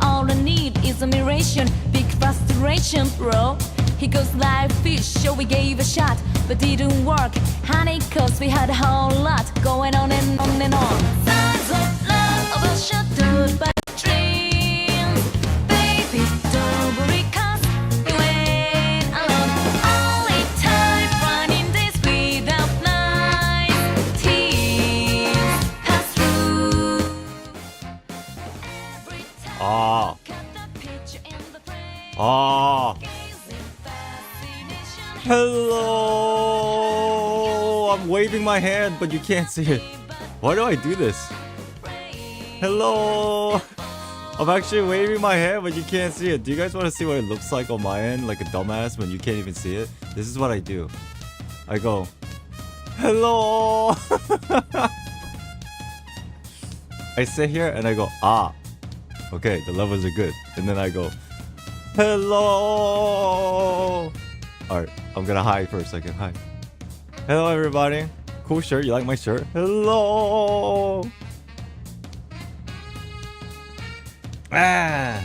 All I need is admiration, big frustration, bro. He goes like fish, so we gave a shot, but didn't work. Honey, cause we had a whole lot going on and on and on. Signs of love overshadowed by dreams. Baby, don't worry, cause you ain't alone. Only time running days without nights. Tears pass through. Every time I look at the picture in the frame. Hello! I'm waving my hand, but you can't see it. Why do I do this? Hello! I'm actually waving my hand, but you can't see it. Do you guys want to see what it looks like on my end? Like a dumbass when you can't even see it? This is what I do. I go, hello! I sit here and I go, ah. Okay, the levels are good. And then I go, hello! Alright, I'm gonna hide for a second. Hi. Hello, everybody. Cool shirt. You like my shirt? Hello. Ah.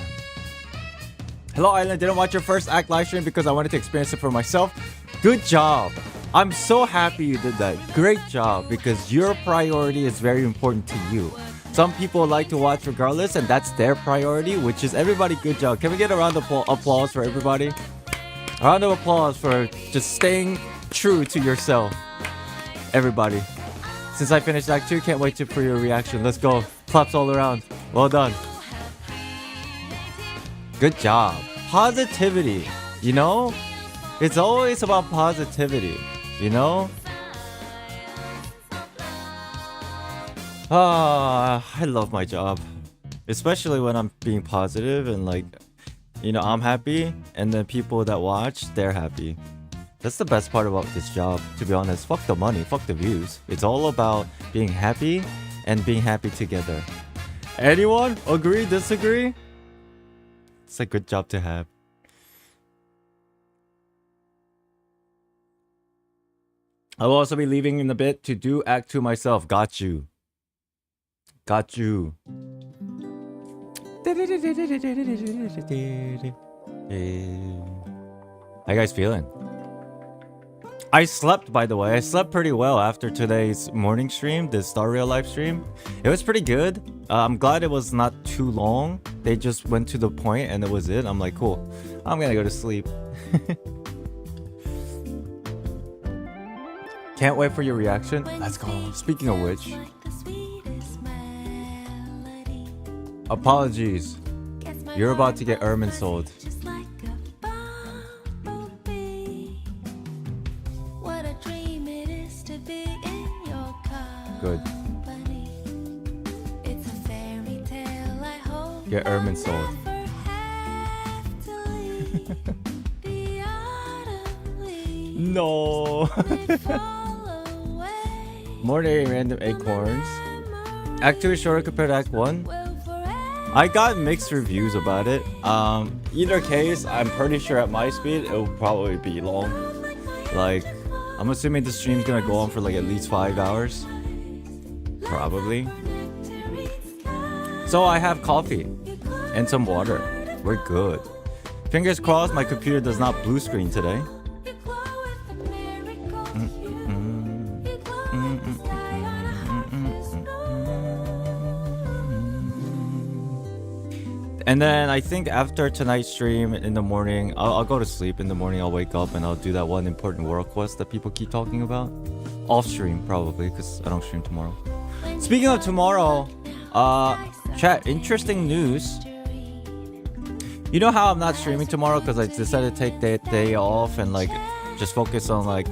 Hello, Island. Didn't watch your first act live stream because I wanted to experience it for myself. Good job. I'm so happy you did that. Great job, because your priority is very important to you. Some people like to watch regardless, and that's their priority, which is everybody. Good job. Can we get a round of applause for everybody? A round of applause for just staying true to yourself. Everybody. Since I finished Act 2, can't wait for your reaction. Let's go. Claps all around. Well done. Good job. Positivity. You know? It's always about positivity. You know? I love my job. Especially when I'm being positive and like, you know, I'm happy, and then people that watch, they're happy. That's the best part about this job, to be honest. Fuck the money, fuck the views. It's all about being happy and being happy together. Anyone? Agree? Disagree? It's a good job to have. I will also be leaving in a bit to do Act 2 myself. Got you. Got you. How you guys feeling? I slept, by the way. I slept pretty well after today's morning stream, the Star Rail live stream. It was pretty good. I'm glad it was not too long. They just went to the point and it was it. I'm like, cool. I'm gonna go to sleep. Can't wait for your reaction. Let's go. Speaking of which, apologies. You're about to get Ermin sold. Good. Get Ermin sold. No. Morning random acorns. Act 2 is shorter compared to Act 1. I got mixed reviews about it. Either case, I'm pretty sure at my speed, it will probably be long. Like, I'm assuming the stream's gonna go on for like at least 5 hours. Probably. So I have coffee and some water. We're good. Fingers crossed my computer does not blue screen today. And then I think after tonight's stream in the morning, I'll go to sleep. In the morning, I'll wake up and I'll do that one important world quest that people keep talking about. Off stream, probably, because I don't stream tomorrow. Speaking of tomorrow, chat, interesting news. You know how I'm not streaming tomorrow because I decided to take that day off and like just focus on like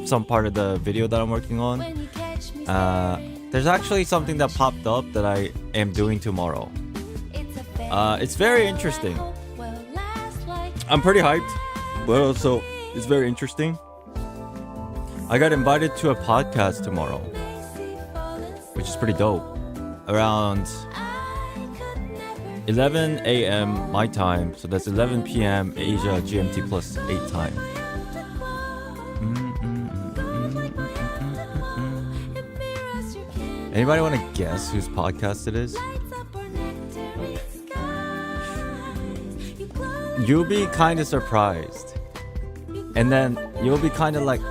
some part of the video that I'm working on. There's actually something that popped up that I am doing tomorrow. It's very interesting. I'm pretty hyped, but also it's very interesting. I got invited to a podcast tomorrow, which is pretty dope. Around 11 a.m. my time, so that's 11 p.m. Asia GMT plus 8 time. Anybody want to guess whose podcast it is? you'll be kind of surprised, and then you'll be kind of like,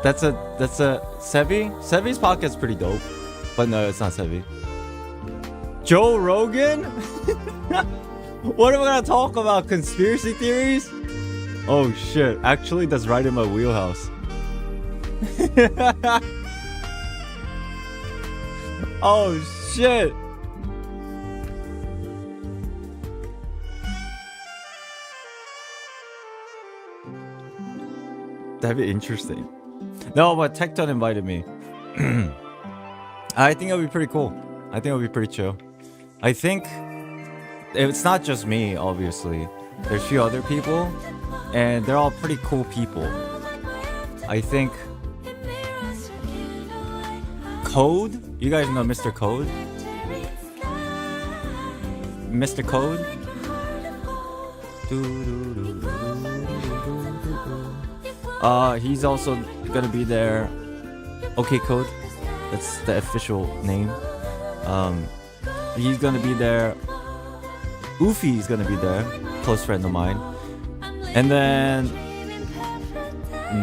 that's a Sevi. Sevi's podcast's pretty dope, but no, it's not Sevi. Joe Rogan. What are we gonna talk about? Conspiracy theories? Oh shit! Actually, that's right in my wheelhouse. Oh shit! That'd be interesting. No, but Tecton invited me. I think it'll be pretty cool. I think it'll be pretty chill. I think it's not just me, obviously. There's a few other people, and they're all pretty cool people. I think Code. You guys know Mr. Code? Mr. Code? He's also gonna be there. Okay, Code. That's the official name. He's gonna be there. Oofy's gonna be there. Close friend of mine. And then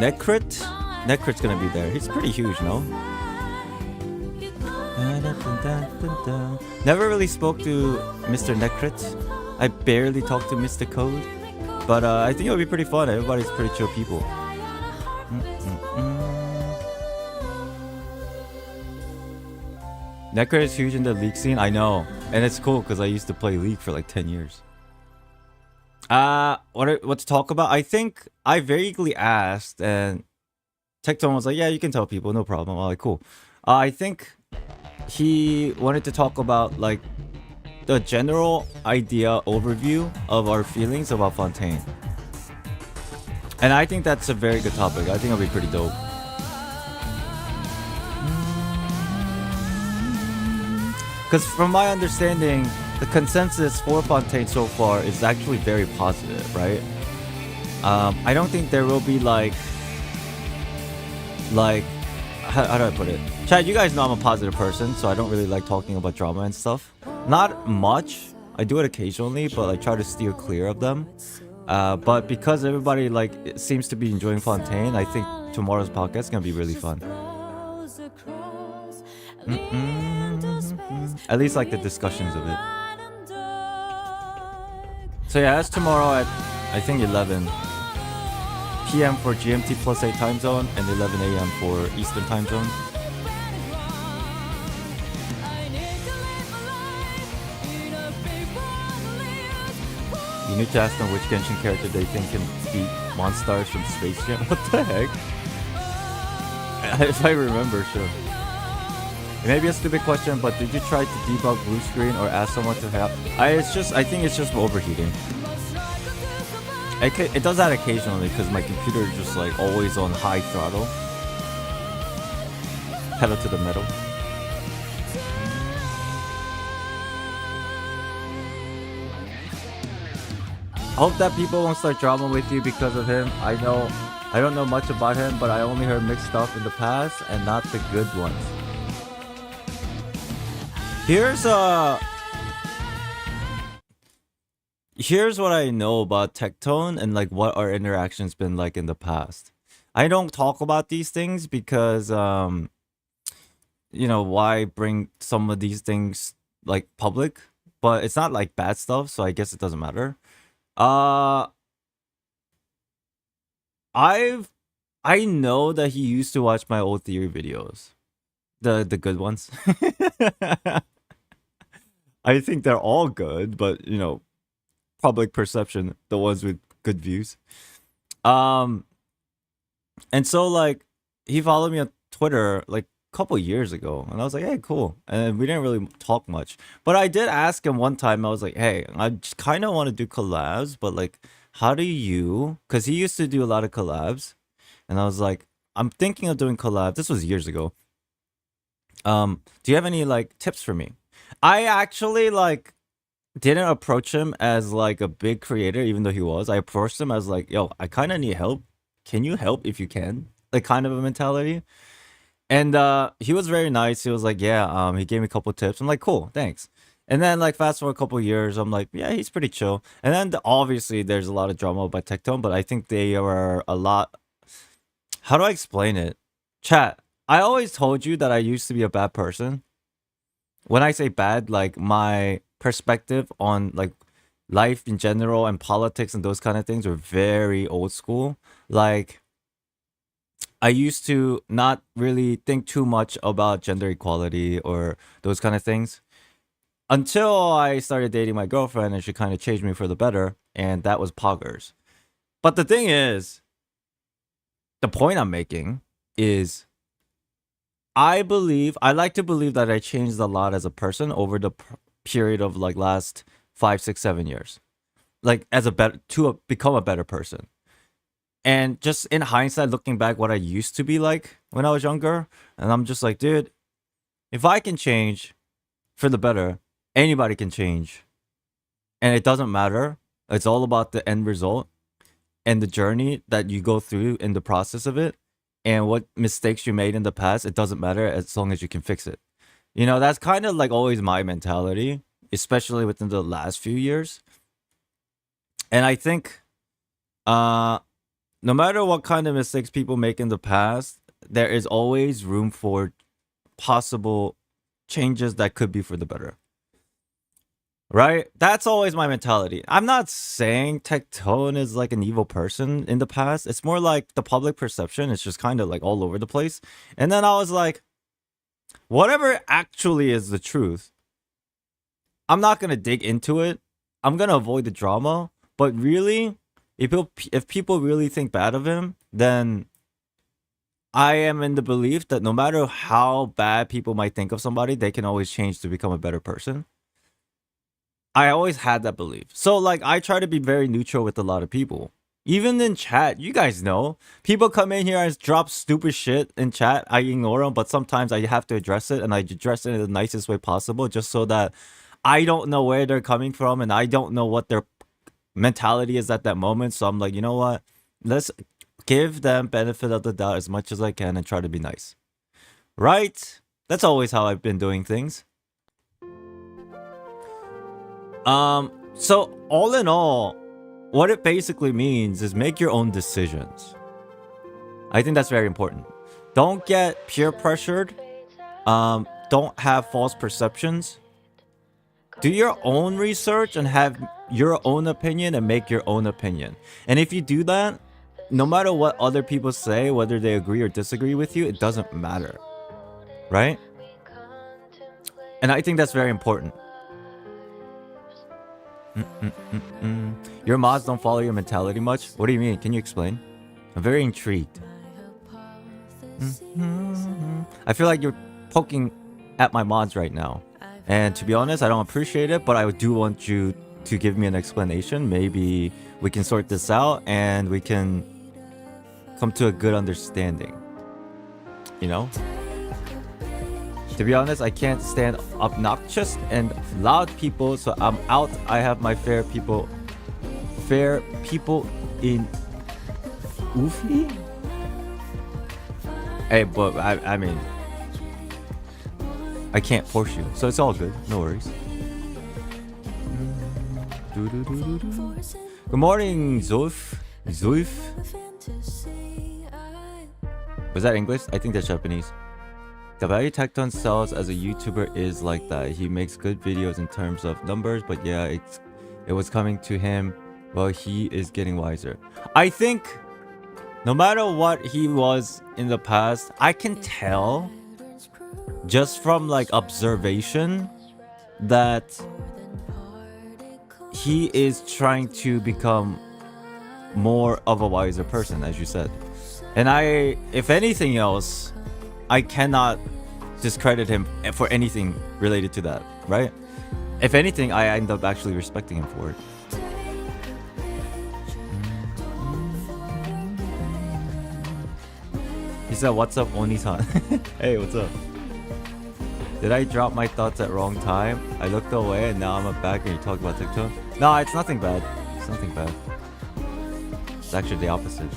Necrit's gonna be there. He's pretty huge, no? Never really spoke to Mr. Necrit. I barely talked to Mr. Code. But I think it'll be pretty fun. Everybody's pretty chill people. Necrit is huge in the League scene. I know. And it's cool because I used to play League for like 10 years. What to talk about? I think I vaguely asked, and Tecton was like, yeah, you can tell people, no problem. I'm like, cool. I think he wanted to talk about like the general idea overview of our feelings about Fontaine. And I think that's a very good topic. I think it'll be pretty dope. Because from my understanding, the consensus for Fontaine so far is actually very positive, right? I don't think there will be like how do I put it? Chad, you guys know I'm a positive person, so I don't really like talking about drama and stuff. Not much. I do it occasionally, but I try to steer clear of them. But because everybody like seems to be enjoying Fontaine, I think tomorrow's podcast is gonna be really fun. At least like the discussions of it. So yeah, that's tomorrow at I think 11 p.m. for GMT +8 time zone and 11 a.m. for Eastern time zone. You need to ask them which Genshin character they think can beat Monstars from Space Jam. What the heck? If I remember, sure. It may be a stupid question, but did you try to debug blue screen or ask someone to help? I think it's just overheating. It does that occasionally because my computer is just like always on high throttle. Pedal to the metal. I hope that people won't start drama with you because of him. I don't know much about him, but I only heard mixed stuff in the past and not the good ones. Here's what I know about Tectone and like what our interactions been like in the past. I don't talk about these things because why bring some of these things like public? But it's not like bad stuff, so I guess it doesn't matter. I know that he used to watch my old theory videos. The good ones. I think they're all good, but public perception, the ones with good views. And so like he followed me on Twitter like a couple years ago, and I was like, hey, cool. And we didn't really talk much, but I did ask him one time. I was like, hey, I just kind of want to do collabs, but like, how do you? Because he used to do a lot of collabs, and I was like, I'm thinking of doing collabs. This was years ago. Do you have any like tips for me? I actually like didn't approach him as like a big creator, even though he was. I approached him as like, yo, I kind of need help. Can you help if you can? Like kind of a mentality. And he was very nice. He was like, yeah, he gave me a couple tips. I'm like, cool, thanks. And then like fast forward a couple years, I'm like, yeah, he's pretty chill. And then obviously there's a lot of drama about Tectone, but I think they are a lot. How do I explain it? Chat. I always told you that I used to be a bad person. When I say bad, like my perspective on like life in general and politics and those kind of things were very old school. Like I used to not really think too much about gender equality or those kind of things until I started dating my girlfriend and she kind of changed me for the better, and that was poggers. But the thing is, the point I'm making is I like to believe that I changed a lot as a person over the period of like last 5, 6, 7 years. Like become a better person. And just in hindsight, looking back what I used to be like when I was younger, and I'm just like, dude, if I can change for the better, anybody can change. And it doesn't matter. It's all about the end result and the journey that you go through in the process of it. And what mistakes you made in the past, it doesn't matter as long as you can fix it. You know, that's kind of like always my mentality, especially within the last few years. And I think no matter what kind of mistakes people make in the past, there is always room for possible changes that could be for the better. Right? That's always my mentality. I'm not saying Tectone is like an evil person in the past. It's more like the public perception is just kind of like all over the place. And then I was like, whatever actually is the truth, I'm not going to dig into it. I'm going to avoid the drama. But really, if people really think bad of him, then I am in the belief that no matter how bad people might think of somebody, they can always change to become a better person. I always had that belief. So like I try to be very neutral with a lot of people. Even in chat, you guys know, people come in here and drop stupid shit in chat. I ignore them, but sometimes I have to address it, and I address it in the nicest way possible just so that I don't know where they're coming from and I don't know what their mentality is at that moment. So I'm like, you know what? Let's give them benefit of the doubt as much as I can and try to be nice. Right? That's always how I've been doing things. So all in all, what it basically means is make your own decisions. I think that's very important. Don't get peer pressured. Don't have false perceptions. Do your own research and have your own opinion and make your own opinion. And if you do that, no matter what other people say, whether they agree or disagree with you, it doesn't matter. Right? And I think that's very important. Your mods don't follow your mentality much? What do you mean? Can you explain? I'm very intrigued. I feel like you're poking at my mods right now. And to be honest, I don't appreciate it, but I do want you to give me an explanation. Maybe we can sort this out and we can come to a good understanding. You know? To be honest, I can't stand obnoxious and loud people, so I'm out. I have my fair people in Oofy? Hey, but I mean, I can't force you, so it's all good. No worries. Good morning, Zulf. Was that English? I think that's Japanese. The value Tectone sells as a YouTuber is like that. He makes good videos in terms of numbers, but yeah, it was coming to him. Well, he is getting wiser. I think no matter what he was in the past, I can tell just from like observation that he is trying to become more of a wiser person, as you said. And if anything else, I cannot discredit him for anything related to that, right? If anything, I end up actually respecting him for it. He said, "What's up, Oni-san?" Hey, what's up? Did I drop my thoughts at wrong time? I looked away and now I'm back and you talk about TikTok? No, it's nothing bad. It's nothing bad. It's actually the opposite.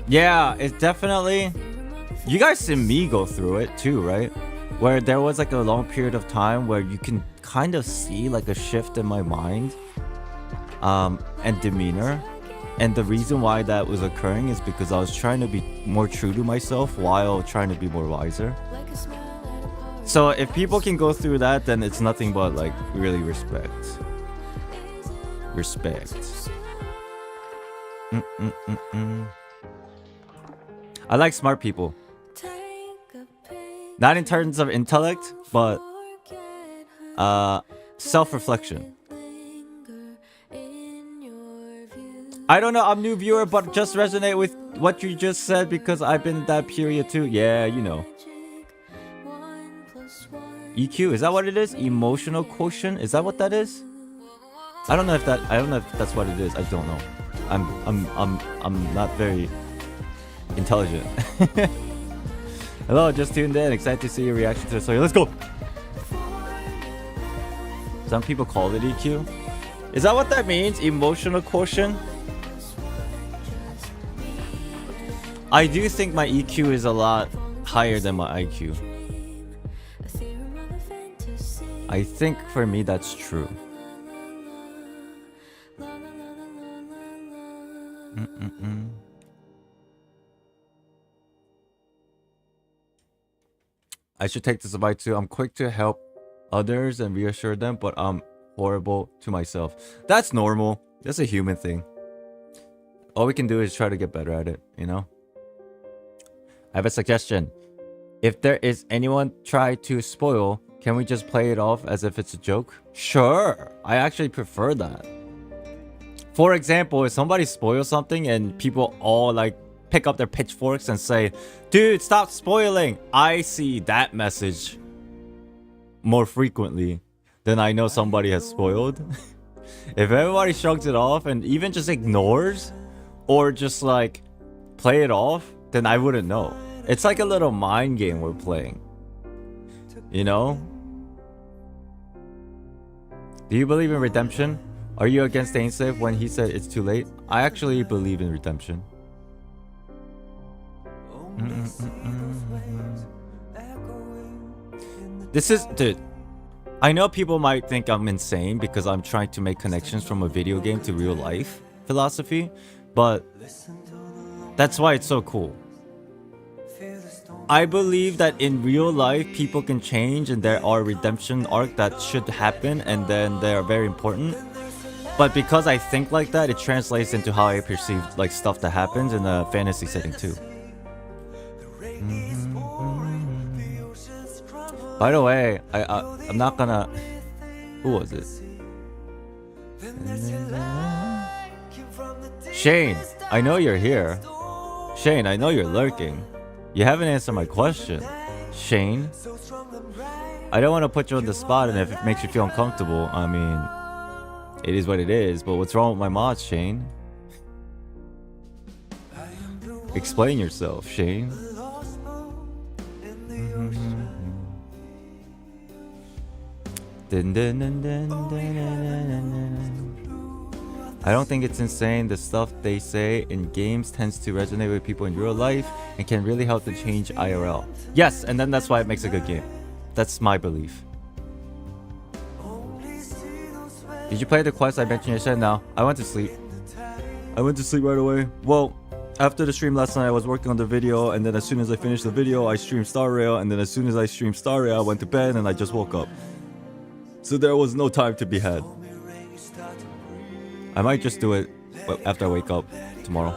Yeah, it's definitely. You guys see me go through it too, right? Where there was like a long period of time where you can kind of see like a shift in my mind, and demeanor. And the reason why that was occurring is because I was trying to be more true to myself while trying to be more wiser. So if people can go through that, then it's nothing but like really respect. Respect. I like smart people. Not in terms of intellect, but self-reflection. I don't know, I'm new viewer, but just resonate with what you just said because I've been in that period too. Yeah, you know. EQ, is that what it is? Emotional quotient? Is that what that is? I don't know if that's what it is. I don't know. I'm not very intelligent. Hello, just tuned in. Excited to see your reaction to the story. Let's go. Some people call it EQ. Is that what that means? Emotional quotient? I do think my EQ is a lot higher than my IQ. I think for me that's true. I should take this advice too. I'm quick to help others and reassure them, but I'm horrible to myself. That's normal. That's a human thing. All we can do is try to get better at it, you know? I have a suggestion. If there is anyone try to spoil, can we just play it off as if it's a joke? Sure. I actually prefer that. For example, if somebody spoils something and people all like pick up their pitchforks and say, dude, stop spoiling. I see that message more frequently than I know somebody has spoiled. If everybody shrugs it off and even just ignores or just like play it off, then I wouldn't know. It's like a little mind game we're playing. You know? Do you believe in redemption? Are you against staying safe when he said it's too late? I actually believe in redemption. This is... Dude. I know people might think I'm insane because I'm trying to make connections from a video game to real life philosophy. But that's why it's so cool. I believe that in real life, people can change and there are redemption arcs that should happen and then they are very important. But because I think like that, it translates into how I perceive like stuff that happens in a fantasy setting too. By the way, I'm not gonna... Who was it? Shane, I know you're here. Shane, I know you're lurking. You haven't answered my question. Shane? I don't want to put you on the spot, and if it makes you feel uncomfortable, I mean... It is what it is, but what's wrong with my mods, Shane? Explain yourself, Shane. I don't think it's insane. The stuff they say in games tends to resonate with people in real life and can really help to change IRL. Yes, and then that's why it makes a good game. That's my belief. Did you play the quest I mentioned yesterday? No, I went to sleep. I went to sleep right away. Well, after the stream last night, I was working on the video, and then as soon as I finished the video, I streamed Star Rail, and then as soon as I streamed Star Rail, I went to bed and I just woke up. So there was no time to be had. I might just do it after I wake up tomorrow.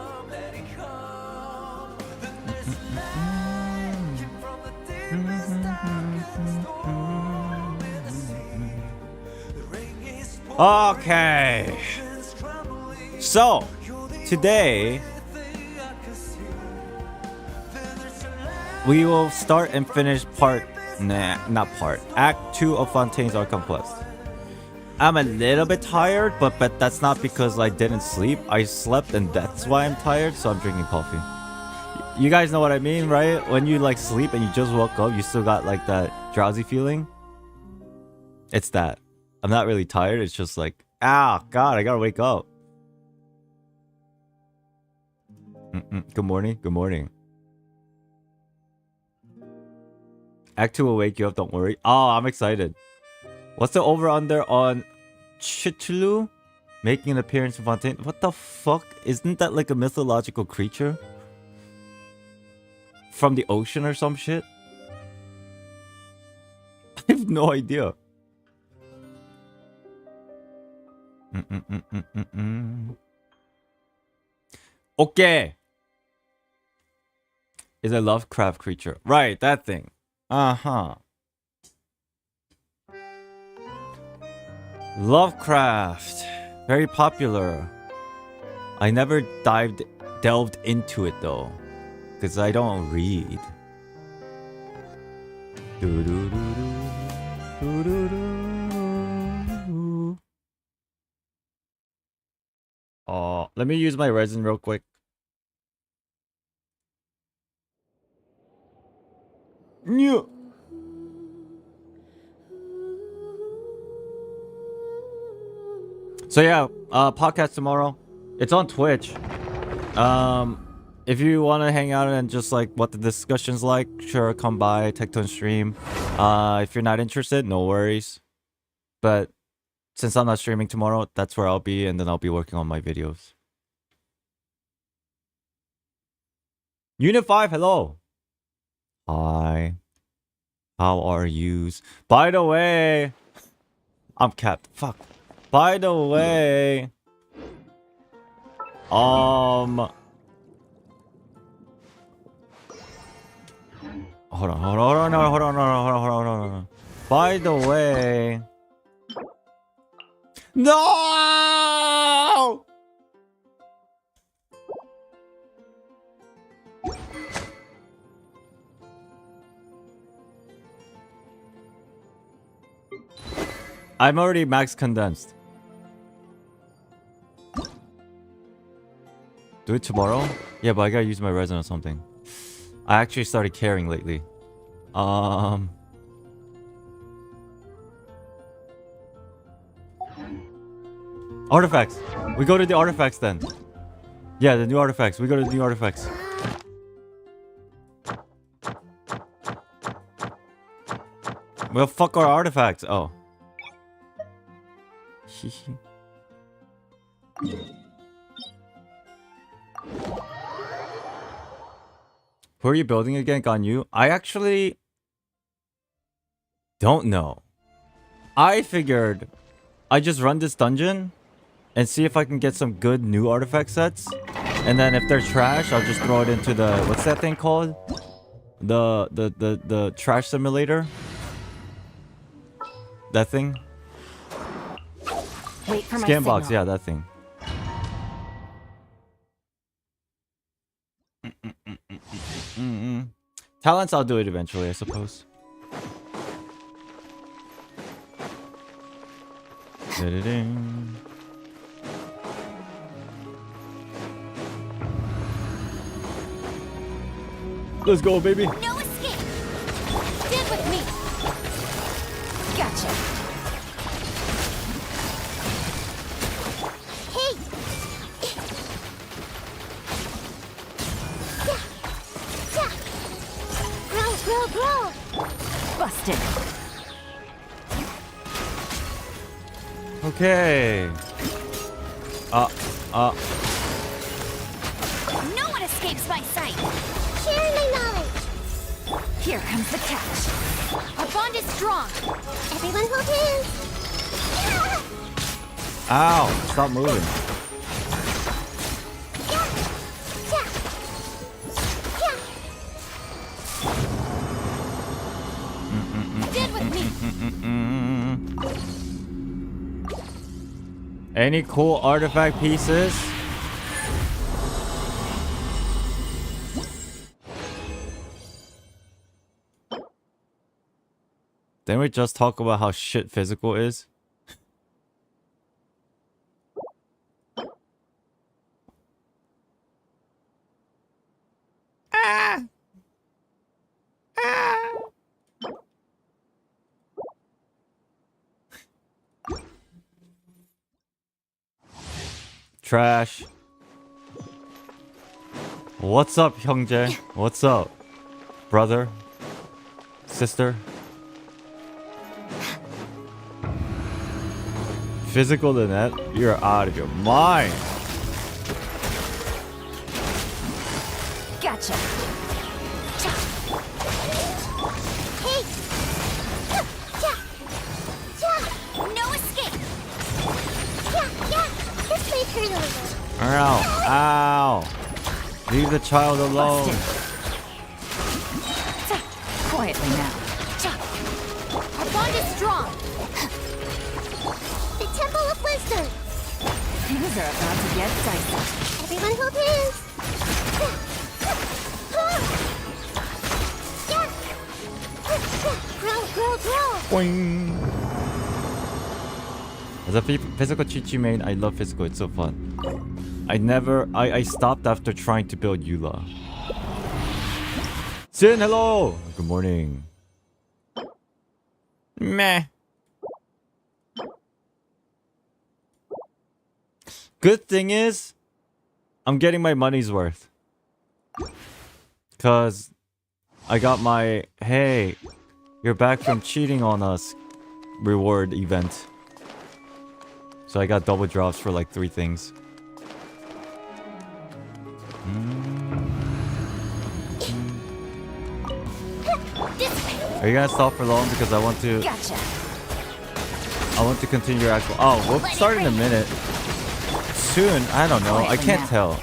Okay. So, today we will start and finish Act 2 of Fontaine's Archon quest. I'm a little bit tired, but that's not because I didn't sleep. I slept and that's why I'm tired, so I'm drinking coffee. You guys know what I mean, right? When you like sleep and you just woke up, you still got like that drowsy feeling. It's that. I'm not really tired, it's just like, ah, God, I gotta wake up. Good morning. Good morning. Act 2 will wake you up, don't worry. Oh, I'm excited. What's the over-under on Chitulu making an appearance in Fontaine? What the fuck? Isn't that like a mythological creature? From the ocean or some shit? I have no idea. Okay. Is a Lovecraft creature. Right, that thing. Uh-huh. Lovecraft. Very popular. I never delved into it though. Because I don't read. Let me use my resin real quick. New. So yeah, podcast tomorrow. It's on Twitch. If you want to hang out and just like what the discussion's like, sure, come by, Tectone stream. If you're not interested, no worries. But since I'm not streaming tomorrow, that's where I'll be, and then I'll be working on my videos. Unit 5, hello. Hi. How are yous? By the way, I'm capped. Fuck. By the way, hold on. By the way, no! I'm already max condensed. Do it tomorrow? Yeah, but I gotta use my resin or something. I actually started caring lately. Artifacts! We go to the artifacts then. Yeah, the new artifacts. We go to the new artifacts. Well, fuck our artifacts. Oh. Who are you building again, Ganyu? I actually don't know. I figured I just run this dungeon and see if I can get some good new artifact sets. And then if they're trash, I'll just throw it into the... What's that thing called? The trash simulator? That thing? Wait for my Scanbox, signal. yeah, that thing. Talents, I'll do it eventually, I suppose. Let's go, baby. No escape. Stand with me. Gotcha. Hey. Grow. Busted. Okay. No one escapes my sight. Sharing my knowledge. Here comes the catch. Our bond is strong. Everyone hold hands. Ow, stop moving. Stand with me. Any cool artifact pieces? Didn't we just talk about how shit physical is? Trash. What's up, 형제? What's up, brother? Sister? Physical to net? You're out of your mind. Gotcha. Hey! No escape! Yeah, this may hurt a little. Ow. Ow. Leave the child alone. Quietly now. Our bond is strong. The Temple of Wisdom. Things are about to get dicey. Everyone hold hands. Grow. Boing. As a physical Chi-Chi main, I love physical. It's so fun. I stopped after trying to build Eula. Sin, hello! Good morning. Meh. Good thing is, I'm getting my money's worth. Cause I got my, hey, you're back from cheating on us reward event. So I got double drops for like 3 things. Are you gonna stop for long? Because I want to. Gotcha. I want to continue your actual. Oh, we'll start in a minute. Soon? I don't know. I can't tell.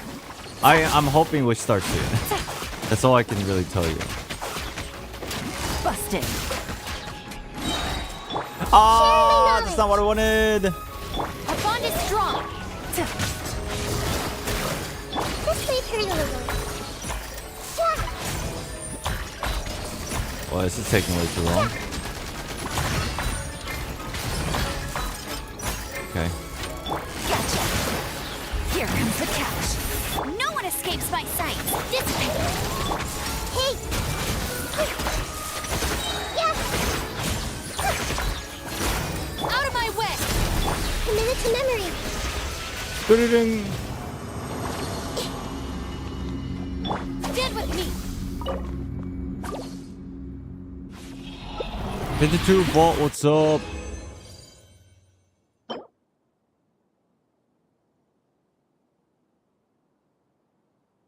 I'm hoping we start soon. That's all I can really tell you. Busted. Ah, that's not what I wanted. Our bond is strong. This may hurt a little. Well, this is taking way too long. Okay. Gotcha. Here comes the cash. No one escapes my sight. Dissipate. Hey! Out of my way! Committed to memory. Ding. Stand with me. 52 Vault, what's up?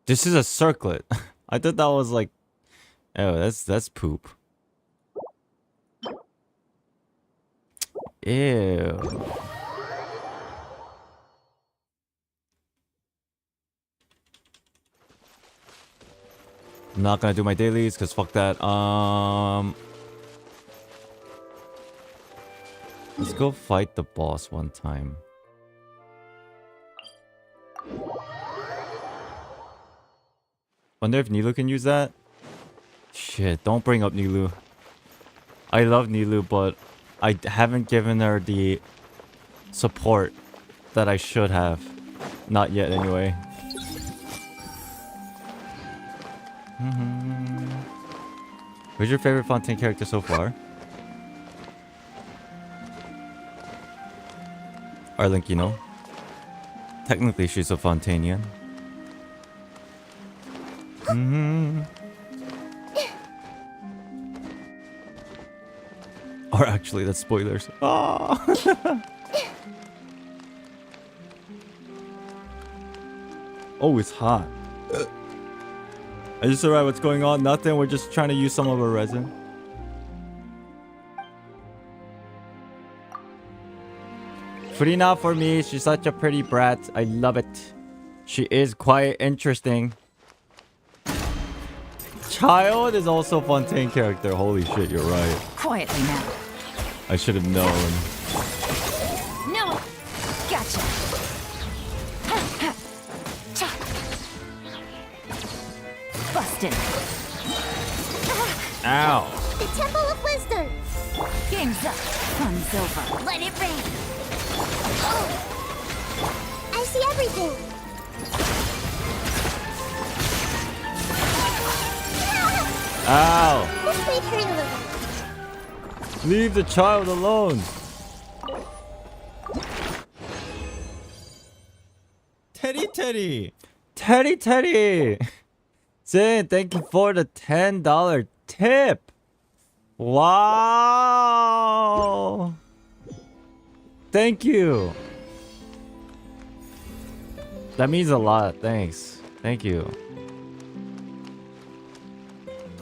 This is a circlet. I thought that was like, oh, that's poop. Ew. I'm not gonna do my dailies because fuck that. Let's go fight the boss one time. Wonder if Nilu can use that? Shit, don't bring up Nilu. I love Nilu, but I haven't given her the support that I should have. Not yet, anyway. Who's your favorite Fontaine character so far? Arlinkino. Technically, she's a Fontainian. Or actually, that's spoilers. Oh. Oh, it's hot. I just arrived. What's going on? Nothing. We're just trying to use some of our resin. Frina for me. She's such a pretty brat. I love it. She is quite interesting. Child is also a Fontaine character. Holy shit, you're right. Quietly now. I should have known. No. Gotcha. Busted. Ow. The Temple of Wisdom. Game's up. Fun's over. Let it rain. Oh. I see everything. Ow. This may hurt a little. Leave the child alone. Teddy. Zin, thank you for the $10 tip. Wow. Thank you. That means a lot. Thanks. Thank you.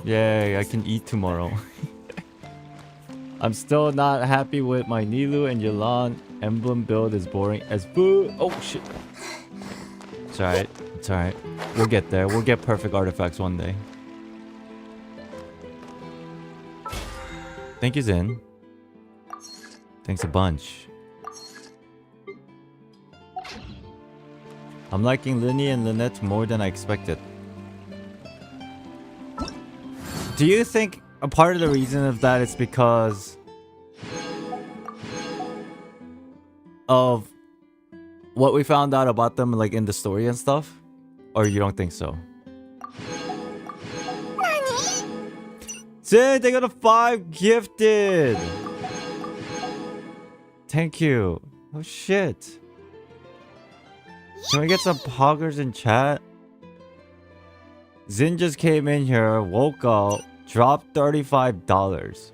Yay, I can eat tomorrow. I'm still not happy with my Nilu and Yelan emblem build is boring as boo. Oh shit. It's alright. It's alright. We'll get there. We'll get perfect artifacts one day. Thank you, Zin. Thanks a bunch. I'm liking Linny and Lynette more than I expected. Do you think a part of the reason of that is because of what we found out about them, like in the story and stuff? Or you don't think so? Zin, they got a 5 gifted. Thank you. Oh shit. Can we get some poggers in chat? Zin just came in here, woke up, dropped $35.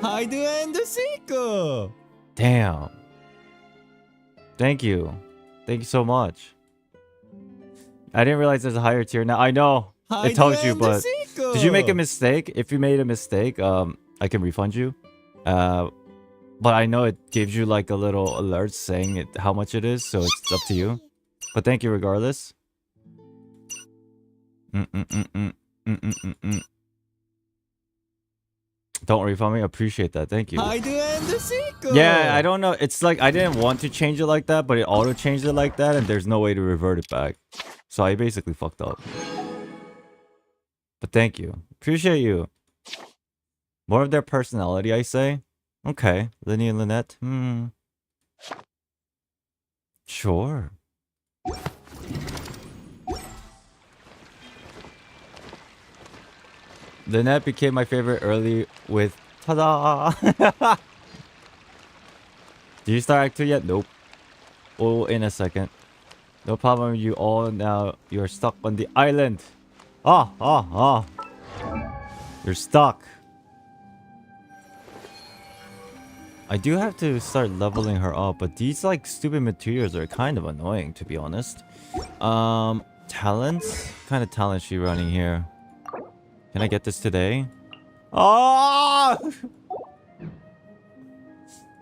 Hi, doing the sequel. Damn. Thank you. Thank you so much. I didn't realize there's a higher tier now. I know. It tells you, but did you make a mistake? If you made a mistake, I can refund you. But I know it gives you like a little alert saying how much it is, so it's up to you. But thank you regardless. Don't refund me. Appreciate that. Thank you. Yeah, I don't know. It's like I didn't want to change it like that, but it auto changed it like that, and there's no way to revert it back. So I basically fucked up. But thank you. Appreciate you. More of their personality, I say. Okay. Linny and Lynette. Sure. Lynette became my favorite early with ta-da! Did you start Act 2 yet? Nope. Oh, in a second. No problem, you all now. You're stuck on the island. You're stuck. I do have to start leveling her up, but these like stupid materials are kind of annoying, to be honest. Talents? What kind of talent is she running here? Can I get this today? Oh!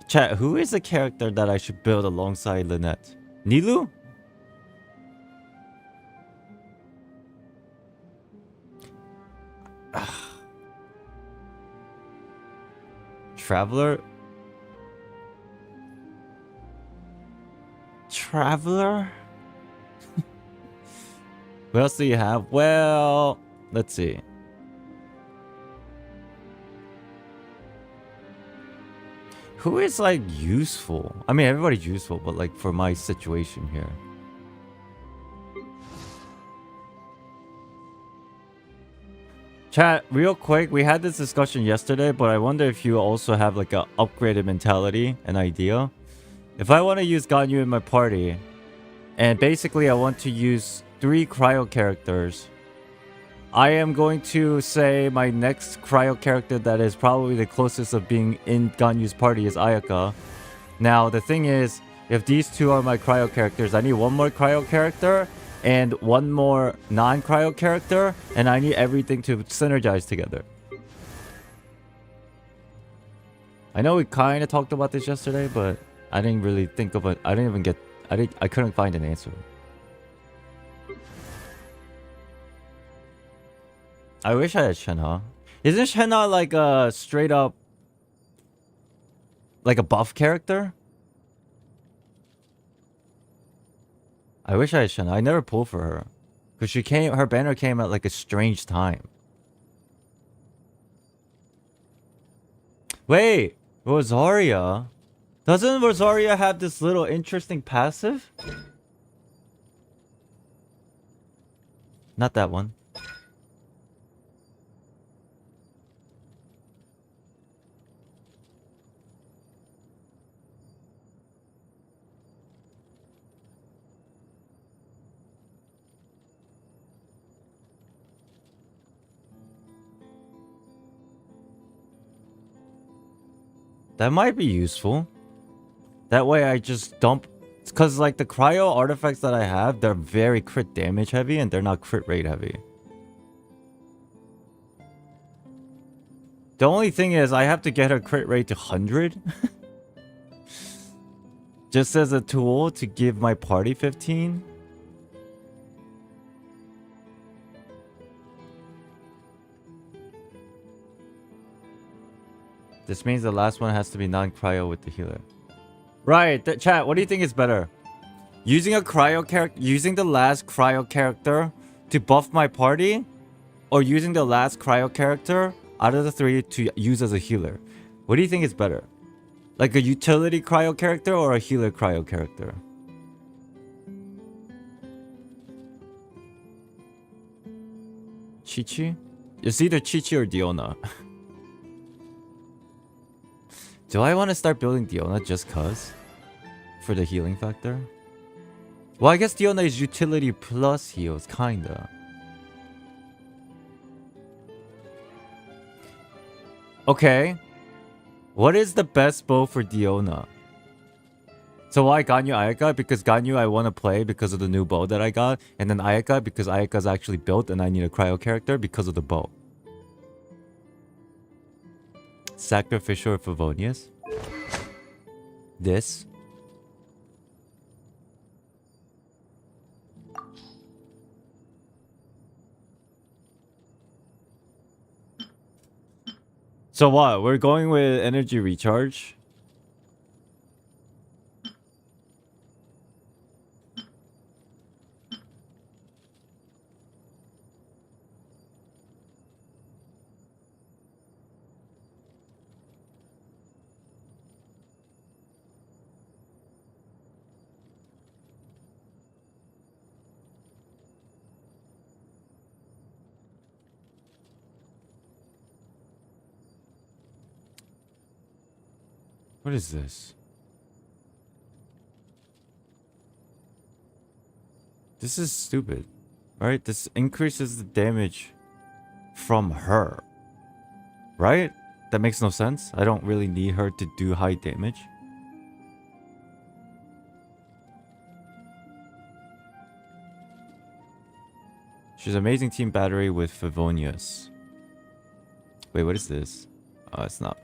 Chat, who is the character that I should build alongside Lynette? Nilu? Traveler? Traveler? What else do you have? Well, let's see. Who is like useful? I mean, everybody's useful, but like for my situation here. Chat, real quick, we had this discussion yesterday, but I wonder if you also have like a upgraded mentality, an idea. If I want to use Ganyu in my party, and basically I want to use 3 cryo characters, I am going to say my next cryo character that is probably the closest of being in Ganyu's party is Ayaka. Now, the thing is, if these 2 are my cryo characters, I need 1 more cryo character and 1 more non-cryo character, and I need everything to synergize together. I know we kind of talked about this yesterday, but I didn't really think of it. I couldn't find an answer. I wish I had Shenhe. Isn't Shenhe like a straight up like a buff character? I wish I had Shenhe. I never pulled for her. Because her banner came at like a strange time. Wait, Rosaria? Doesn't Rosaria have this little interesting passive? Not that one. That might be useful. That way I just dump... Because like the cryo artifacts that I have, they're very crit damage heavy and they're not crit rate heavy. The only thing is I have to get her crit rate to 100. Just as a tool to give my party 15. This means the last one has to be non-cryo with the healer. Right, chat, what do you think is better? Using a cryo character, using the last cryo character to buff my party, or using the last cryo character out of the three to use as a healer? What do you think is better? Like a utility cryo character or a healer cryo character? Chi-Chi? It's either Chi-Chi or Diona. Do I want to start building Diona just cuz? For the healing factor? Well, I guess Diona is utility plus heals, kinda. Okay. What is the best bow for Diona? So why Ganyu Ayaka? Because Ganyu I want to play because of the new bow that I got. And then Ayaka because Ayaka's actually built and I need a cryo character because of the bow. Sacrificial or Favonius? This? So what? We're going with energy recharge? What is this? This is stupid. Right? This increases the damage from her. Right? That makes no sense. I don't really need her to do high damage. She's amazing team battery with Favonius. Wait, what is this? Oh, it's not.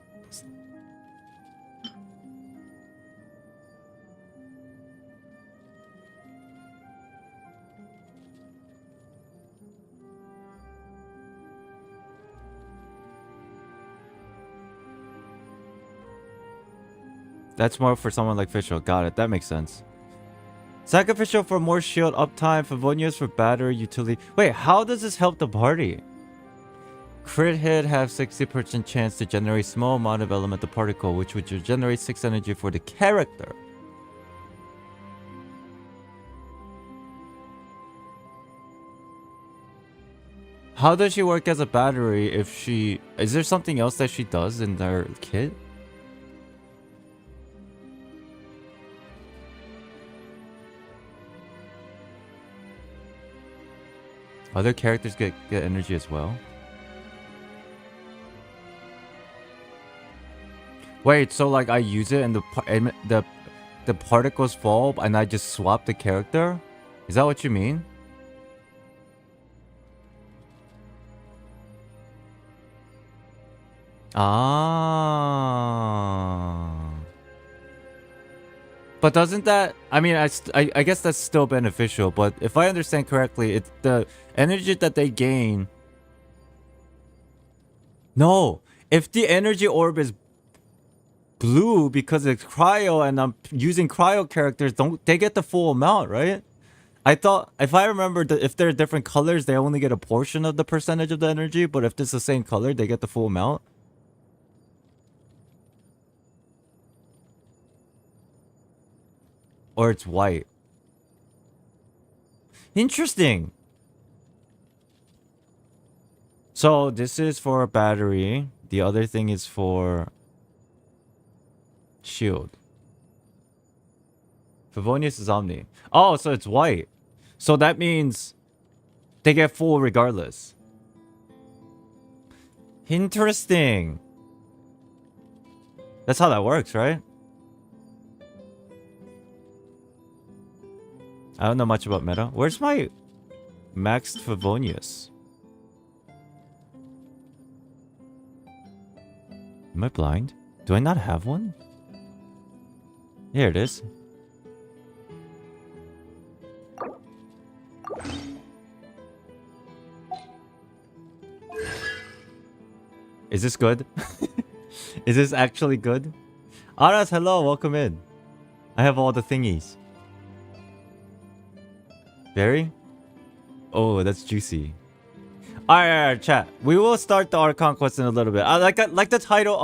That's more for someone like Fischl. Got it. That makes sense. Sacrificial for more shield uptime. Favonius for battery utility. Wait, how does this help the party? Crit hit have 60% chance to generate small amount of elemental particle, which would generate 6 energy for the character. How does she work as a battery if she... Is there something else that she does in their kit? Other characters get energy as well. Wait, so like I use it and the particles fall and I just swap the character? Is that what you mean? Ah. But doesn't that... I mean, I guess that's still beneficial, but if I understand correctly, it's the energy that they gain... No! If the energy orb is blue because it's cryo and I'm using cryo characters, don't they get the full amount, right? I thought, if I remember, if they're different colors, they only get a portion of the percentage of the energy, but if it's the same color, they get the full amount. Or it's white. Interesting. So this is for a battery. The other thing is for shield. Favonius is Omni. Oh, so it's white. So that means they get full regardless. Interesting. That's how that works, right? I don't know much about meta. Where's my Max Favonius? Am I blind? Do I not have one? Here it is. Is this good? Is this actually good? Aras, hello, welcome in. I have all the thingies. Berry? Oh, that's juicy. Alright, chat. We will start the Archon quest in a little bit. Like the title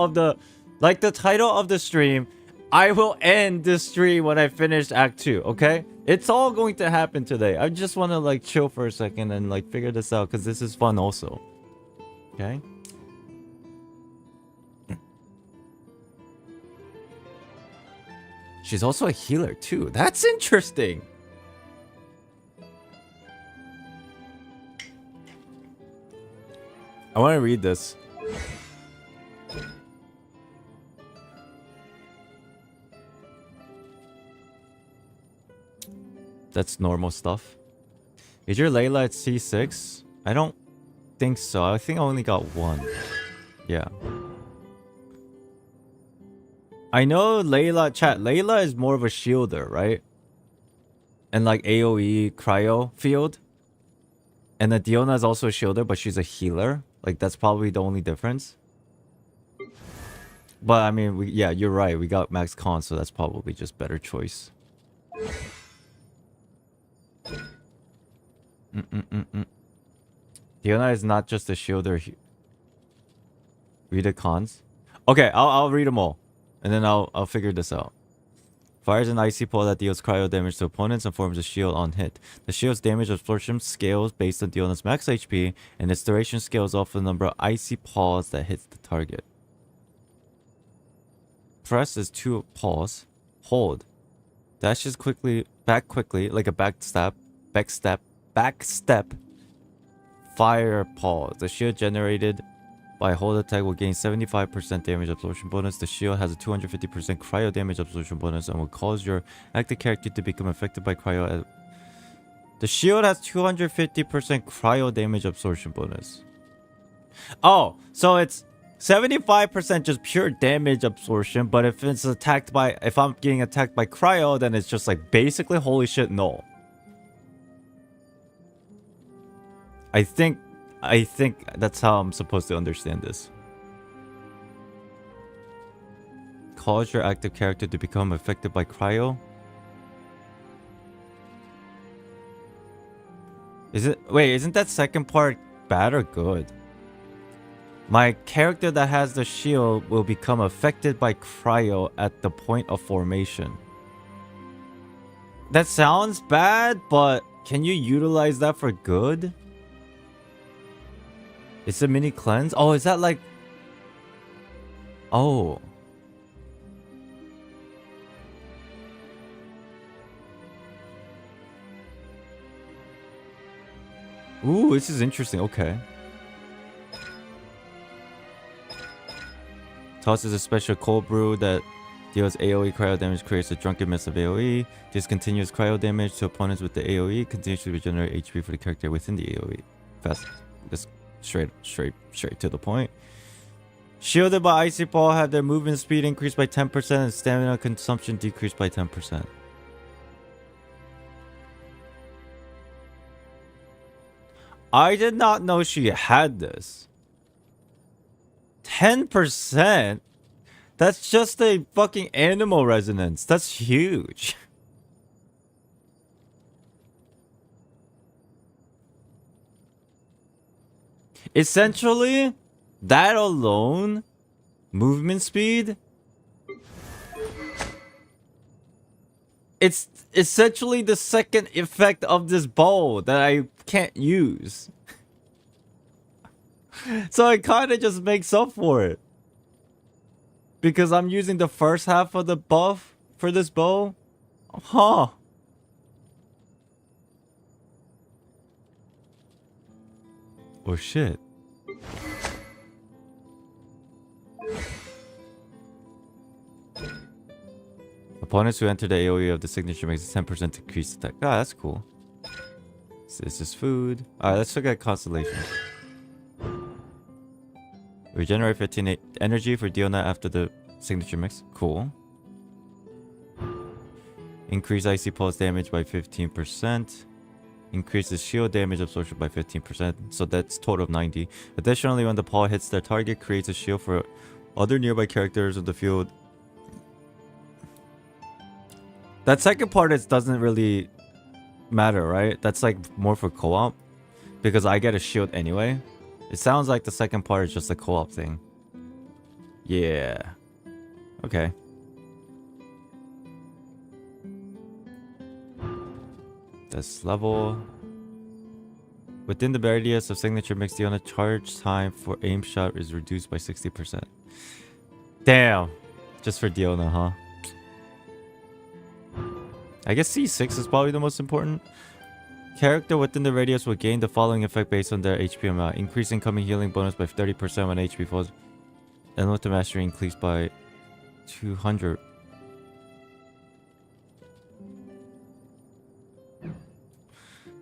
of the stream. I will end this stream when I finish Act 2, okay? It's all going to happen today. I just want to like chill for a second and like figure this out because this is fun also. Okay? She's also a healer too. That's interesting. I want to read this. That's normal stuff. Is your Layla at C6? I don't think so. I think I only got one. Yeah. I know Layla, chat, Layla is more of a shielder, right? And like AoE cryo field. And then Diona is also a shielder, but she's a healer. Like that's probably the only difference. But I mean, yeah, you're right. We got Max Con, so that's probably just better choice. Diona is not just a shielder. Read the cons. Okay, I'll read them all. And then I'll figure this out. Fires an icy pole that deals cryo damage to opponents and forms a shield on hit. The shield's damage absorption scales based on Diona's max HP, and its duration scales off the number of icy paws that hits the target. Press is to pause. Hold. Dashes back quickly, like a backstep. Fire pause. The shield generated by hold attack will gain 75% damage absorption bonus. The shield has a 250% cryo damage absorption bonus and will cause your active character to become affected by cryo. The shield has 250% cryo damage absorption bonus. Oh, so it's 75% just pure damage absorption, but if I'm getting attacked by cryo, then it's just like basically holy shit null. I think that's how I'm supposed to understand this. Cause your active character to become affected by cryo. Isn't that second part bad or good? My character that has the shield will become affected by cryo at the point of formation. That sounds bad, but can you utilize that for good? It's a mini cleanse? Oh, is that like... Oh. Ooh, this is interesting. Okay. Tosses a special cold brew that deals AoE cryo damage, creates a drunken mist of AoE. Discontinuous cryo damage to opponents with the AoE. Continues to regenerate HP for the character within the AoE. Fast. This straight to the point. Shielded by Icy Ball have their movement speed increased by 10% and stamina consumption decreased by 10%. I did not know she had this. 10%? That's just a fucking animal resonance. That's huge. Essentially, that alone, movement speed, it's essentially the second effect of this bow that I can't use. So it kind of just makes up for it. Because I'm using the first half of the buff for this bow. Huh. Oh shit. Opponents who enter the AoE of the signature makes a 10% increased attack. Ah, that's cool. So this is food. Alright, let's look at constellations. Regenerate 15 energy for Diona after the signature mix. Cool. Increase icy pulse damage by 15%. Increases shield damage absorption by 15%. So that's total of 90. Additionally, when the paw hits their target, creates a shield for other nearby characters of the field. That second part doesn't really matter, right? That's like more for co-op. Because I get a shield anyway. It sounds like the second part is just a co-op thing. Yeah. Okay. This level. Within the radius of signature mix, the charge time for aim shot is reduced by 60%. Damn. Just for Diona, huh? I guess C6 is probably the most important. Character within the radius will gain the following effect based on their HP amount. Increase incoming healing bonus by 30% when HP falls. And with the mastery increased by 200.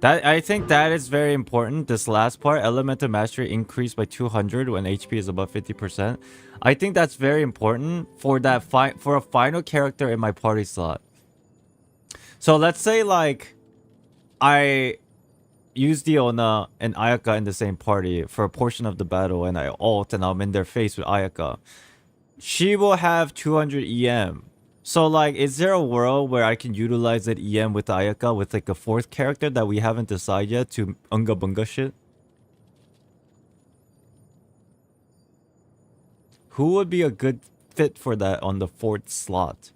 I think that is very important. This last part, elemental mastery increased by 200 when HP is above 50%. I think that's very important for that for a final character in my party slot. So let's say like I use Diona and Ayaka in the same party for a portion of the battle, and I ult and I'm in their face with Ayaka. She will have 200 EM. So like, is there a world where I can utilize that EM with Ayaka with like a fourth character that we haven't decided yet to unga bunga shit? Who would be a good fit for that on the fourth slot?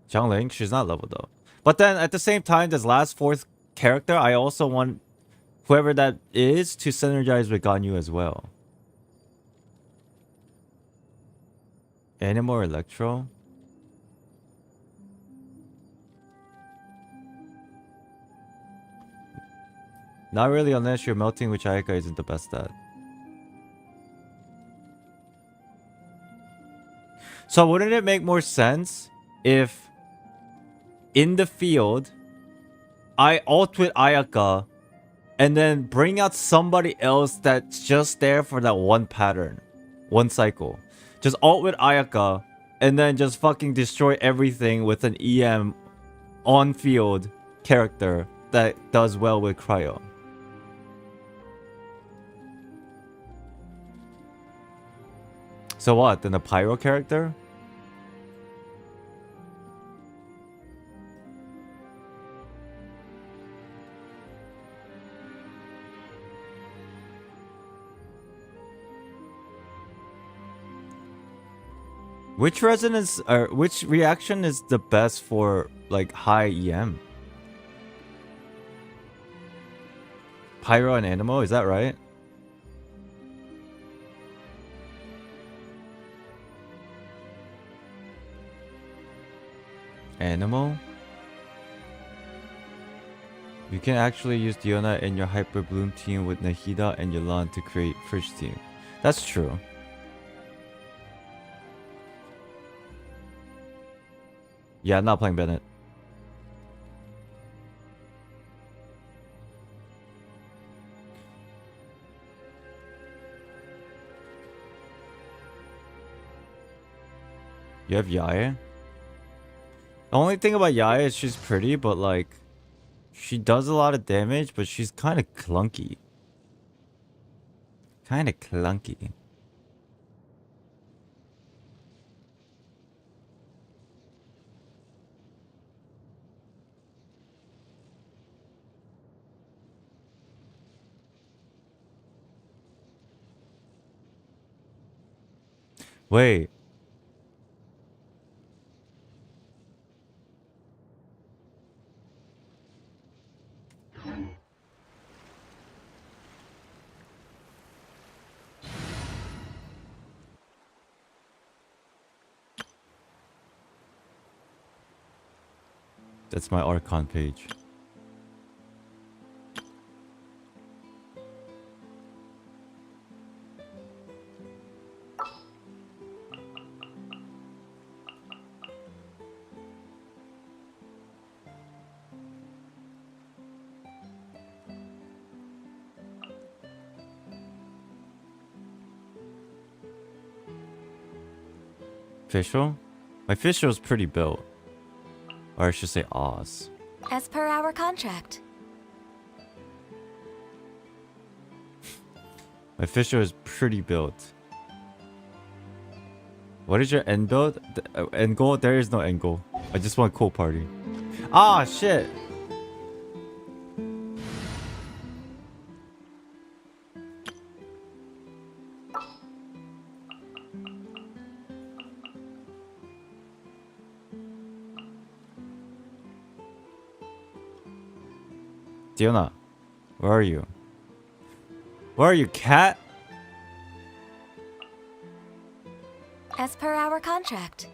Xiangling, she's not leveled though. But then at the same time, this last fourth character, I also want whoever that is to synergize with Ganyu as well. Animal or Electro? Not really, unless you're melting, which Ayaka isn't the best at. So wouldn't it make more sense if in the field I ult with Ayaka and then bring out somebody else that's just there for that one pattern, one cycle? Just ult with Ayaka and then just fucking destroy everything with an EM on field character that does well with Cryo. So what, then a Pyro character? Which resonance or which reaction is the best for like high EM? Pyro and Animo, is that right? Animo? You can actually use Diona in your Hyper Bloom team with Nahida and Yelan to create Fish team. That's true. Yeah, I'm not playing Bennett. You have Yae? The only thing about Yae is she's pretty, but like, she does a lot of damage, but she's kind of clunky. Kind of clunky. Wait. That's my Archon page. Official? My official is pretty built. Or I should say Oz. As per our contract. My official is pretty built. What is your end build? End goal? There is no end goal. I just want cool party. Ah, shit! Diona, where are you? Where are you, cat? As per our contract.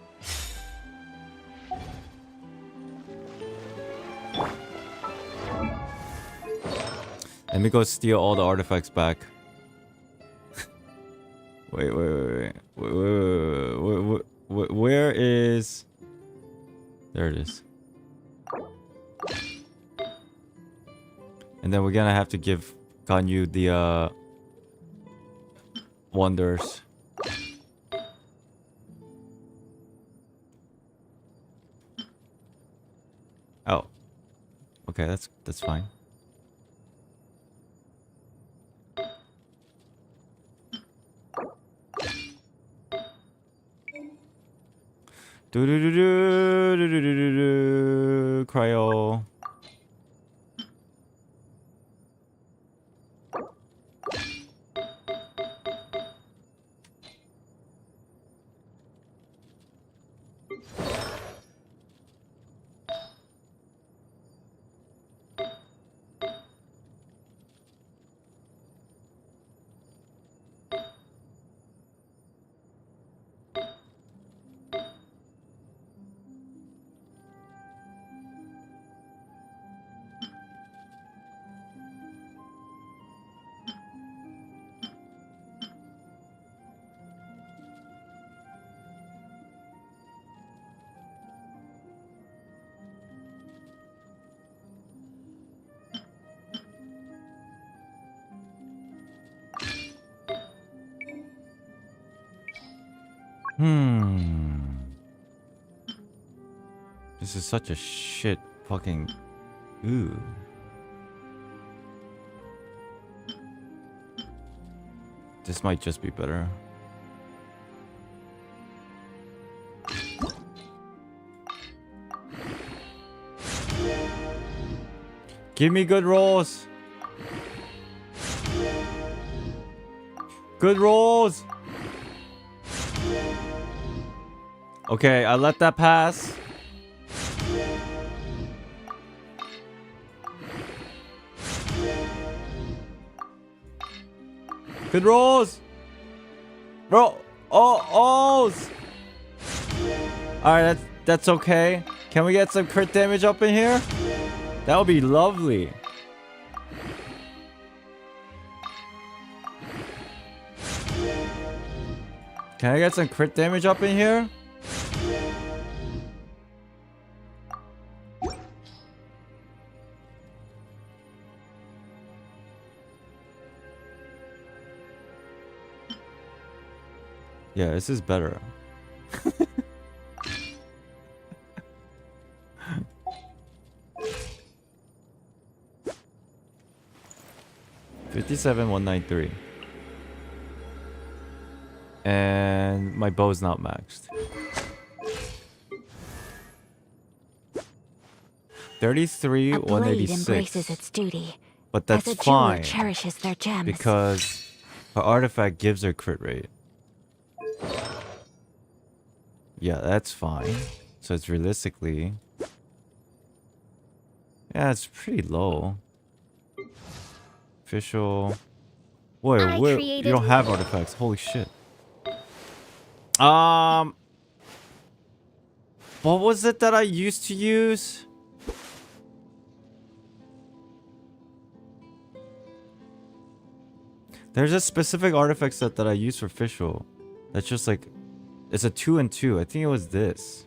Let me go steal all the artifacts back. Wait. Where is... There it is. And then we're gonna have to give Ganyu the wonders. Oh. Okay, that's fine. Cryo. This is such a shit fucking... Ooh. This might just be better. Give me good rolls. Good rolls. Okay, I let that pass. Good rolls. Bro, ohs. Alright, that's okay. Can we get some crit damage up in here? That would be lovely. Can I get some crit damage up in here? Yeah, this is better. $57,193. And my bow's not maxed. 33,186. Embraces its duty. But that's as a fine. jeweler cherishes their gems. Because her artifact gives her crit rate. Yeah, that's fine. So it's realistically... Yeah, it's pretty low. Official... Wait, wait, you don't have artifacts. Holy shit. What was it that I used to use? There's a specific artifact set that I use for official. That's just like... It's a 2 and 2. I think it was this.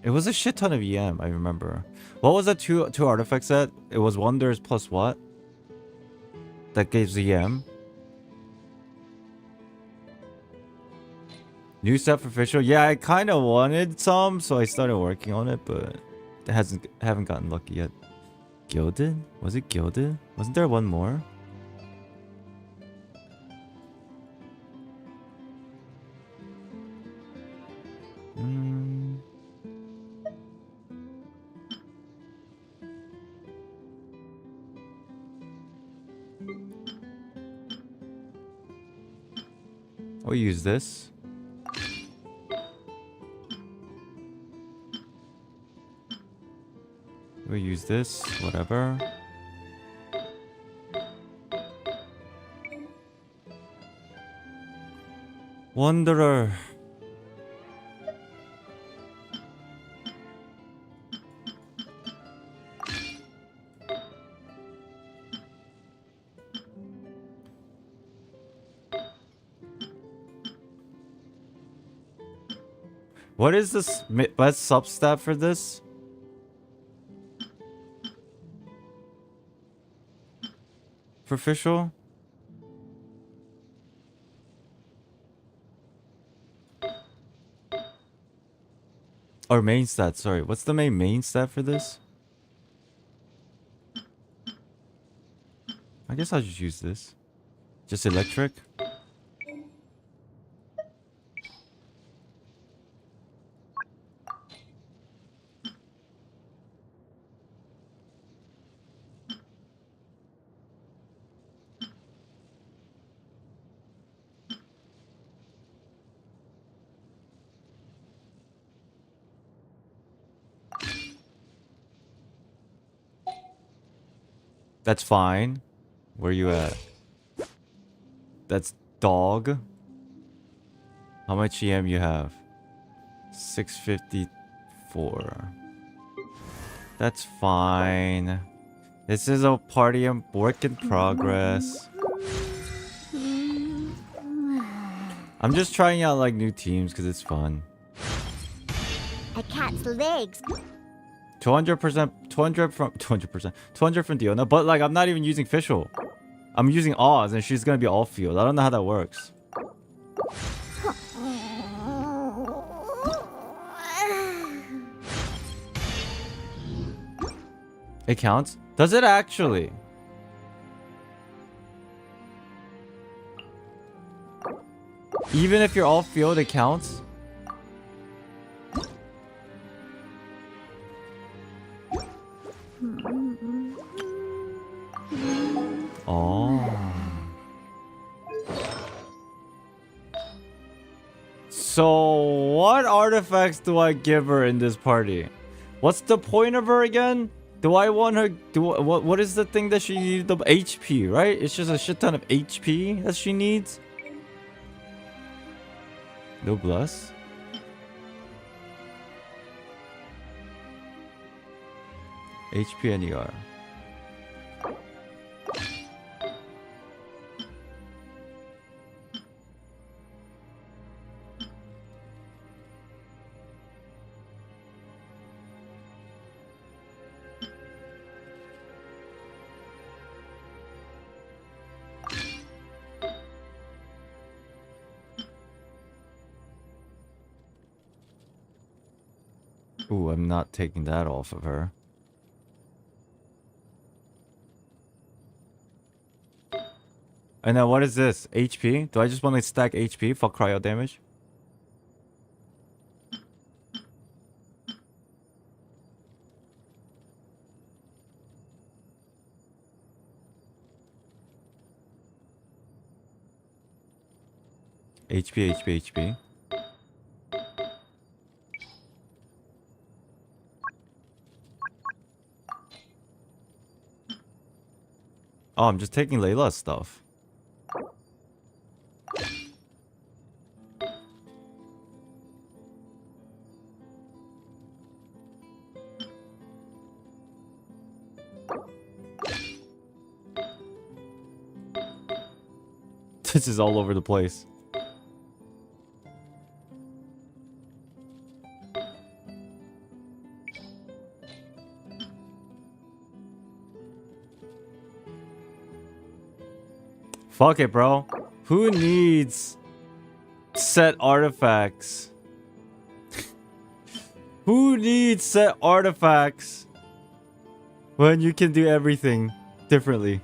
It was a shit ton of EM, I remember. What was that two artifact set? It was wonders plus what? That gives EM. New set for official. Yeah, I kind of wanted some, so I started working on it, but haven't gotten lucky yet. Gilded? Was it gilded? Wasn't there one more? We'll use this. We'll use this, whatever. Wanderer. What is this best substat for this? For official? Or main stat, sorry. What's the main stat for this? I guess I'll just use this. Just electric. That's fine. Where you at? That's dog. How much EM you have? 654. That's fine. This is a party and work in progress. I'm just trying out like new teams because it's fun. A cat's legs. 200%, 200% from Diona, but like I'm not even using official. I'm using Oz and she's gonna be all field. I don't know how that works. It counts? Does it actually? Even if you're all field, it counts? Oh. So what artifacts do I give her in this party? What's the point of her again? Do I want her? What is the thing that she needs? The HP, right? It's just a shit ton of HP that she needs. Noblesse. HP and ER. Ooh, I'm not taking that off of her. And now what is this? HP? Do I just want to stack HP for cryo damage? HP. Oh, I'm just taking Layla's stuff. This is all over the place. Fuck it, bro. Who needs set artifacts? Who needs set artifacts when you can do everything differently?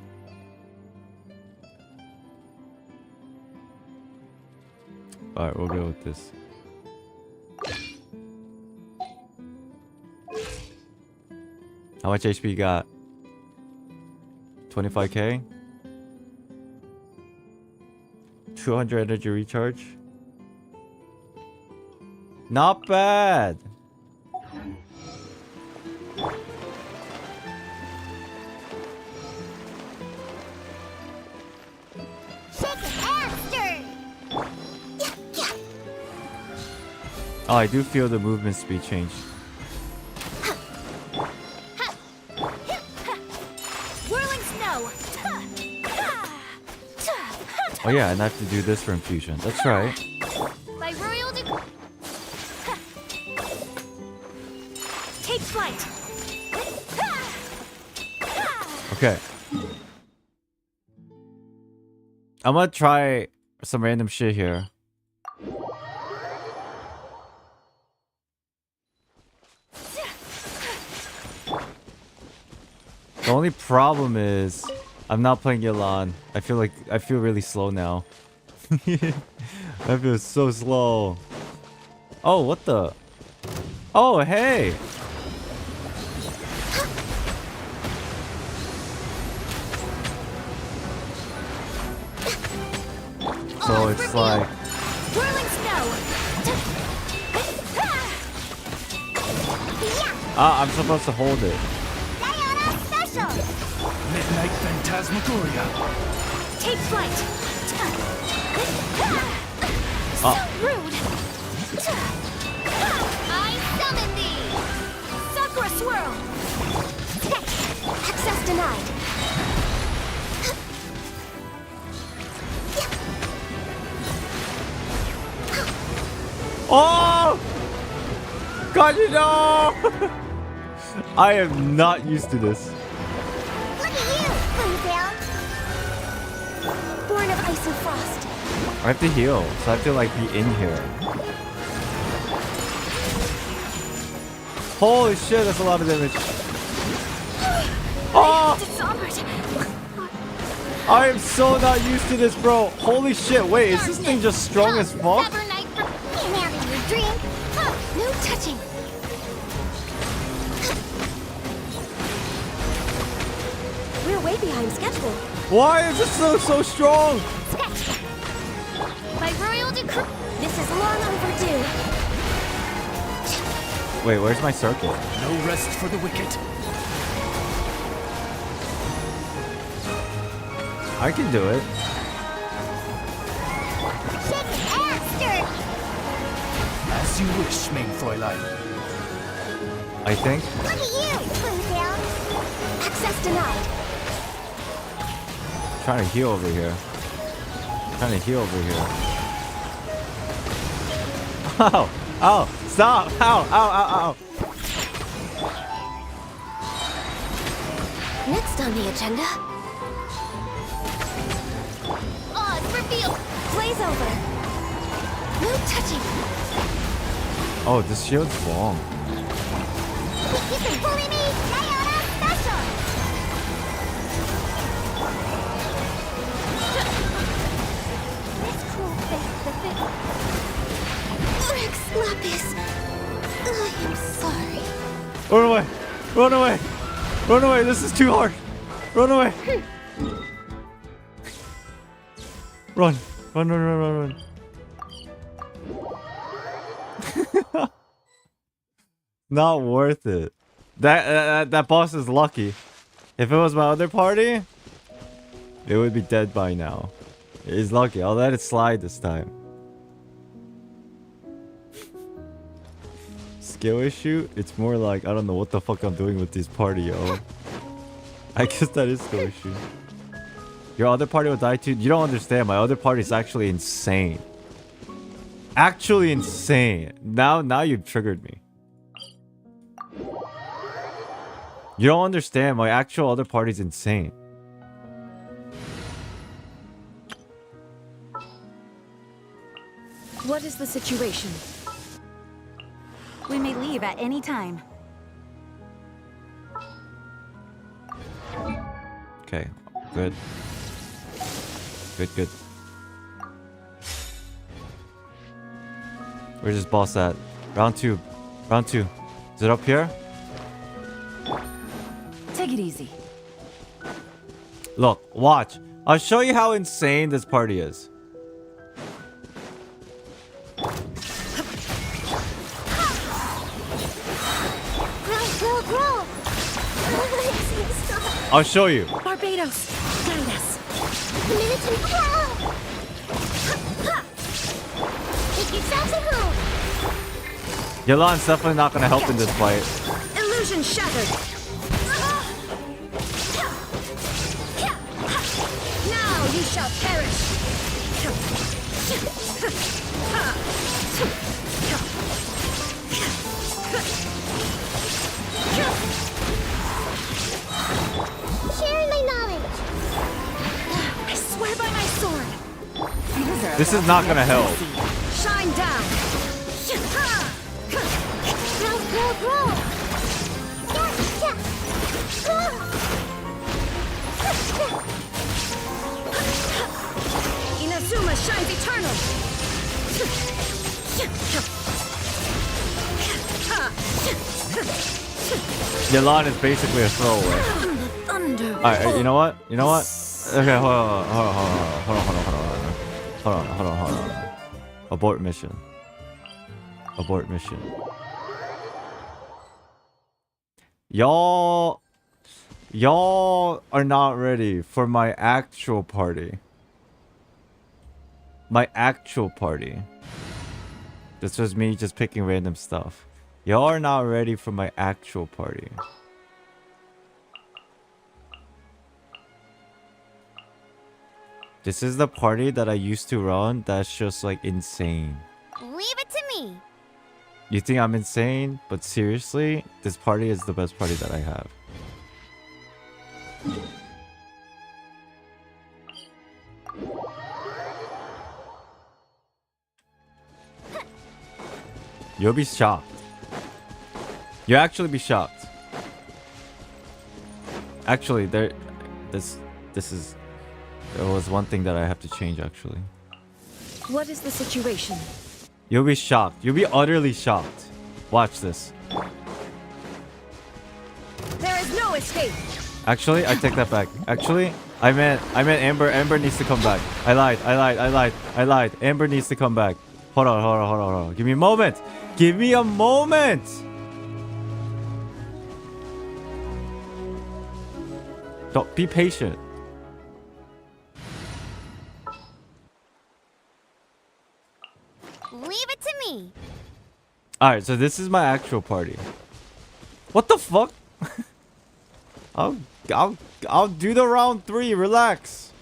Alright, we'll go with this. How much HP you got? 25k? 200 energy recharge? Not bad! Oh, I do feel the movement speed change. Whirling snow. Oh yeah, and I have to do this for infusion. That's right. By royal take flight. Okay. I'm gonna try some random shit here. The only problem is I'm not playing Yelan. I feel really slow now. I feel so slow. Oh, what the? Oh, hey. So it's like Whirling snow. I'm supposed to hold it. Diana special. Midnight Phantasmagoria. Take flight. So rude. I summon thee. Sakura swirl. Access denied. Oh! God, you know! I am not used to this. Look at you, Fontaine. Born of ice and frost. I have to heal, so I have to like be in here. Holy shit, that's a lot of damage. Oh! Dishonored. I am so not used to this, bro. Holy shit, wait, is this thing just strong as fuck? Can't have your dream. No touching. We're way behind schedule. Why is this so strong? Sketch. By royal decree. This is long overdue. Wait, where's my circle? No rest for the wicked. I can do it. Shake it, Aster. As you wish, main Fräulein. I think. Look at you, Fontaine. Access denied. Trying to heal over here. Ow! Ow! Stop! Ow! Ow! Ow! Ow! Next on the agenda. Odds reveal. Blaze over. No touching. Oh, this shield's long. You can bully me. Diana special. This cruel fate befits. Rex Lapis. I am sorry. Run away! Run away! Run away! This is too hard! Run away! Run! Run, run, run, run, run. Not worth it. That boss is lucky. If it was my other party, it would be dead by now. It's lucky. I'll let it slide this time. Skill issue? It's more like I don't know what the fuck I'm doing with this party, yo. I guess that is skill issue. Your other party will die too? You don't understand. My other party is actually insane. Actually insane. Now you've triggered me. You don't understand. My actual other party is insane. What is the situation? We may leave at any time. Okay, good. Good. Where's this boss at? Round two. Is it up here? Take it easy. Look, watch. I'll show you how insane this party is. Grow. I'll show you. Barbados, guide us. Militant grow. Take yourselves at home. Yalan's definitely not gonna help in this fight. Illusion shattered. Now you shall perish. Sharing my knowledge. I swear by my sword. This is not gonna help. Shine down. Grow. Inazuma shines eternal. Yalan is basically a throwaway. Thunder. Alright, you know what? Okay, hold on. Abort mission. Y'all are not ready for my actual party. This was me just picking random stuff. Y'all are not ready for my actual party. This is the party that I used to run that's just like insane. Leave it to me. You think I'm insane? But seriously, this party is the best party that I have. You'll be shocked. You'll actually be shocked. Actually, there was one thing that I have to change actually. What is the situation? You'll be shocked. You'll be utterly shocked. Watch this. There is no escape. Actually, I take that back. Actually, I meant Amber. Amber needs to come back. I lied. Amber needs to come back. Hold on. Give me a moment. Don't be patient. Leave it to me. Alright, so this is my actual party. What the fuck? I'll do the round 3. Relax.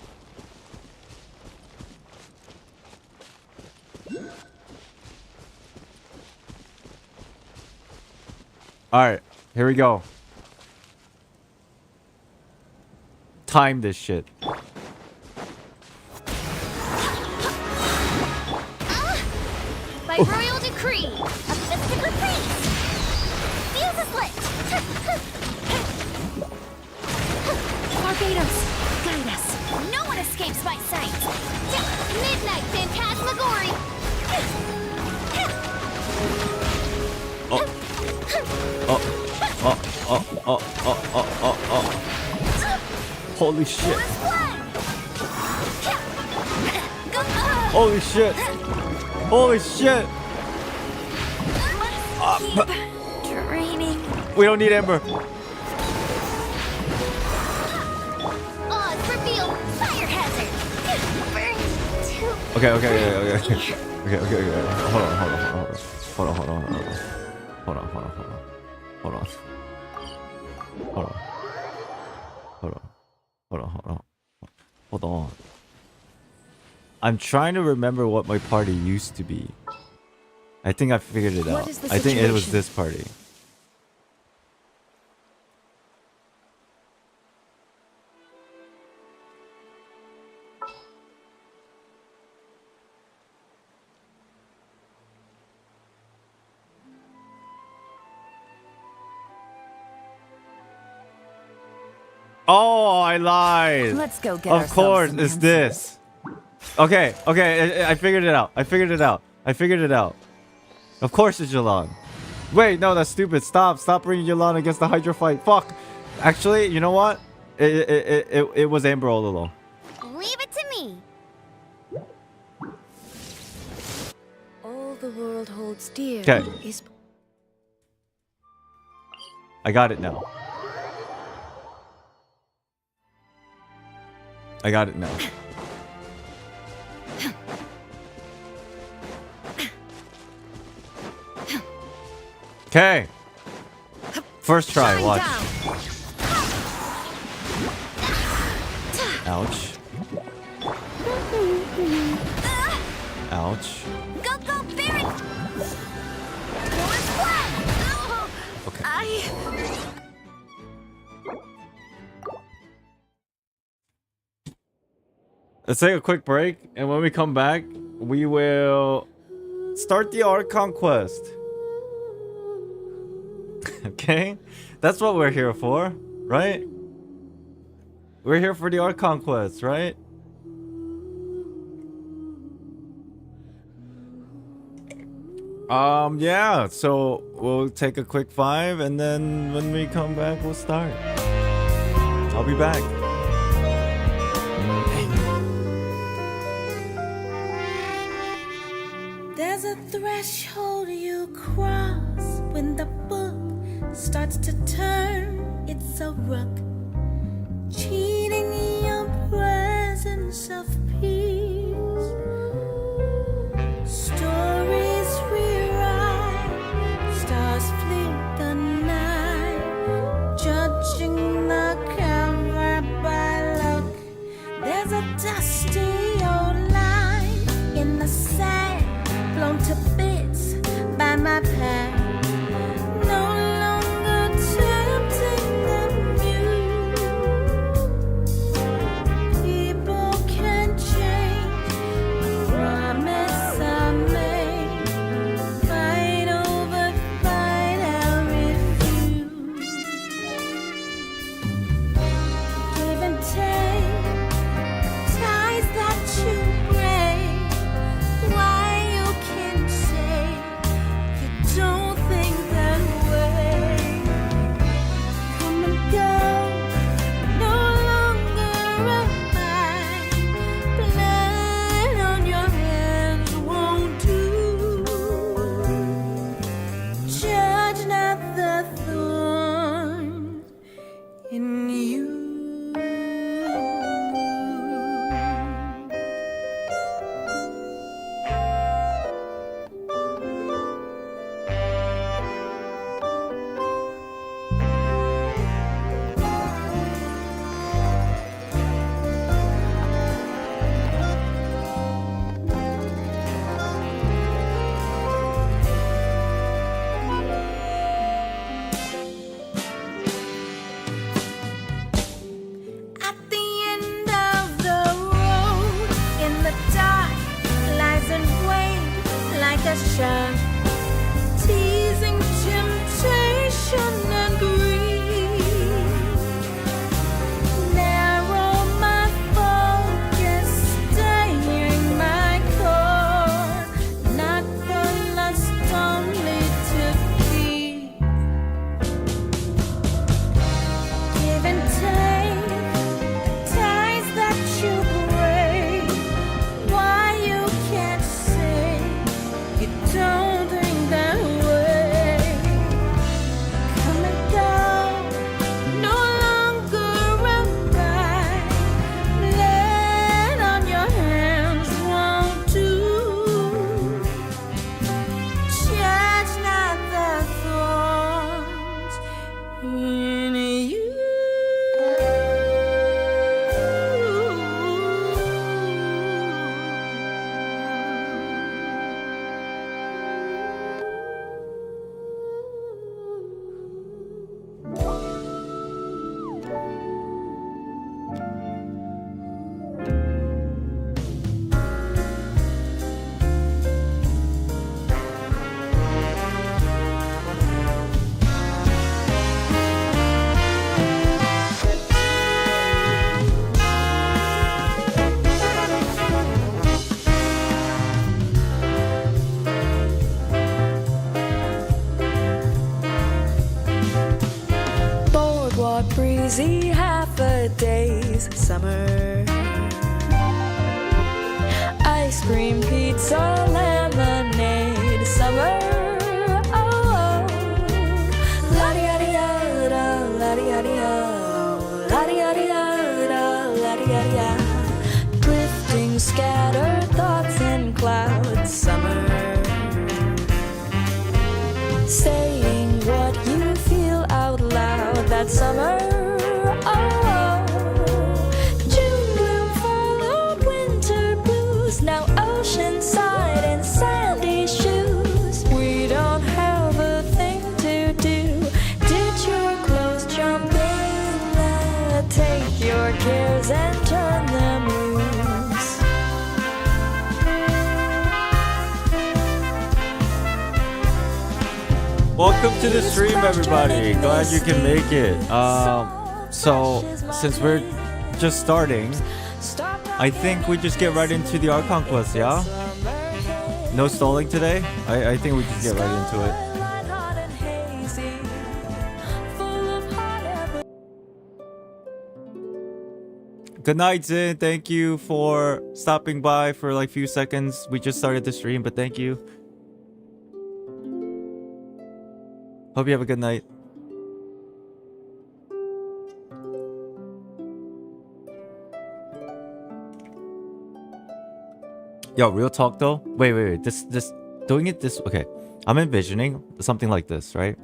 Alright, here we go. Time this shit. By royal decree, a mystic retreat. Fuse is lit. Barbados, guide us. No one escapes my sight. Midnight Phantasmagory. Holy shit. Holy shit. Draining. We don't need Ember. Oz revealed fire hazard. Burn to Okay. Hold on. I'm trying to remember what my party used to be. I think I figured it out. I think it was this party. Oh, I lied. Let's go get Of ourselves course, some it's answers. this. Okay, I figured it out. I figured it out. Of course it's Yolanda. Wait, no, that's stupid. Stop bringing Yolanda against the Hydra fight. Fuck. Actually, you know what? It was Amber all along. Leave it to me. All the world holds dear 'Kay. is I got it now. I got it now. Okay. First try, Shine watch. down. Ouch. Ouch. Go, go, Barret! More splat! Oh, Okay. Let's take a quick break, and when we come back, we will start the Archon quest. Okay? That's what we're here for, right? We're here for the Archon quest, right? Yeah, so we'll take a quick 5, and then when we come back, we'll start. I'll be back. There's a threshold you cross when the book starts to turn. It's a rook cheating your presence of peace. Stories rewrite, stars fleet the night, judging the cover by look. There's a dusty old line in the sand, blown to bits by my past. No longer tempting the muse. People can change. I promise I made. Fight over, fight I refuse. Give and take, ties that you break. Why you can say you don't think that way? Come and go, no longer abide. Blood on your hands won't do. Judge not the thorn in you. At the end of the road, in the dark, lies and wait like a shark, teasing temptation and greed. Narrow my focus, staying my core, not for lust only to keep. Give and take, ties that you break. Why you can't say you don't think that way? Come and go, no longer abide. Blood on your hands won't do. Judge not the thorns in you. hot breezy half a day's summer. Ice cream, pizza, lemonade, summer. Oh, la-di-ya-di-ya-da, la-di-ya-di-ya, la-di-ya-di-ya-da, la-di-ya-di-ya. Drifting, scattered thoughts in clouds, summer. Saying what you feel out loud that summer. Oh, June bloom, fall, winter blues. Now oceanside and sandy shoes. We don't have a thing to do. Ditch your clothes, jump in, take your cares and turn them loose. Welcome to the stream, everybody. Glad you can make it. So since we're just starting, I think we just get right into the Archon quest, yeah? No stalling today? I think we just get right into it. Good night, Zin. Thank you for stopping by for like a few seconds. We just started the stream, but thank you. Hope you have a good night. Yo, real talk though. Wait. This doing it this. Okay, I'm envisioning something like this, right?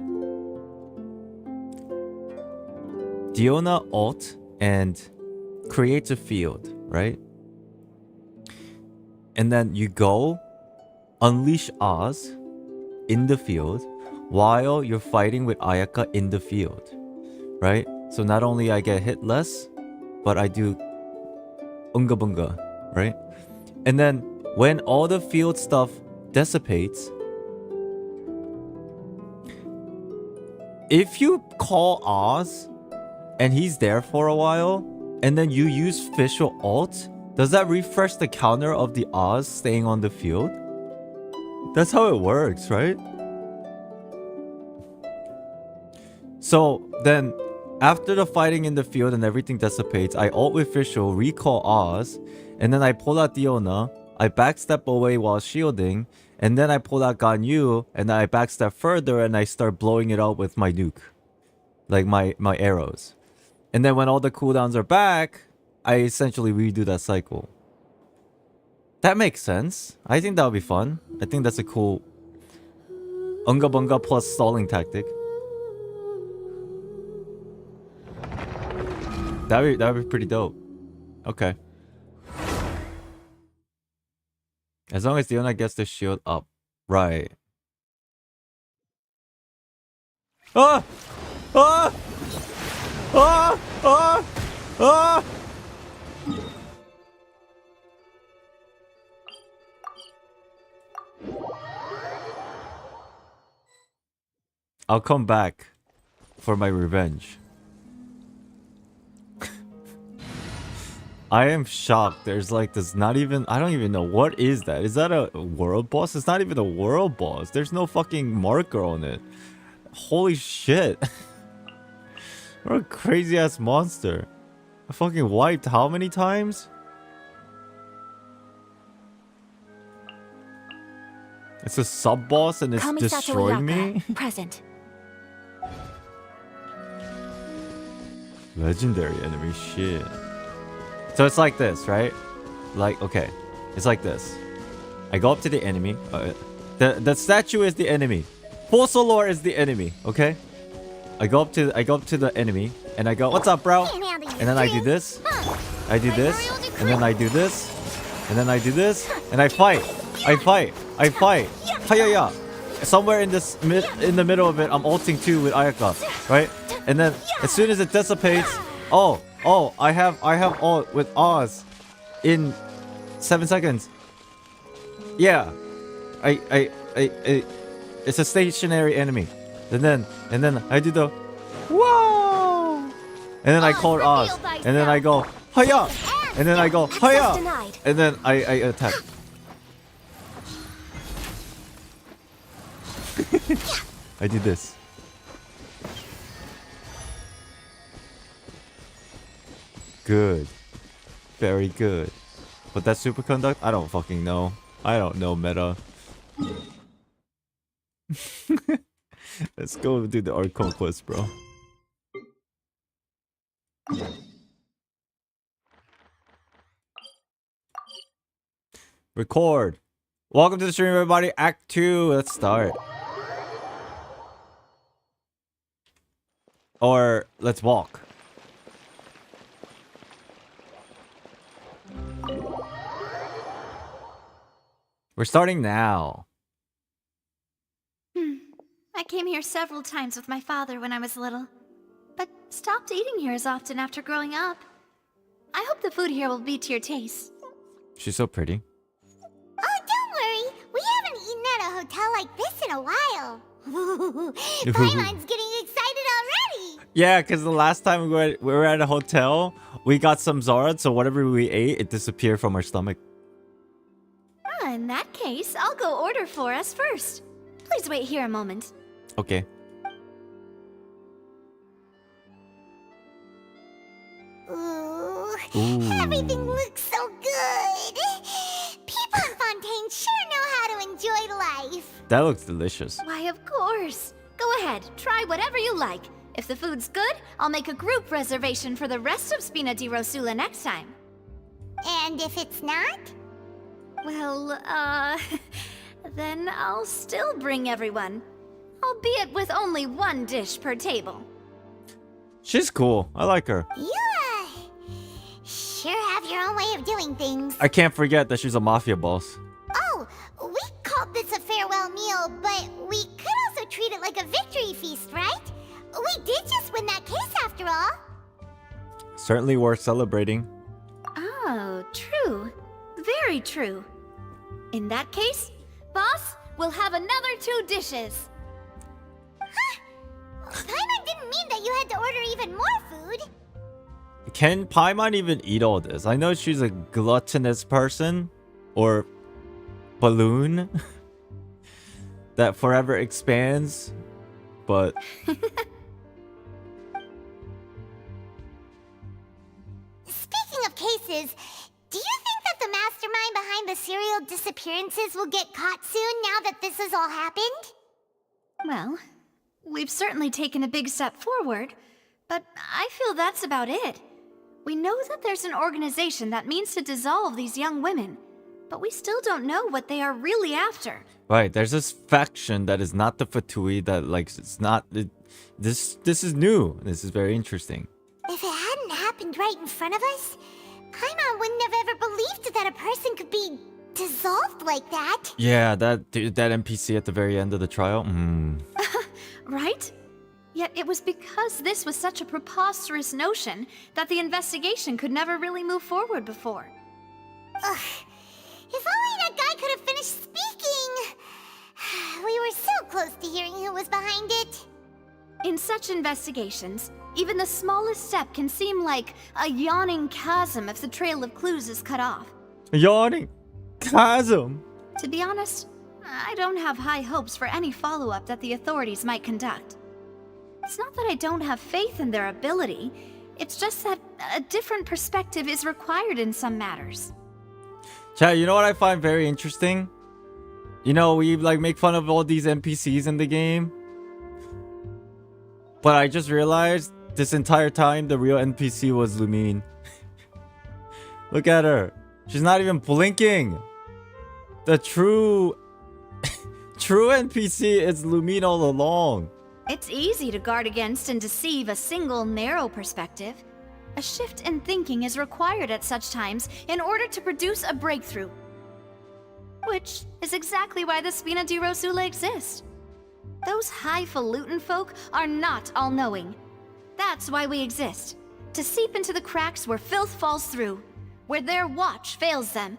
Diona ult and creates a field, right? And then you go unleash Oz in the field while you're fighting with Ayaka in the field, right? So not only I get hit less, but I do unga bunga, right? And then when all the field stuff dissipates, if you call Oz and he's there for a while, and then you use Fischl ult, does that refresh the counter of the Oz staying on the field? That's how it works, right? So then, after the fighting in the field and everything dissipates, I ult with Fischl, recall Oz, and then I pull out Diona, I backstep away while shielding, and then I pull out Ganyu, and then I backstep further and I start blowing it out with my nuke. Like my arrows. And then when all the cooldowns are back, I essentially redo that cycle. That makes sense. I think that would be fun. I think that's a cool Unga Bunga plus stalling tactic. That'd be pretty dope. Okay. As long as Diona gets the shield up. Right. Ah! Ah! Ah! Ah! Ah! I'll come back for my revenge. I am shocked. There's like this not even... I don't even know. What is that? Is that a world boss? It's not even a world boss. There's no fucking marker on it. Holy shit. What a crazy ass monster. I fucking wiped how many times? It's a sub boss and it's destroying me? Present. Legendary enemy shit. So it's like this, right? Like, okay. It's like this. I go up to the enemy. The statue is the enemy. Fossilor is the enemy, okay? I go up to the enemy and I go, "What's up, bro?" And then I do this. I do this. And then I do this. And then I do this. And I fight. I fight. Hi-ya-ya. Somewhere in the middle of it, I'm ulting too with Ayaka, right? And then as soon as it dissipates, oh, I have ult with Oz in 7 seconds. Yeah. It's a stationary enemy. And then I do the whoa. And then I call Oz. And then I go hiya. And then I go hiya. And then I attack. I do this. Good. Very good. But that superconduct? I don't fucking know. I don't know, meta. Let's go do the Archon quest, bro. Record. Welcome to the stream, everybody. Act 2. Let's start. Or let's walk. We're starting now. I came here several times with my father when I was little, but stopped eating here as often after growing up. I hope the food here will be to your taste. She's so pretty. Oh, don't worry. We haven't eaten at a hotel like this in a while. Paimon's getting excited already. Yeah, because the last time we were at a hotel, we got some Zara, so whatever we ate, it disappeared from our stomach. In that case, I'll go order for us first. Please wait here a moment. Okay. Ooh, Ooh. everything looks so good. People in Fontaine sure know how to enjoy life. That looks delicious. Why, of course. Go ahead, try whatever you like. If the food's good, I'll make a group reservation for the rest of Spina di Rosula next time. And if it's not? Well, then I'll still bring everyone. Albeit with only one dish per table. She's cool. I like her. You, sure have your own way of doing things. I can't forget that she's a mafia boss. Oh, we called this a farewell meal, but we could also treat it like a victory feast, right? We did just win that case after all. Certainly worth celebrating. Oh, true. Very true. In that case, boss, we'll have another 2 dishes. Huh? Paimon didn't mean that you had to order even more food. Can Paimon even eat all this? I know she's a gluttonous person. Or balloon. that forever expands. But... Speaking of cases, do you think that the mastermind behind the serial disappearances will get caught soon now that this has all happened? Well, we've certainly taken a big step forward, but I feel that's about it. We know that there's an organization that means to dissolve these young women, but we still don't know what they are really after. Right, there's this faction that is not the Fatui that, like, it's not... This is new. This is very interesting. If it hadn't happened right in front of us, Paimon wouldn't have ever believed that a person could be dissolved like that. Yeah, that NPC at the very end of the trial. Right? Yet it was because this was such a preposterous notion that the investigation could never really move forward before. Ugh. If only that guy could have finished speaking! We were so close to hearing who was behind it. In such investigations, even the smallest step can seem like a yawning chasm if the trail of clues is cut off. Yawning chasm. To be honest, I don't have high hopes for any follow-up that the authorities might conduct. It's not that I don't have faith in their ability, it's just that a different perspective is required in some matters. Chat, you know what I find very interesting? You know, we like make fun of all these NPCs in the game. But I just realized this entire time the real NPC was Lumine. Look at her. She's not even blinking. The true NPC is Lumine all along. It's easy to guard against and deceive a single narrow perspective. A shift in thinking is required at such times in order to produce a breakthrough. Which is exactly why the Spina di Rosula exist. Those highfalutin folk are not all-knowing. That's why we exist. To seep into the cracks where filth falls through. Where their watch fails them.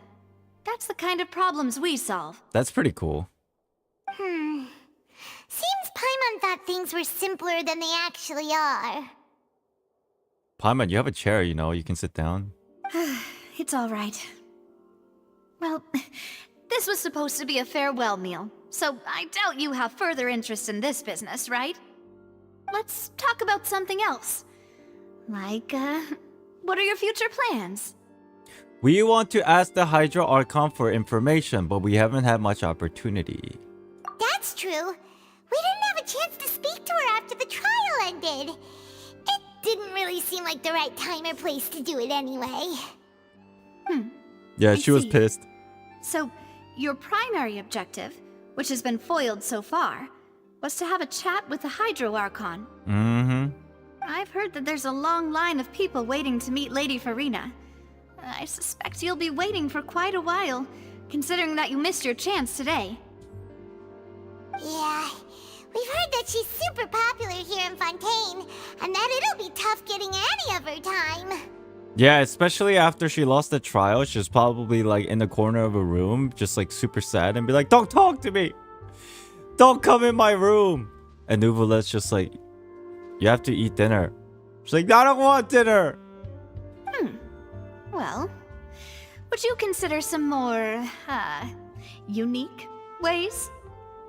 That's the kind of problems we solve. That's pretty cool. Seems Paimon thought things were simpler than they actually are. Paimon, you have a chair, you know, you can sit down. It's all right. Well, this was supposed to be a farewell meal, so I doubt you have further interest in this business, right? Let's talk about something else. Like, what are your future plans? We want to ask the Hydra Archon for information, but we haven't had much opportunity. That's true. We didn't have a chance to speak to her after the trial ended. It didn't really seem like the right time or place to do it anyway. Yeah, I she was see. pissed. So, your primary objective, which has been foiled so far, was to have a chat with the Hydro Archon. Mm-hmm. I've heard that there's a long line of people waiting to meet Lady Farina. I suspect you'll be waiting for quite a while, considering that you missed your chance today. Yeah, we've heard that she's super popular here in Fontaine, and that it'll be tough getting any of her time. Yeah, especially after she lost the trial, she's probably like in the corner of a room, just like super sad and be like, "Don't talk to me! Don't come in my room!" And Nuvolet's just like, "You have to eat dinner." She's like, "I don't want dinner!" Well, would you consider some more, unique ways?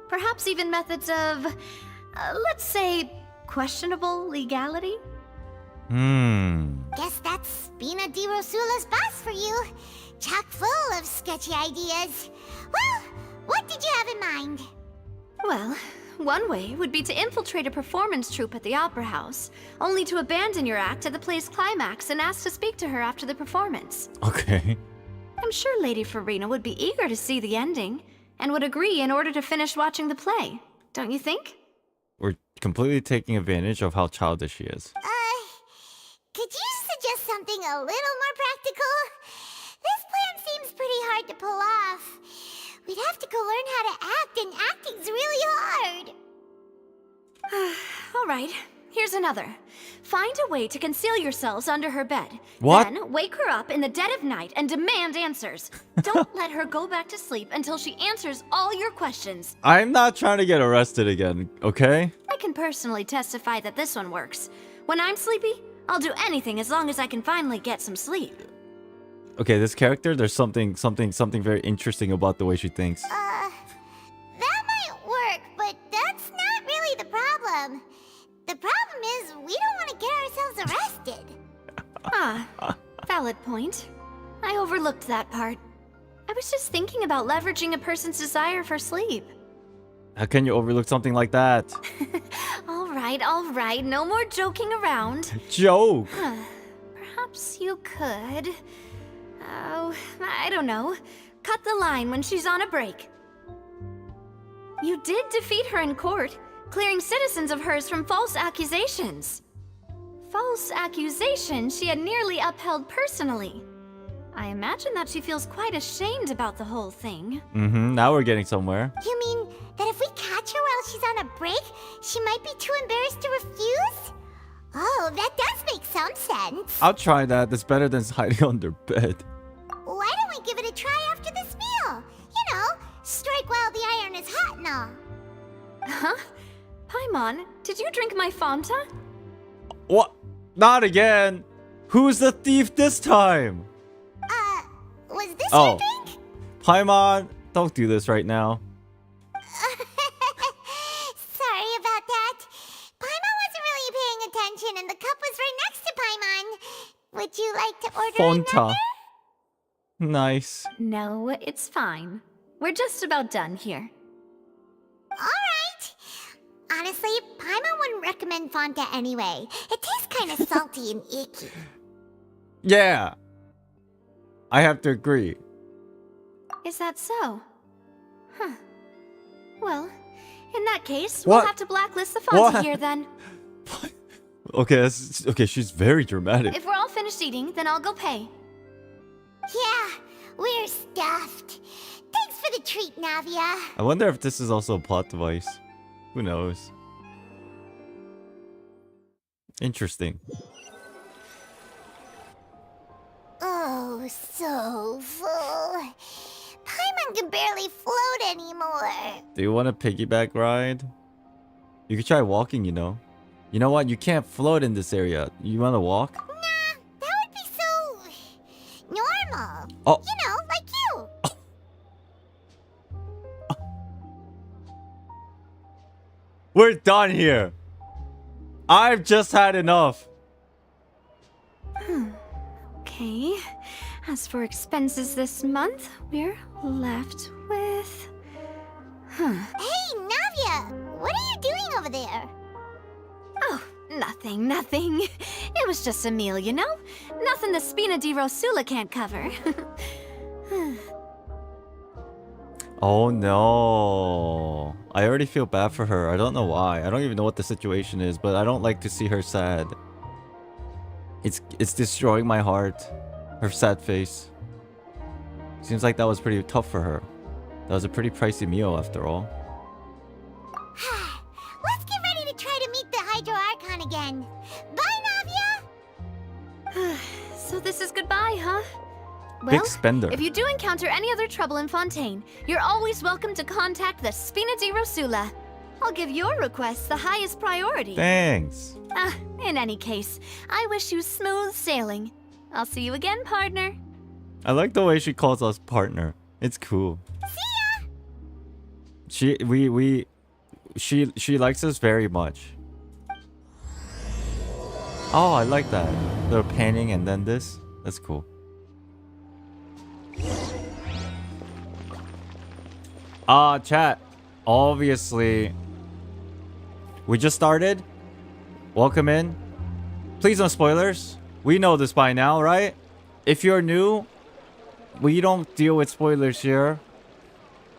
Perhaps even methods of, let's say, questionable legality? Guess that's Bina Di Rosula's boss for you. Chock full of sketchy ideas. Well, what did you have in mind? Well, one way would be to infiltrate a performance troupe at the Opera House, only to abandon your act at the play's climax and ask to speak to her after the performance. Okay. I'm sure Lady Farina would be eager to see the ending, and would agree in order to finish watching the play. Don't you think? We're completely taking advantage of how childish she is. Could you suggest something a little more practical? This plan seems pretty hard to pull off. We'd have to go learn how to act, and acting's really hard. All right, here's another. Find a way to conceal yourselves under her bed. What? Then wake her up in the dead of night and demand answers. Don't let her go back to sleep until she answers all your questions. I'm not trying to get arrested again, okay? I can personally testify that this one works. When I'm sleepy, I'll do anything as long as I can finally get some sleep. Okay, this character, there's something very interesting about the way she thinks. That might work, but that's not really the problem. The problem is we don't want to get ourselves arrested. Valid point. I overlooked that part. I was just thinking about leveraging a person's desire for sleep. How can you overlook something like that? All right, no more joking around. Joke! Perhaps you could... Oh, I don't know. Cut the line when she's on a break. You did defeat her in court, clearing citizens of hers from false accusations. False accusations she had nearly upheld personally. I imagine that she feels quite ashamed about the whole thing. Now we're getting somewhere. You mean that if we catch her while she's on a break, she might be too embarrassed to refuse? Oh, that does make some sense. I'll try that. That's better than hiding under bed. Why don't we give it a try after this meal? You know, strike while the iron is hot and all. Huh? Paimon, did you drink my Fanta? What? Not again! Who's the thief this time? Was this Oh. your drink? Paimon, don't do this right now. Sorry about that. Paimon wasn't really paying attention and the cup was right next to Paimon. Would you like to order Fonta. another? Nice. No, it's fine. We're just about done here. Alright. Honestly, Paimon wouldn't recommend Fonta anyway. It tastes kind of salty and icky. Yeah. I have to agree. Is that so? Huh. Well, in that case, What? we'll have to blacklist the Fonta What? here then. Okay, okay, she's very dramatic. If we're all finished eating, then I'll go pay. Yeah, we're stuffed. Thanks for the treat, Navia. I wonder if this is also a plot device. Who knows? Interesting. Oh, so full. Paimon can barely float anymore. Do you want a piggyback ride? You could try walking, you know. You know what? You can't float in this area. You want to walk? Nah, that would be so... normal. Oh. You know, like you. We're done here. I've just had enough. Okay. As for expenses this month, we're left with... Hey, Navia! What are you doing over there? Oh, nothing. It was just a meal, you know? Nothing the Spina di Rosula can't cover. Oh no. I already feel bad for her. I don't know why. I don't even know what the situation is, but I don't like to see her sad. It's destroying my heart. Her sad face. Seems like that was pretty tough for her. That was a pretty pricey meal after all. Let's get ready to try to meet the Hydro Archon again. Bye, Navia! So this is goodbye, huh? Big Well, spender. if you do encounter any other trouble in Fontaine, you're always welcome to contact the Spina di Rosula. I'll give your request the highest priority. Thanks. In any case, I wish you smooth sailing. I'll see you again, partner. I like the way she calls us partner. It's cool. See ya! She likes us very much. Oh, I like that. Little panning and then this. That's cool. Chat. Obviously, we just started. Welcome in. Please no spoilers. We know this by now, right? If you're new, we don't deal with spoilers here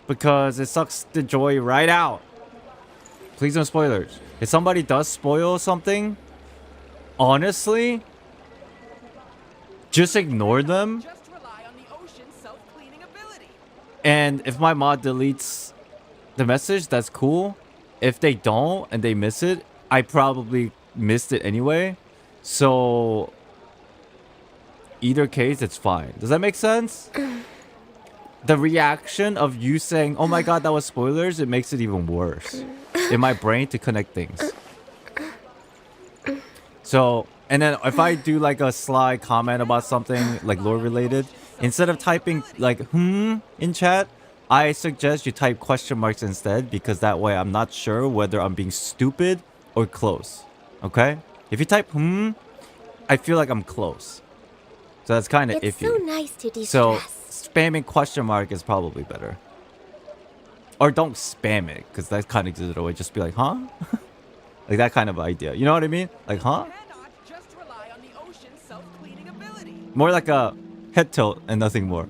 because it sucks the joy right out. Please no spoilers. If somebody does spoil something, honestly, just ignore them. Just rely on the ocean's self-cleaning ability. And if my mod deletes the message, that's cool. If they don't and they miss it, I probably missed it anyway. So either case, it's fine. Does that make sense? The reaction of you saying, oh my god, that was spoilers, it makes it even worse in my brain to connect things. So, and then if I do like a sly comment about something like lore related, instead of typing like in chat, I suggest you type question marks instead, because that way I'm not sure whether I'm being stupid or close. Okay? If you type I feel like I'm close. So that's kind of iffy. It's so nice to de-stress. So spamming question mark is probably better. Or don't spam it, because that kind of gives it away. Just be like, huh? Like that kind of idea. You know what I mean? Like, huh? Cannot just rely on the ocean's self-cleaning ability. More like a head tilt and nothing more.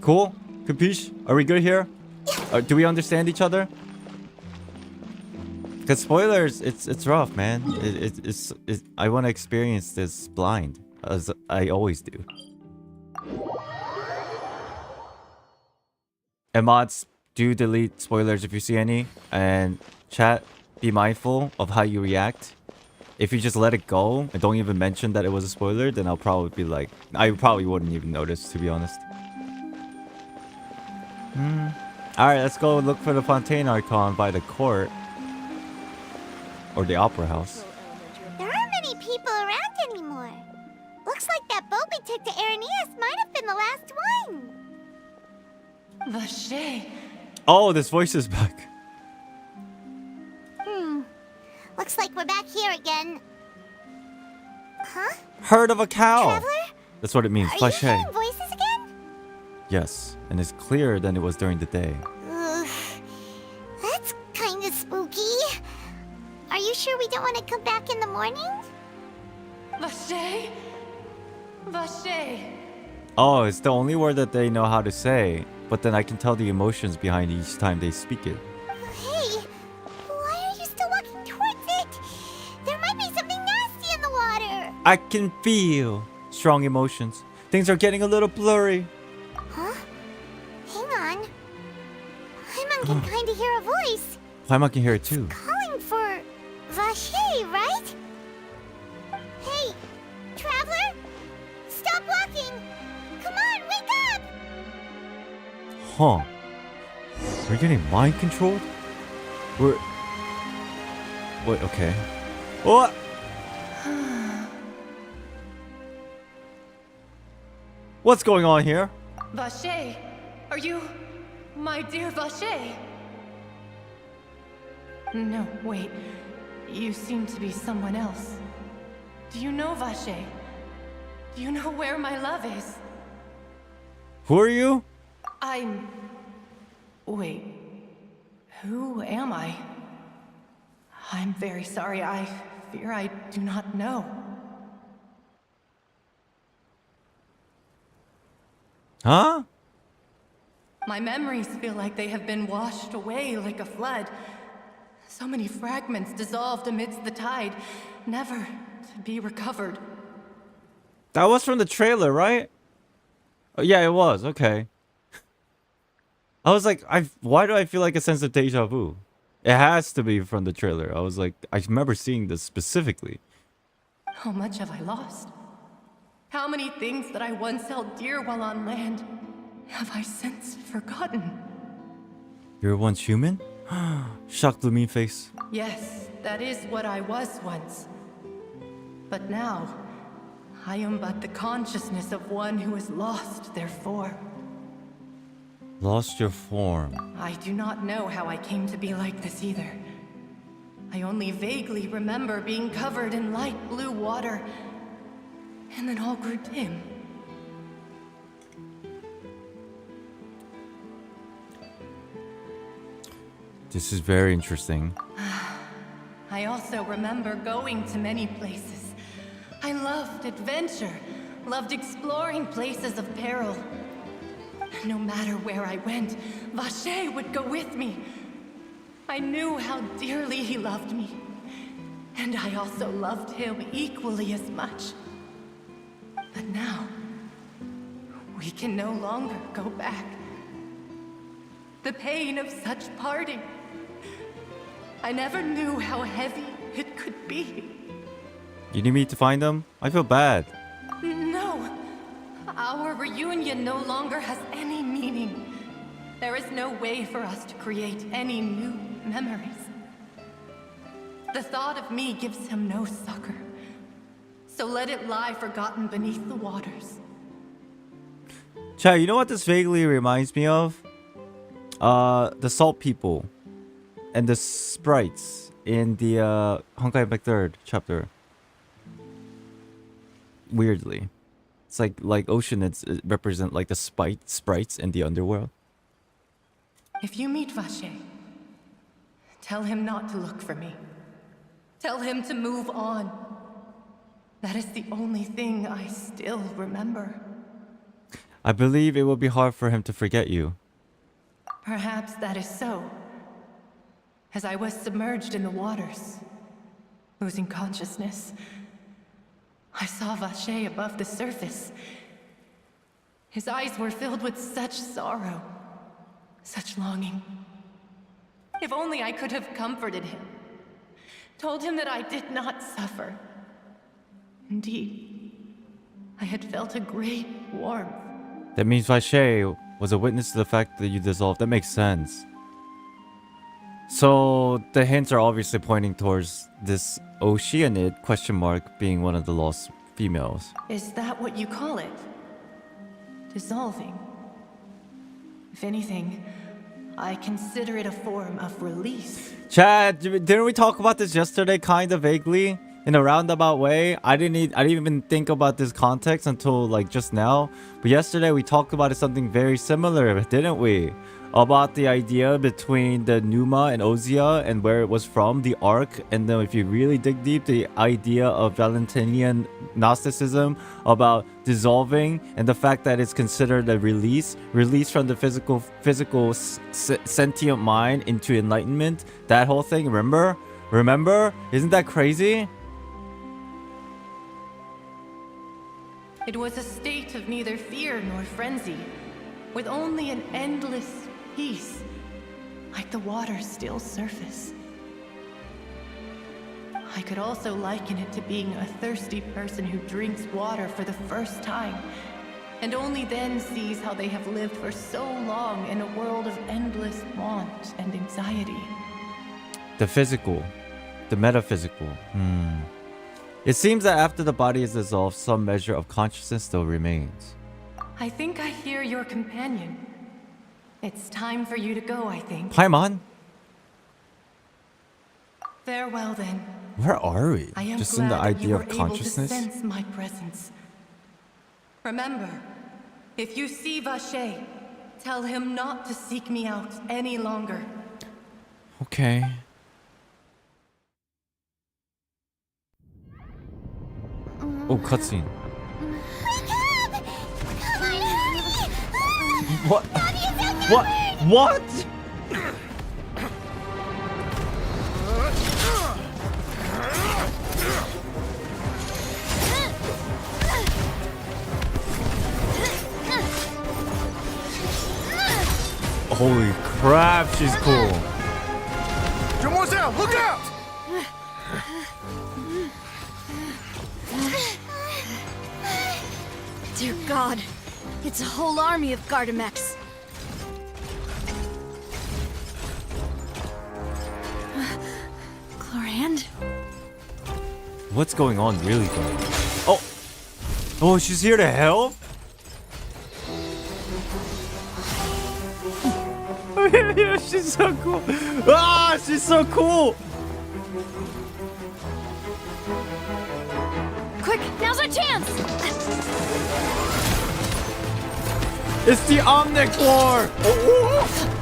Cool? Capiche? Are we good here? Do we understand each other? Because spoilers, it's rough, man. I want to experience this blind, as I always do. And mods, do delete spoilers if you see any. And chat, be mindful of how you react. If you just let it go and don't even mention that it was a spoiler, then I'll probably be like... I probably wouldn't even notice, to be honest. Alright, let's go look for the Fontaine Archon by the court. Or the opera house. There aren't many people around anymore. Looks like that boat we took to Araneus might have been the last one. Vache. Oh, this voice is back. Looks like we're back here again. Huh? Herd of a cow. Traveler? That's what it means. Are you Vache. hearing voices again? Yes, and it's clearer than it was during the day. Ugh, that's kind of spooky. Are you sure we don't want to come back in the morning? Vache. Vache. Oh, it's the only word that they know how to say, but then I can tell the emotions behind each time they speak it. Hey, why are you still walking towards it? There might be something nasty in the water. I can feel strong emotions. Things are getting a little blurry. Huh? Hang on. Paimon can kind of hear a voice. Paimon can hear it too. Calling for Vache, right? Hey, traveler! Stop walking! Come on, wake up! Huh. We're getting mind controlled? We're... Wait, okay. What? What's going on here? Vache. Are you my dear Vache? No, wait. You seem to be someone else. Do you know Vache? Do you know where my love is? Who are you? Wait. Who am I? I'm very sorry. I fear I do not know. Huh? My memories feel like they have been washed away like a flood. So many fragments dissolved amidst the tide, never to be recovered. That was from the trailer, right? Oh, yeah, it was. Okay. I was like, why do I feel like a sense of deja vu? It has to be from the trailer. I was like, I remember seeing this specifically. How much have I lost? How many things that I once held dear while on land have I since forgotten? You were once human? Shocked Lumine face. Yes, that is what I was once. But now, I am but the consciousness of one who is lost, therefore. Lost your form. I do not know how I came to be like this either. I only vaguely remember being covered in light blue water, and then all grew dim. This is very interesting. I also remember going to many places. I loved adventure, loved exploring places of peril. No matter where I went, Vacher would go with me. I knew how dearly he loved me, and I also loved him equally as much. But now, we can no longer go back. The pain of such parting, I never knew how heavy it could be. You need me to find them? I feel bad. No, our reunion no longer has any meaning. There is no way for us to create any new memories. The thought of me gives him no succor. So let it lie forgotten beneath the waters. Chat, you know what this vaguely reminds me of? The Salt People and the sprites in the Honkai Impact 3rd chapter. Weirdly. It's like Ocean, it represent like the sprites in the underworld. If you meet Vacher, tell him not to look for me. Tell him to move on. That is the only thing I still remember. I believe it will be hard for him to forget you. Perhaps that is so. As I was submerged in the waters, losing consciousness, I saw Vacher above the surface. His eyes were filled with such sorrow, such longing. If only I could have comforted him, told him that I did not suffer. Indeed, I had felt a great warmth. That means Vacher was a witness to the fact that you dissolved. That makes sense. So the hints are obviously pointing towards this Oceanid question mark being one of the lost females. Is that what you call it? Dissolving? If anything, I consider it a form of release. Chad, didn't we talk about this yesterday kind of vaguely? In a roundabout way? I didn't even think about this context until like just now. But yesterday we talked about something very similar, didn't we? About the idea between the Numa and Ozia and where it was from, the Ark, and then if you really dig deep, the idea of Valentinian Gnosticism about dissolving and the fact that it's considered a release from the physical sentient mind into enlightenment. That whole thing, remember? Isn't that crazy? It was a state of neither fear nor frenzy, with only an endless peace, like the water's still surface. I could also liken it to being a thirsty person who drinks water for the first time, and only then sees how they have lived for so long in a world of endless want and anxiety. The physical, the metaphysical. It seems that after the body is dissolved, some measure of consciousness still remains. I think I hear your companion. It's time for you to go, I think. Paimon? Farewell, then. Where are we? I am Just glad in the that you idea were of consciousness? able to sense my presence. Remember, if you see Vache, tell him not to seek me out any longer. Okay. Oh, cutscene. Come on, hurry! What? Navia's outnumbered! What? What? Holy crap, she's cool. Demoiselle, look out! Dear God, it's a whole army of Gardamex. Clorand? What's going on really though? Oh! Oh, she's here to help? Yeah, she's so cool. Ah, she's so cool. Quick, now's our chance! It's the Omniclor. Oh.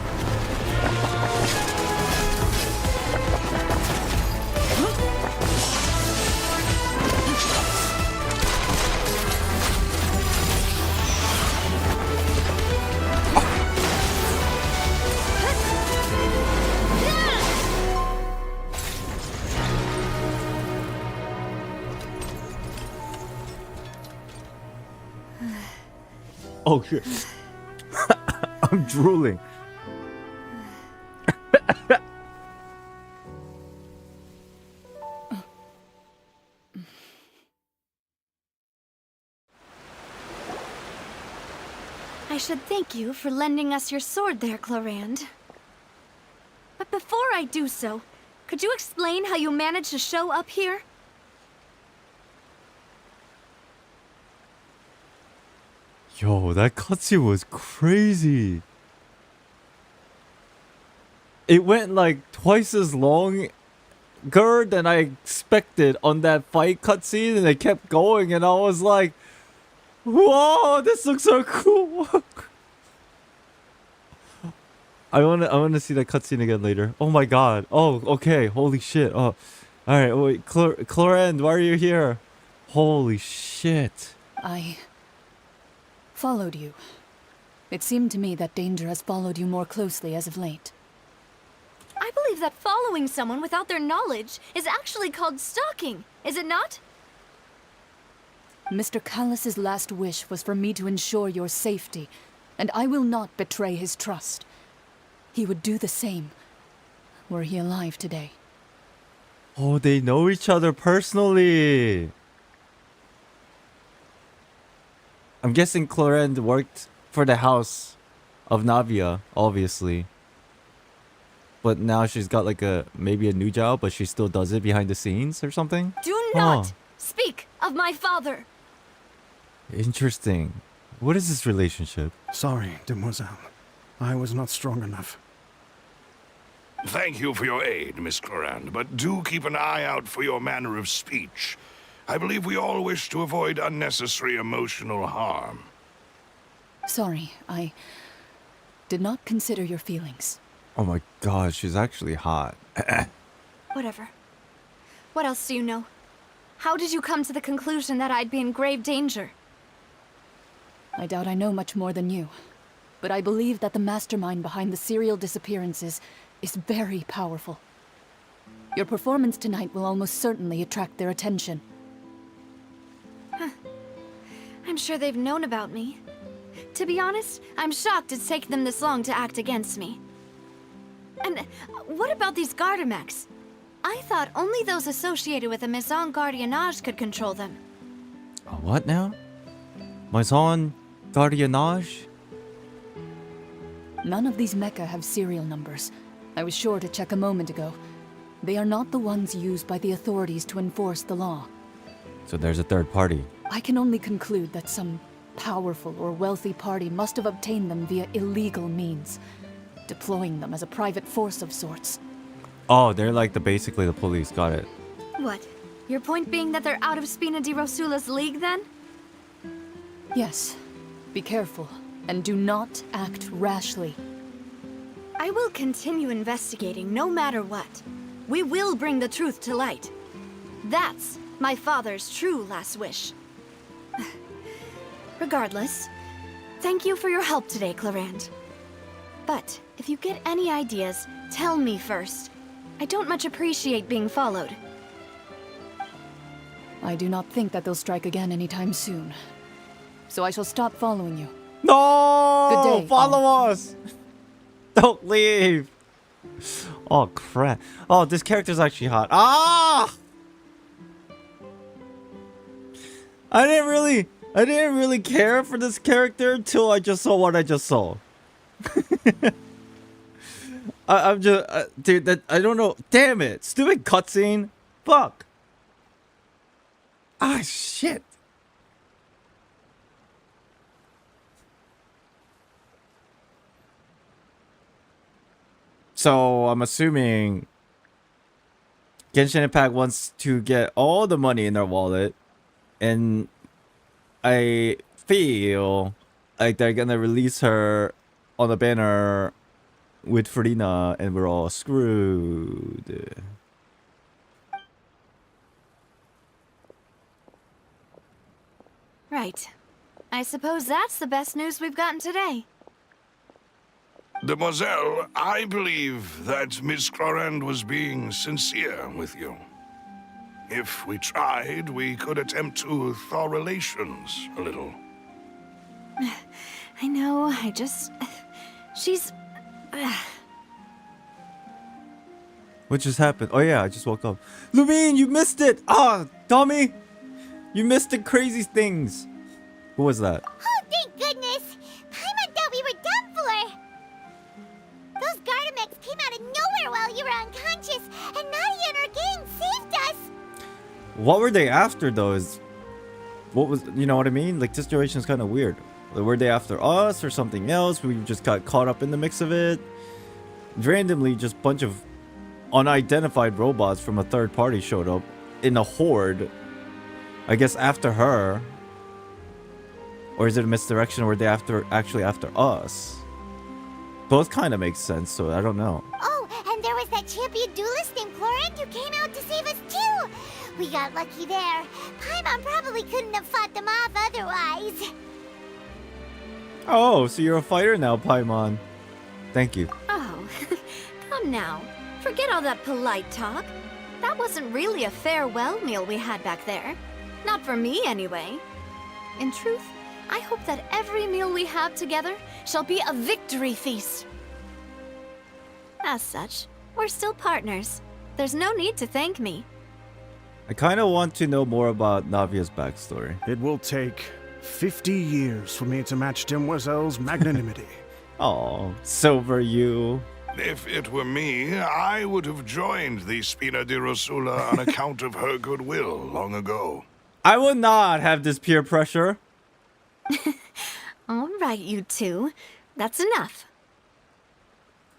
Oh shit. I'm drooling. I should thank you for lending us your sword there, Clorand. But before I do so, could you explain how you managed to show up here? Yo, that cutscene was crazy. It went like twice as long than I expected on that fight cutscene, and it kept going, and I was like, whoa, this looks so cool. I wanna see that cutscene again later. Oh my god. Oh, okay. Holy shit. Oh, all right. Wait, Clorand, why are you here? Holy shit. I followed you. It seemed to me that danger has followed you more closely as of late. I believe that following someone without their knowledge is actually called stalking, is it not? Mr. Callus's last wish was for me to ensure your safety, and I will not betray his trust. He would do the same, were he alive today. Oh, they know each other personally. I'm guessing Clorand worked for the house of Navia, obviously. But now she's got like maybe a new job, but she still does it behind the scenes or something? Do not speak of my father! Interesting. What is this relationship? Sorry, demoiselle. I was not strong enough. Thank you for your aid, Miss Clorand, but do keep an eye out for your manner of speech. I believe we all wish to avoid unnecessary emotional harm. Sorry, I did not consider your feelings. Oh my god, she's actually hot. Whatever. What else do you know? How did you come to the conclusion that I'd be in grave danger? I doubt I know much more than you, but I believe that the mastermind behind the serial disappearances is very powerful. Your performance tonight will almost certainly attract their attention. I'm sure they've known about me. To be honest, I'm shocked it's taken them this long to act against me. And what about these Gardamex? I thought only those associated with a Maison Gardiennage could control them. What now? Maison Gardiennage? None of these mecha have serial numbers. I was sure to check a moment ago. They are not the ones used by the authorities to enforce the law. So there's a third party. I can only conclude that some powerful or wealthy party must have obtained them via illegal means, deploying them as a private force of sorts. Oh, they're like basically the police. Got it. What? Your point being that they're out of Spina di Rosula's league, then? Yes. Be careful, and do not act rashly. I will continue investigating no matter what. We will bring the truth to light. That's my father's true last wish. Regardless, thank you for your help today, Clarand. But if you get any ideas, tell me first. I don't much appreciate being followed. I do not think that they'll strike again anytime soon. So I shall stop following you. No! Good day, Follow us! Don't leave! Oh, crap. Oh, this character's actually hot. Ah! I didn't really care for this character until I just saw what I just saw. I'm just... dude, I don't know. Damn it. Stupid cutscene. Fuck. Ah, shit. So, I'm assuming Genshin Impact wants to get all the money in their wallet, and I feel like they're gonna release her on a banner with Farina, and we're all screwed. Right. I suppose that's the best news we've gotten today. Demoiselle, I believe that Miss Clarand was being sincere with you. If we tried, we could attempt to thaw relations a little. I know, she's... What just happened? Oh yeah, I just woke up. Lumine, you missed it! Ah, dummy! You missed the crazy things! Who was that? Oh, thank goodness! Paimon thought we were done for! Those Gardamex came out of nowhere while you were unconscious, and Nadia and her gang saved us! What were they after though? What was, you know what I mean? Like, this situation is kind of weird. Were they after us or something else? We just got caught up in the mix of it. Randomly, just a bunch of unidentified robots from a third party showed up in a horde. I guess after her. Or is it a misdirection, or were they actually after us? Both kind of make sense, so I don't know. Oh, and there was that champion duelist named Clarand who came out to save us too! We got lucky there. Paimon probably couldn't have fought them off otherwise. Oh, so you're a fighter now, Paimon. Thank you. Oh, come now. Forget all that polite talk. That wasn't really a farewell meal we had back there. Not for me, anyway. In truth, I hope that every meal we have together shall be a victory feast. As such, we're still partners. There's no need to thank me. I kind of want to know more about Navia's backstory. It will take 50 years for me to match Demoiselle's magnanimity. Oh, Silver you. If it were me, I would have joined the Spina di Rosula on account of her goodwill long ago. I would not have this peer pressure. All right, you two. That's enough.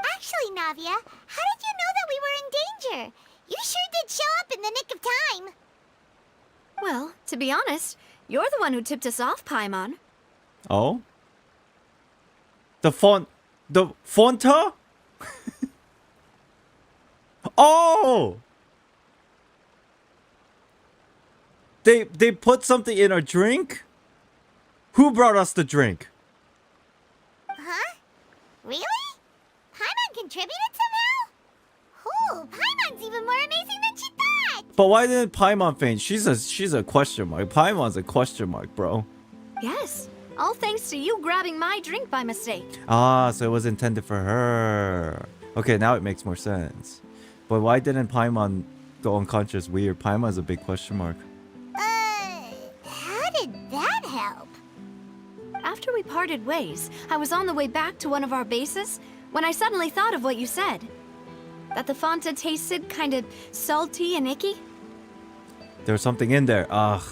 Actually, Navia, how did you know that we were in danger? You sure did show up in the nick of time. Well, to be honest, you're the one who tipped us off, Paimon. Oh? The Fonta? Oh! They put something in our drink? Who brought us the drink? Huh? Really? Paimon contributed somehow? Ooh, Paimon's even more amazing than she thought! But why didn't Paimon faint? She's a question mark. Paimon's a question mark, bro. Yes, all thanks to you grabbing my drink by mistake. Ah, so it was intended for her. Okay, now it makes more sense. But why didn't Paimon go unconscious? Weird. Paimon's a big question mark. How did that help? After we parted ways, I was on the way back to one of our bases when I suddenly thought of what you said. That the Fanta tasted kind of salty and icky. There was something in there. Ugh.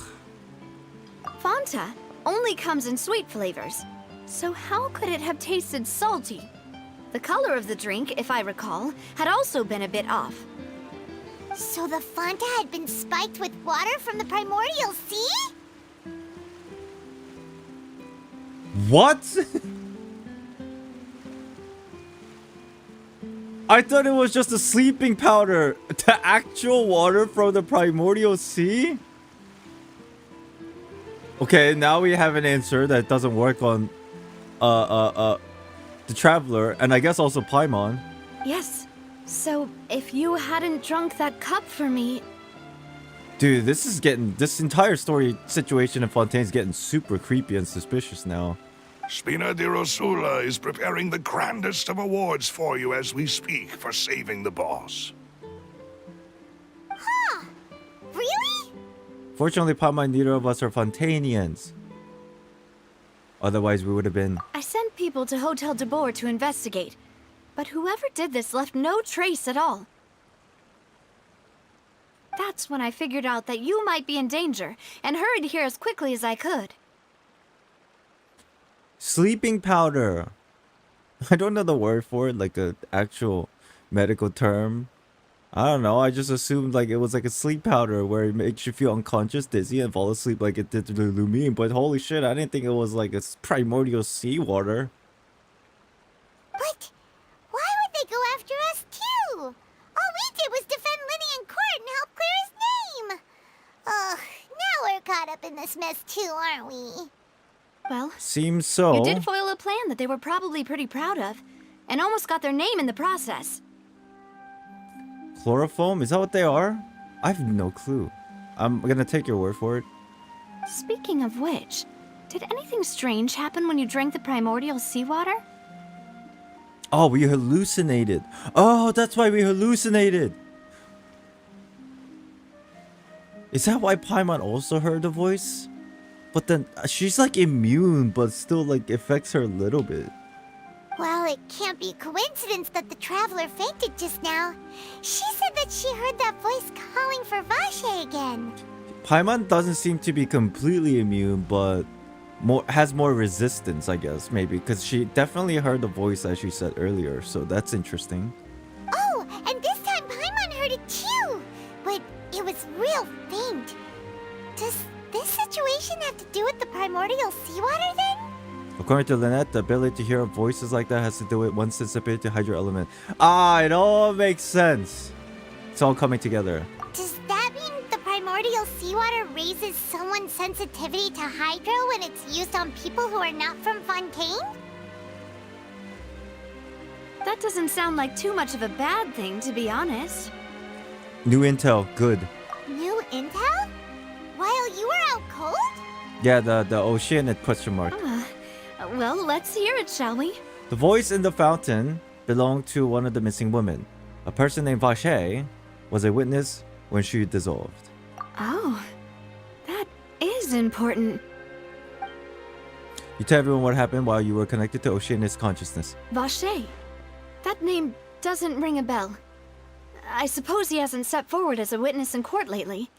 Fanta only comes in sweet flavors. So how could it have tasted salty? The color of the drink, if I recall, had also been a bit off. So the Fanta had been spiked with water from the primordial sea? What? I thought it was just a sleeping powder. The actual water from the primordial sea? Okay, now we have an answer that doesn't work on the traveler, and I guess also Paimon. Yes. So, if you hadn't drunk that cup for me... Dude, this entire story situation in Fontaine is getting super creepy and suspicious now. Spina di Rosula is preparing the grandest of awards for you as we speak for saving the boss. Huh? Really? Fortunately, Paimon, neither of us are Fontainians. Otherwise, we would have been... I sent people to Hotel de Boer to investigate, but whoever did this left no trace at all. That's when I figured out that you might be in danger, and hurried here as quickly as I could. Sleeping powder. I don't know the word for it, like an actual medical term. I don't know. I just assumed like it was like a sleep powder where it makes you feel unconscious, dizzy, and fall asleep like it did to the Lumine. But holy shit, I didn't think it was like a primordial seawater. But why would they go after us too? All we did was defend Linny in court and help clear his name. Ugh, now we're caught up in this mess too, aren't we? Well, seems so. You did foil a plan that they were probably pretty proud of, and almost got their name in the process. Chloroform? Is that what they are? I have no clue. I'm gonna take your word for it. Speaking of which, did anything strange happen when you drank the primordial seawater? Oh, we hallucinated. Oh, that's why we hallucinated. Is that why Paimon also heard the voice? But then she's like immune, but still like affects her a little bit. Well, it can't be a coincidence that the traveler fainted just now. She said that she heard that voice calling for Vache again. Paimon doesn't seem to be completely immune, but has more resistance, I guess, maybe, because she definitely heard the voice as she said earlier, so that's interesting. Oh, and this time Paimon heard it too, but it was real faint. Does this situation have to do with the primordial seawater then? According to Lynette, the ability to hear voices like that has to do with one's sensitivity to hydro element. Ah, it all makes sense. It's all coming together. Does that mean the primordial seawater raises someone's sensitivity to hydro when it's used on people who are not from Fontaine? That doesn't sound like too much of a bad thing, to be honest. New intel, good. New intel? While you were out cold? Yeah, the oceanic question mark. Well, let's hear it, shall we? The voice in the fountain belonged to one of the missing women. A person named Vache was a witness when she dissolved. Oh, that is important. You tell everyone what happened while you were connected to Oceanus consciousness. Vache. That name doesn't ring a bell. I suppose he hasn't stepped forward as a witness in court lately.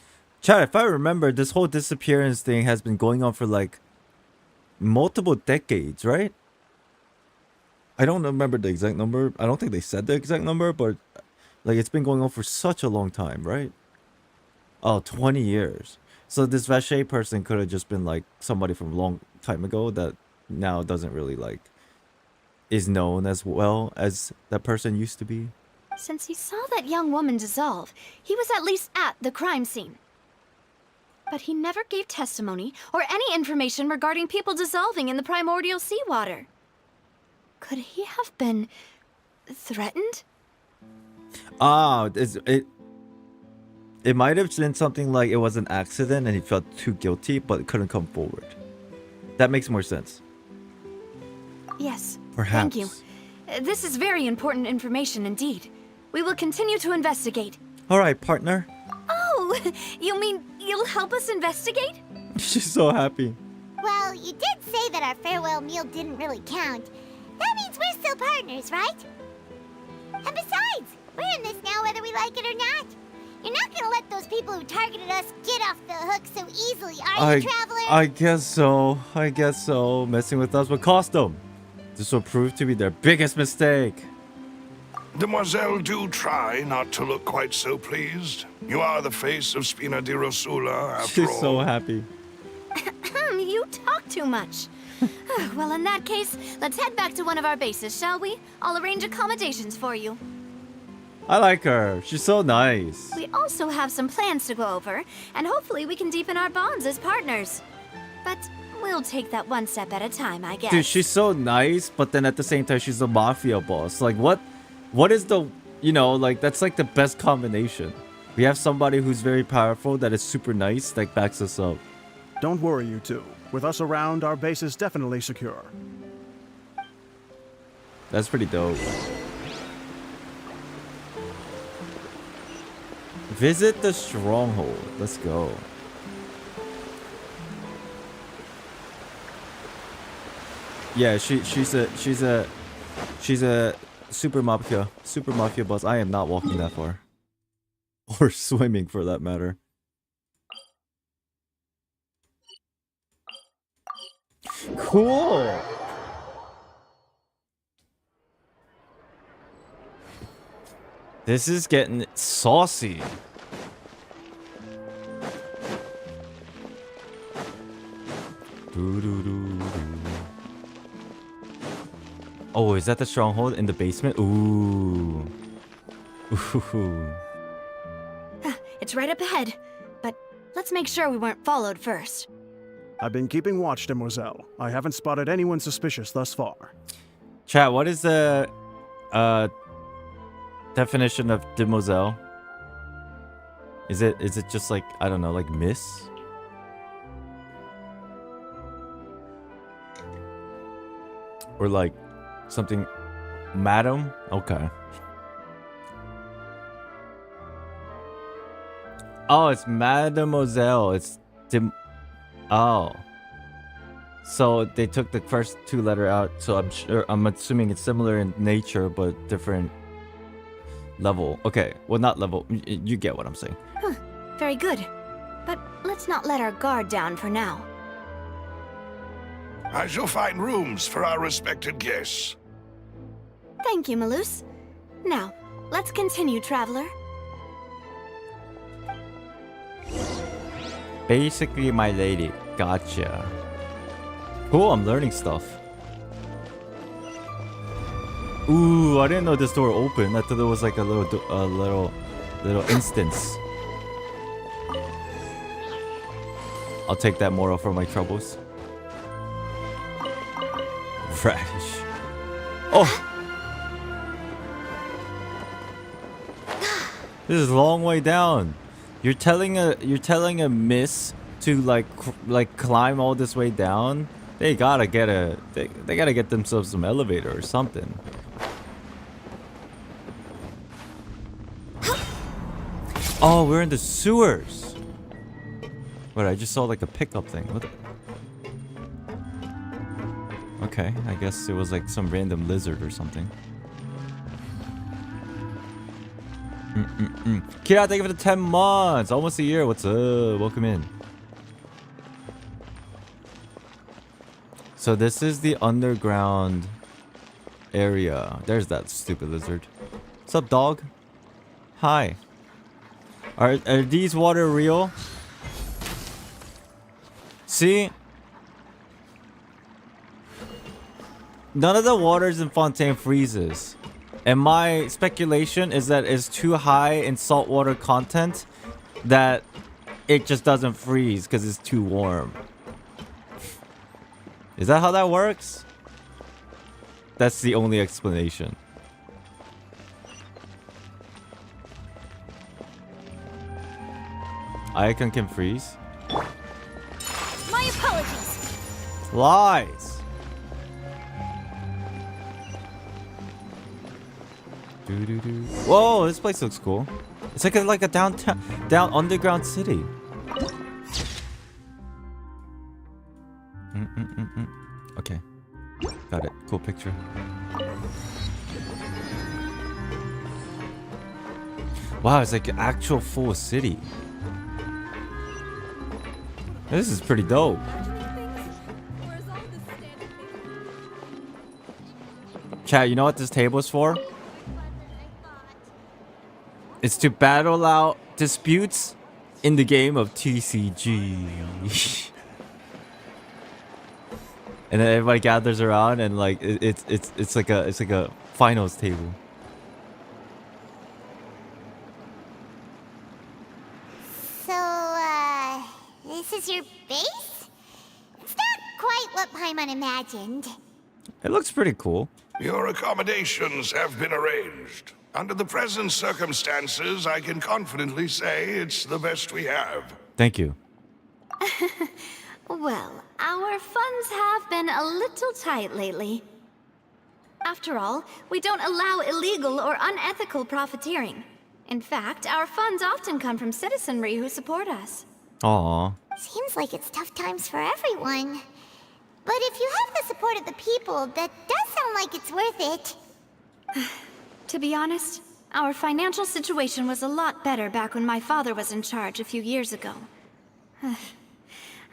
Chad, if I remember, this whole disappearance thing has been going on for like multiple decades, right? I don't remember the exact number. I don't think they said the exact number, but like it's been going on for such a long time, right? Oh, 20 years. So this Vache person could have just been like somebody from a long time ago that now doesn't really like is known as well as that person used to be. Since he saw that young woman dissolve, he was at least at the crime scene. But he never gave testimony or any information regarding people dissolving in the primordial seawater. Could he have been threatened? Ah, it might have been something like it was an accident and he felt too guilty but couldn't come forward. That makes more sense. Yes. Perhaps. Thank you. This is very important information indeed. We will continue to investigate. All right, partner. Oh, you mean you'll help us investigate? She's so happy. Well, you did say that our farewell meal didn't really count. That means we're still partners, right? And besides, we're in this now whether we like it or not. You're not gonna let those people who targeted us get off the hook so easily, are you, Traveler? I guess so. I guess so. Messing with us would cost them. This will prove to be their biggest mistake. Demoiselle, do try not to look quite so pleased. You are the face of Spina di Rosula, after all. She's so happy. You talk too much. Well, in that case, let's head back to one of our bases, shall we? I'll arrange accommodations for you. I like her. She's so nice. We also have some plans to go over, and hopefully we can deepen our bonds as partners. But we'll take that one step at a time, I guess. Dude, she's so nice, but then at the same time, she's a mafia boss. Like, what is the, you know, like, that's like the best combination. We have somebody who's very powerful that is super nice, that backs us up. Don't worry, you two. With us around, our base is definitely secure. That's pretty dope. Visit the stronghold. Let's go. Yeah, she's a super mafia boss. I am not walking that far. Or swimming for that matter. Cool. This is getting saucy. Oh, is that the stronghold in the basement? Ooh. Ooh. It's right up ahead, but let's make sure we weren't followed first. I've been keeping watch, Demoiselle. I haven't spotted anyone suspicious thus far. Chat, what is the definition of demoiselle? Is it just like, I don't know, like miss? Or like something, madam? Okay. Oh, it's mademoiselle. It's oh. So they took the first two letter out, so I'm assuming it's similar in nature but different level. Okay, well, not level. You get what I'm saying. Huh, very good. But let's not let our guard down for now. I shall find rooms for our respected guests. Thank you, Malus. Now, let's continue, traveler. Basically, my lady. Gotcha. Cool, I'm learning stuff. Ooh, I didn't know this door opened. I thought it was like a little instance. I'll take that moral for my troubles. Radish. Oh! This is a long way down. You're telling a miss to like climb all this way down? They gotta get themselves some elevator or something. Oh, we're in the sewers. Wait, I just saw like a pickup thing. What the? Okay, I guess it was like some random lizard or something. Kira, thank you for the 10 months. Almost a year. What's up? Welcome in. So this is the underground area. There's that stupid lizard. What's up, dog? Hi. Are these water real? See? None of the waters in Fontaine freezes. And my speculation is that it's too high in saltwater content that it just doesn't freeze because it's too warm. Is that how that works? That's the only explanation. Icon can freeze? My apologies. Lies! Whoa, this place looks cool. It's like a down underground city. Okay, got it. Cool picture. Wow, it's like an actual full city. This is pretty dope. Chat, you know what this table is for? It's to battle out disputes in the game of TCG. And then everybody gathers around and like it's like a finals table. So, this is your base? It's not quite what Paimon imagined. It looks pretty cool. Your accommodations have been arranged. Under the present circumstances, I can confidently say it's the best we have. Thank you. Well, our funds have been a little tight lately. After all, we don't allow illegal or unethical profiteering. In fact, our funds often come from citizenry who support us. Aw. Seems like it's tough times for everyone. But if you have the support of the people, that does sound like it's worth it. To be honest, our financial situation was a lot better back when my father was in charge a few years ago.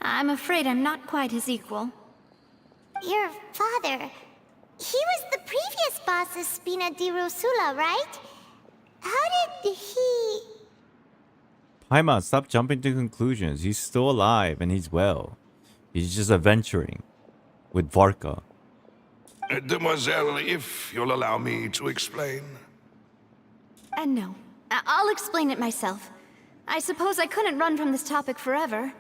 I'm afraid I'm not quite his equal. Your father... he was the previous boss of Spina di Rosula, right? How did he... Paimon, stop jumping to conclusions. He's still alive and he's well. He's just adventuring with Varka. Demoiselle, if you'll allow me to explain. No. I'll explain it myself. I suppose I couldn't run from this topic forever.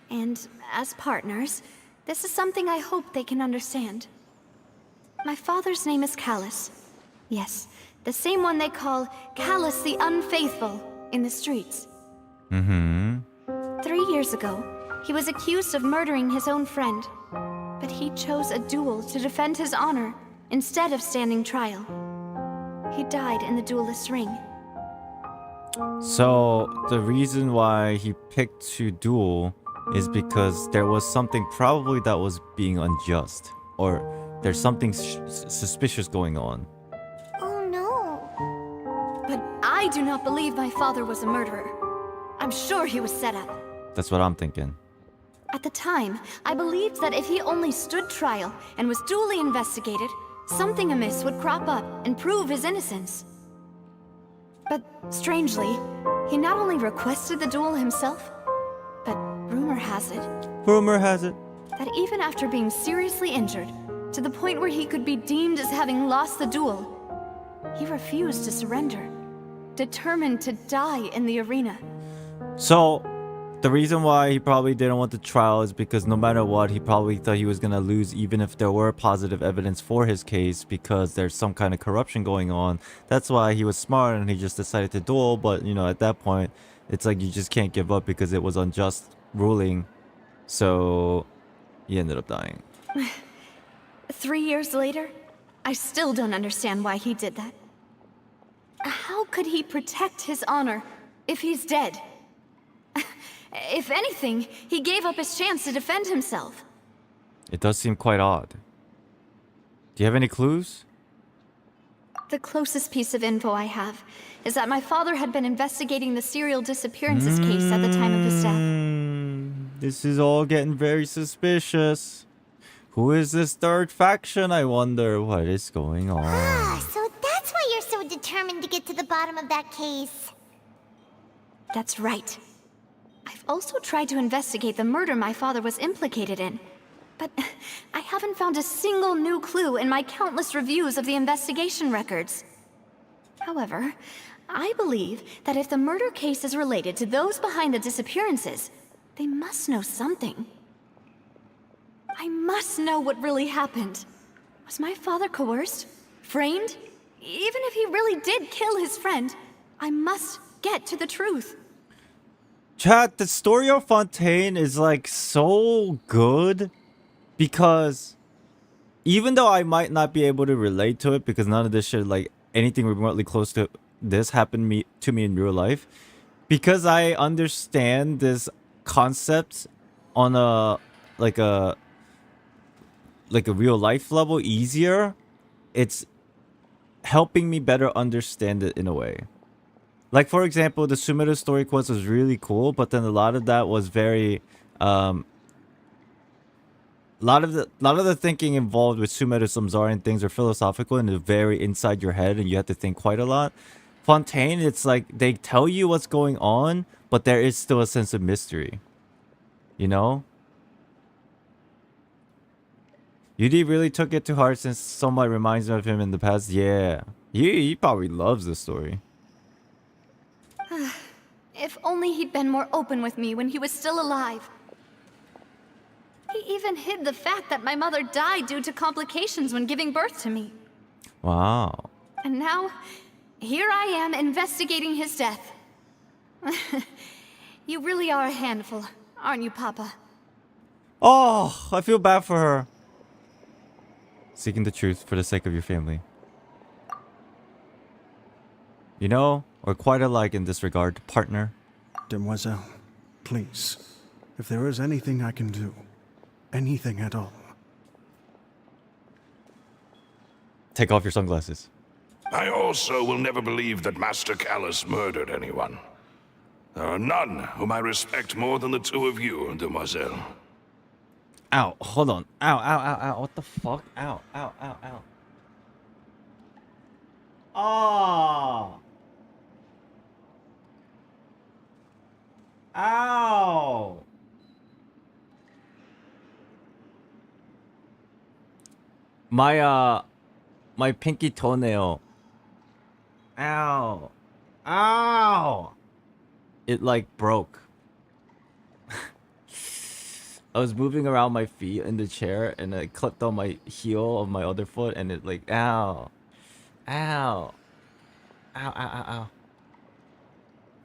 And as partners, this is something I hope they can understand. My father's name is Callus. Yes, the same one they call Callus the Unfaithful in the streets. 3 years ago, he was accused of murdering his own friend. But he chose a duel to defend his honor instead of standing trial. He died in the duelist's ring. So the reason why he picked to duel is because there was something probably that was being unjust, or there's something suspicious going on. Oh no. But I do not believe my father was a murderer. I'm sure he was set up. That's what I'm thinking. At the time, I believed that if he only stood trial and was duly investigated, something amiss would crop up and prove his innocence. But strangely, he not only requested the duel himself, but rumor has it that even after being seriously injured, to the point where he could be deemed as having lost the duel, he refused to surrender, determined to die in the arena. So the reason why he probably didn't want the trial is because no matter what, he probably thought he was gonna lose even if there were positive evidence for his case, because there's some kind of corruption going on. That's why he was smart and he just decided to duel. But you know, at that point, it's like you just can't give up because it was unjust ruling. So he ended up dying. 3 years later, I still don't understand why he did that. How could he protect his honor if he's dead? If anything, he gave up his chance to defend himself. It does seem quite odd. Do you have any clues? The closest piece of info I have is that my father had been investigating the serial disappearances case at the time of his death. This is all getting very suspicious. Who is this third faction? I wonder what is going on. So that's why you're so determined to get to the bottom of that case. That's right. I've also tried to investigate the murder my father was implicated in, but I haven't found a single new clue in my countless reviews of the investigation records. However, I believe that if the murder case is related to those behind the disappearances, they must know something. I must know what really happened. Was my father coerced? Framed? Even if he really did kill his friend, I must get to the truth. Chat, the story of Fontaine is like so good because even though I might not be able to relate to it because none of this shit, like anything remotely close to this happened to me in real life, because I understand this concept on a real life level easier, it's helping me better understand it in a way. Like, for example, the Sumeru story quest was really cool, but then a lot of that was very a lot of the thinking involved with Sumeru Samsara and things are philosophical and they're very inside your head and you have to think quite a lot. Fontaine, it's like they tell you what's going on, but there is still a sense of mystery. You know? Yudi really took it to heart since somewhat reminds me of him in the past. Yeah. He probably loves the story. If only he'd been more open with me when he was still alive. He even hid the fact that my mother died due to complications when giving birth to me. Wow. And now, here I am investigating his death. You really are a handful, aren't you, Papa? Oh, I feel bad for her. Seeking the truth for the sake of your family. You know, we're quite alike in this regard, partner. Demoiselle, please, if there is anything I can do, anything at all. Take off your sunglasses. I also will never believe that Master Callus murdered anyone. There are none whom I respect more than the two of you, Demoiselle. Ow, hold on. Ow, ow, ow, ow. What the fuck? Ow, ow, ow, ow. Oh. Ow. My pinky toenail. Ow. Ow. It like broke. I was moving around my feet in the chair and I clipped on my heel of my other foot and it like ow. Ow. Ow, ow, ow, ow.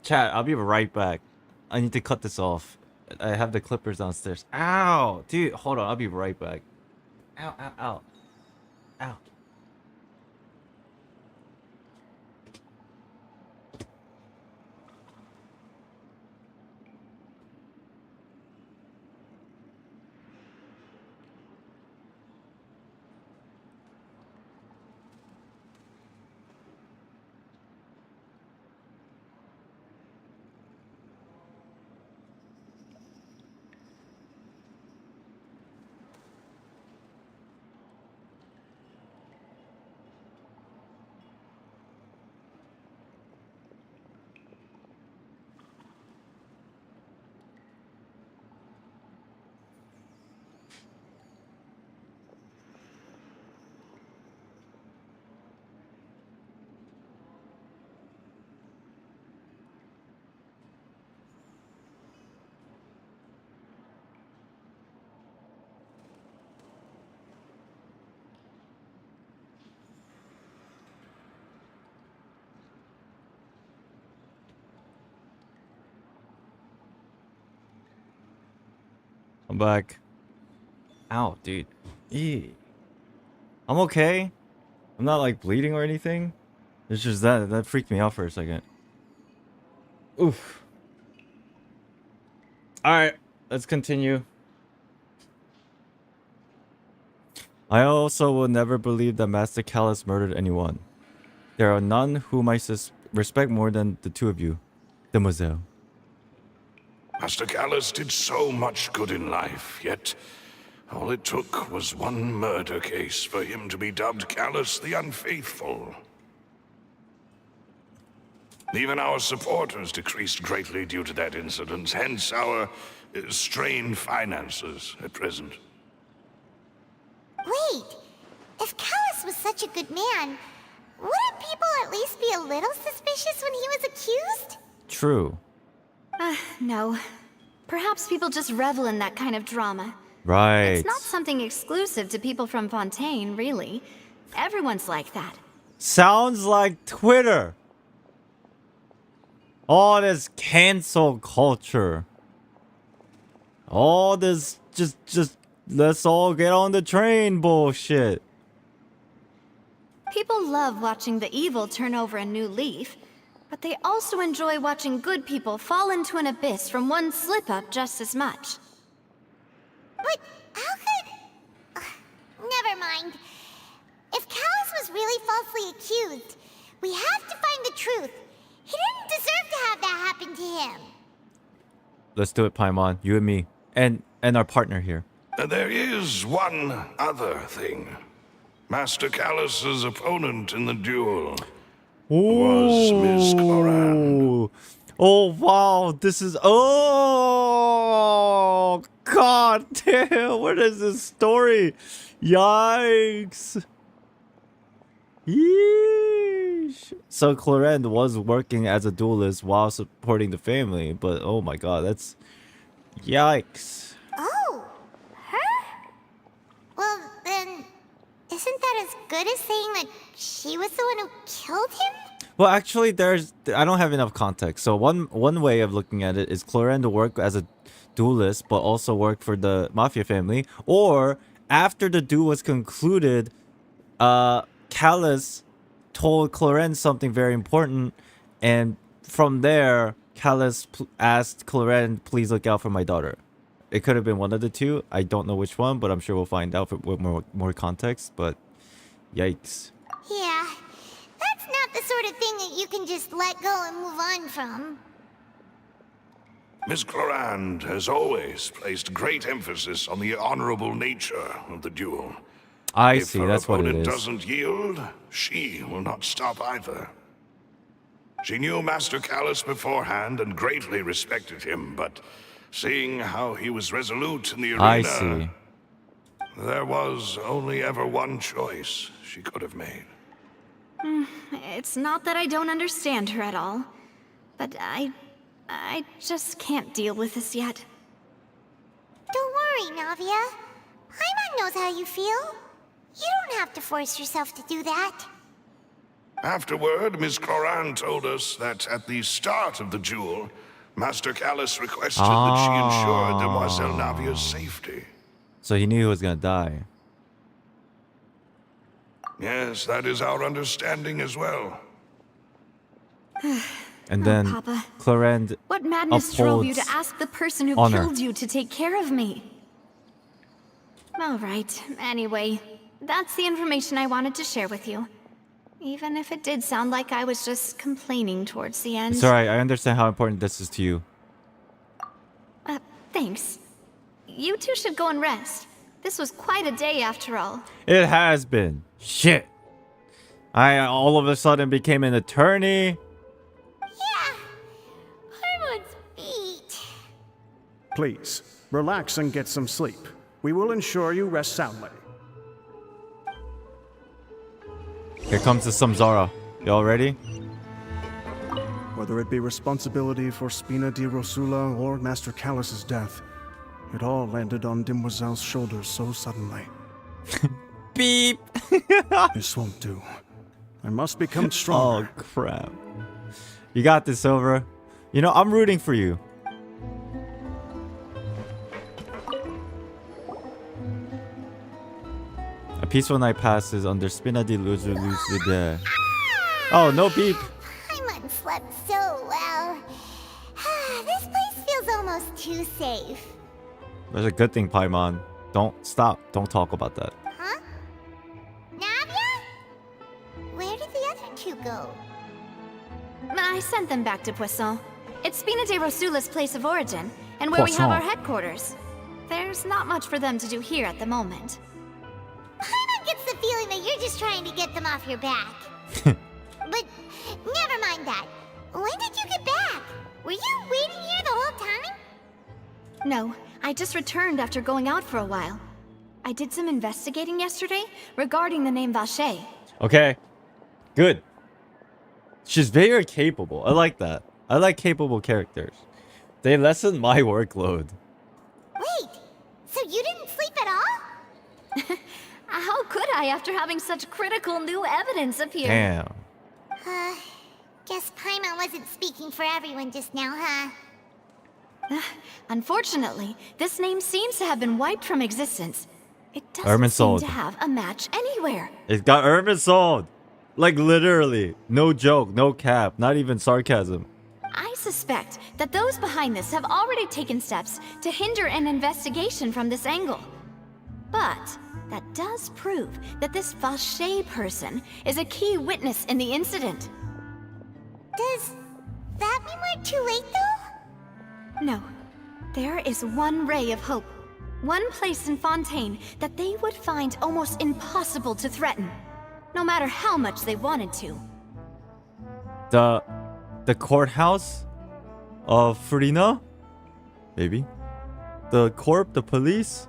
Chat, I'll be right back. I need to cut this off. I have the clippers downstairs. Ow! Dude, hold on, I'll be right back. Ow, ow, ow. Ow. I'm back. Ow, dude. Eee. I'm okay. I'm not like bleeding or anything. It's just that freaked me out for a second. Oof. Alright, let's continue. I also will never believe that Master Callus murdered anyone. There are none whom I respect more than the two of you, Demoiselle. Master Callus did so much good in life, yet all it took was one murder case for him to be dubbed Callus the Unfaithful. Even our supporters decreased greatly due to that incident, hence our strained finances at present. Wait, if Callus was such a good man, wouldn't people at least be a little suspicious when he was accused? True. No. Perhaps people just revel in that kind of drama. Right. It's not something exclusive to people from Fontaine, really. Everyone's like that. Sounds like Twitter. All this cancel culture. All this just let's all get on the train bullshit. People love watching the evil turn over a new leaf, but they also enjoy watching good people fall into an abyss from one slip-up just as much. But how could... never mind. If Callus was really falsely accused, we have to find the truth. He didn't deserve to have that happen to him. Let's do it, Paimon. You and me. And our partner here. There is one other thing. Master Callus's opponent in the duel was Miss Cloran. Oh wow, this is oh god damn, what is this story? Yikes. Yeesh. So Clorend was working as a duelist while supporting the family, but oh my god, that's yikes. Oh, her? Well, then, isn't that as good as saying that she was the one who killed him? Well, actually, I don't have enough context. So one way of looking at it is Clorend work as a duelist, but also work for the mafia family. Or after the duel was concluded, Callus told Clorend something very important, and from there, Callus asked Clorend, "Please look out for my daughter." It could have been one of the two. I don't know which one, but I'm sure we'll find out with more context. But yikes. Yeah, that's not the sort of thing that you can just let go and move on from. Miss Clorand has always placed great emphasis on the honorable nature of the duel. I If see, her that's what it opponent is. doesn't yield, she will not stop either. She knew Master Callus beforehand and greatly respected him, but seeing how he was resolute in the arena, I see. there was only ever one choice she could have made. It's not that I don't understand her at all, but I just can't deal with this yet. Don't worry, Navia. Paimon knows how you feel. You don't have to force yourself to do that. Afterward, Miss Clorand told us that at the start of the duel, Master Callus requested that she ensure Demoiselle Navia's safety. So he knew he was gonna die. Yes, that is our understanding as well. And then Papa. Clorend What madness drove you to upholds ask the person who honor. killed you to take care of me? All right, anyway, that's the information I wanted to share with you. Even if it did sound like I was just complaining towards the end. It's alright, I understand how important this is to you. Thanks. You two should go and rest. This was quite a day after all. It has been. Shit. I all of a sudden became an attorney. Yeah, Paimon's beat. Please, relax and get some sleep. We will ensure you rest soundly. Here comes the Samsara. Y'all ready? Whether it be responsibility for Spina di Rosula or Master Callus's death, it all landed on Demoiselle's shoulders so suddenly. Beep. This won't do. I must become stronger. Oh crap. You got this, Silver. You know, I'm rooting for you. A peaceful night passes under Spina di Rosula. Oh, no beep. Paimon slept so well. This place feels almost too safe. That's a good thing, Paimon. Don't stop. Don't talk about that. Huh? Navia? Where did the other two go? I sent them back to Poisson. It's Spina de Rosula's place of origin, and where we have Poisson. our headquarters. There's not much for them to do here at the moment. Paimon gets the feeling that you're just trying to get them off your back. But never mind that. When did you get back? Were you waiting here the whole time? No, I just returned after going out for a while. I did some investigating yesterday regarding the name Vache. Okay. Good. She's very capable. I like that. I like capable characters. They lessen my workload. Wait, so you didn't sleep at all? How could I after having such critical new evidence appear? Damn. Guess Paimon wasn't speaking for everyone just now, huh? Unfortunately, this name seems to have been wiped from existence. It doesn't Ermin seem sold. to have a match anywhere. It got Urban sold. Like literally. No joke, no cap, not even sarcasm. I suspect that those behind this have already taken steps to hinder an investigation from this angle. But that does prove that this Vache person is a key witness in the incident. Does that mean we're too late, though? No. There is one ray of hope. One place in Fontaine that they would find almost impossible to threaten. No matter how much they wanted to. The courthouse? Frina? Maybe. The corp, the police?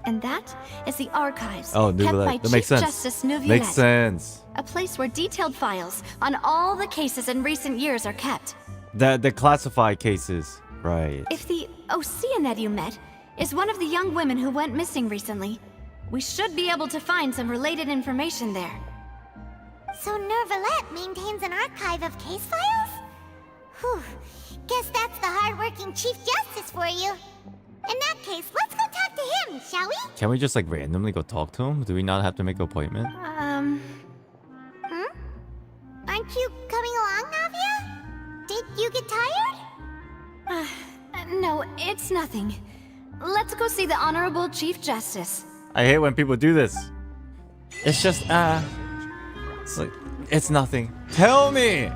And that is the archives Oh, kept by Neuvillette. That makes Chief sense. Justice Neuvillette. Makes sense. A place where detailed files on all the cases in recent years are kept. The classified cases. Right. If the Oceanid you met is one of the young women who went missing recently, we should be able to find some related information there. So Neuvillette maintains an archive of case files? Whew. Guess that's the hardworking Chief Justice for you. In that case, let's go talk to him, shall we? Can we just like randomly go talk to him? Do we not have to make an appointment? Aren't you coming along, Navia? Did you get tired? No, it's nothing. Let's go see the Honorable Chief Justice. I hate when people do this. It's just it's like it's nothing. Tell me.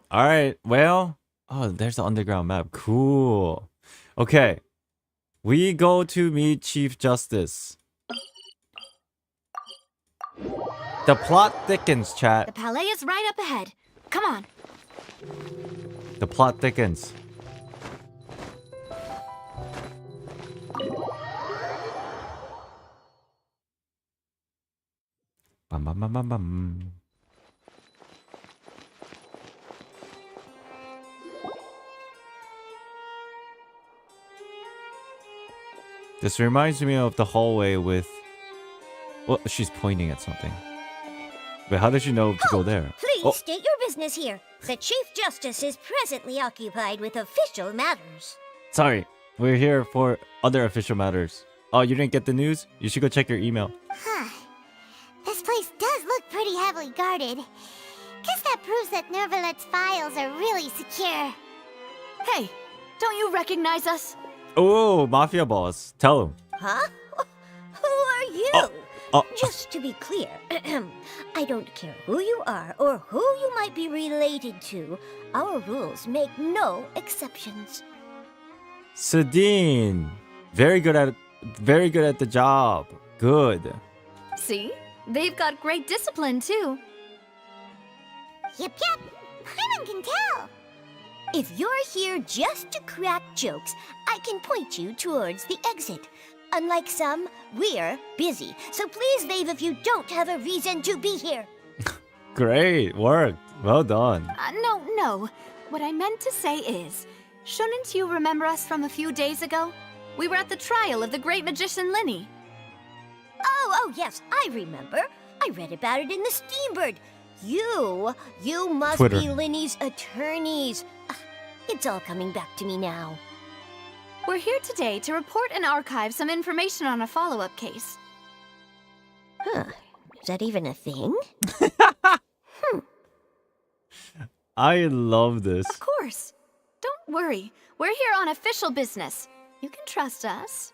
All right. Well, oh, there's the underground map. Cool. Okay. We go to meet Chief Justice. The plot thickens, chat. The palais is right up ahead. Come on. The plot thickens. Bum, bum, bum, bum, bum. This reminds me of the hallway with... Well, she's pointing at something. But how did you know to go there? Please state your business here. The Chief Justice is presently occupied with official matters. Sorry, we're here for other official matters. Oh, you didn't get the news? You should go check your email. Huh. This place does look pretty heavily guarded. Guess that proves that Neuvillette's files are really secure. Hey, don't you recognize us? Oh, Mafia boss. Tell him. Huh? Who are you? Just to be clear, I don't care who you are or who you might be related to. Our rules make no exceptions. Sadine. Very good at the job. Good. See? They've got great discipline, too. Yep. Paimon can tell. If you're here just to crack jokes, I can point you towards the exit. Unlike some, we're busy, so please leave if you don't have a reason to be here. Great work. Well done. No. What I meant to say is, shouldn't you remember us from a few days ago? We were at the trial of the great magician Linny. Oh, yes, I remember. I read about it in the Steambird. You must Twitter. be Linny's attorneys. It's all coming back to me now. We're here today to report and archive some information on a follow-up case. Huh. Is that even a thing? I love this. Of course. Don't worry. We're here on official business. You can trust us.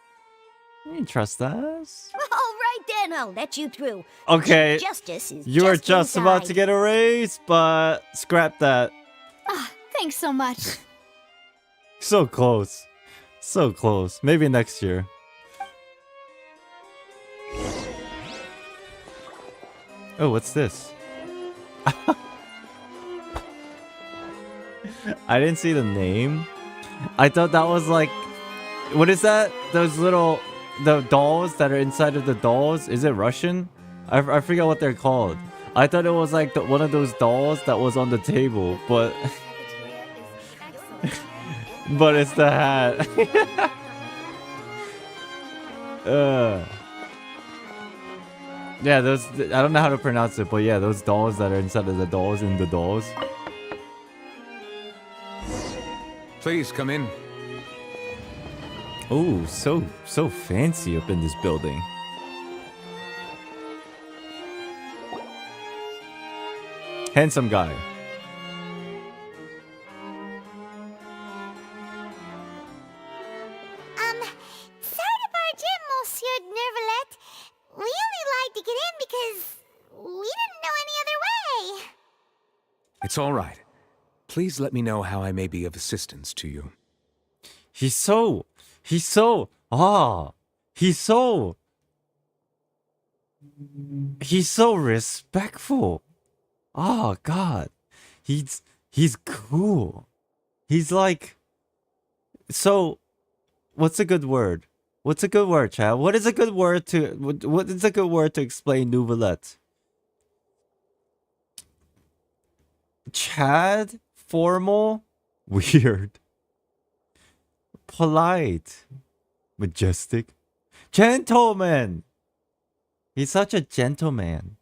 You can trust us. All right then, I'll let you through. Okay. Chief Justice is You are just about to inside. get a raise, but scrap that. Thanks so much. So close. So close. Maybe next year. Oh, what's this? I didn't see the name. I thought that was like... What is that? Those little... The dolls that are inside of the dolls? Is it Russian? I forget what they're called. I thought it was like one of those dolls that was on the table, but... but it's the hat. Yeah, those... I don't know how to pronounce it, but yeah, those dolls that are inside of the dolls in the dolls. Please come in. Oh, so fancy up in this building. Handsome guy. Sorry to barge in, Monsieur Neuvillette. We only lied to get in because we didn't know any other way. It's all right. Please let me know how I may be of assistance to you. He's so He's so respectful. Oh God, he's cool. He's like, so. What's a good word? What's a good word, Chad? What is a good word to what is a good word to explain Nouvellette? Chad, formal, weird, polite, majestic, gentleman. He's such a gentleman.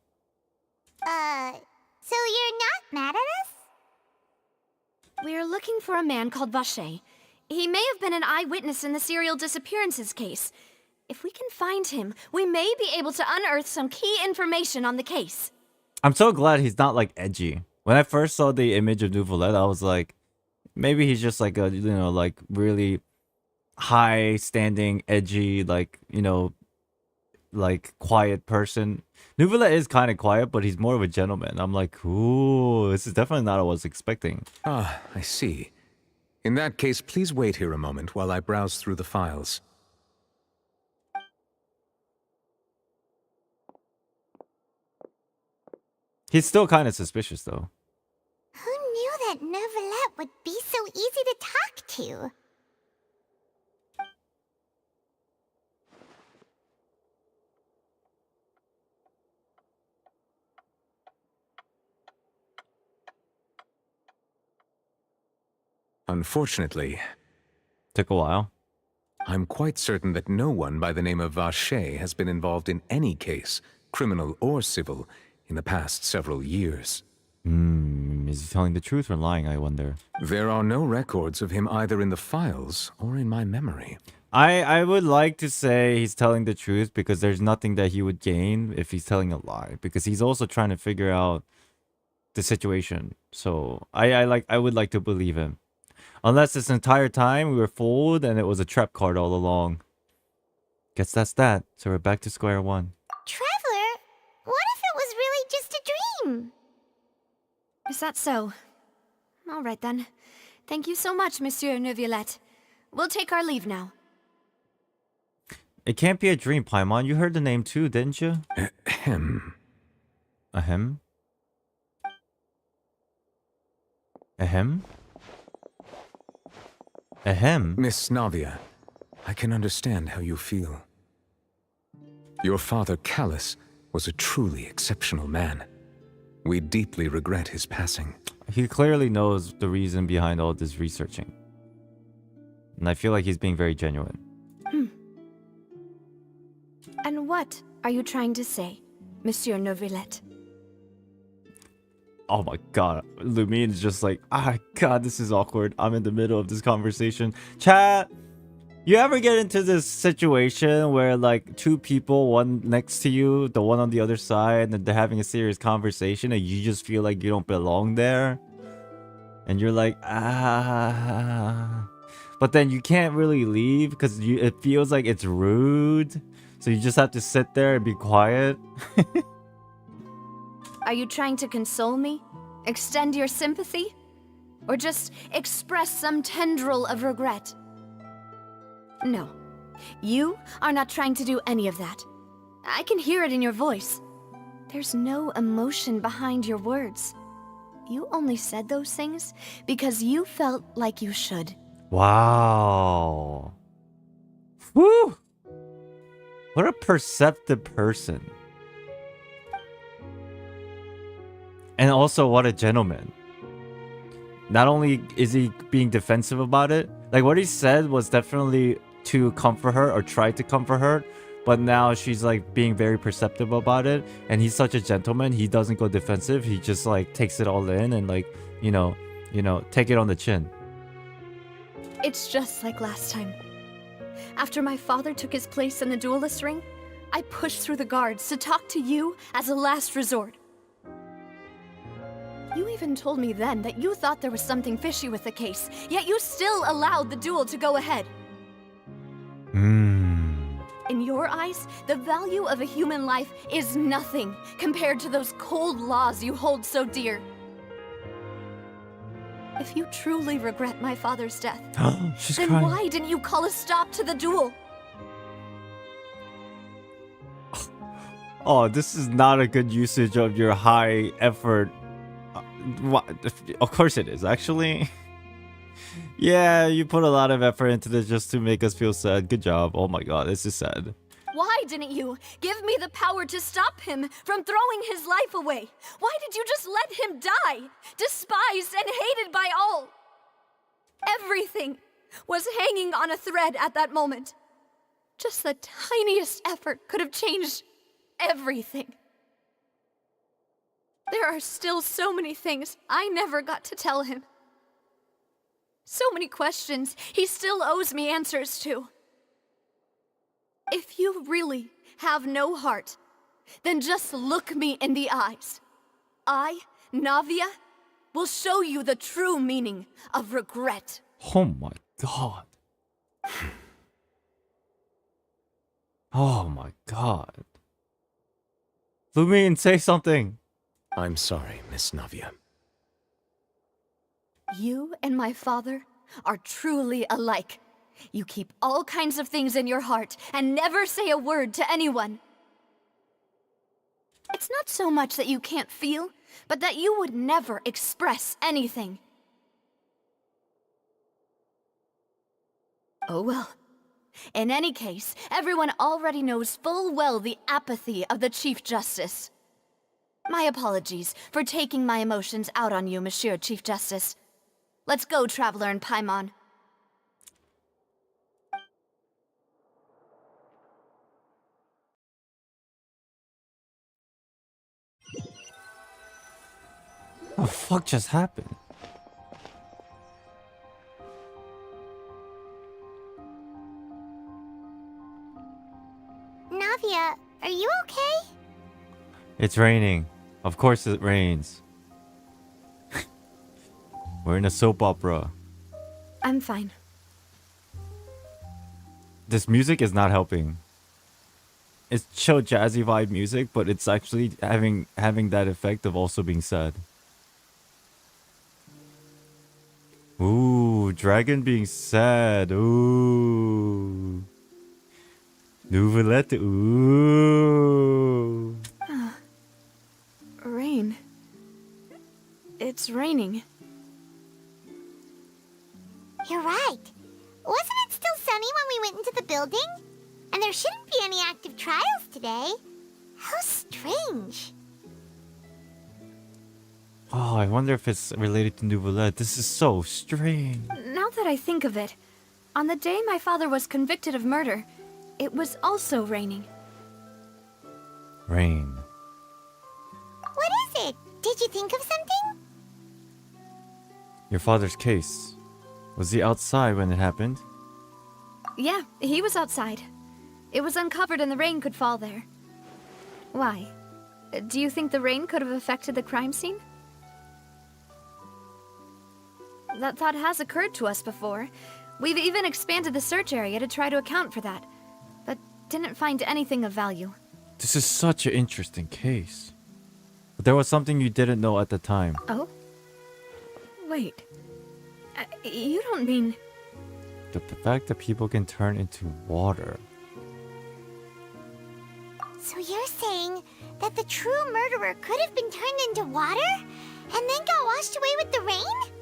So you're not mad at us? We're looking for a man called Vacher. He may have been an eyewitness in the serial disappearances case. If we can find him, we may be able to unearth some key information on the case. I'm so glad he's not like edgy. When I first saw the image of Nouvellette, I was like, maybe he's just like a, you know, like really high standing, edgy, like, you know, like quiet person. Nouvellette is kind of quiet, but he's more of a gentleman. I'm like, ooh, this is definitely not what I was expecting. Ah, I see. In that case, please wait here a moment while I browse through the files. He's still kind of suspicious, though. Who knew that Nouvellette would be so easy to talk to? Unfortunately, took a while. I'm quite certain that no one by the name of Vacher has been involved in any case, criminal or civil, in the past several years. Is he telling the truth or lying, I wonder? There are no records of him either in the files or in my memory. I would like to say he's telling the truth because there's nothing that he would gain if he's telling a lie. Because he's also trying to figure out the situation. So I would like to believe him. Unless this entire time we were fooled and it was a trap card all along. Guess that's that. So we're back to square one. Traveler, what if it was really just a dream? Is that so? All right then. Thank you so much, Monsieur Neuvillette. We'll take our leave now. It can't be a dream, Paimon. You heard the name too, didn't you? Ahem. Ahem? Ahem? Ahem? Miss Navia, I can understand how you feel. Your father, Callus, was a truly exceptional man. We deeply regret his passing. He clearly knows the reason behind all this researching. And I feel like he's being very genuine. And what are you trying to say, Monsieur Neuvillette? Oh my god. Lumine is just like, god, this is awkward. I'm in the middle of this conversation. Chat, you ever get into this situation where like two people, one next to you, the one on the other side, and they're having a serious conversation and you just feel like you don't belong there? And you're like, but then you can't really leave because it feels like it's rude. So you just have to sit there and be quiet. Are you trying to console me? Extend your sympathy? Or just express some tendril of regret? No. You are not trying to do any of that. I can hear it in your voice. There's no emotion behind your words. You only said those things because you felt like you should. Wow. Woo! What a perceptive person. And also, what a gentleman. Not only is he being defensive about it, like what he said was definitely to comfort her or try to comfort her, but now she's like being very perceptive about it. And he's such a gentleman. He doesn't go defensive. He just like takes it all in and like, you know, take it on the chin. It's just like last time. After my father took his place in the duelist ring, I pushed through the guards to talk to you as a last resort. You even told me then that you thought there was something fishy with the case, yet you still allowed the duel to go ahead. In your eyes, the value of a human life is nothing compared to those cold laws you hold so dear. If you truly regret my father's death, then crying. Why didn't you call a stop to the duel? Oh, this is not a good usage of your high effort. What? Of course it is, actually. Yeah, you put a lot of effort into this just to make us feel sad. Good job. Oh my god, this is sad. Why didn't you give me the power to stop him from throwing his life away? Why did you just let him die? Despised and hated by all. Everything was hanging on a thread at that moment. Just the tiniest effort could have changed everything. There are still so many things I never got to tell him. So many questions he still owes me answers to. If you really have no heart, then just look me in the eyes. I, Navia, will show you the true meaning of regret. Oh my god. Oh my god. Lumine, say something. I'm sorry, Miss Navia. You and my father are truly alike. You keep all kinds of things in your heart and never say a word to anyone. It's not so much that you can't feel, but that you would never express anything. Oh well. In any case, everyone already knows full well the apathy of the Chief Justice. My apologies for taking my emotions out on you, Monsieur Chief Justice. Let's go, Traveler and Paimon. What the fuck just happened? Navia, are you okay? It's raining. Of course it rains. We're in a soap opera. I'm fine. This music is not helping. It's chill jazzy vibe music, but it's actually having that effect of also being sad. Ooh, dragon being sad. Ooh. Nouvelette. Ooh. Rain. It's raining. You're right. Wasn't it still sunny when we went into the building? And there shouldn't be any active trials today. How strange. Oh, I wonder if it's related to Nouvelette. This is so strange. Now that I think of it, on the day my father was convicted of murder, it was also raining. Rain. What is it? Did you think of something? Your father's case. Was he outside when it happened? Yeah, he was outside. It was uncovered and the rain could fall there. Why? Do you think the rain could have affected the crime scene? That thought has occurred to us before. We've even expanded the search area to try to account for that, but didn't find anything of value. This is such an interesting case. But there was something you didn't know at the time. Oh? Wait. You don't mean... The fact that people can turn into water. So you're saying that the true murderer could have been turned into water and then got washed away with the rain?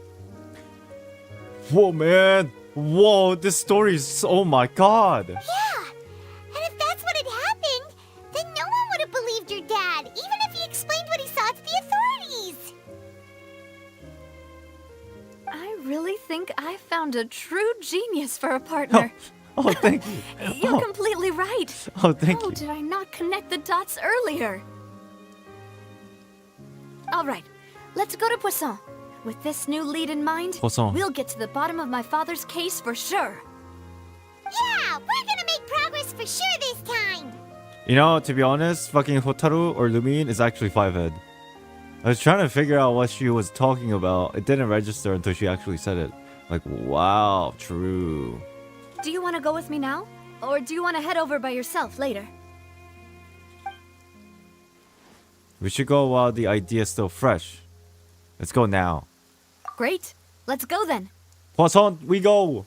Whoa, man. Whoa, this story is... Oh my god. Yeah. And if that's what had happened, then no one would have believed your dad, even if he explained what he saw to the authorities. I really think I found a true genius for a partner. Oh, thank you. You're completely right. Oh, thank How you. did I not connect the dots earlier? All right, let's go to Poisson. With this new lead in mind, Poisson. we'll get to the bottom of my father's case for sure. Yeah, we're gonna make progress for sure this time. You know, to be honest, fucking Hotaru or Lumine is actually 5-head. I was trying to figure out what she was talking about. It didn't register until she actually said it. Like, wow, true. Do you want to go with me now? Or do you want to head over by yourself later? We should go while the idea's still fresh. Let's go now. Great. Let's go then. Poisson, we go!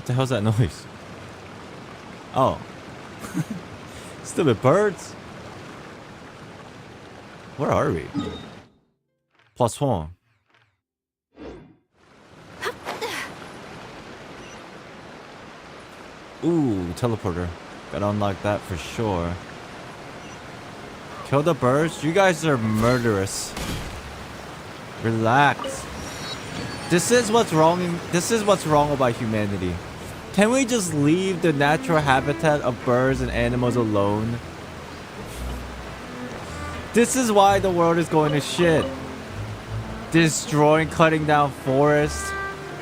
What the hell's that noise? Oh. Stupid birds. Where are we? +1. Ooh, teleporter. Gotta unlock that for sure. Kill the birds? You guys are murderous. Relax. This is what's wrong. This is what's wrong about humanity. Can we just leave the natural habitat of birds and animals alone? This is why the world is going to shit. Destroying, cutting down forests.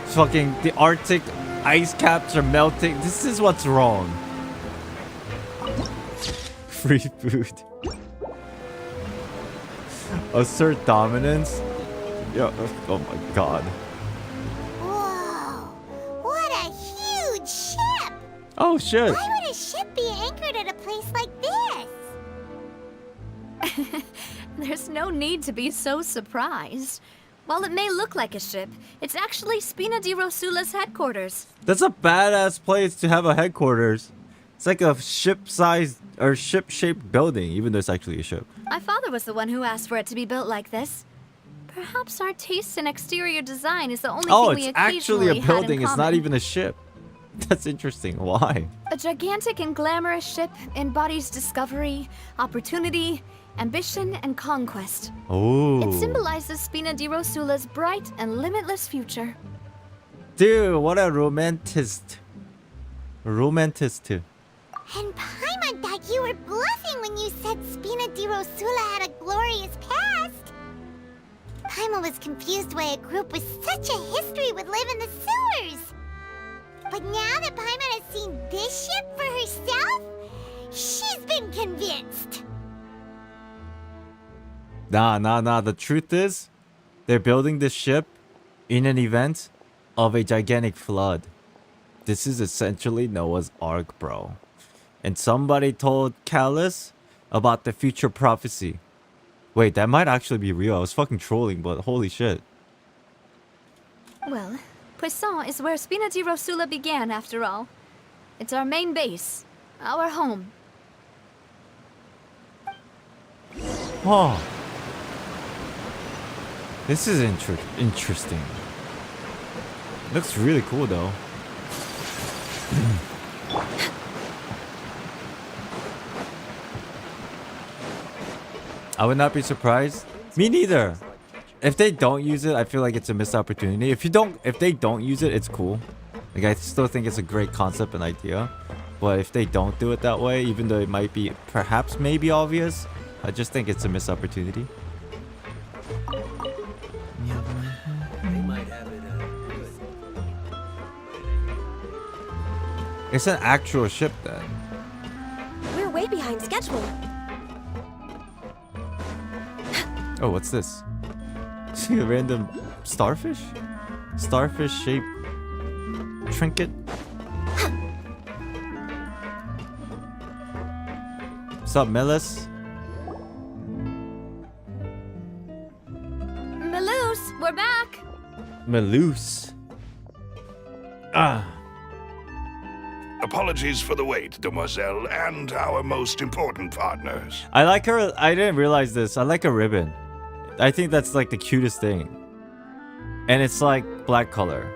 Fucking the Arctic ice caps are melting. This is what's wrong. Free food. Assert dominance. Yeah. Oh my god. Whoa! What a huge ship! Oh shit. Why would a ship be anchored at a place like this? There's no need to be so surprised. While it may look like a ship, it's actually Spina di Rosula's headquarters. That's a badass place to have a headquarters. It's like a ship-sized or ship-shaped building, even though it's actually a ship. My father was the one who asked for it to be built like this. Perhaps our taste in exterior design is the only thing we it's occasionally actually a had in building. It's not common. even a ship. That's interesting. Why? A gigantic and glamorous ship embodies discovery, opportunity, ambition, and conquest. Oh. It symbolizes Spina di Rosula's bright and limitless future. Dude, what a romantist. Romantist. And Paimon thought you were bluffing when you said Spina di Rosula had a glorious past. Paimon was confused why a group with such a history would live in the sewers. But now that Paimon has seen this ship for herself, she's been convinced. Nah. The truth is, they're building this ship in an event of a gigantic flood. This is essentially Noah's Ark, bro. And somebody told Callus about the future prophecy. Wait, that might actually be real. I was fucking trolling, but holy shit. Well, Poisson is where Spina di Rosula began, after all. It's our main base, our home. Oh. This is interesting. Looks really cool, though. I would not be surprised. Me neither. If they don't use it, I feel like it's a missed opportunity. If they don't use it, it's cool. Like, I still think it's a great concept and idea. But if they don't do it that way, even though it might be perhaps maybe obvious, I just think it's a missed opportunity. It's an actual ship then. We're way behind schedule. Oh, what's this? See a random starfish? Starfish shaped trinket? What's up, Melis? Maloose, we're back! Meloose. Ah. Apologies for the wait, demoiselle, and our most important partners. I like her. I didn't realize this. I like a ribbon. I think that's like the cutest thing. And it's like black color.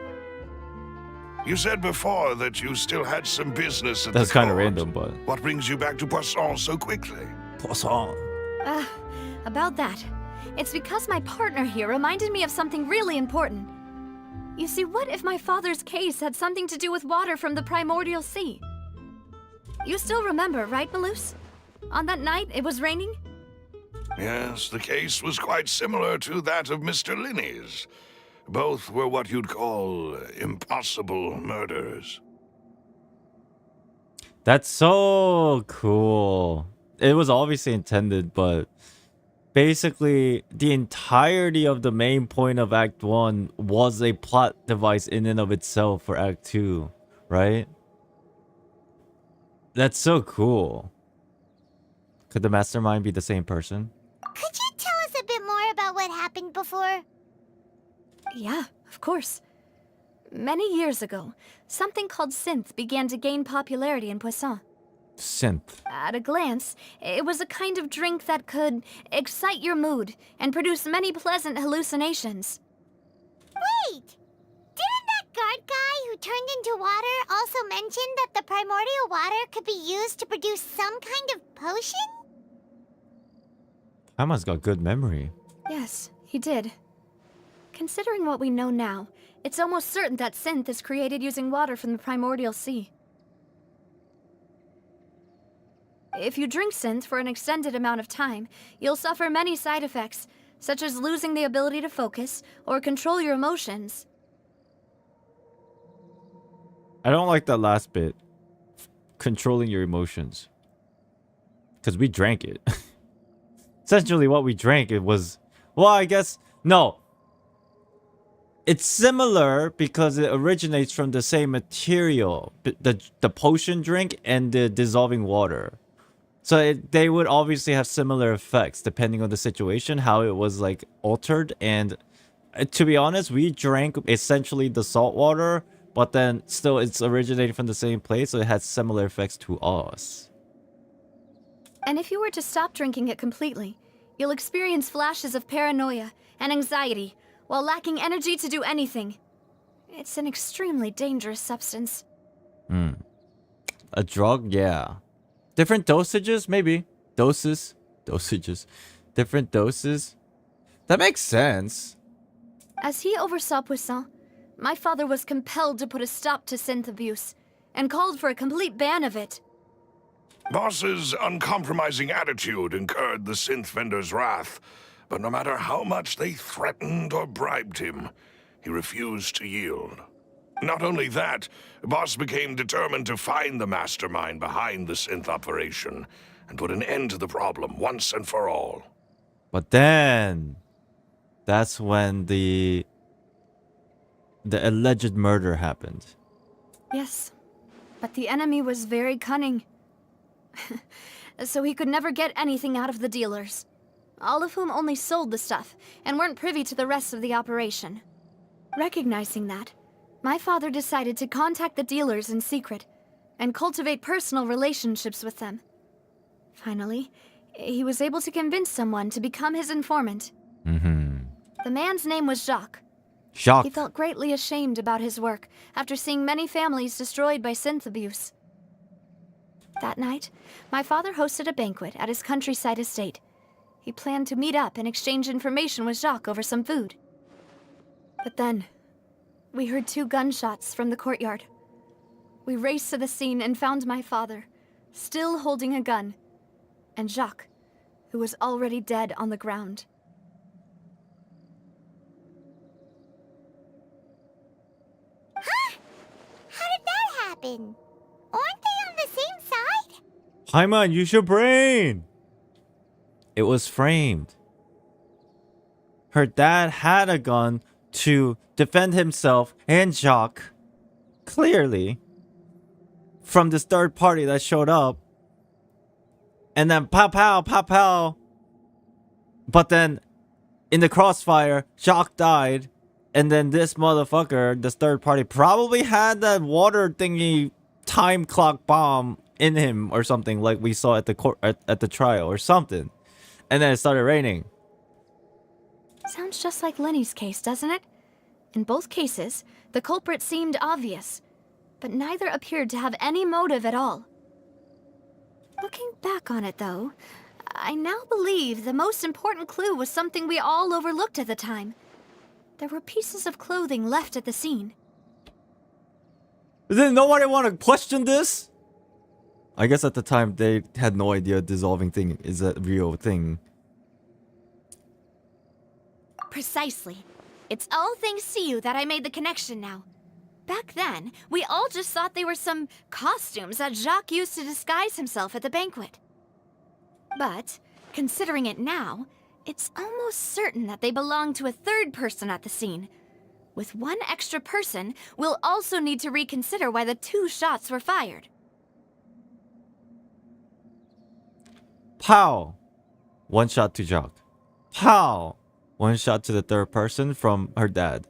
You said before that you still had some business at That's the kind of court. random, but... What brings you back to Poisson so quickly? Poisson. About that. It's because my partner here reminded me of something really important. You see, what if my father's case had something to do with water from the primordial sea? You still remember, right, Maloose? On that night, it was raining? Yes, the case was quite similar to that of Mr. Linney's. Both were what you'd call impossible murders. That's so cool. It was obviously intended, but basically the entirety of the main point of Act 1 was a plot device in and of itself for Act 2, right? That's so cool. Could the mastermind be the same person? Could you tell us a bit more about what happened before? Yeah, of course. Many years ago, something called synth began to gain popularity in Poisson. Synth. At a glance, it was a kind of drink that could excite your mood and produce many pleasant hallucinations. Wait! Didn't that guard guy who turned into water also mention that the primordial water could be used to produce some kind of potion? Emma's got good memory. Yes, he did. Considering what we know now, it's almost certain that synth is created using water from the primordial sea. If you drink synth for an extended amount of time, you'll suffer many side effects, such as losing the ability to focus or control your emotions. I don't like that last bit. Controlling your emotions. Because we drank it. Essentially what we drank, it was... Well, I guess... No. It's similar because it originates from the same material. The potion drink and the dissolving water. So they would obviously have similar effects depending on the situation, how it was like altered. And to be honest, we drank essentially the salt water, but then still it's originating from the same place, so it has similar effects to us. And if you were to stop drinking it completely, you'll experience flashes of paranoia and anxiety while lacking energy to do anything. It's an extremely dangerous substance. A drug? Yeah. Different dosages? Maybe. Dosages. Different doses? That makes sense. As he oversaw Poisson, my father was compelled to put a stop to synth abuse and called for a complete ban of it. Boss's uncompromising attitude incurred the synth vendor's wrath, but no matter how much they threatened or bribed him, he refused to yield. Not only that, Boss became determined to find the mastermind behind the synth operation and put an end to the problem once and for all. But then... That's when the alleged murder happened. Yes, but the enemy was very cunning. So he could never get anything out of the dealers, all of whom only sold the stuff and weren't privy to the rest of the operation. Recognizing that, my father decided to contact the dealers in secret and cultivate personal relationships with them. Finally, he was able to convince someone to become his informant. The man's name was Jacques. He felt greatly ashamed about his work after seeing many families destroyed by synth abuse. That night, my father hosted a banquet at his countryside estate. He planned to meet up and exchange information with Jacques over some food. But then, we heard 2 gunshots from the courtyard. We raced to the scene and found my father, still holding a gun, and Jacques, who was already dead on the ground. Huh? How did that happen? Aren't they on the same side? Hyman, use your brain! It was framed. Her dad had a gun to defend himself and Jacques, clearly, from this third party that showed up. And then pow pow, pow pow. But then, in the crossfire, Jacques died. And then this motherfucker, this third party, probably had that water thingy time clock bomb in him or something, like we saw at the court at the trial or something. And then it started raining. Sounds just like Lenny's case, doesn't it? In both cases, the culprit seemed obvious, but neither appeared to have any motive at all. Looking back on it, though, I now believe the most important clue was something we all overlooked at the time. There were pieces of clothing left at the scene. Did nobody want to question this? I guess at the time they had no idea dissolving thing is a real thing. Precisely. It's all thanks to you that I made the connection now. Back then, we all just thought they were some costumes that Jacques used to disguise himself at the banquet. But, considering it now, it's almost certain that they belong to a third person at the scene. With one extra person, we'll also need to reconsider why the 2 shots were fired. Pow! 1 shot to Jacques. Pow! 1 shot to the third person from her dad.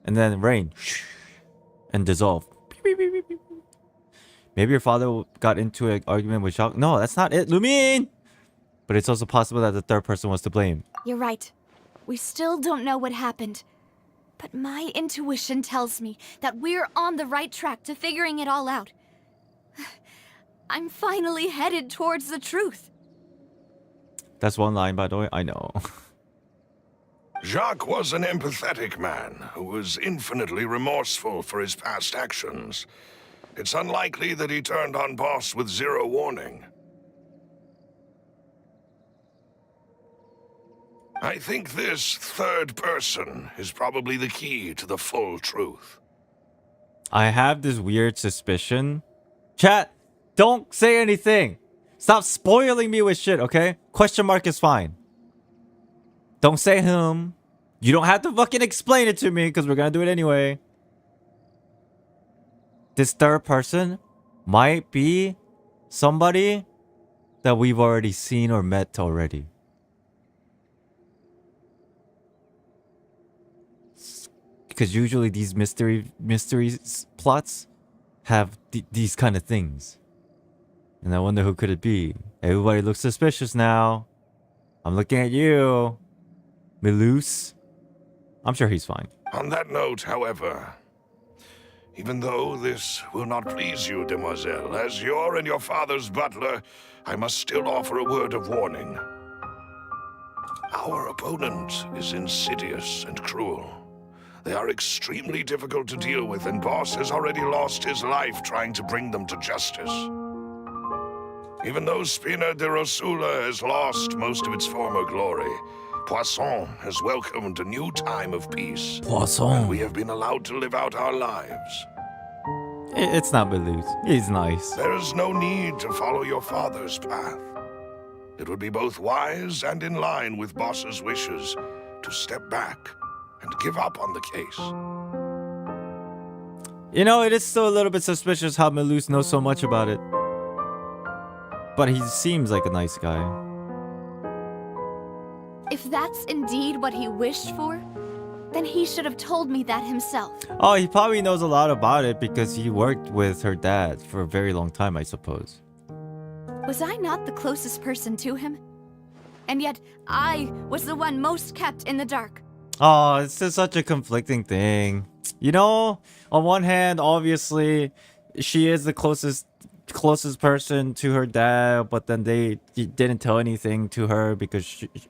and then rain, and dissolve. Maybe your father got into an argument with Jacques. No, that's not it, Lumine! But it's also possible that the third person was to blame. You're right. We still don't know what happened. But my intuition tells me that we're on the right track to figuring it all out. I'm finally headed towards the truth. That's one line, by the way. I know. Jacques was an empathetic man who was infinitely remorseful for his past actions. It's unlikely that he turned on Boss with zero warning. I think this third person is probably the key to the full truth. I have this weird suspicion. Chat, don't say anything. Stop spoiling me with shit, okay? Question mark is fine. Don't say whom. You don't have to fucking explain it to me because we're gonna do it anyway. This third person might be somebody that we've already seen or met already. Because usually these mystery plots have these kind of things. And I wonder who could it be? Everybody looks suspicious now. I'm looking at you. Milus. I'm sure he's fine. On that note, however, even though this will not please you, demoiselle, as your and your father's butler, I must still offer a word of warning. Our opponent is insidious and cruel. They are extremely difficult to deal with, and Boss has already lost his life trying to bring them to justice. Even though Spina de Rosula has lost most of its former glory, Poisson has welcomed a new time of peace. Poisson. And we have been allowed to live out our lives. It's not Milus. He's nice. There is no need to follow your father's path. It would be both wise and in line with Boss's wishes to step back and give up on the case. You know, it is still a little bit suspicious how Milus knows so much about it. But he seems like a nice guy. If that's indeed what he wished for, then he should have told me that himself. Oh, he probably knows a lot about it because he worked with her dad for a very long time, I suppose. Was I not the closest person to him? And yet, I was the one most kept in the dark. Oh, it's just such a conflicting thing. You know, on one hand, obviously, she is the closest person to her dad, but then he didn't tell anything to her because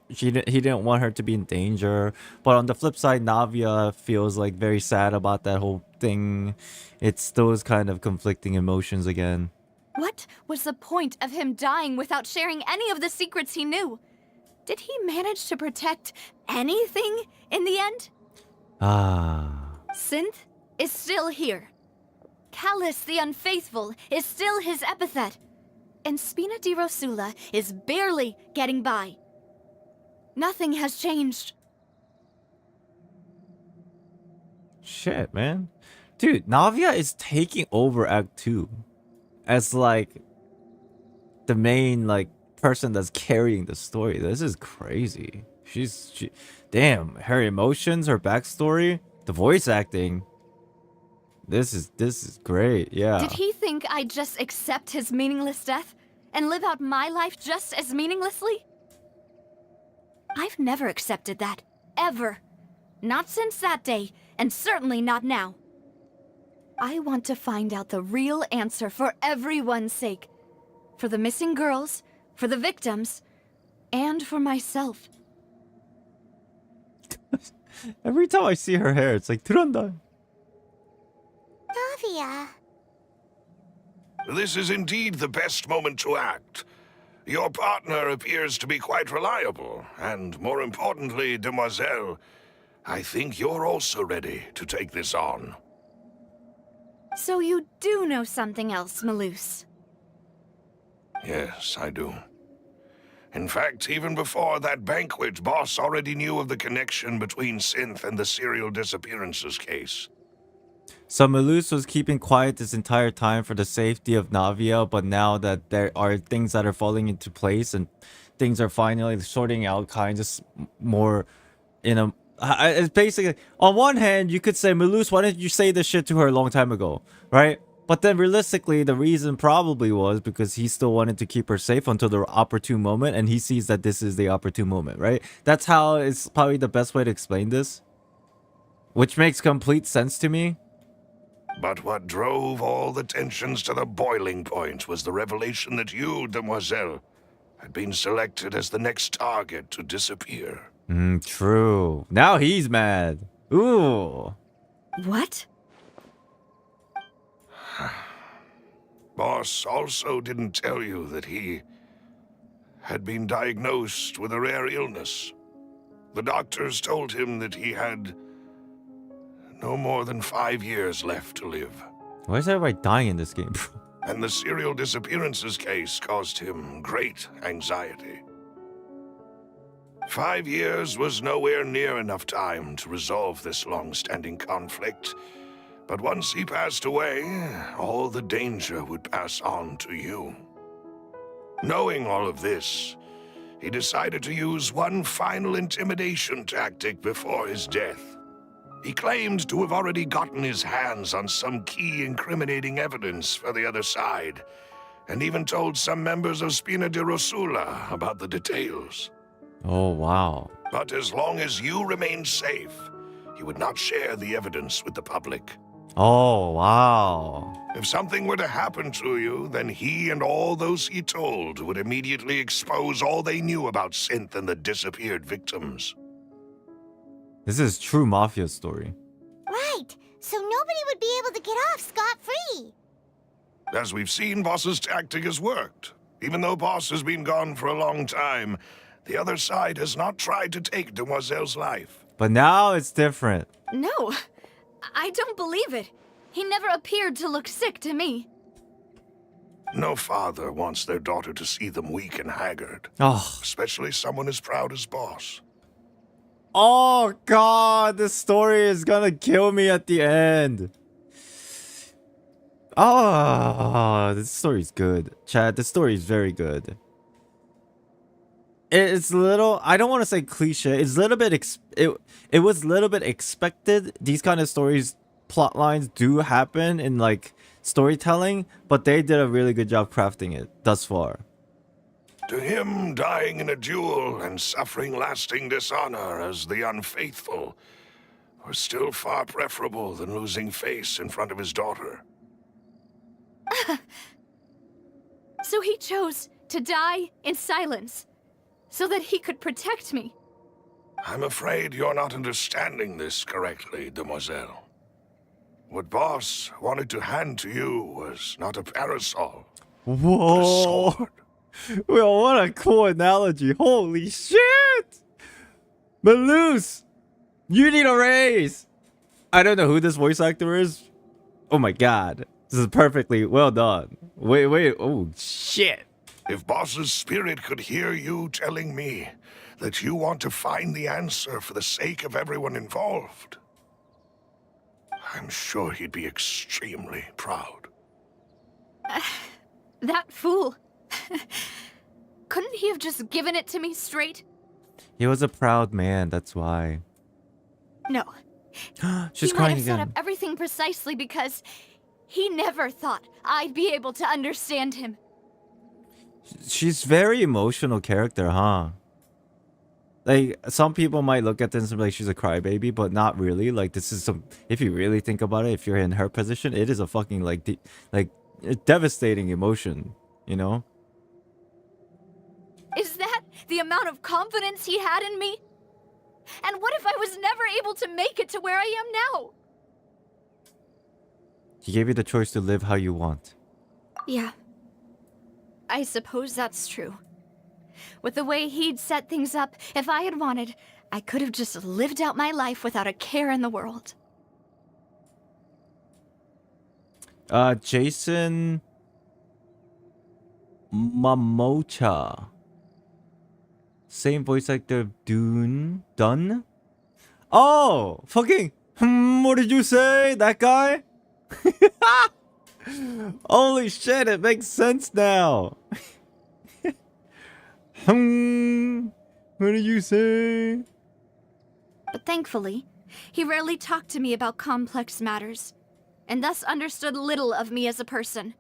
he didn't want her to be in danger. But on the flip side, Navia feels like very sad about that whole thing. It's those kind of conflicting emotions again. What was the point of him dying without sharing any of the secrets he knew? Did he manage to protect anything in the end? Synth is still here. Callus the Unfaithful is still his epithet. And Spina di Rosula is barely getting by. Nothing has changed. Shit, man. Dude, Navia is taking over Act 2 as like the main like person that's carrying the story. This is crazy. Damn, her emotions, her backstory, the voice acting. This is great. Yeah. Did he think I'd just accept his meaningless death and live out my life just as meaninglessly? I've never accepted that. Ever. Not since that day, and certainly not now. I want to find out the real answer for everyone's sake. For the missing girls, for the victims, and for myself. Every time I see her hair, it's like Turanda. Navia. This is indeed the best moment to act. Your partner appears to be quite reliable, and more importantly, demoiselle, I think you're also ready to take this on. So you do know something else, Milus? Yes, I do. In fact, even before that banquet, Boss already knew of the connection between Synth and the serial disappearances case. So Milus was keeping quiet this entire time for the safety of Navia, but now that there are things that are falling into place and things are finally sorting out kinds of more in a It's basically, on one hand, you could say, Malus, why didn't you say this shit to her a long time ago, right? But then realistically, the reason probably was because he still wanted to keep her safe until the opportune moment, and he sees that this is the opportune moment, right? That's how it's probably the best way to explain this. Which makes complete sense to me. But what drove all the tensions to the boiling point was the revelation that you, demoiselle, had been selected as the next target to disappear. True. Now he's mad. Ooh. What? Boss also didn't tell you that he had been diagnosed with a rare illness. The doctors told him that he had no more than 5 years left to live. Why is everybody dying in this game? And the serial disappearances case caused him great anxiety. 5 years was nowhere near enough time to resolve this long-standing conflict. But once he passed away, all the danger would pass on to you. Knowing all of this, he decided to use one final intimidation tactic before his death. He claimed to have already gotten his hands on some key incriminating evidence for the other side, and even told some members of Spina di Rosula about the details. Oh, wow. But as long as you remained safe, he would not share the evidence with the public. Oh, wow. If something were to happen to you, then he and all those he told would immediately expose all they knew about Synth and the disappeared victims. This is true mafia story. Right, so nobody would be able to get off scot-free. As we've seen, Boss's tactic has worked. Even though Boss has been gone for a long time, the other side has not tried to take Demoiselle's life. But now it's different. No, I don't believe it. He never appeared to look sick to me. No father wants their daughter to see them weak and haggard. Oh. Especially someone as proud as Boss. Oh, God. This story is gonna kill me at the end. Oh, this story's good. Chad, this story is very good. It's a little, I don't want to say cliche. It's a little bit, it was a little bit expected. These kind of stories, plot lines do happen in like storytelling, but they did a really good job crafting it thus far. To him, dying in a duel and suffering lasting dishonor as the unfaithful was still far preferable than losing face in front of his daughter. So he chose to die in silence, so that he could protect me. I'm afraid you're not understanding this correctly, Demoiselle. What Boss wanted to hand to you was not a parasol, but a Whoa. sword. Well, what a cool analogy. Holy shit. Malus, you need a raise. I don't know who this voice actor is. Oh my God. This is perfectly well done. Wait. Oh, shit. If Boss's spirit could hear you telling me that you want to find the answer for the sake of everyone involved, I'm sure he'd be extremely proud. That fool. Couldn't he have just given it to me straight? He was a proud man, that's why. No. She's He might crying have set up again. everything precisely because he never thought I'd be able to understand him. She's very emotional character, huh? Like, some people might look at this and be like, she's a crybaby, but not really. Like, this is some, if you really think about it, if you're in her position, it is a fucking, like, devastating emotion, you know? Is that the amount of confidence he had in me? And what if I was never able to make it to where I am now? He gave you the choice to live how you want. Yeah. I suppose that's true. With the way he'd set things up, if I had wanted, I could have just lived out my life without a care in the world. Jason Momocha. Same voice actor Dunn? Oh, fucking, what did you say? That guy? Holy shit, it makes sense now. What did you say? But thankfully, he rarely talked to me about complex matters, and thus understood little of me as a person.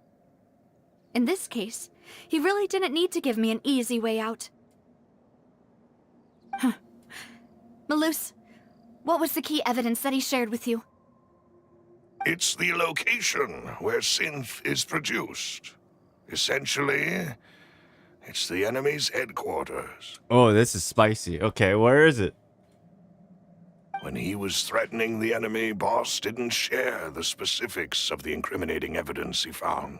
In this case, he really didn't need to give me an easy way out. Malus, what was the key evidence that he shared with you? It's the location where synth is produced. Essentially, it's the enemy's headquarters. Oh, this is spicy. Okay, where is it? When he was threatening the enemy, Boss didn't share the specifics of the incriminating evidence he found.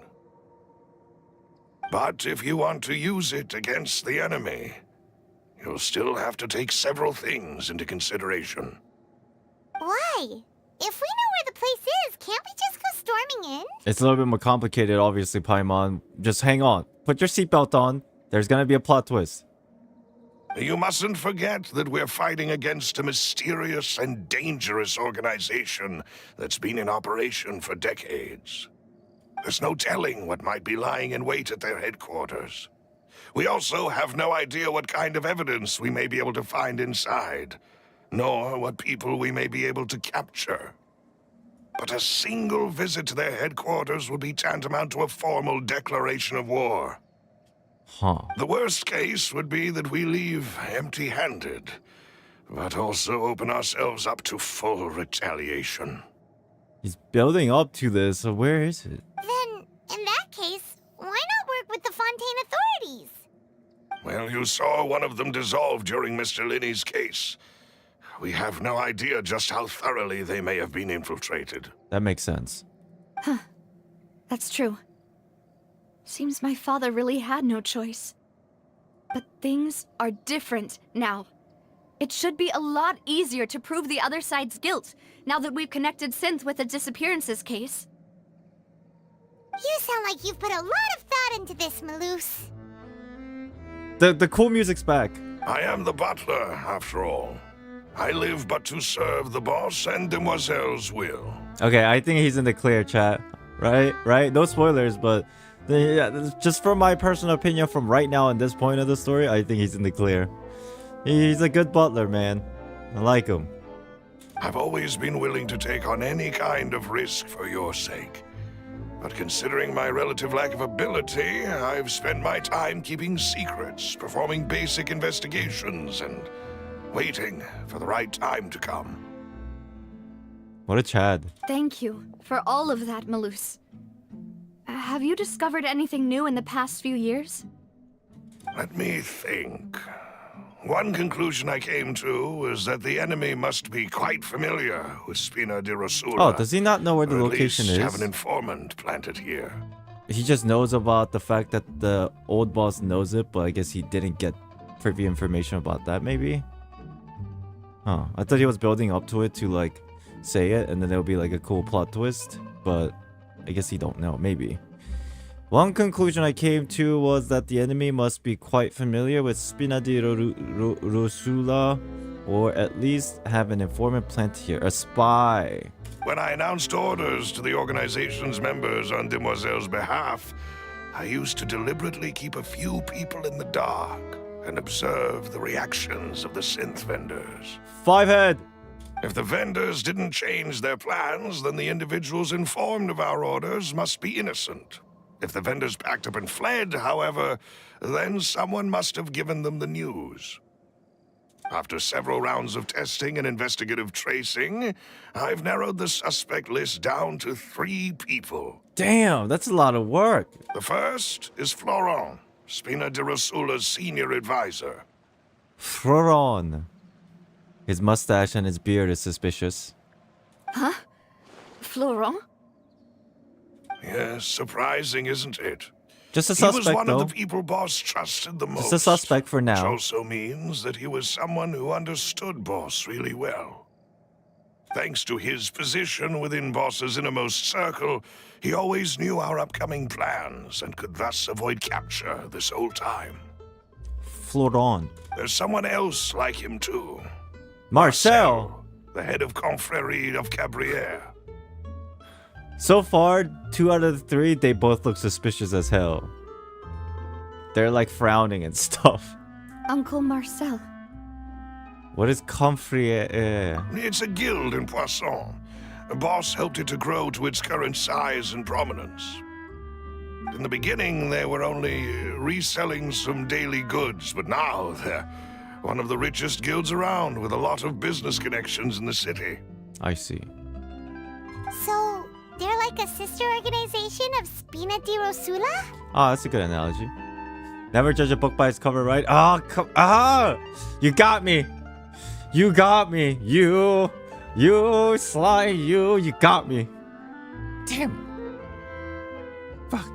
But if you want to use it against the enemy, you'll still have to take several things into consideration. Why? If we know where the place is, can't we just go storming in? It's a little bit more complicated, obviously, Paimon. Just hang on. Put your seatbelt on. There's gonna be a plot twist. You mustn't forget that we're fighting against a mysterious and dangerous organization that's been in operation for decades. There's no telling what might be lying in wait at their headquarters. We also have no idea what kind of evidence we may be able to find inside, nor what people we may be able to capture. But a single visit to their headquarters would be tantamount to a formal declaration of war. Huh. The worst case would be that we leave empty-handed, but also open ourselves up to full retaliation. He's building up to this, so where is it? Then, in that case, why not work with the Fontaine authorities? Well, you saw one of them dissolve during Mr. Linney's case. We have no idea just how thoroughly they may have been infiltrated. That makes sense. Huh. That's true. Seems my father really had no choice. But things are different now. It should be a lot easier to prove the other side's guilt, now that we've connected Synth with the disappearances case. You sound like you've put a lot of thought into this, Malus. The cool music's back. I am the butler, after all. I live but to serve the boss and Demoiselle's will. Okay, I think he's in the clear, chat. Right? No spoilers, but yeah, just from my personal opinion from right now and this point of the story, I think he's in the clear. He's a good butler, man. I like him. I've always been willing to take on any kind of risk for your sake. But considering my relative lack of ability, I've spent my time keeping secrets, performing basic investigations, and waiting for the right time to come. What a Chad. Thank you for all of that, Malus. Have you discovered anything new in the past few years? Let me think. One conclusion I came to is that the enemy must be quite familiar with Spina di Rosula. Oh, does he not know where the or at location least is? have an informant planted here. He just knows about the fact that the old boss knows it, but I guess he didn't get privy information about that, maybe? Huh. I thought he was building up to it to, like, say it, and then there would be, like, a cool plot twist, but I guess he don't know, maybe. One conclusion I came to was that the enemy must be quite familiar with Spina di Rosula, or at least have an informant planted here. A spy. When I announced orders to the organization's members on Demoiselle's behalf, I used to deliberately keep a few people in the dark and observe the reactions of the synth vendors. Fivehead! If the vendors didn't change their plans, then the individuals informed of our orders must be innocent. If the vendors packed up and fled, however, then someone must have given them the news. After several rounds of testing and investigative tracing, I've narrowed the suspect list down to 3 people. Damn, that's a lot of work. The first is Florent, Spina di Rosula's senior advisor. Florent. His mustache and his beard is suspicious. Huh? Florent? Yes, surprising, isn't it? Just a He suspect, was one though. of the people Boss trusted the most. Just a suspect for Which now. also means that he was someone who understood Boss really well. Thanks to his position within Boss's innermost circle, he always knew our upcoming plans and could thus avoid capture this whole time. Florent. There's someone else like him too. Marcel! The head of Confrérie of Cabrières. So far, 2 out of the 3, they both look suspicious as hell. They're like frowning and stuff. Uncle Marcel. What is Confronting? It's a guild in Poisson. A boss helped it to grow to its current size and prominence. In the beginning, they were only reselling some daily goods, but now they're one of the richest guilds around with a lot of business connections in the city. I see. So, they're like a sister organization of Spina di Rosula? Oh, that's a good analogy. Never judge a book by its cover, right? Oh, you got me. You got me. You Sly, you got me. Damn. Fuck.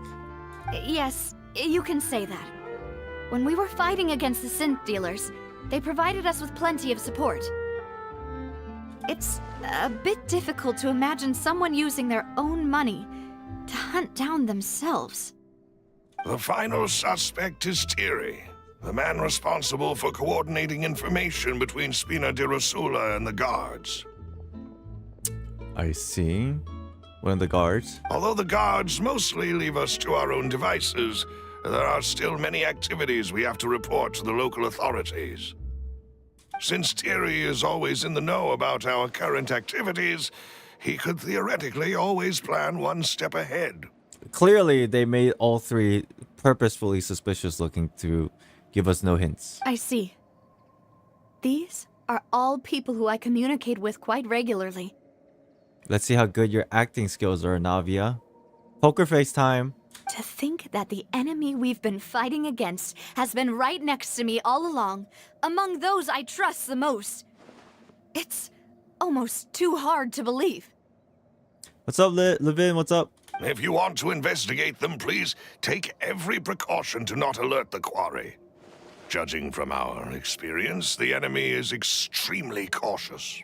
Yes, you can say that. When we were fighting against the synth dealers, they provided us with plenty of support. It's a bit difficult to imagine someone using their own money to hunt down themselves. The final suspect is Thierry, the man responsible for coordinating information between Spina di Rosula and the guards. I see. One of the guards. Although the guards mostly leave us to our own devices, there are still many activities we have to report to the local authorities. Since Thierry is always in the know about our current activities, he could theoretically always plan one step ahead. Clearly, they made all three purposefully suspicious looking to give us no hints. I see. These are all people who I communicate with quite regularly. Let's see how good your acting skills are, Navia. Poker face time. To think that the enemy we've been fighting against has been right next to me all along, among those I trust the most. It's almost too hard to believe. What's up, Levin? What's up? If you want to investigate them, please take every precaution to not alert the quarry. Judging from our experience, the enemy is extremely cautious.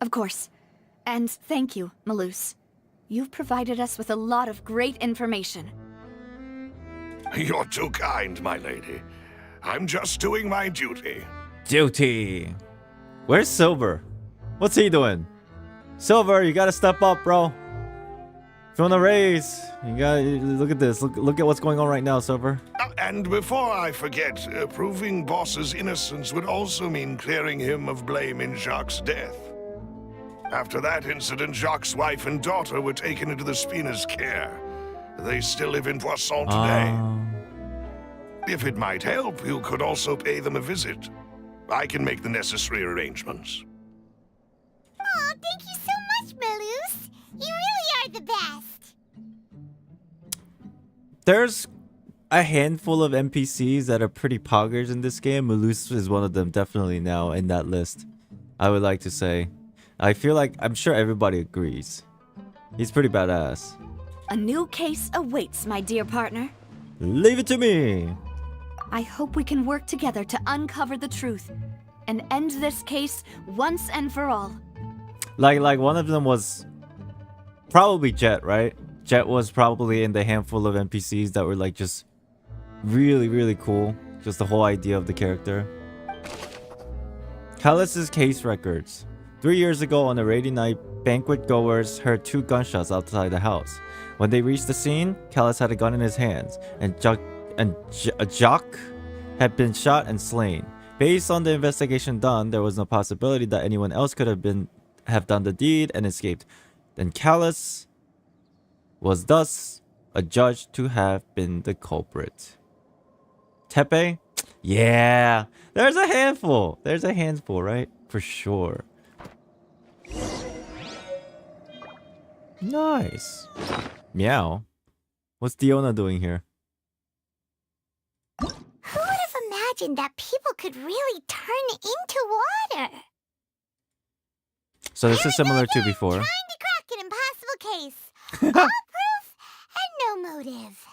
Of course. And thank you, Malus. You've provided us with a lot of great information. You're too kind, my lady. I'm just doing my duty. Duty. Where's Silver? What's he doing? Silver, you gotta step up, bro. If you wanna raise, you gotta look at this. Look at what's going on right now, Silver. And before I forget, proving Boss's innocence would also mean clearing him of blame in Jacques' death. After that incident, Jacques' wife and daughter were taken into the Spina's care. They still live in Poisson today. If it might help, you could also pay them a visit. I can make the necessary arrangements. Oh, thank you so much, Malus. You really are the best. There's a handful of NPCs that are pretty poggers in this game. Malus is one of them, definitely now in that list. I would like to say. I feel like I'm sure everybody agrees. He's pretty badass. A new case awaits, my dear partner. Leave it to me. I hope we can work together to uncover the truth and end this case once and for all. Like one of them was probably Jet, right? Jet was probably in the handful of NPCs that were like just really, really cool. Just the whole idea of the character. Callus's case records. 3 years ago on a rainy night, banquet goers heard 2 gunshots outside the house. When they reached the scene, Callus had a gun in his hands, and Jacques had been shot and slain. Based on the investigation done, there was no possibility that anyone else could have done the deed and escaped. Then Callus was thus adjudged to have been the culprit. Tepe? Yeah, there's a handful. There's a handful, right? For sure. Nice. Meow. What's Diona doing here? Who would have imagined that people could really turn into water? So this is similar to before. Trying to crack an impossible case. All proof and no motive.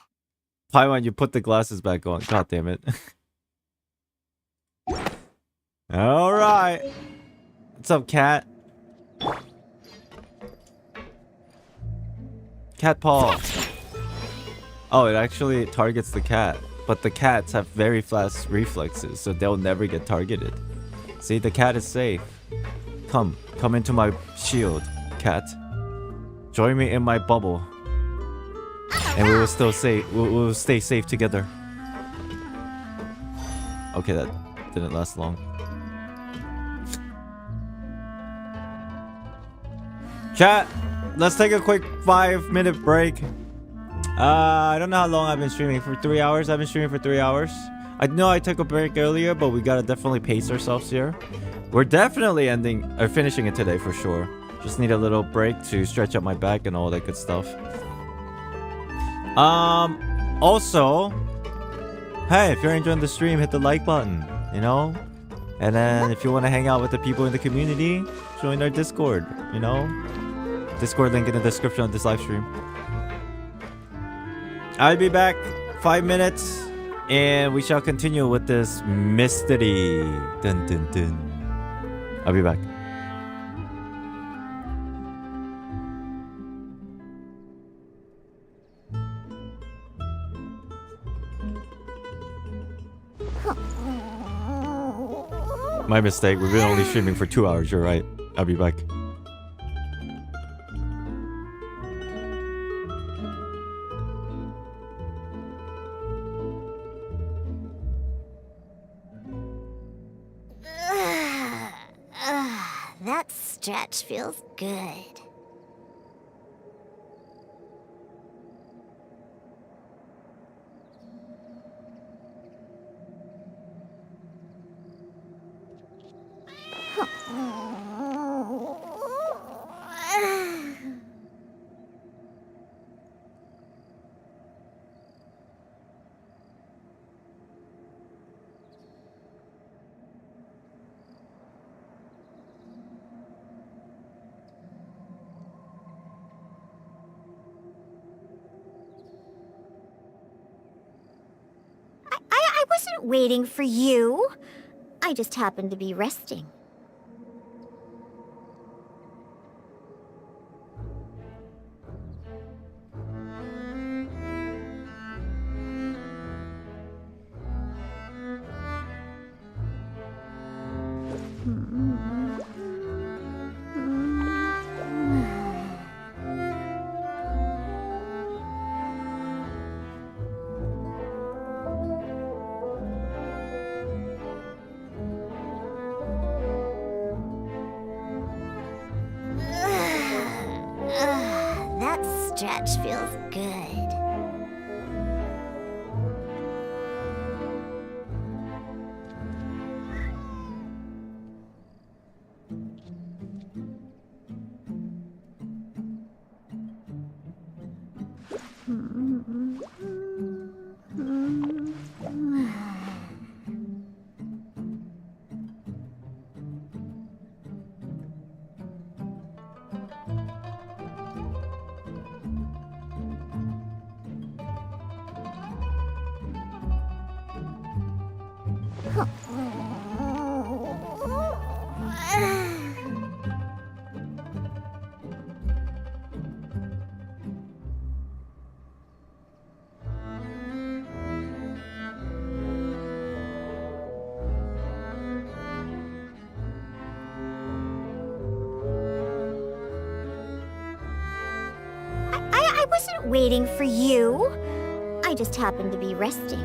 Paimon, you put the glasses back on. God damn it. Alright. What's up, cat? Cat paw. Oh, it actually targets the cat. But the cats have very fast reflexes, so they'll never get targeted. See, the cat is safe. Come into my shield, cat. Join me in my bubble. And we will still we'll stay safe together. Okay, that didn't last long. Chat, let's take a quick 5-minute break. I don't know how long I've been streaming. For 3 hours? I've been streaming for 3 hours. I know I took a break earlier, but we gotta definitely pace ourselves here. We're definitely finishing it today for sure. Just need a little break to stretch out my back and all that good stuff. Also, hey, if you're enjoying the stream, hit the like button, you know? And then if you want to hang out with the people in the community, join our Discord, you know? Discord link in the description of this live stream. I'll be back 5 minutes and we shall continue with this mystery. Dun dun dun. I'll be back. My mistake. We've been only streaming for 2 hours. You're right. I'll be back. That stretch feels good. I wasn't waiting for you. I just happened to be resting. That stretch feels good. I wasn't waiting for you. I just happened to be resting.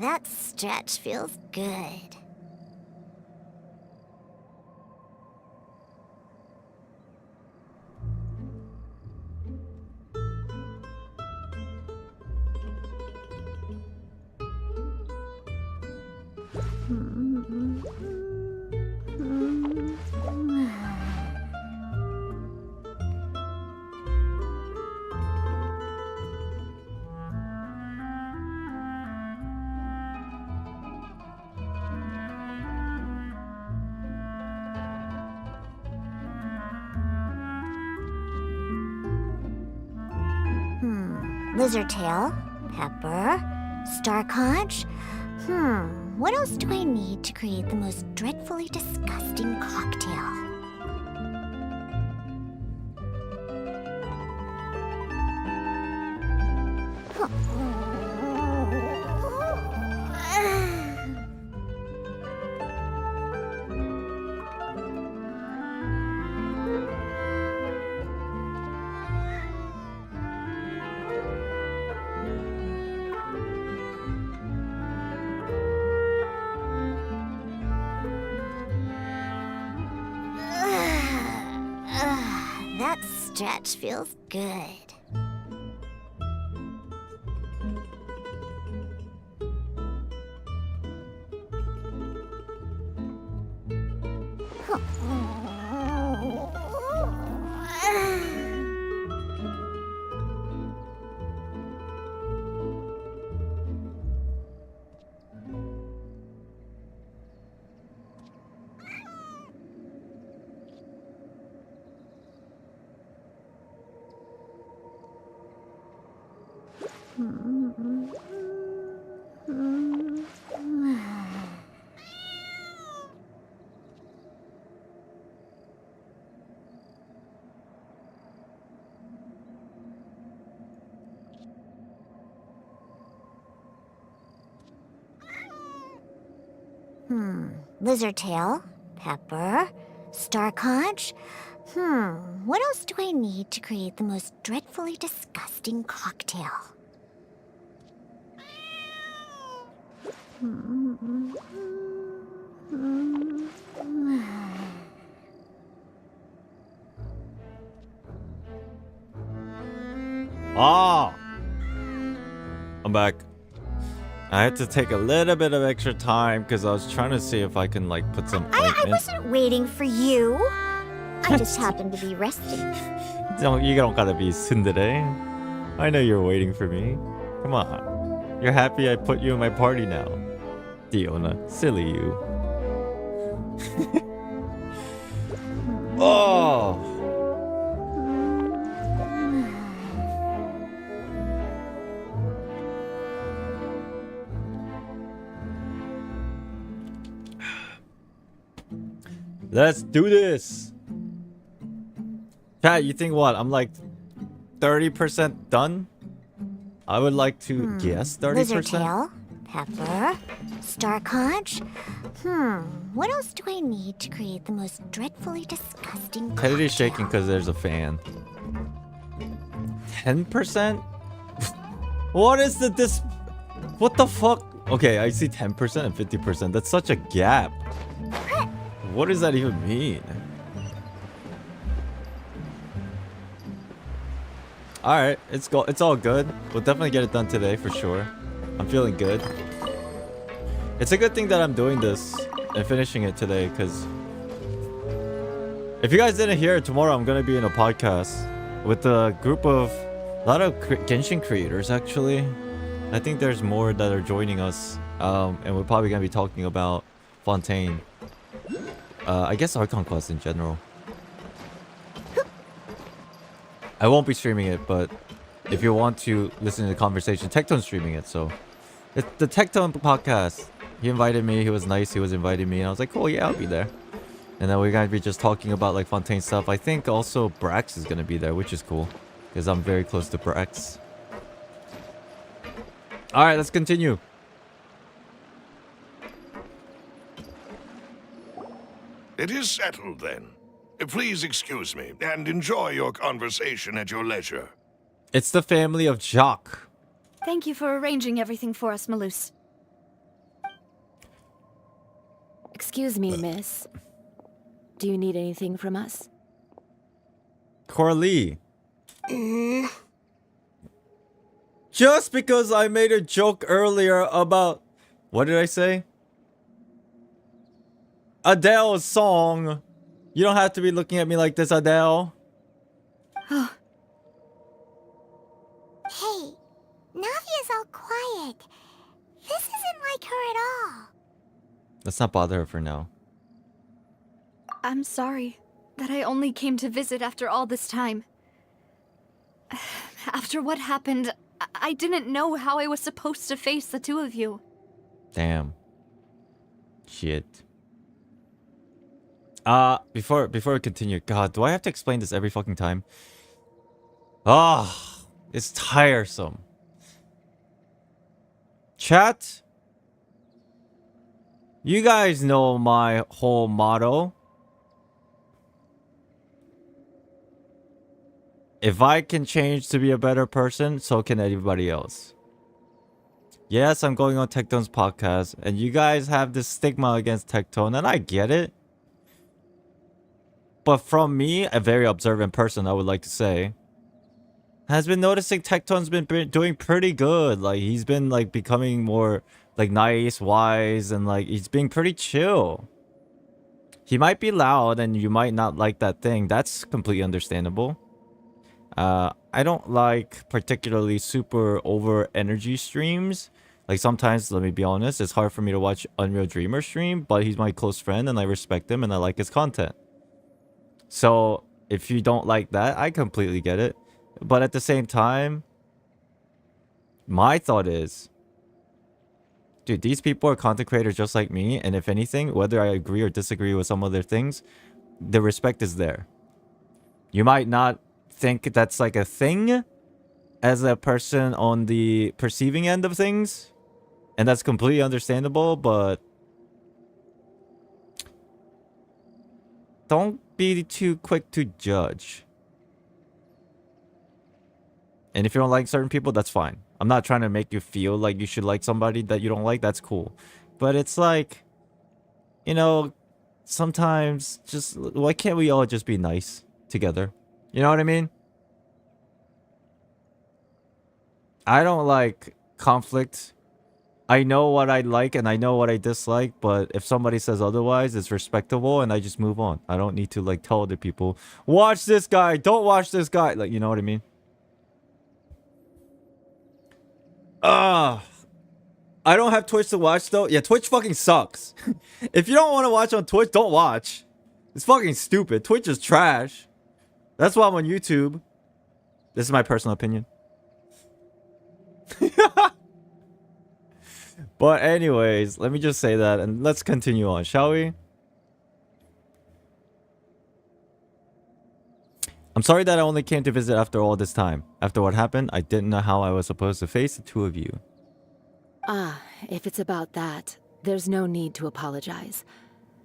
That stretch feels good. Lizard tail, pepper, star conch. What else do I need to create the most dreadfully disgusting cocktail? That stretch feels good. Lizard tail, pepper, star conch. What else do I need to create the most dreadfully disgusting cocktail? Ah! I'm back. I had to take a little bit of extra time because I was trying to see if I can like put some I ointment. wasn't waiting for you. I just happened to be resting. You don't gotta be tsundere. I know you're waiting for me. Come on. You're happy I put you in my party now. Diona, silly you. Oh! Let's do this. Pat, you think what? I'm like 30% done? I would like to guess 30%. Lizard tail, pepper, star conch. What else do I need to create the most dreadfully disgusting cocktail? Teddy's shaking because there's a fan. 10%? What is this? What the fuck? Okay, I see 10% and 50%. That's such a gap. What does that even mean? Alright, it's all good. We'll definitely get it done today for sure. I'm feeling good. It's a good thing that I'm doing this and finishing it today, because if you guys didn't hear it, tomorrow I'm gonna be in a podcast with a group of a lot of Genshin creators actually. I think there's more that are joining us, and we're probably gonna be talking about Fontaine. I guess Archon quest in general. I won't be streaming it, but if you want to listen to the conversation, Tektone's streaming it, so it's the Tektone podcast. He invited me, he was nice, he was inviting me, and I was like, cool, yeah, I'll be there. And then we're gonna be just talking about like Fontaine stuff. I think also Brax is gonna be there, which is cool, because I'm very close to Brax. Alright, let's continue. It is settled, then. Please excuse me, and enjoy your conversation at your leisure. It's the family of Jacques. Thank you for arranging everything for us, Malus. Excuse me, miss. Do you need anything from us? Coralie. Just because I made a joke earlier about... What did I say? Adele's song. You don't have to be looking at me like this, Adele. Hey, Navia's all quiet. This isn't like her at all. Let's not bother her for now. I'm sorry that I only came to visit after all this time. After what happened, I didn't know how I was supposed to face the two of you. Damn. Shit. Before we continue, God, do I have to explain this every fucking time? Ah, it's tiresome. Chat, you guys know my whole motto. If I can change to be a better person, so can everybody else. Yes, I'm going on Tekton's podcast, and you guys have this stigma against Tekton, and I get it. But from me, a very observant person, I would like to say, has been noticing Tekton's been doing pretty good. Like, he's been, like, becoming more, like, nice, wise, and, like, he's being pretty chill. He might be loud, and you might not like that thing. That's completely understandable. I don't like particularly super over energy streams. Like, sometimes, let me be honest, it's hard for me to watch Unreal Dreamer stream, but he's my close friend, and I respect him, and I like his content. So, if you don't like that, I completely get it. But at the same time, my thought is, dude, these people are content creators just like me, and if anything, whether I agree or disagree with some other things, the respect is there. You might not think that's like a thing as a person on the perceiving end of things, and that's completely understandable, but don't be too quick to judge. And if you don't like certain people, that's fine. I'm not trying to make you feel like you should like somebody that you don't like. That's cool. But it's like, you know, sometimes just, why can't we all just be nice together? You know what I mean? I don't like conflict. I know what I like and I know what I dislike, but if somebody says otherwise, it's respectable and I just move on. I don't need to, like, tell other people, watch this guy, don't watch this guy. Like, you know what I mean? I don't have Twitch to watch, though. Yeah, Twitch fucking sucks. If you don't want to watch on Twitch, don't watch. It's fucking stupid. Twitch is trash. That's why I'm on YouTube. This is my personal opinion. But anyways, let me just say that and let's continue on, shall we? I'm sorry that I only came to visit after all this time. After what happened, I didn't know how I was supposed to face the two of you. If it's about that, there's no need to apologize.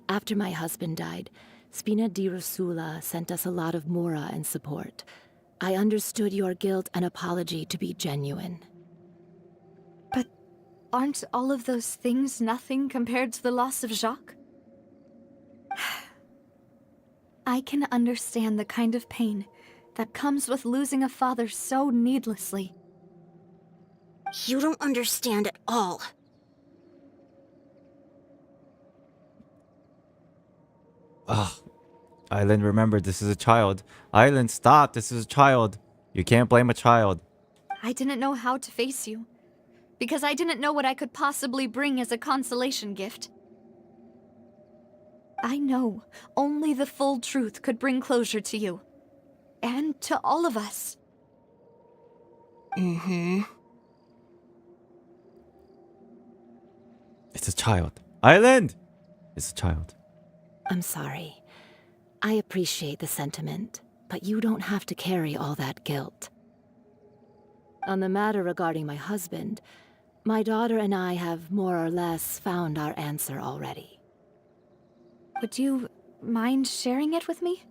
After my husband died, Spina di Rosula sent us a lot of mora and support. I understood your guilt and apology to be genuine. But aren't all of those things nothing compared to the loss of Jacques? I can understand the kind of pain that comes with losing a father so needlessly. You don't understand at all. Island, remember, this is a child. Island, stop, this is a child. You can't blame a child. I didn't know how to face you, because I didn't know what I could possibly bring as a consolation gift. I know only the full truth could bring closure to you. And to all of us. Mm-hmm. It's a child. Island! It's a child. I'm sorry. I appreciate the sentiment, but you don't have to carry all that guilt. On the matter regarding my husband, my daughter and I have more or less found our answer already. Would you mind sharing it with me?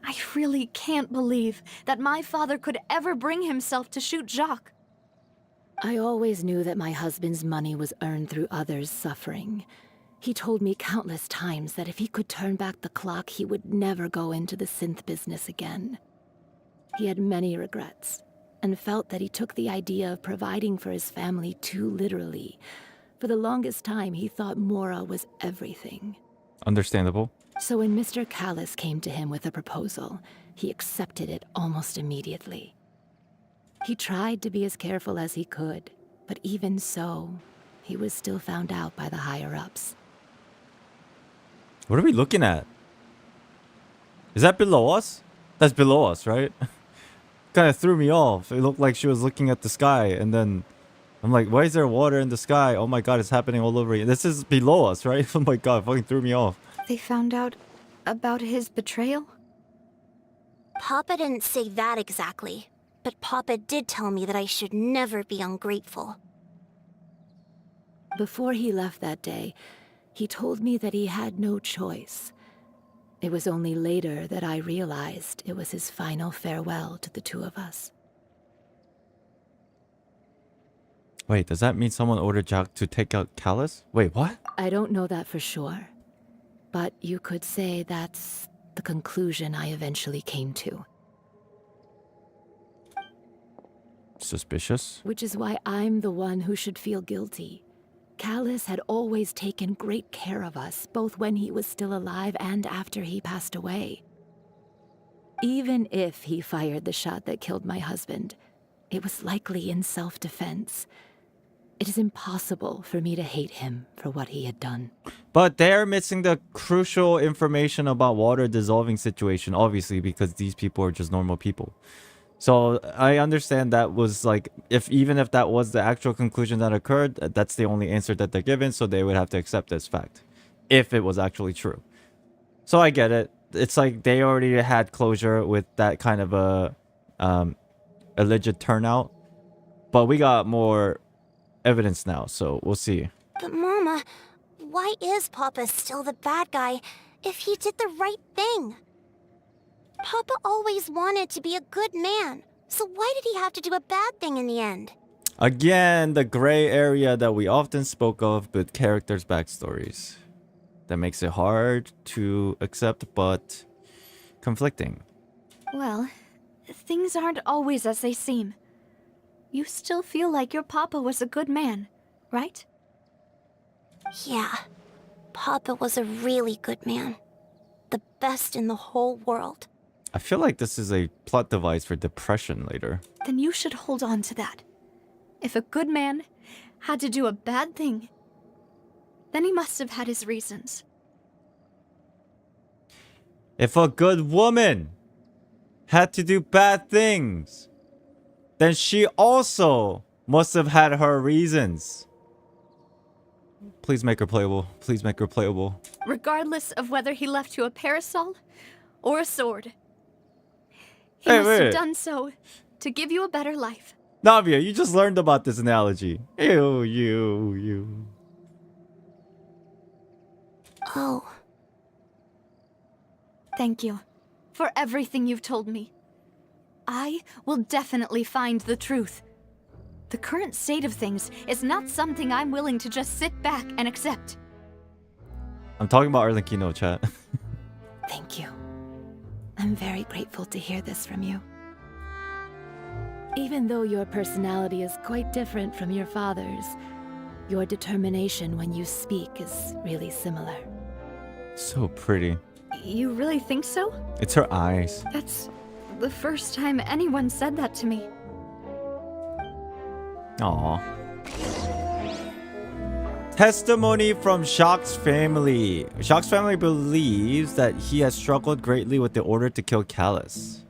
I really can't believe that my father could ever bring himself to shoot Jacques. I always knew that my husband's money was earned through others' suffering. He told me countless times that if he could turn back the clock, he would never go into the synth business again. He had many regrets, and felt that he took the idea of providing for his family too literally. For the longest time, he thought Mora was everything. Understandable. So when Mr. Callis came to him with a proposal, he accepted it almost immediately. He tried to be as careful as he could, but even so, he was still found out by the higher-ups. What are we looking at? Is that below us? That's below us, right? kind of threw me off. It looked like she was looking at the sky, and then I'm like, why is there water in the sky? Oh my god, it's happening all over. This is below us, right? Oh my god, fucking threw me off. They found out about his betrayal? Papa didn't say that exactly, but Papa did tell me that I should never be ungrateful. Before he left that day, he told me that he had no choice. It was only later that I realized it was his final farewell to the two of us. Wait, does that mean someone ordered Jack to take out Callus? Wait, what? I don't know that for sure, but you could say that's the conclusion I eventually came to. Suspicious? Which is why I'm the one who should feel guilty. Callus had always taken great care of us, both when he was still alive and after he passed away. Even if he fired the shot that killed my husband, it was likely in self-defense. It is impossible for me to hate him for what he had done. But they're missing the crucial information about water dissolving situation, obviously, because these people are just normal people. So I understand that was like, even if that was the actual conclusion that occurred, that's the only answer that they're given, so they would have to accept this fact, if it was actually true. So I get it. It's like they already had closure with that kind of a alleged turnout, but we got more evidence now, so we'll see. But Mama, why is Papa still the bad guy if he did the right thing? Papa always wanted to be a good man, so why did he have to do a bad thing in the end? Again, the gray area that we often spoke of with characters' backstories. That makes it hard to accept, but conflicting. Well, things aren't always as they seem. You still feel like your papa was a good man, right? Yeah, Papa was a really good man. The best in the whole world. I feel like this is a plot device for depression later. Then you should hold on to that. If a good man had to do a bad thing, then he must have had his reasons. If a good woman had to do bad things, then she also must have had her reasons. Please make her playable. Please make her playable. Regardless of whether he left you a parasol or a sword, he must have done so to give you a better life. Navia, you just learned about this analogy. You. Oh. Thank you for everything you've told me. I will definitely find the truth. The current state of things is not something I'm willing to just sit back and accept. I'm talking about Arlenkino, chat. Thank you. I'm very grateful to hear this from you. Even though your personality is quite different from your father's, your determination when you speak is really similar. So pretty. You really think so? It's her eyes. That's the first time anyone said that to me. Aww. Testimony from Shock's family. Shock's family believes that he has struggled greatly with the order to kill Callus.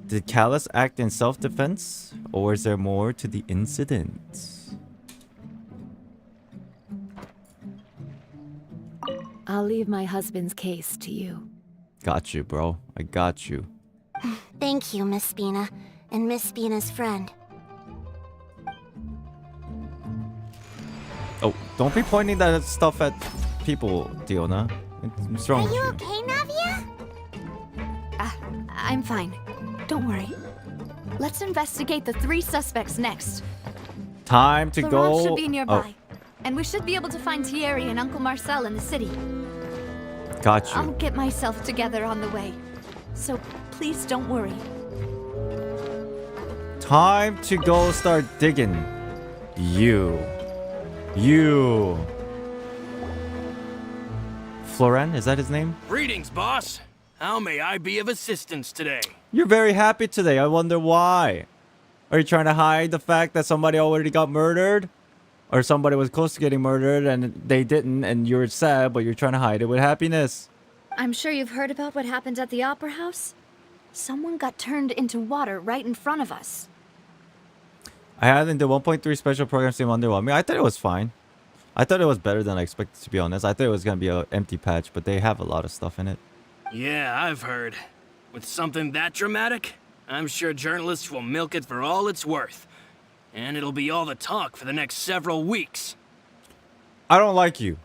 Did Callus act in self-defense, or is there more to the incident? I'll leave my husband's case to you. Got you, bro. I got you. Thank you, Miss Spina, and Miss Spina's friend. Oh, don't be pointing that stuff at people, Diona. What's wrong with you? Are you okay, Navia? I'm fine. Don't worry. Let's investigate the 3 suspects next. Time to Laurent go. should be nearby. Oh, And we should be able to find Thierry and Uncle Marcel in the city. got you. I'll get myself together on the way. So please don't worry. Time to go start digging. You. Floren, is that his name? Greetings, boss. How may I be of assistance today? You're very happy today. I wonder why. Are you trying to hide the fact that somebody already got murdered? Or somebody was close to getting murdered and they didn't, and you're sad, but you're trying to hide it with happiness? I'm sure you've heard about what happened at the Opera House. someone got turned into water right in front of us. I had in the 1.3 special program seem underwhelming. I thought it was fine. I thought it was better than I expected, to be honest. I thought it was going to be an empty patch, but they have a lot of stuff in it. Yeah, I've heard. With something that dramatic, I'm sure journalists will milk it for all it's worth. And it'll be all the talk for the next several weeks. I don't like you.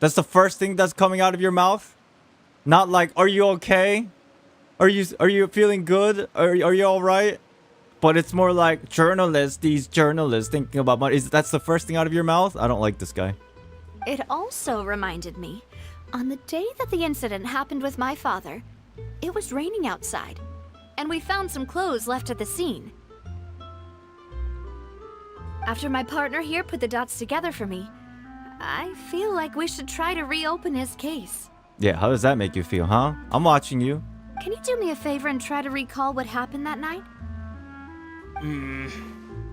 That's the first thing that's coming out of your mouth? Not like, are you okay? Are you feeling good? Are you all right? But it's more like these journalists thinking about money. That's the first thing out of your mouth? I don't like this guy. It also reminded me, on the day that the incident happened with my father, it was raining outside, and we found some clothes left at the scene. After my partner here put the dots together for me, I feel like we should try to reopen his case. Yeah, how does that make you feel, huh? I'm watching you. Can you do me a favor and try to recall what happened that night?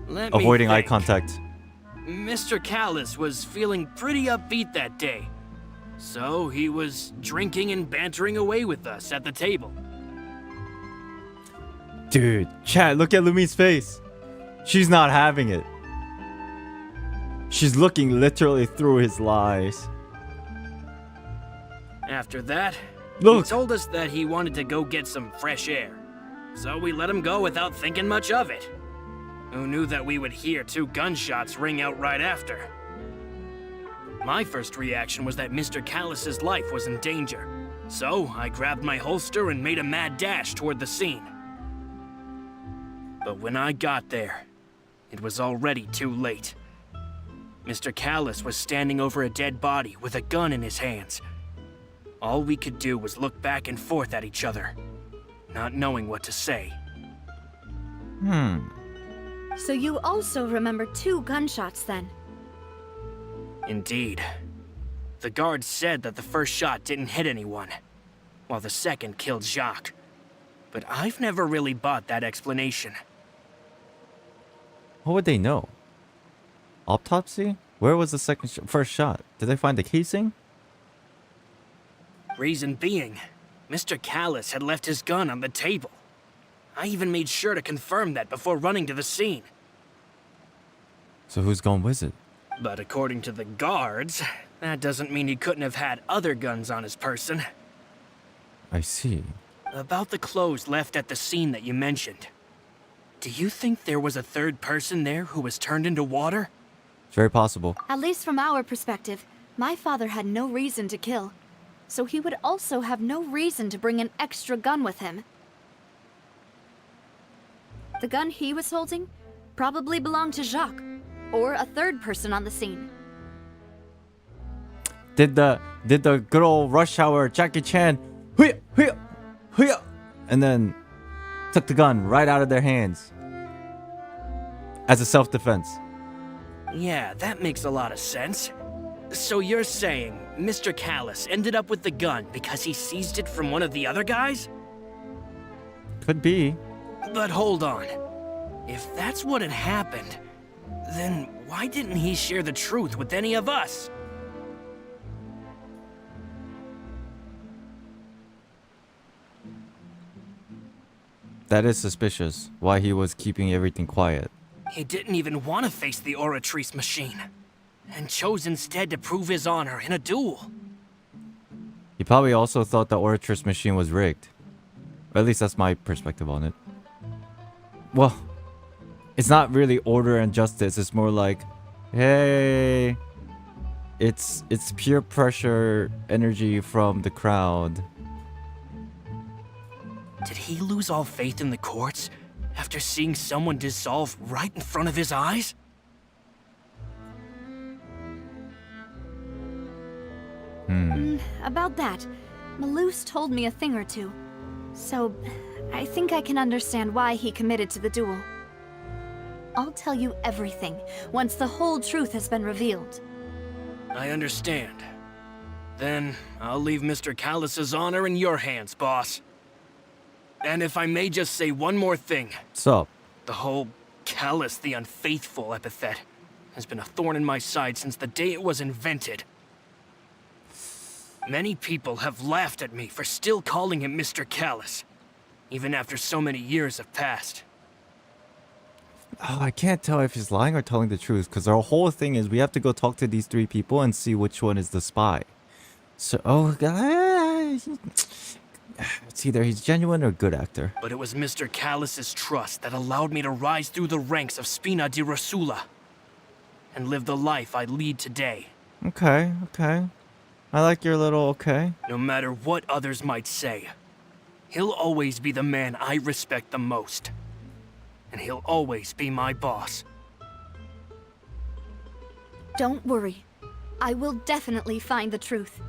Avoiding eye contact. Mr. Callus was feeling pretty upbeat that day. So he was drinking and bantering away with us at the table. Dude, chat, look at Lumi's face. She's not having it. She's looking literally through his lies. After that, Look. he told us that he wanted to go get some fresh air. So we let him go without thinking much of it. Who knew that we would hear 2 gunshots ring out right after? My first reaction was that Mr. Callus's life was in danger. So I grabbed my holster and made a mad dash toward the scene. But when I got there, it was already too late. Mr. Callus was standing over a dead body with a gun in his hands. All we could do was look back and forth at each other, not knowing what to say. So you also remember 2 gunshots then? Indeed. The guard said that the first shot didn't hit anyone, while the second killed Jacques. But I've never really bought that explanation. What would they know? Autopsy? Where was the first shot? Did they find the casing? Reason being, Mr. Callus had left his gun on the table. I even made sure to confirm that before running to the scene. So who's gone with it? But according to the guards, that doesn't mean he couldn't have had other guns on his person. I see. About the clothes left at the scene that you mentioned. Do you think there was a third person there who was turned into water? It's very possible. At least from our perspective, my father had no reason to kill. So he would also have no reason to bring an extra gun with him. The gun he was holding probably belonged to Jacques, or a third person on the scene. Did the good old rush hour Jackie Chan and then took the gun right out of their hands as a self-defense? Yeah, that makes a lot of sense. So you're saying Mr. Callus ended up with the gun because he seized it from one of the other guys? Could be. But hold on. If that's what had happened, then why didn't he share the truth with any of us? That is suspicious. Why he was keeping everything quiet. He didn't even want to face the Oratrice machine, and chose instead to prove his honor in a duel. He probably also thought the Oratrice machine was rigged. Or at least that's my perspective on it. Well, it's not really order and justice. It's more like, hey, it's peer pressure energy from the crowd. Did he lose all faith in the courts after seeing someone dissolve right in front of his eyes? About that, Malus told me a thing or two. So, I think I can understand why he committed to the duel. I'll tell you everything once the whole truth has been revealed. I understand. Then I'll leave Mr. Callus's honor in your hands, boss. And if I may just say one more thing. What's up? The whole Callus the Unfaithful epithet has been a thorn in my side since the day it was invented. Many people have laughed at me for still calling him Mr. Callus. even after so many years have passed. Oh, I can't tell if he's lying or telling the truth, because our whole thing is we have to go talk to these 3 people and see which one is the spy. So, it's either he's genuine or a good actor. But it was Mr. Callus's trust that allowed me to rise through the ranks of Spina di Rosula and live the life I lead today. Okay. I like your little okay. No matter what others might say, he'll always be the man I respect the most. And he'll always be my boss. Don't worry. I will definitely find the truth.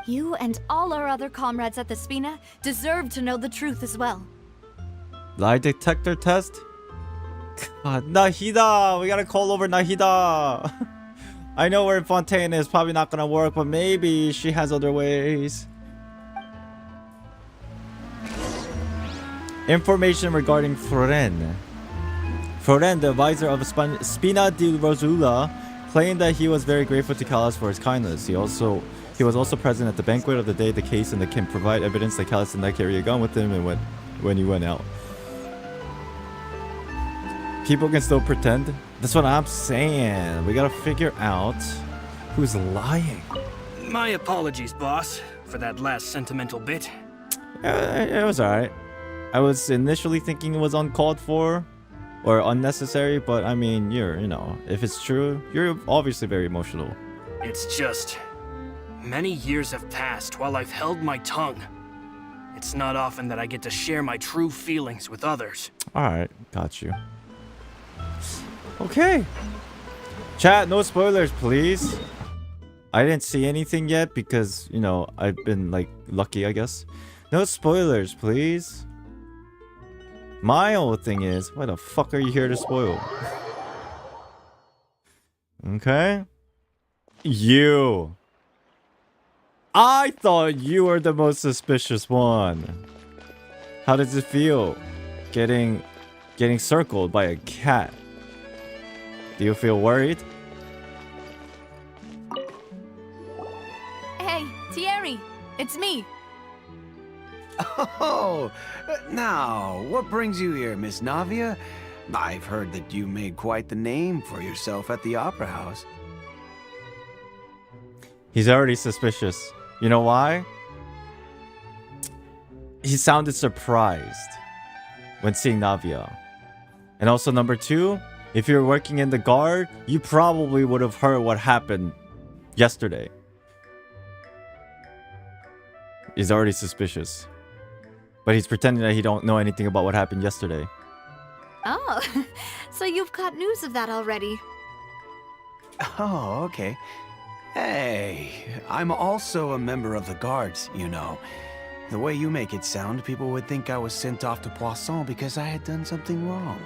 You and all our other comrades at the Spina deserve to know the truth as well. Lie detector test? God, Nahida! We gotta call over Nahida! I know where Fontaine is, probably not gonna work, but maybe she has other ways. Information regarding Foren. Foren, the advisor of Spina di Rosula, claimed that he was very grateful to Callus for his kindness. He was also present at the banquet of the day the case and can provide evidence that Callus did not carry a gun with him and when he went out. People can still pretend. That's what I'm saying. We gotta figure out who's lying. My apologies, boss, for that last sentimental bit. It was alright. I was initially thinking it was uncalled for or unnecessary, but I mean, if it's true, you're obviously very emotional. It's just, many years have passed while I've held my tongue. It's not often that I get to share my true feelings with others. Alright, got you. Okay. Chat, no spoilers, please. I didn't see anything yet because, I've been, lucky, I guess. No spoilers, please. My whole thing is, why the fuck are you here to spoil? Okay. You. I thought you were the most suspicious one. How does it feel? Getting circled by a cat. Do you feel worried? Hey, Thierry, it's me. Oh, now, what brings you here, Miss Navia? I've heard that you made quite the name for yourself at the Opera House. He's already suspicious. You know why? He sounded surprised when seeing Navia. And also number 2, if you're working in the guard, you probably would have heard what happened yesterday. He's already suspicious. But he's pretending that he don't know anything about what happened yesterday. Oh, so you've got news of that already. Oh, okay. Hey, I'm also a member of the guards, The way you make it sound, people would think I was sent off to Poisson because I had done something wrong.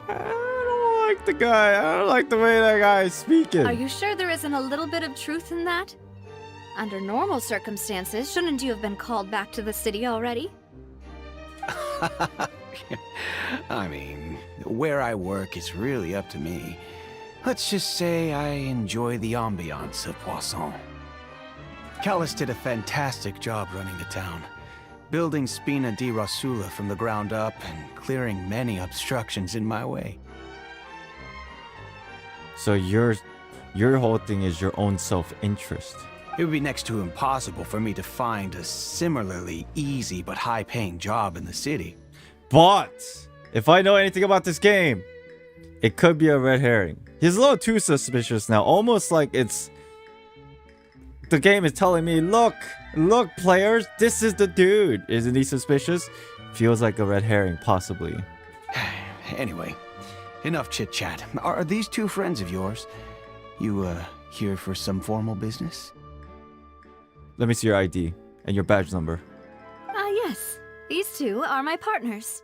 I don't like the guy. I don't like the way that guy is speaking. Are you sure there isn't a little bit of truth in that? Under normal circumstances, shouldn't you have been called back to the city already? I mean, where I work is really up to me. Let's just say I enjoy the ambiance of Poisson. Callus did a fantastic job running the town, building Spina di Rosula from the ground up and clearing many obstructions in my way. So your whole thing is your own self-interest. It would be next to impossible for me to find a similarly easy but high-paying job in the city. But if I know anything about this game, it could be a red herring. He's a little too suspicious now, almost like it's... The game is telling me, look, players, this is the dude. Isn't he suspicious? Feels like a red herring, possibly. Anyway, enough chit-chat. Are these 2 friends of yours? You, here for some formal business? Let me see your ID and your badge number. Yes. These 2 are my partners.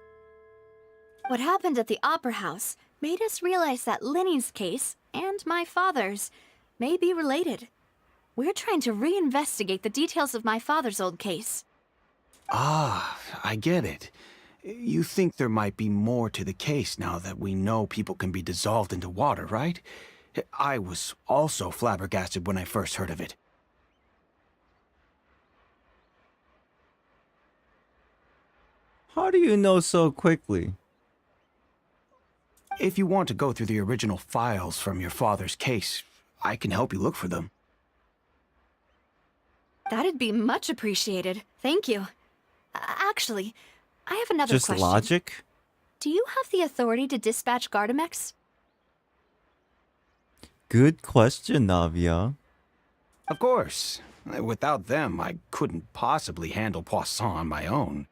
What happened at the Opera House made us realize that Linny's case and my father's may be related. We're trying to reinvestigate the details of my father's old case. Ah, I get it. You think there might be more to the case now that we know people can be dissolved into water, right? I was also flabbergasted when I first heard of it. How do you know so quickly? If you want to go through the original files from your father's case, I can help you look for them. That'd be much appreciated. Thank you. Actually, I have another Just question. logic? Do you have the authority to dispatch Gardamex? Good question, Navia. Of course. Without them, I couldn't possibly handle Poisson on my own.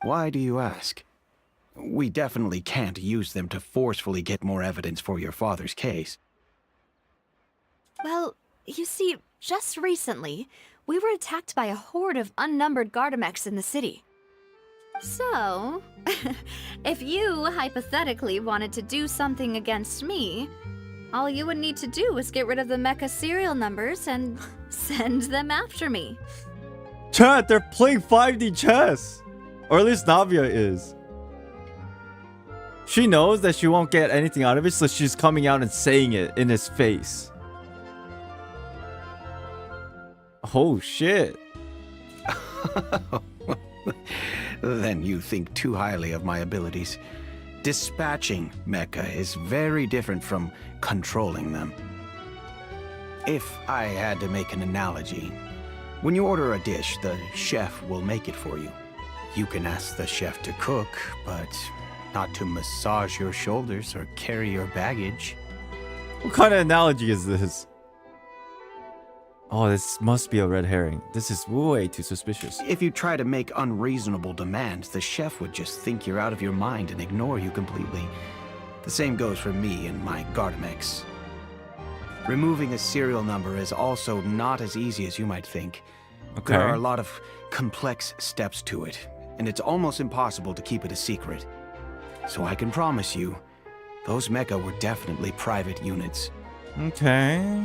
Why do you ask? We definitely can't use them to forcefully get more evidence for your father's case. Well, you see, just recently, we were attacked by a horde of unnumbered Gardamex in the city. So, if you hypothetically wanted to do something against me, all you would need to do is get rid of the mecha serial numbers and send them after me. Chat, they're playing 5D chess! Or at least Navia is. She knows that she won't get anything out of it, so she's coming out and saying it in his face. Oh shit. Then you think too highly of my abilities. Dispatching mecha is very different from controlling them. If I had to make an analogy, when you order a dish, the chef will make it for you. You can ask the chef to cook, but not to massage your shoulders or carry your baggage. What kind of analogy is this? Oh, this must be a red herring. This is way too suspicious. If you try to make unreasonable demands, the chef would just think you're out of your mind and ignore you completely. The same goes for me and my Gardamex. Removing a serial number is also not as easy as you might think. Okay. There are a lot of complex steps to it, and it's almost impossible to keep it a secret. So I can promise you, those mecha were definitely private units. Okay.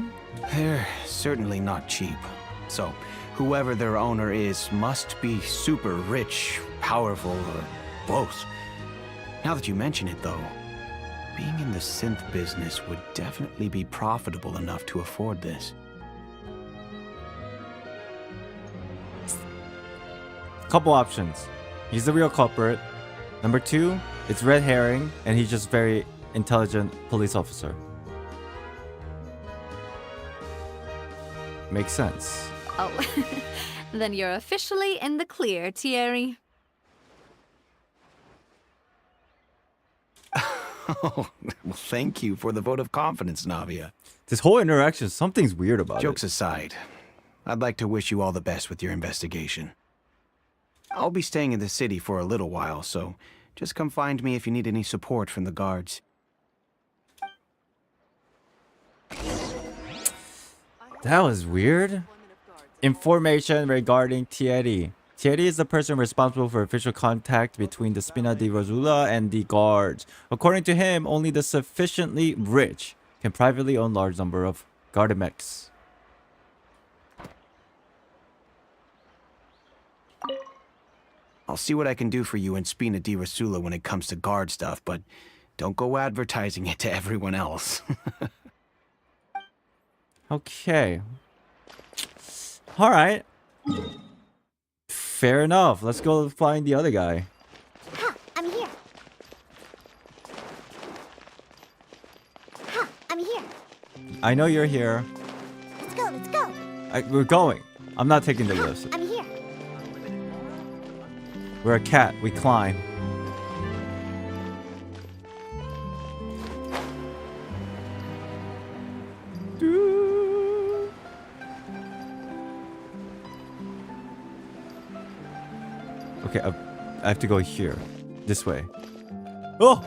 They're certainly not cheap. So, whoever their owner is must be super rich, powerful, or both. Now that you mention it, though, being in the synth business would definitely be profitable enough to afford this. Couple options. He's the real culprit. Number 2, it's red herring, and he's just very intelligent police officer. Makes sense. Oh, then you're officially in the clear, Thierry. Oh, well, thank you for the vote of confidence, Navia. This whole interaction, something's weird about Jokes it. aside, I'd like to wish you all the best with your investigation. I'll be staying in the city for a little while, so just come find me if you need any support from the guards. That was weird. Information regarding Thierry. Thierry is the person responsible for official contact between the Spina di Rosula and the guards. According to him, only the sufficiently rich can privately own large number of Gardamex. I'll see what I can do for you in Spina di Rosula when it comes to guard stuff, but don't go advertising it to everyone else. Okay. Alright. Fair enough. Let's go find the other guy. Ha! I'm here. Ha! I'm here. I know you're here. Let's go, let's go. We're going. I'm not taking the lift. I'm here. We're a cat. We climb. Okay, I have to go here. This way. Oh!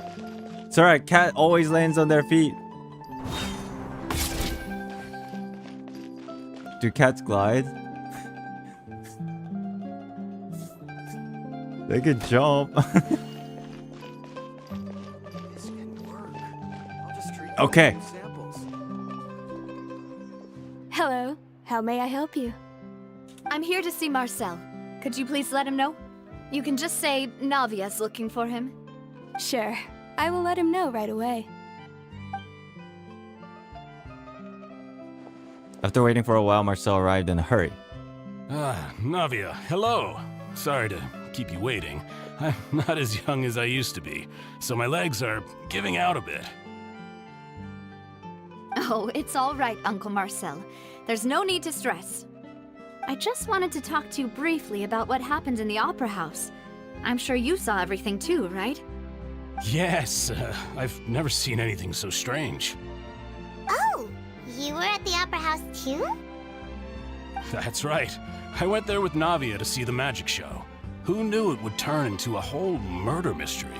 It's alright. Cat always lands on their feet. Do cats glide? They can jump. Okay. Hello. How may I help you? I'm here to see Marcel. Could you please let him know? You can just say Navia's looking for him. Sure. I will let him know right away. After waiting for a while, Marcel arrived in a hurry. Ah, Navia, hello. Sorry to keep you waiting. I'm not as young as I used to be, so my legs are giving out a bit. Oh, it's all right, Uncle Marcel. There's no need to stress. I just wanted to talk to you briefly about what happened in the Opera House. I'm sure you saw everything too, right? Yes, I've never seen anything so strange. Oh, you were at the Opera House too? That's right. I went there with Navia to see the magic show. Who knew it would turn into a whole murder mystery?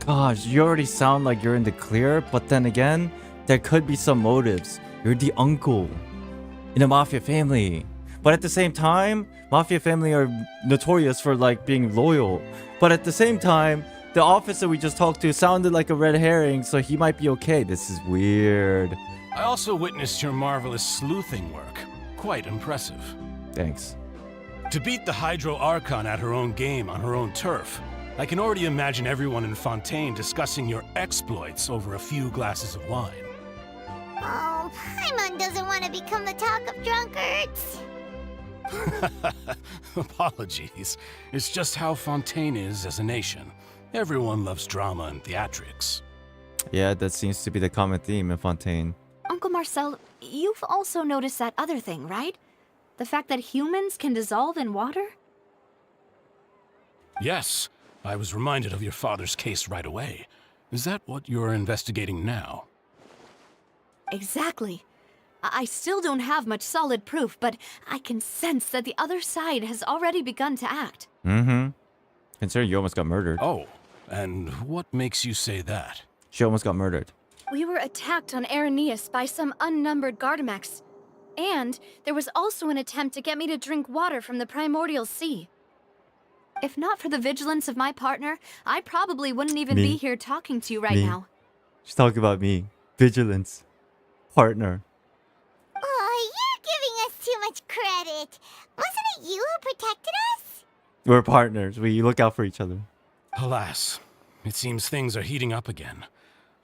Gosh, you already sound like you're in the clear, but then again, there could be some motives. You're the uncle in a mafia family. But at the same time, mafia family are notorious for like being loyal. But at the same time, the officer we just talked to sounded like a red herring, so he might be okay. This is weird. I also witnessed your marvelous sleuthing work. Quite impressive. Thanks. To beat the Hydro Archon at her own game on her own turf, I can already imagine everyone in Fontaine discussing your exploits over a few glasses of wine. Oh, Paimon doesn't want to become the talk of drunkards. Apologies. It's just how Fontaine is as a nation. Everyone loves drama and theatrics. Yeah, that seems to be the common theme in Fontaine. Uncle Marcel, you've also noticed that other thing, right? The fact that humans can dissolve in water? Yes, I was reminded of your father's case right away. Is that what you're investigating now? Exactly. I still don't have much solid proof, but I can sense that the other side has already begun to act. Mm-hmm. Considering you almost got murdered. Oh, and what makes you say that? She almost got murdered. We were attacked on Arrhenius by some unnumbered Gardamex. And there was also an attempt to get me to drink water from the primordial sea. If not for the vigilance of my partner, I probably wouldn't even be here talking to you right now. She's talking about me. Vigilance. Partner. Oh, you're giving us too much credit. Wasn't it you who protected us? We're partners. We look out for each other. Alas, it seems things are heating up again.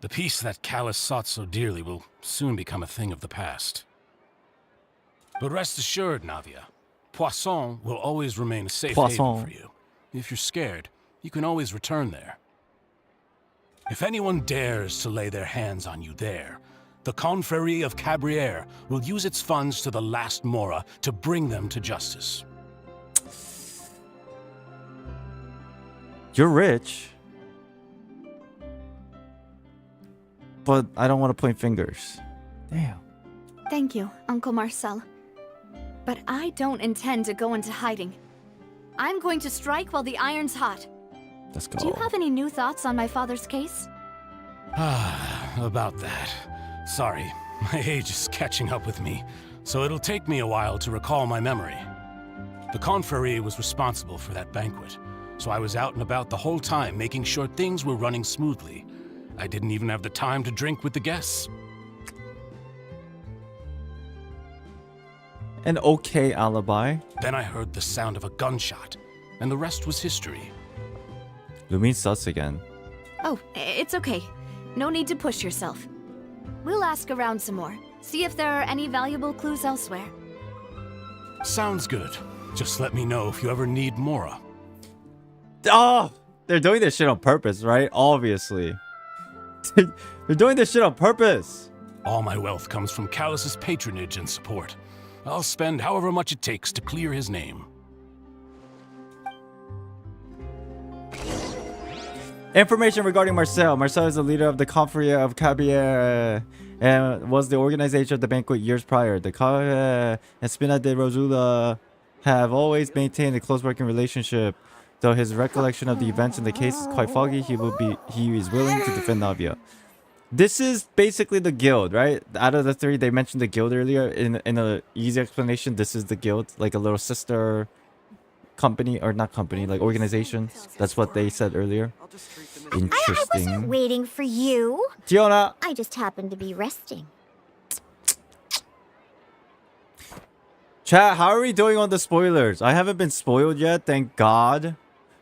The peace that Callus sought so dearly will soon become a thing of the past. But rest assured, Navia, Poisson will always remain a safe haven for you. If you're scared, you can always return there. If anyone dares to lay their hands on you there, the Confrérie of Cabrières will use its funds to the last Mora to bring them to justice. You're rich. But I don't want to point fingers. Damn. Thank you, Uncle Marcel. But I don't intend to go into hiding. I'm going to strike while the iron's hot. Let's go. Do you have any new thoughts on my father's case? About that. Sorry, my age is catching up with me, so it'll take me a while to recall my memory. The Confrérie was responsible for that banquet, so I was out and about the whole time making sure things were running smoothly. I didn't even have the time to drink with the guests. An okay alibi. Then I heard the sound of a gunshot, and the rest was history. Lumine's sus again. Oh, it's okay. No need to push yourself. We'll ask around some more. See if there are any valuable clues elsewhere. Sounds good. Just let me know if you ever need Mora. Oh! They're doing this shit on purpose, right? Obviously. They're doing this shit on purpose. All my wealth comes from Callus's patronage and support. I'll spend however much it takes to clear his name. Information regarding Marcel. Marcel is the leader of the Confrérie of Cabrières and was the organizer of the banquet years prior. The and Spina de Rosula have always maintained a close working relationship. Though his recollection of the events in the case is quite foggy, he is willing to defend Navia. This is basically the guild, right? Out of the three, they mentioned the guild earlier. In an easy explanation, this is the guild, like a little sister company, or not company, like organization. That's what they said earlier. Interesting. I wasn't waiting for you. Fiona! I just happened to be resting. Chat, how are we doing on the spoilers? I haven't been spoiled yet, thank God.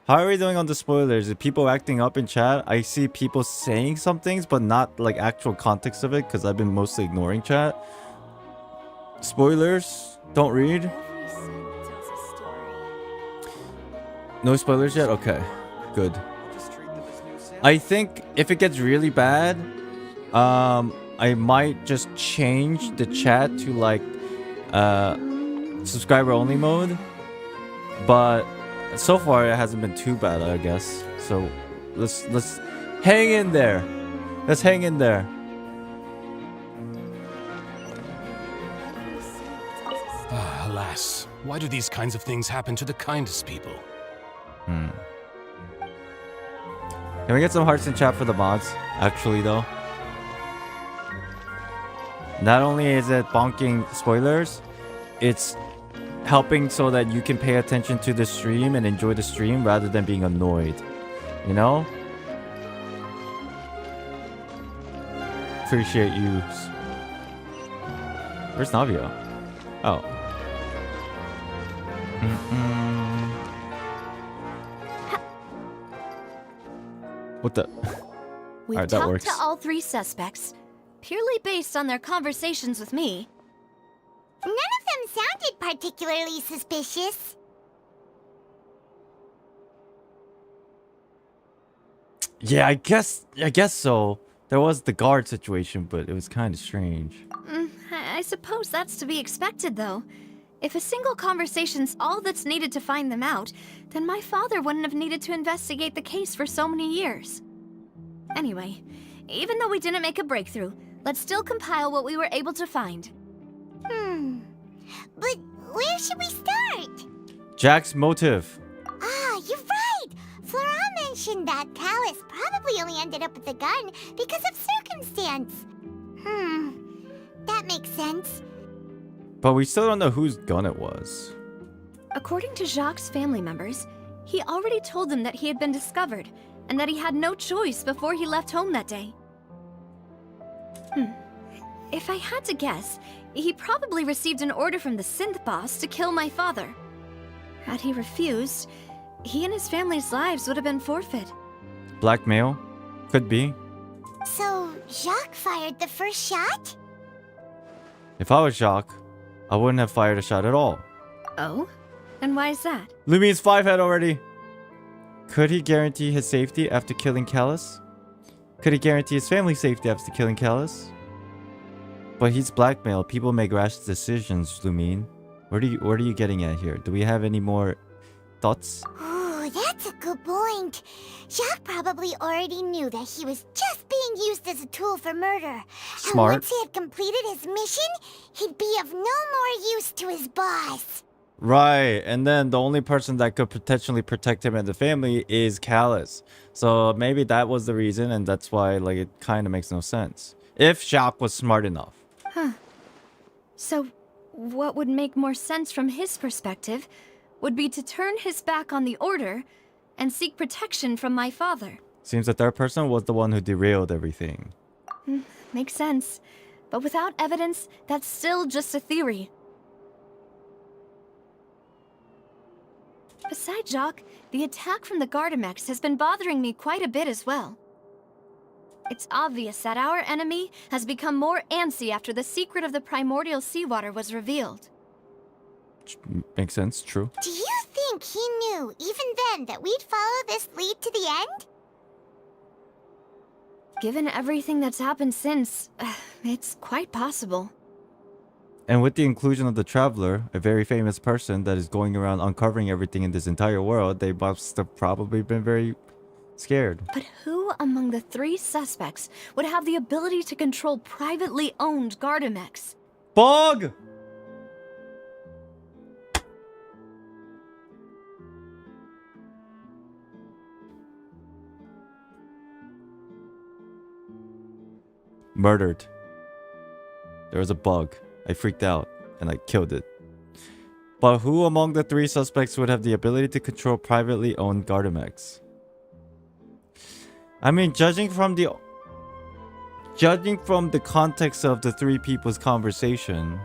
How are we doing on the spoilers? Are people acting up in chat? I see people saying some things, but not like actual context of it, because I've been mostly ignoring chat. Spoilers, don't read. No spoilers yet? Okay. Good. I think if it gets really bad, I might just change the chat to like subscriber only mode. But so far it hasn't been too bad, I guess. So let's hang in there. Let's hang in there. Alas, why do these kinds of things happen to the kindest people? Can we get some hearts in chat for the mods? Actually, though. Not only is it bonking spoilers, it's helping so that you can pay attention to the stream and enjoy the stream rather than being annoyed. You know? Appreciate you. Where's Navia? Oh. What the? We've Alright, that talked works. to all 3 suspects, purely based on their conversations with me. None of them sounded particularly suspicious. Yeah, I guess so. There was the guard situation, but it was kind of strange. I suppose that's to be expected, though. If a single conversation's all that's needed to find them out, then my father wouldn't have needed to investigate the case for so many years. Anyway, even though we didn't make a breakthrough, let's still compile what we were able to find. But where should we start? Jack's motive. Ah, you're right! Flora mentioned that Callus probably only ended up with the gun because of circumstance. That makes sense. But we still don't know whose gun it was. According to Jacques' family members, he already told them that he had been discovered, and that he had no choice before he left home that day. If I had to guess, he probably received an order from the synth boss to kill my father. Had he refused, he and his family's lives would have been forfeit. Blackmail? Could be. So, Jacques fired the first shot? If I was Jacques, I wouldn't have fired a shot at all. Oh? And why is that? Lumi's 5-head already. Could he guarantee his safety after killing Callus? Could he guarantee his family's safety after killing Callus? But he's blackmailed. People make rash decisions, Lumin. What are you getting at here? Do we have any more thoughts? Ooh, that's a good point. Jacques probably already knew that he was just being used as a tool for murder. Smart. And once he had completed his mission, he'd be of no more use to his boss. Right, and then the only person that could potentially protect him and the family is Callus. So maybe that was the reason, and that's why like it kind of makes no sense. If Jacques was smart enough. So, what would make more sense from his perspective would be to turn his back on the order and seek protection from my father. Seems the third person was the one who derailed everything. Makes sense. But without evidence, that's still just a theory. Besides Jacques, the attack from the Gardamex has been bothering me quite a bit as well. It's obvious that our enemy has become more antsy after the secret of the primordial seawater was revealed. Makes sense, true. Do you think he knew, even then, that we'd follow this lead to the end? Given everything that's happened since, it's quite possible. And with the inclusion of the Traveler, a very famous person that is going around uncovering everything in this entire world, they must have probably been very scared. But who among the 3 suspects would have the ability to control privately owned Gardamex? Bog! Murdered. There was a bug. I freaked out and I killed it. But who among the 3 suspects would have the ability to control privately owned Gardamex? I mean, judging from the context of the 3 people's conversation,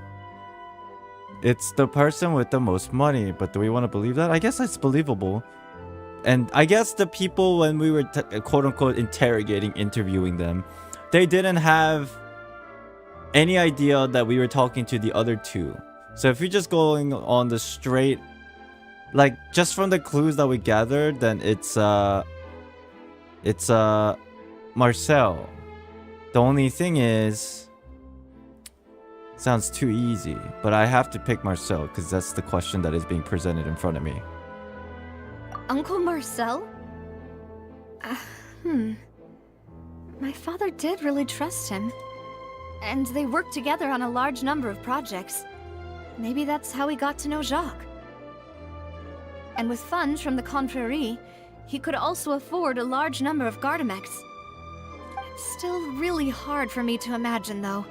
it's the person with the most money. But do we want to believe that? I guess that's believable. And I guess the people, when we were quote-unquote interviewing them, they didn't have any idea that we were talking to the other 2. So if you're just going on the straight like just from the clues that we gathered, then it's Marcel. The only thing is, sounds too easy, but I have to pick Marcel because that's the question that is being presented in front of me. Uncle Marcel? My father did really trust him. And they worked together on a large number of projects. Maybe that's how he got to know Jacques. And with funds from the Confrérie, he could also afford a large number of Gardamex. It's still really hard for me to imagine, though.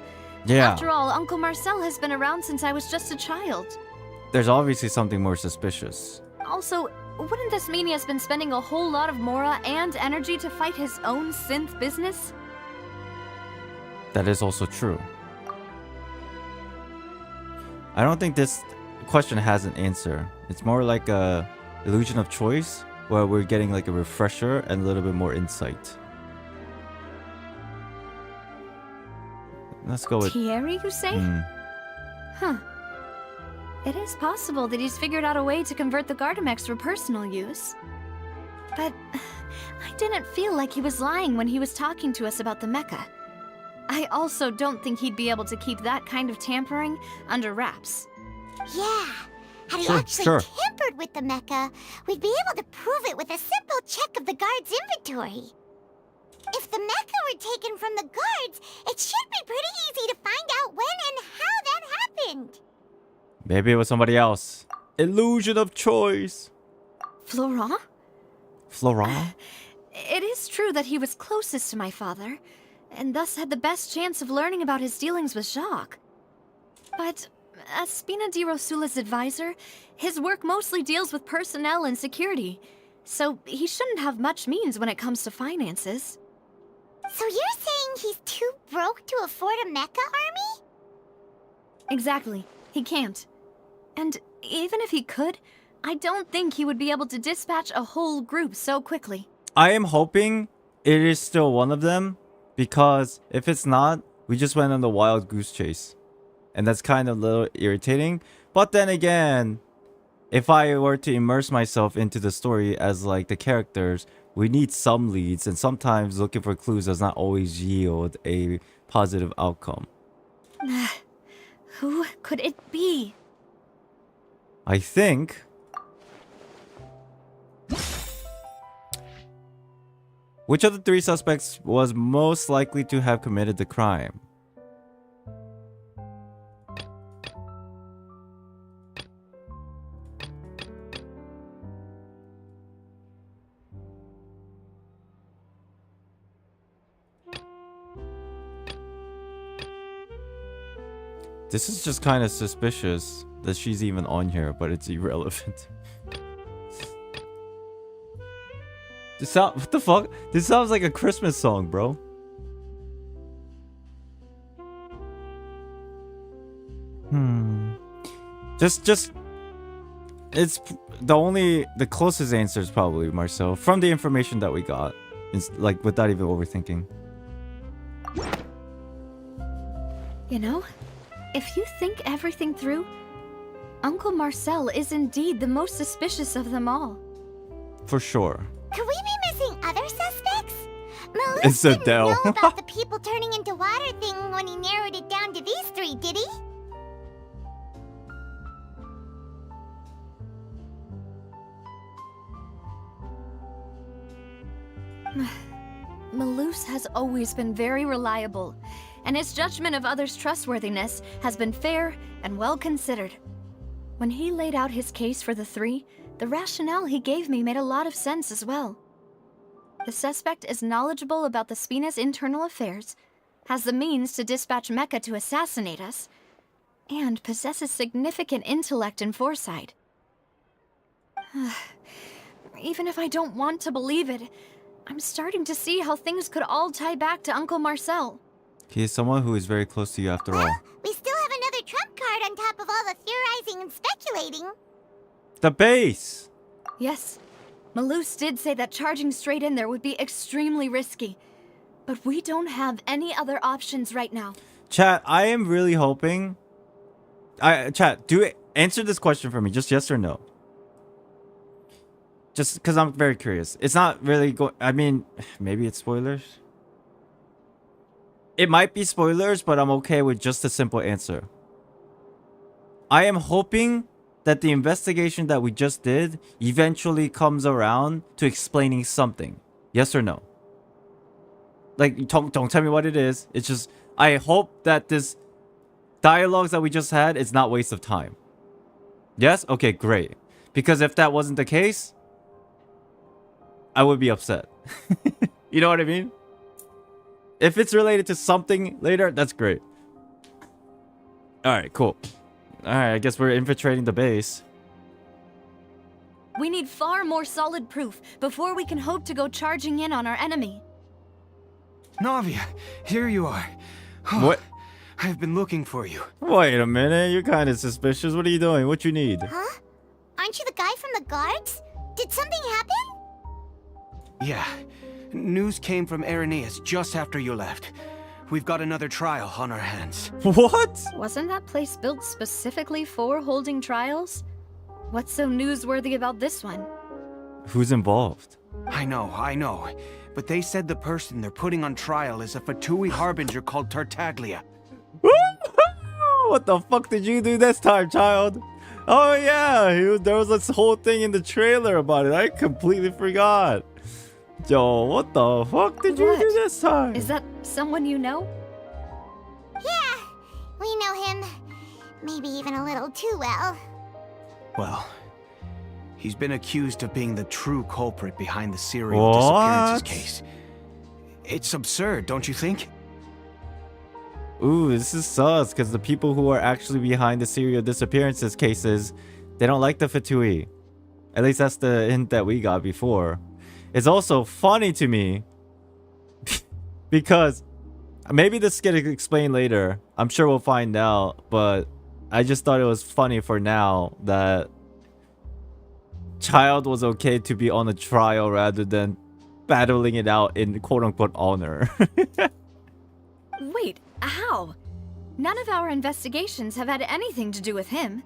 Yeah. After all, Uncle Marcel has been around since I was just a child. There's obviously something more suspicious. Also, wouldn't this mean he has been spending a whole lot of mora and energy to fight his own synth business? That is also true. I don't think this question has an answer. It's more like a illusion of choice, where we're getting like a refresher and a little bit more insight. Let's go with Thierry, you say? Huh. It is possible that he's figured out a way to convert the Gardamex for personal use. But I didn't feel like he was lying when he was talking to us about the mecha. I also don't think he'd be able to keep that kind of tampering under wraps. Yeah. Had he actually tampered with the mecha, we'd be able to prove it with a simple check of the guard's inventory. If the mecha were taken from the guards, it should be pretty easy to find out when and how that happened. maybe it was somebody else. Illusion of choice. Florent? Florent? It is true that he was closest to my father, and thus had the best chance of learning about his dealings with Jacques. But as Spina di Rosula's advisor, his work mostly deals with personnel and security, so he shouldn't have much means when it comes to finances. So you're saying he's too broke to afford a mecha army? Exactly. He can't. And even if he could, I don't think he would be able to dispatch a whole group so quickly. I am hoping it is still one of them, because if it's not, we just went on the wild goose chase. And that's kind of a little irritating. But then again, if I were to immerse myself into the story as like the characters, we need some leads, and sometimes looking for clues does not always yield a positive outcome. Who could it be? I think... Which of the three suspects was most likely to have committed the crime? This is just kind of suspicious that she's even on here, but it's irrelevant. What the fuck? This sounds like a Christmas song, bro. It's the closest answer is probably Marcel from the information that we got. It's like without even overthinking. You know, if you think everything through, Uncle Marcel is indeed the most suspicious of them all. For sure. Could we be missing other suspects? Malus It's didn't Adele. know about the people turning into water thing when he narrowed it down to these three, did he? Malus has always been very reliable, and his judgment of others' trustworthiness has been fair and well considered. When he laid out his case for the three, the rationale he gave me made a lot of sense as well. The suspect is knowledgeable about the Spina's internal affairs, has the means to dispatch Mecha to assassinate us, and possesses significant intellect and foresight. Even if I don't want to believe it, I'm starting to see how things could all tie back to Uncle Marcel. He is someone who is very close to you after all. We still have another trump card on top of all the theorizing and speculating. The base! Yes, Malus did say that charging straight in there would be extremely risky. But we don't have any other options right now. Chat, I am really hoping... Chat, answer this question for me, just yes or no. Just because I'm very curious. It's not really I mean, maybe it's spoilers. It might be spoilers, but I'm okay with just a simple answer. I am hoping that the investigation that we just did eventually comes around to explaining something. Yes or no? Like, don't tell me what it is. It's just, I hope that this dialogues that we just had is not waste of time. Yes? Okay, great. Because if that wasn't the case, I would be upset. You know what I mean? If it's related to something later, that's great. Alright, cool. Alright, I guess we're infiltrating the base. We need far more solid proof before we can hope to go charging in on our enemy. Navia, here you are. What? I've been looking for you. Wait a minute, you're kind of suspicious. What are you doing? What you need? Huh? Aren't you the guy from the guards? Did something happen? Yeah. News came from Irenaeus just after you left. We've got another trial on our hands. What? Wasn't that place built specifically for holding trials? What's so newsworthy about this one? Who's involved? I know. But they said the person they're putting on trial is a Fatui harbinger called Tartaglia. What the fuck did you do this time, child? Oh yeah, there was this whole thing in the trailer about it. I completely forgot. Yo, what the fuck did you do this time? Is that someone you know? Yeah, we know him. Maybe even a little too well. Well, he's been accused of being the true culprit behind the serial disappearances case. It's absurd, don't you think? Ooh, this is sus, because the people who are actually behind the serial disappearances cases, they don't like the Fatui. At least that's the hint that we got before. It's also funny to me because maybe this gets explained later. I'm sure we'll find out, but I just thought it was funny for now that Child was okay to be on a trial rather than battling it out in quote-unquote honor. Wait, how? None of our investigations have had anything to do with him.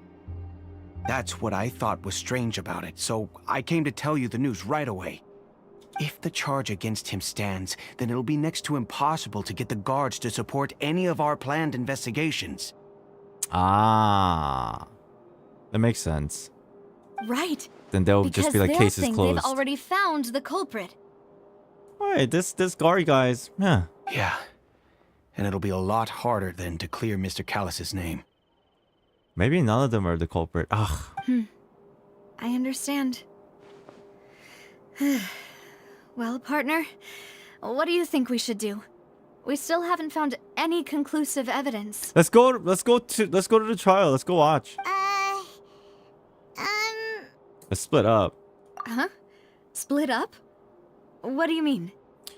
That's what I thought was strange about it, so I came to tell you the news right away. If the charge against him stands, then it'll be next to impossible to get the guards to support any of our planned investigations. Ah, that makes sense. Right. Then they'll just be like, case is closed. They've already found the culprit. Alright, this guard guys, yeah. Yeah. And it'll be a lot harder then to clear Mr. Callus's name. Maybe none of them are the culprit. Ugh. I understand. Well, partner, what do you think we should do? We still haven't found any conclusive evidence. Let's go to the trial. Let's go watch. Let's split up. Huh? Split up? What do you mean?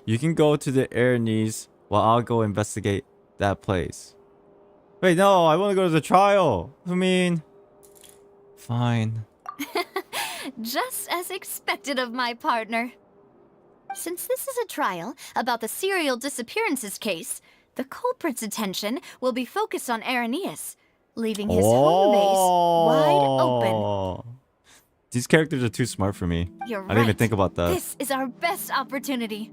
You can go to the Irenaeus while I'll go investigate that place. Wait, no, I want to go to the trial. I mean, fine. Just as expected of my partner. Since this is a trial about the serial disappearances case, the culprit's attention will be focused on Irenaeus, leaving his home base wide open. These characters are too smart for me. You're right. I didn't even think about that. This is our best opportunity.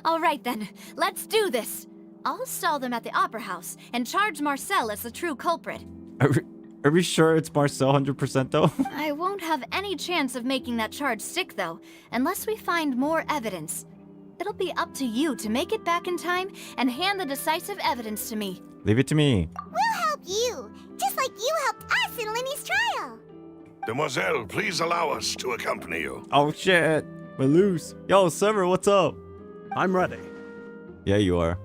All right then, let's do this. I'll stall them at the Opera House and charge Marcel as the true culprit. Are we sure it's Marcel 100% though? I won't have any chance of making that charge stick though, unless we find more evidence. It'll be up to you to make it back in time and hand the decisive evidence to me. Leave it to me. We'll help you, just like you helped us in Linny's trial. Demoiselle, please allow us to accompany you. Oh shit, we're loose. Yo, Sever, what's up? I'm ready. Yeah, you are.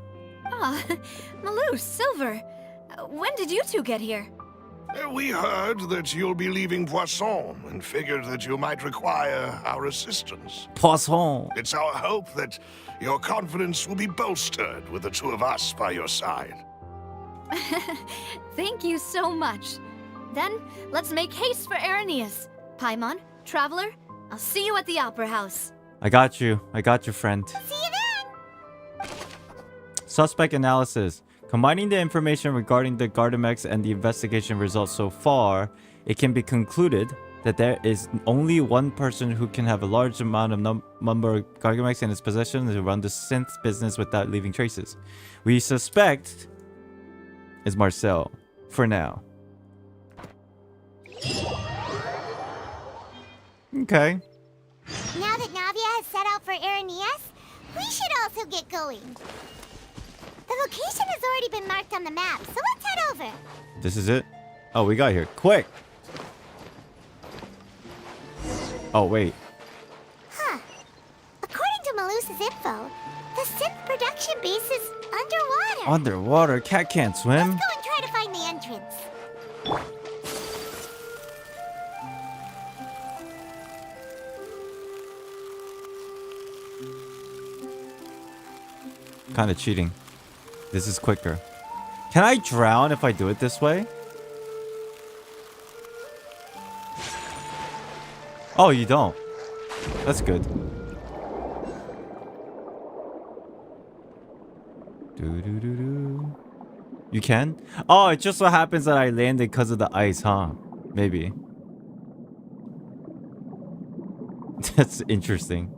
Ah, Malou, Silver, when did you two get here? We heard that you'll be leaving Poisson and figured that you might require our assistance. Poisson. It's our hope that your confidence will be bolstered with the two of us by your side. Thank you so much. Then, let's make haste for Irenaeus. Paimon, Traveler, I'll see you at the Opera House. I got you, friend. See you then! Suspect analysis. Combining the information regarding the Gardamex and the investigation results so far, it can be concluded that there is only one person who can have a large amount of number of Gargameks in his possession to run the synth business without leaving traces. We suspect is Marcel for now. Okay. Now that Navia has set out for Aranias, we should also get going. The location has already been marked on the map, so let's head over. This is it? Oh, we got here. Quick! Oh, wait. Huh. According to Malus's info, the synth production base is underwater. Underwater? Cat can't swim? Let's go and try to find the entrance. Kind of cheating. This is quicker. Can I drown if I do it this way? Oh, you don't. That's good. You can? Oh, it just so happens that I landed because of the ice, huh? Maybe. That's interesting.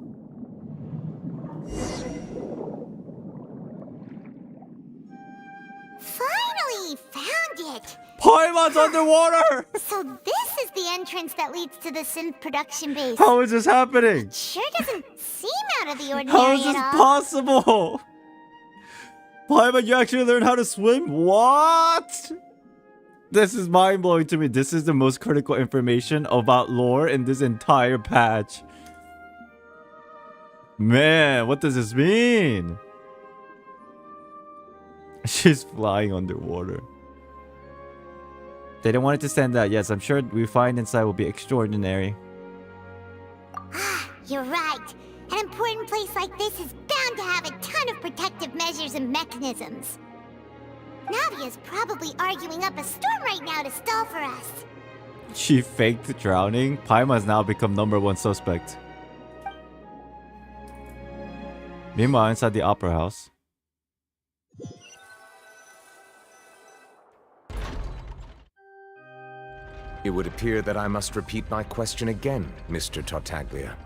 Finally found it! Paimon's underwater! So this is the entrance that leads to the synth production base. How is this happening? It sure doesn't seem out of the ordinary How is this at all. possible? Paimon, you actually learned how to swim? What? This is mind-blowing to me. This is the most critical information about lore in this entire patch. Man, what does this mean? She's flying underwater. They didn't want it to stand out. Yes, I'm sure we find inside will be extraordinary. You're right. An important place like this is bound to have a ton of protective measures and mechanisms. Navia's probably arguing up a storm right now to stall for us. She faked drowning. Paimon has now become #1 suspect. Meanwhile, inside the opera house. It would appear that I must repeat my question again, Mr. Tartaglia.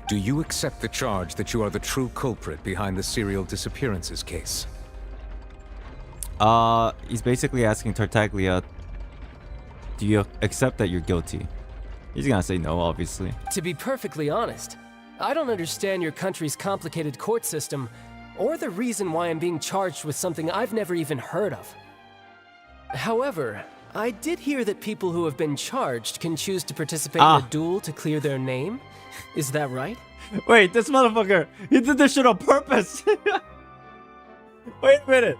Do you accept the charge that you are the true culprit behind the serial disappearances case? He's basically asking Tartaglia, do you accept that you're guilty? He's gonna say no, obviously. To be perfectly honest, I don't understand your country's complicated court system, or the reason why I'm being charged with something I've never even heard of. However, I did hear that people who have been charged can choose to participate in a duel to clear their name. Is that right? Wait, this motherfucker, he did this shit on purpose. Wait a minute.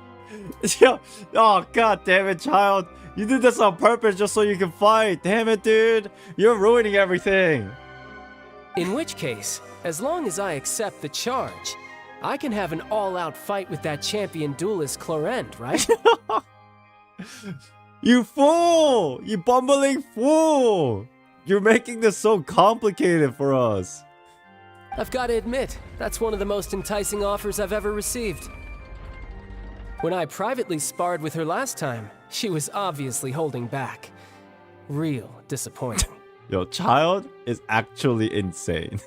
Oh, god damn it, child. You did this on purpose just so you can fight. Damn it, dude. You're ruining everything. In which case, as long as I accept the charge, I can have an all-out fight with that champion duelist Clorend, right? You fool! You bumbling fool! You're making this so complicated for us. I've got to admit, that's one of the most enticing offers I've ever received. When I privately sparred with her last time, she was obviously holding back. Real disappointing. Your child is actually insane.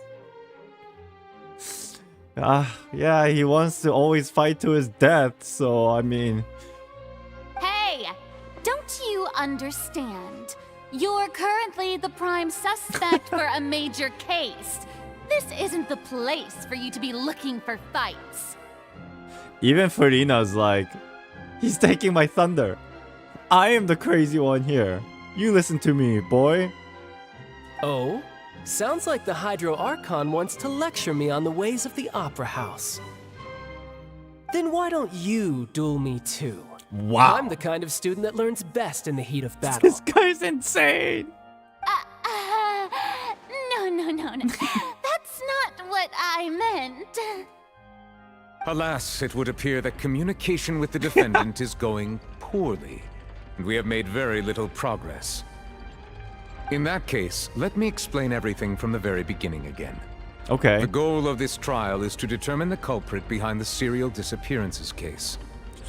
Yeah, he wants to always fight to his death, so I mean... Hey! Don't you understand? You're currently the prime suspect for a major case. This isn't the place for you to be looking for fights. Even Farina's like, he's taking my thunder. I am the crazy one here. You listen to me, boy. Oh? Sounds like the Hydro Archon wants to lecture me on the ways of the Opera House. Then why don't you duel me too? Wow. I'm the kind of student that learns best in the heat of battle. This guy's insane. No. That's not what I meant. Alas, it would appear that communication with the defendant is going poorly, and we have made very little progress. In that case, let me explain everything from the very beginning again. Okay. The goal of this trial is to determine the culprit behind the serial disappearances case.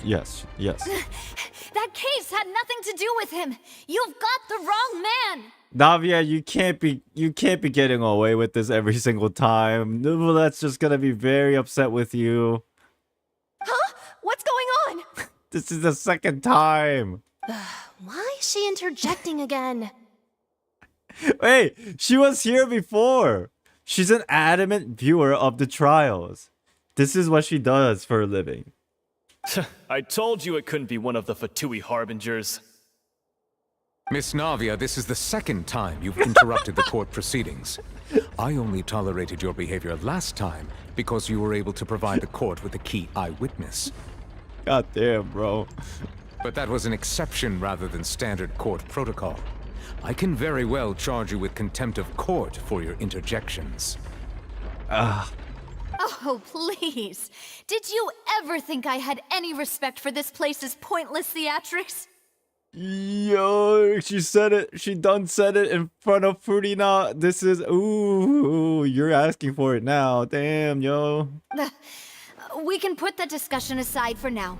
Yes. That case had nothing to do with him. You've got the wrong man. Navia, you can't be getting away with this every single time. Nuvolet's just gonna be very upset with you. Huh? What's going on? This is the second time. Why is she interjecting again? Wait, she was here before. She's an adamant viewer of the trials. This is what she does for a living. I told you it couldn't be one of the Fatui Harbingers. Miss Navia, this is the second time you've interrupted the court proceedings. I only tolerated your behavior last time because you were able to provide the court with a key eyewitness. God damn, bro. But that was an exception rather than standard court protocol. I can very well charge you with contempt of court for your interjections. Oh, please. Did you ever think I had any respect for this place's pointless theatrics? Yo, she said it. She done said it in front of Furina. This is, ooh, you're asking for it now. Damn, yo. We can put that discussion aside for now.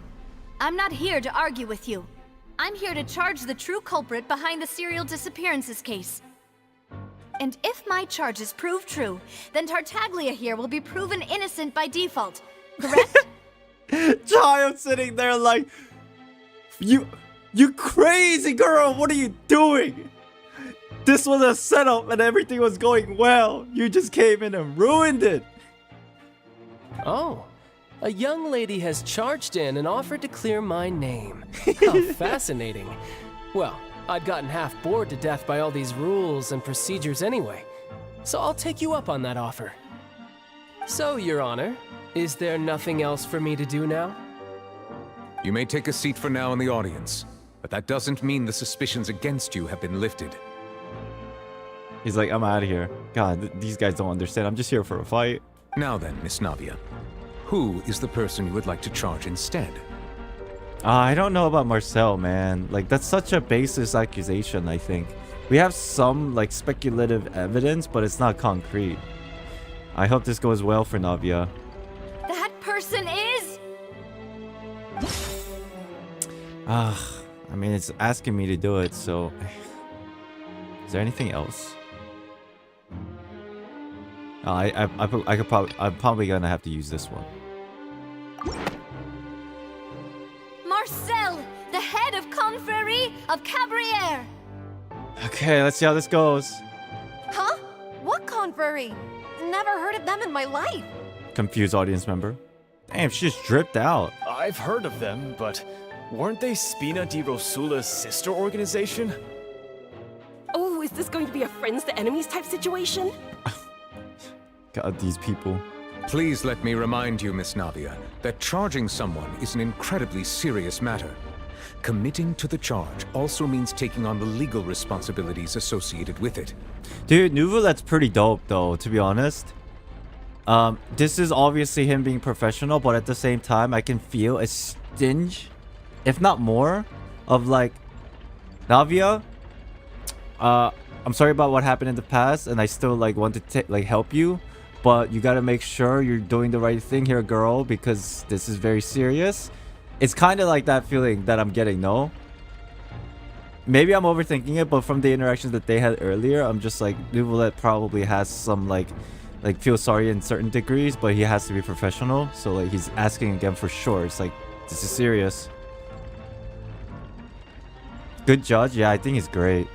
I'm not here to argue with you. I'm here to charge the true culprit behind the serial disappearances case. And if my charges prove true, then Tartaglia here will be proven innocent by default, correct? Child sitting there like, you crazy girl, what are you doing? This was a setup and everything was going well. You just came in and ruined it. Oh, a young lady has charged in and offered to clear my name. How fascinating. Well, I'd gotten half bored to death by all these rules and procedures anyway, so I'll take you up on that offer. So, Your Honor, is there nothing else for me to do now? You may take a seat for now in the audience, but that doesn't mean the suspicions against you have been lifted. He's like, I'm out of here. God, these guys don't understand. I'm just here for a fight. Now then, Miss Navia, who is the person you would like to charge instead? I don't know about Marcel, man. Like, that's such a baseless accusation, I think. We have some, like, speculative evidence, but it's not concrete. I hope this goes well for Navia. That person is... I mean, it's asking me to do it, so... Is there anything else? I'm probably gonna have to use this one. Marcel, the head of Confrérie of Cabrières. Okay, let's see how this goes. Huh? What confrérie? Never heard of them in my life. Confused audience member. Damn, she just dripped out. I've heard of them, but weren't they Spina di Rosula's sister organization? Oh, is this going to be a friends to enemies type situation? God, these people. Please let me remind you, Miss Navia, that charging someone is an incredibly serious matter. Committing to the charge also means taking on the legal responsibilities associated with it. Dude, Nouveau-Let's pretty dope, though, to be honest. This is obviously him being professional, but at the same time, I can feel a stinge, if not more, of like, Navia, I'm sorry about what happened in the past, and I still like want to like help you, but you gotta make sure you're doing the right thing here, girl, because this is very serious. It's kind of like that feeling that I'm getting, no? Maybe I'm overthinking it, but from the interactions that they had earlier, I'm just like, Nouveau-Let probably has some like feel sorry in certain degrees, but he has to be professional. So like he's asking again for sure. It's like, this is serious. Good judge? Yeah, I think he's great.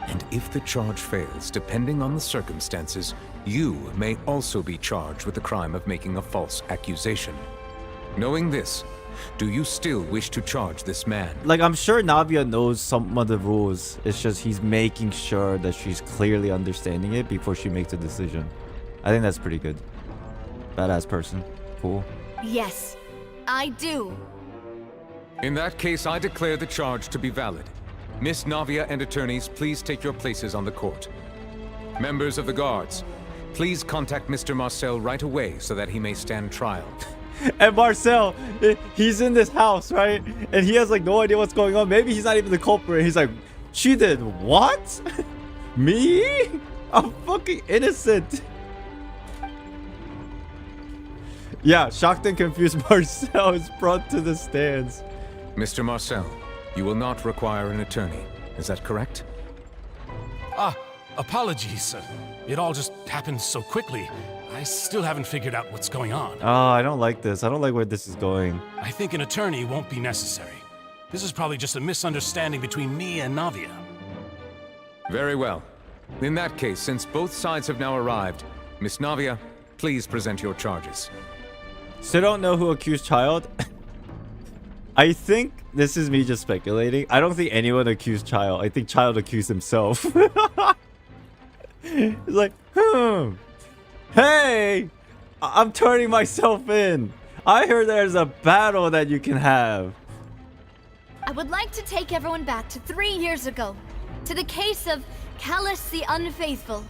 And if the charge fails, depending on the circumstances, you may also be charged with the crime of making a false accusation. Knowing this, do you still wish to charge this man? Like, I'm sure Navia knows some of the rules. It's just he's making sure that she's clearly understanding it before she makes a decision. I think that's pretty good. Badass person. Cool. Yes, I do. In that case, I declare the charge to be valid. Miss Navia and attorneys, please take your places on the court. Members of the guards, please contact Mr. Marcel right away so that he may stand trial. And Marcel, he's in this house, right? And he has like no idea what's going on. Maybe he's not even the culprit. He's like, she did what? Me? I'm fucking innocent. Yeah, shocked and confused Marcel is brought to the stands. Mr. Marcel, you will not require an attorney. Is that correct? Apologies. It all just happened so quickly. I still haven't figured out what's going on. Oh, I don't like this. I don't like where this is going. I think an attorney won't be necessary. This is probably just a misunderstanding between me and Navia. Very well. In that case, since both sides have now arrived, Miss Navia, please present your charges. Still don't know who accused Child? I think this is me just speculating. I don't think anyone accused Child. I think Child accused himself. It's like, hey, I'm turning myself in. I heard there's a battle that you can have. I would like to take everyone back to 3 years ago, to the case of Callus the Unfaithful.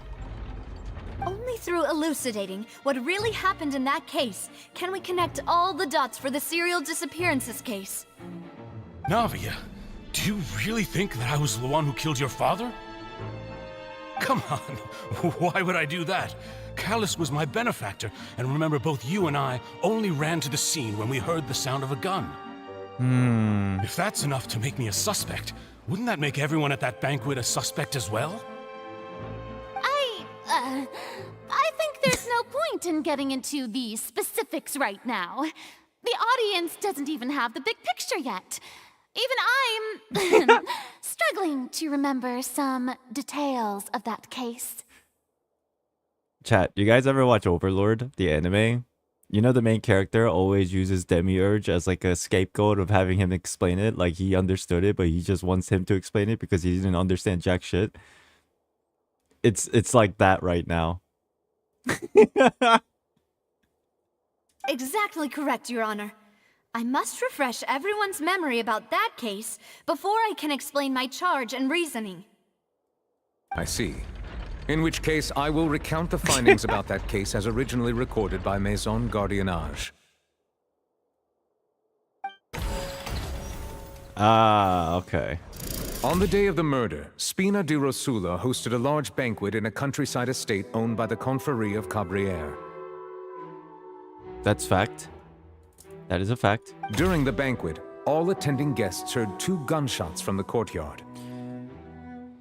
Only through elucidating what really happened in that case can we connect all the dots for the serial disappearances case. Navia, do you really think that I was the one who killed your father? Come on, why would I do that? Callus was my benefactor, and remember both you and I only ran to the scene when we heard the sound of a gun. If that's enough to make me a suspect, wouldn't that make everyone at that banquet a suspect as well? I think there's no point in getting into the specifics right now. The audience doesn't even have the big picture yet. Even I'm struggling to remember some details of that case. Chat, you guys ever watch Overlord, the anime? You know the main character always uses Demiurge as like a scapegoat of having him explain it. Like he understood it, but he just wants him to explain it because he didn't understand jack shit. It's like that right now. Exactly correct, Your Honor. I must refresh everyone's memory about that case before I can explain my charge and reasoning. I see. In which case, I will recount the findings about that case as originally recorded by Maison Gardiennage. Ah, okay. On the day of the murder, Spina di Rosula hosted a large banquet in a countryside estate owned by the Confrérie of Cabrières. That's fact. That is a fact. During the banquet, all attending guests heard 2 gunshots from the courtyard.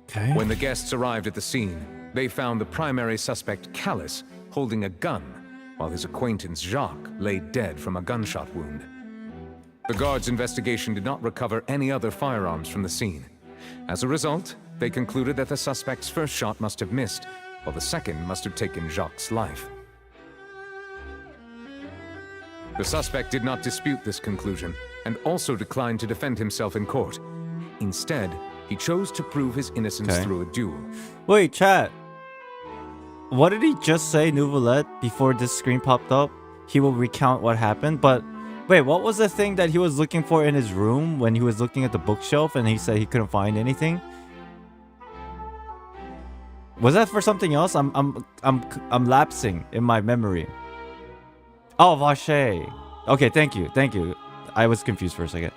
Okay. When the guests arrived at the scene, they found the primary suspect, Callus, holding a gun, while his acquaintance, Jacques, lay dead from a gunshot wound. The guards' investigation did not recover any other firearms from the scene. As a result, they concluded that the suspect's first shot must have missed, while the second must have taken Jacques' life. The suspect did not dispute this conclusion, and also declined to defend himself in court. Instead, he chose to prove his innocence through a duel. Wait, chat. What did he just say, Nouvelette, before this screen popped up? He will recount what happened, but... Wait, what was the thing that he was looking for in his room when he was looking at the bookshelf and he said he couldn't find anything? Was that for something else? I'm lapsing in my memory. Oh, Vache. Okay, thank you. Thank you. I was confused for a second.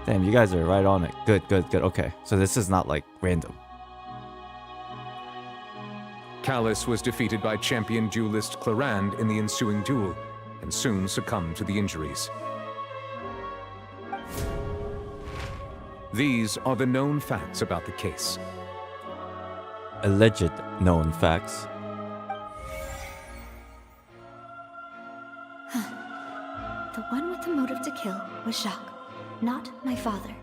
Damn, you guys are right on it. Good, good, good. Okay, so this is not like random. Callus was defeated by champion duelist Clarand in the ensuing duel, and soon succumbed to the injuries. These are the known facts about the case. Alleged known facts. The one with the motive to kill was Jacques, not my father.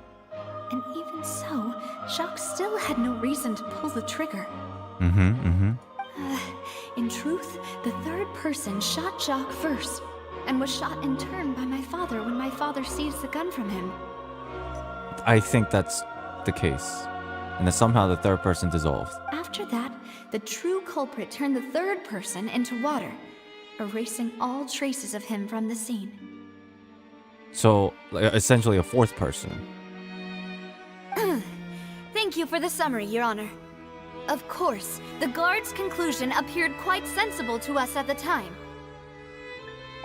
And even so, Jacques still had no reason to pull the trigger. In truth, the third person shot Jacques first, and was shot in turn by my father when my father seized the gun from him. I think that's the case. And then somehow the third person dissolved. After that, the true culprit turned the third person into water, erasing all traces of him from the scene. So, essentially a fourth person. Thank you for the summary, Your Honor. Of course, the guard's conclusion appeared quite sensible to us at the time.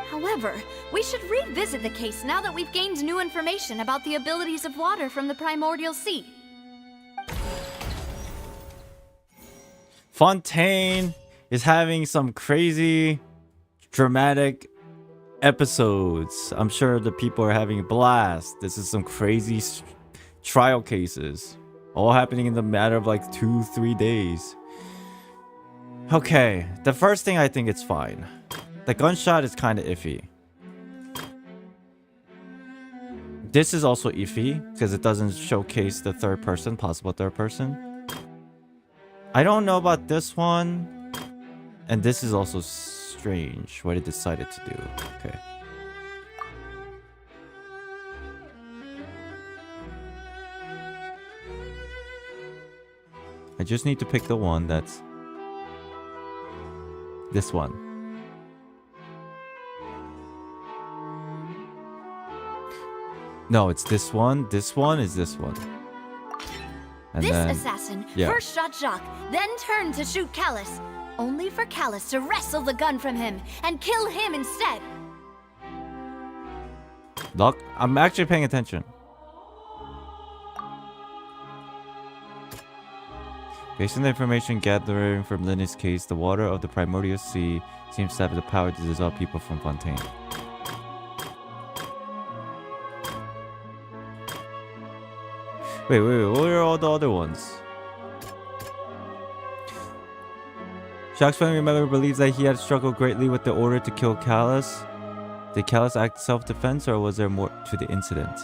However, we should revisit the case now that we've gained new information about the abilities of water from the primordial sea. Fontaine is having some crazy, dramatic episodes. I'm sure the people are having a blast. This is some crazy trial cases. All happening in the matter of like 2-3 days. Okay, the first thing I think it's fine. The gunshot is kind of iffy. This is also iffy because it doesn't showcase the third person, possible third person. I don't know about this one. And this is also strange what it decided to do. Okay. I just need to pick the one that's this one. No, it's this one. This one is this one. And this then, assassin yeah. first shot Jacques, then turned to shoot Callus, only for Callus to wrestle the gun from him and kill him instead. Look, I'm actually paying attention. Based on the information gathering from Linus' case, the water of the primordial sea seems to have the power to dissolve people from Fontaine. Wait, what are all the other ones? Jacques' family member believes that he had struggled greatly with the order to kill Callus. Did Callus act self-defense, or was there more to the incident?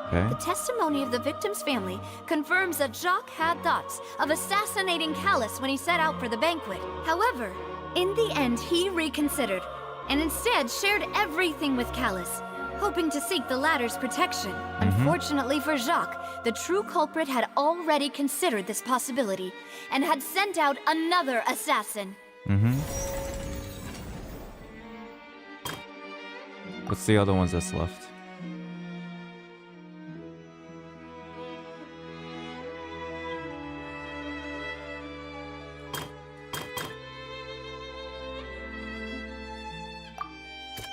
Okay. The testimony of the victim's family confirms that Jacques had thoughts of assassinating Callus when he set out for the banquet. However, in the end, he reconsidered and instead shared everything with Callus, hoping to seek the latter's protection. Unfortunately for Jacques, the true culprit had already considered this possibility and had sent out another assassin. What's the other ones that's left?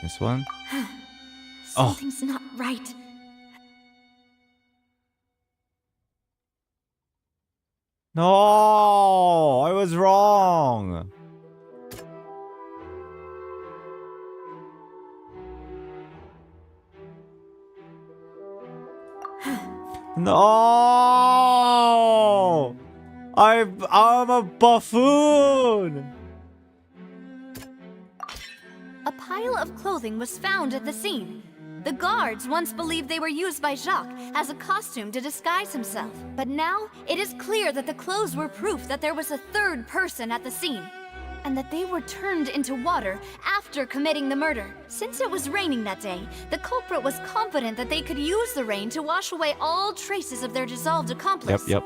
This one? Something's not right. No, I was wrong. No, I'm a buffoon. A pile of clothing was found at the scene. The guards once believed they were used by Jacques as a costume to disguise himself. But now, it is clear that the clothes were proof that there was a third person at the scene, and that they were turned into water after committing the murder. Since it was raining that day, the culprit was confident that they could use the rain to wash away all traces of their dissolved accomplice. Yep.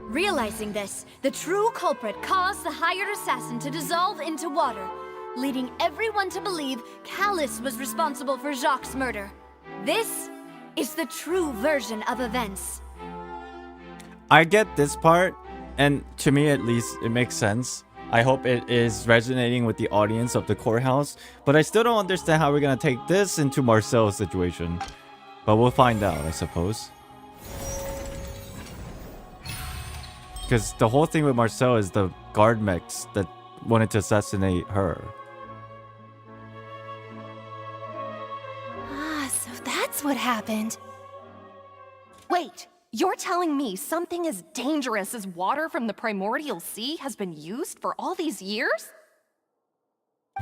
Realizing this, the true culprit caused the hired assassin to dissolve into water, leading everyone to believe Callus was responsible for Jacques' murder. This is the true version of events. I get this part, and to me at least, it makes sense. I hope it is resonating with the audience of the courthouse, but I still don't understand how we're gonna take this into Marcel's situation. But we'll find out, I suppose. Because the whole thing with Marcel is the guard mechs that wanted to assassinate her. So that's what happened. Wait, you're telling me something as dangerous as water from the primordial sea has been used for all these years?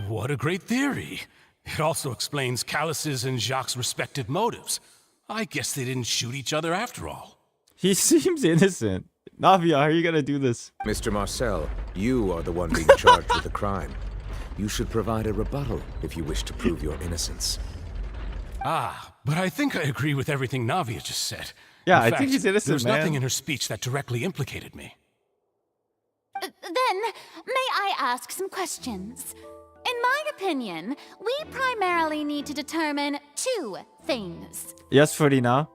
What a great theory. It also explains Callus's and Jacques' respective motives. I guess they didn't shoot each other after all. He seems innocent. Navia, how are you gonna do this? Mr. Marcel, you are the one being charged with the crime. You should provide a rebuttal if you wish to prove your innocence. But I think I agree with everything Navia just said. Yeah, In I fact, think he's innocent, there's man. nothing in her speech that directly implicated me. Then, may I ask some questions? In my opinion, we primarily need to determine two things. Yes, Ferdinand.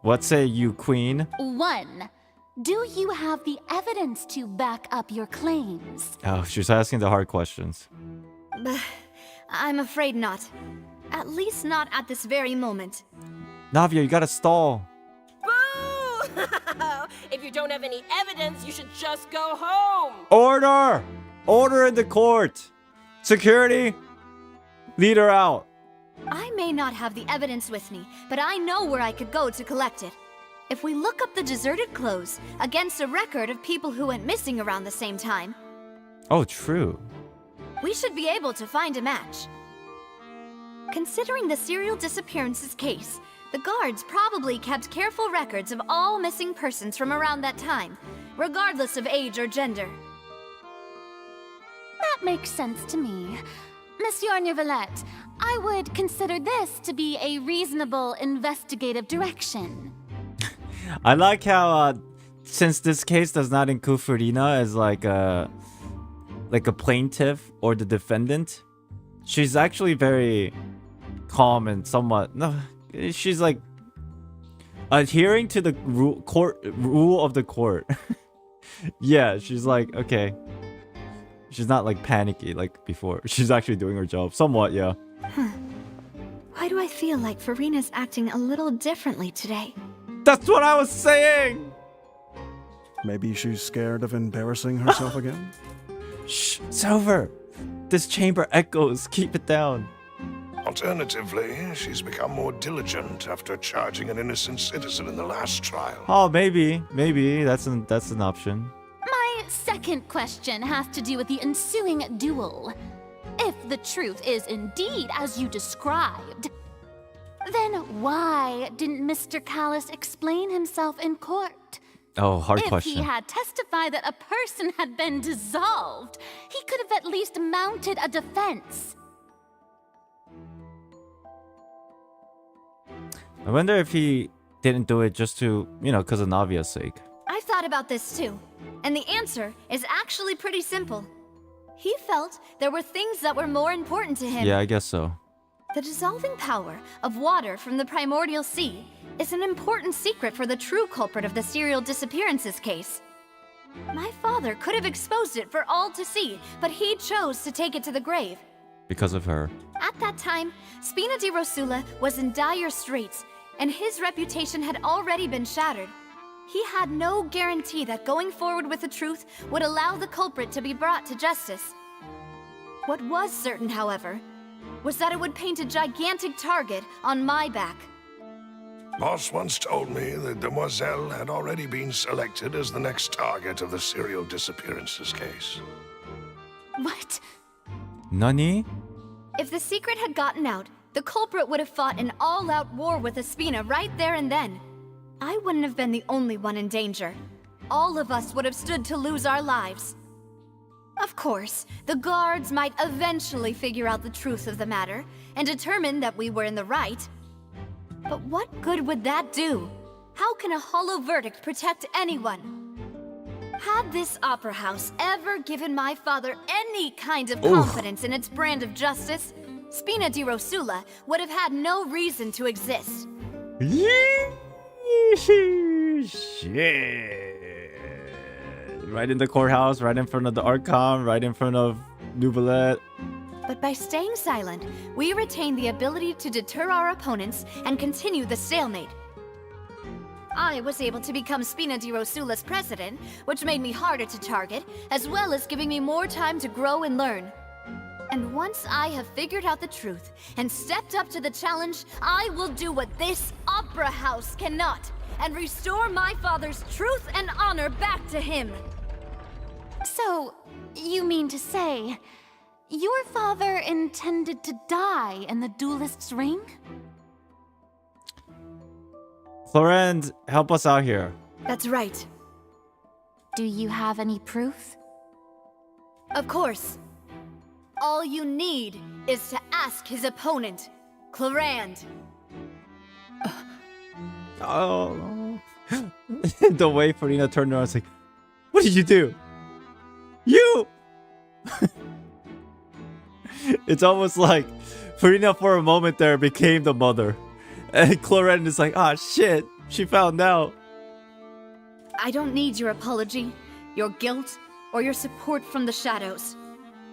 What say you, Queen? 1. Do you have the evidence to back up your claims? Oh, she's asking the hard questions. I'm afraid not. At least not at this very moment. Navia, you gotta stall. Boo! you don't have any evidence, you should just go home. Order! Order in the court! Security, lead her out. I may not have the evidence with me, but I know where I could go to collect it. If we look up the deserted clothes against a record of people who went missing around the same time, Oh, true. we should be able to find a match. Considering the serial disappearances case, the guards probably kept careful records of all missing persons from around that time, regardless of age or gender. That makes sense to me. Monsieur Neuvillette, I would consider this to be a reasonable investigative direction. I like how, since this case does not include Farina as like a plaintiff or the defendant, she's actually very calm and somewhat she's like adhering to the rule of the court. Yeah, she's like, okay. She's not like panicky like before. She's actually doing her job somewhat, yeah. Why do I feel like Farina's acting a little differently today? That's what I was saying! Maybe she's scared of embarrassing herself again? Shh, Silver! This chamber echoes. Keep it down. Alternatively, she's become more diligent after charging an innocent citizen in the last trial. Oh, maybe that's an option. My second question has to do with the ensuing duel. If the truth is indeed as you described, then why didn't Mr. Callis explain himself in court? Oh, hard If question. he had testified that a person had been dissolved, he could have at least mounted a defense. I wonder if he didn't do it just to, because of Navia's sake. I've thought about this too, and the answer is actually pretty simple. He felt there were things that were more important to him. Yeah, I guess so. The dissolving power of water from the primordial sea is an important secret for the true culprit of the serial disappearances case. My father could have exposed it for all to see, but he chose to take it to the grave. Because of her. At that time, Spina di Rosula was in dire straits, and his reputation had already been shattered. He had no guarantee that going forward with the truth would allow the culprit to be brought to justice. What was certain, however, was that it would paint a gigantic target on my back. Boss once told me that Demoiselle had already been selected as the next target of the serial disappearances case. What? Nani? If the secret had gotten out, the culprit would have fought an all-out war with Espina right there and then. I wouldn't have been the only one in danger. All of us would have stood to lose our lives. Of course, the guards might eventually figure out the truth of the matter and determine that we were in the right. But what good would that do? How can a hollow verdict protect anyone? Had this opera house ever given my father any kind of confidence in its brand of justice, Spina di Rosula would have had no reason to exist. Shit. Right in the courthouse, right in front of the Archon, right in front of Neuvillette. But by staying silent, we retain the ability to deter our opponents and continue the stalemate. I was able to become Spina di Rosula's president, which made me harder to target, as well as giving me more time to grow and learn. And once I have figured out the truth and stepped up to the challenge, I will do what this opera house cannot, and restore my father's truth and honor back to him. So, you mean to say, your father intended to die in the duelist's ring? Florence, help us out here. That's right. Do you have any proof? Of course. All you need is to ask his opponent, Clorand. Oh. The way Farina turned around, was like, what did you do? You! It's almost like Farina for a moment there became the mother. And Clorand is like, ah, shit, she found out. I don't need your apology, your guilt, or your support from the shadows.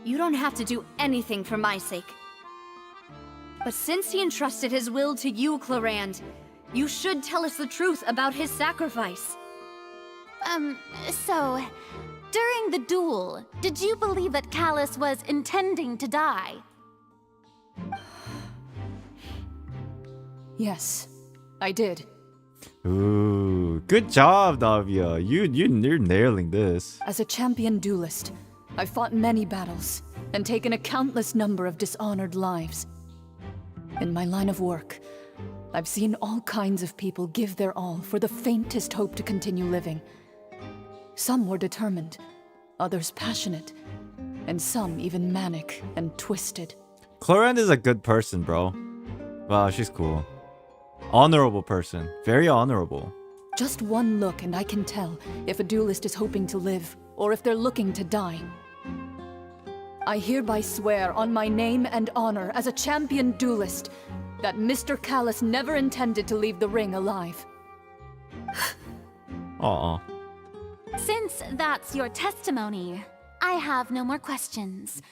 You don't have to do anything for my sake. But since he entrusted his will to you, Clorand, you should tell us the truth about his sacrifice. So, during the duel, did you believe that Callus was intending to die? Yes, I did. Ooh, good job, Navia. You're nailing this. As a champion duelist, I've fought many battles and taken a countless number of dishonored lives. In my line of work, I've seen all kinds of people give their all for the faintest hope to continue living. Some were determined, others passionate, and some even manic and twisted. Clorinde is a good person, bro. Wow, she's cool. Honorable person. Very honorable. Just one look and I can tell if a duelist is hoping to live or if they're looking to die. I hereby swear on my name and honor as a champion duelist that Mr. Callus never intended to leave the ring alive. Aw. Since that's your testimony, I have no more questions.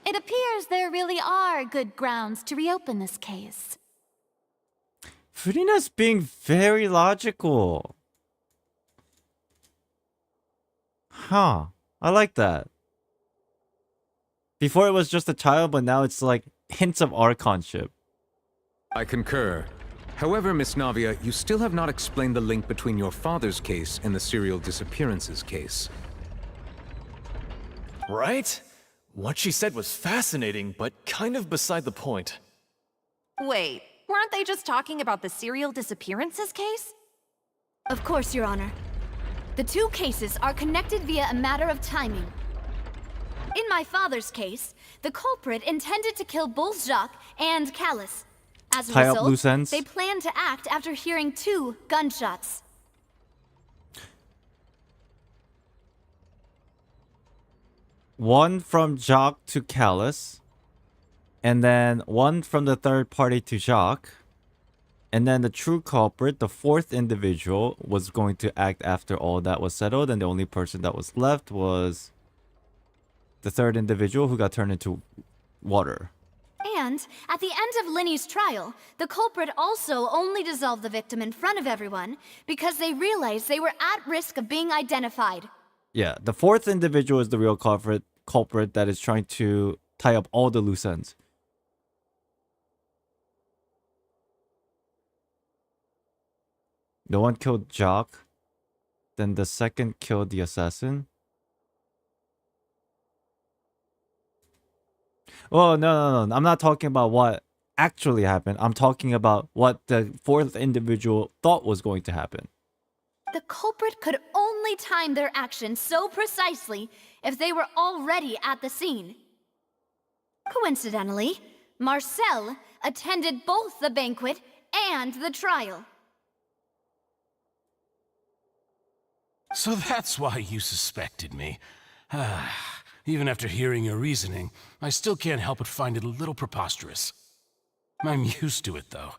It appears there really are good grounds to reopen this case. Furina's being very logical. Huh. I like that. Before it was just a child, but now it's like hints of archonship. I concur. However, Miss Navia, you still have not explained the link between your father's case and the serial disappearances case. Right? What she said was fascinating, but kind of beside the point. Wait, weren't they just talking about the serial disappearances case? Of course, Your Honor. The two cases are connected via a matter of timing. In my father's case, the culprit intended to kill both Jacques and Callus. As a Tie up loose result, ends. they planned to act after hearing 2 gunshots. One from Jacques to Callus. And then one from the third party to Jacques. And then the true culprit, the fourth individual, was going to act after all that was settled. And the only person that was left was the third individual who got turned into water. And at the end of Linny's trial, the culprit also only dissolved the victim in front of everyone because they realized they were at risk of being identified. Yeah, the fourth individual is the real culprit that is trying to tie up all the loose ends. The one killed Jacques. Then the second killed the assassin. Oh, no. I'm not talking about what actually happened. I'm talking about what the fourth individual thought was going to happen. The culprit could only time their actions so precisely if they were already at the scene. Coincidentally, Marcel attended both the banquet and the trial. So that's why you suspected me. Even after hearing your reasoning, I still can't help but find it a little preposterous. I'm used to it, though.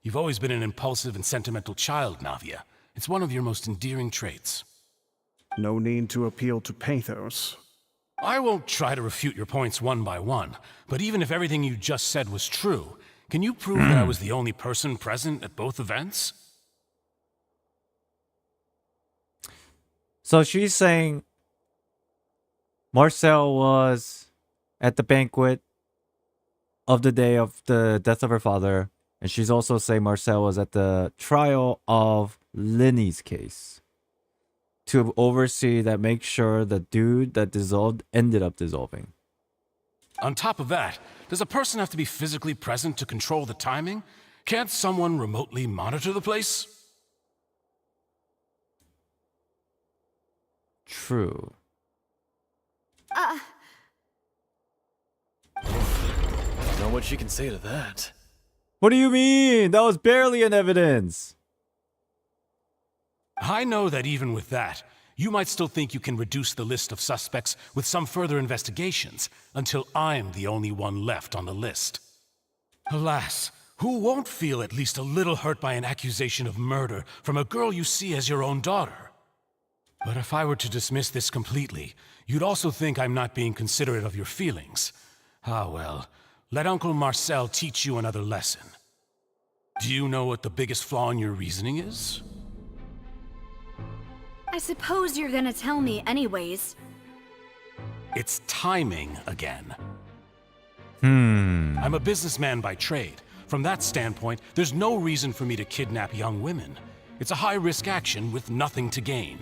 You've always been an impulsive and sentimental child, Navia. It's one of your most endearing traits. No need to appeal to pathos. I won't try to refute your points one by one, but even if everything you just said was true, can you prove that I was the only person present at both events? So she's saying Marcel was at the banquet of the day of the death of her father. And she's also saying Marcel was at the trial of Linny's case to oversee that, make sure the dude that dissolved ended up dissolving. On top of that, does a person have to be physically present to control the timing? Can't someone remotely monitor the place? True. Don't know what she can say to that. What do you mean? That was barely an evidence. I know that even with that, you might still think you can reduce the list of suspects with some further investigations until I'm the only one left on the list. Alas, who won't feel at least a little hurt by an accusation of murder from a girl you see as your own daughter? But if I were to dismiss this completely, you'd also think I'm not being considerate of your feelings. Ah well, let Uncle Marcel teach you another lesson. Do you know what the biggest flaw in your reasoning is? I suppose you're gonna tell me anyways. It's timing again. Hmm. I'm a businessman by trade. From that standpoint, there's no reason for me to kidnap young women. It's a high-risk action with nothing to gain.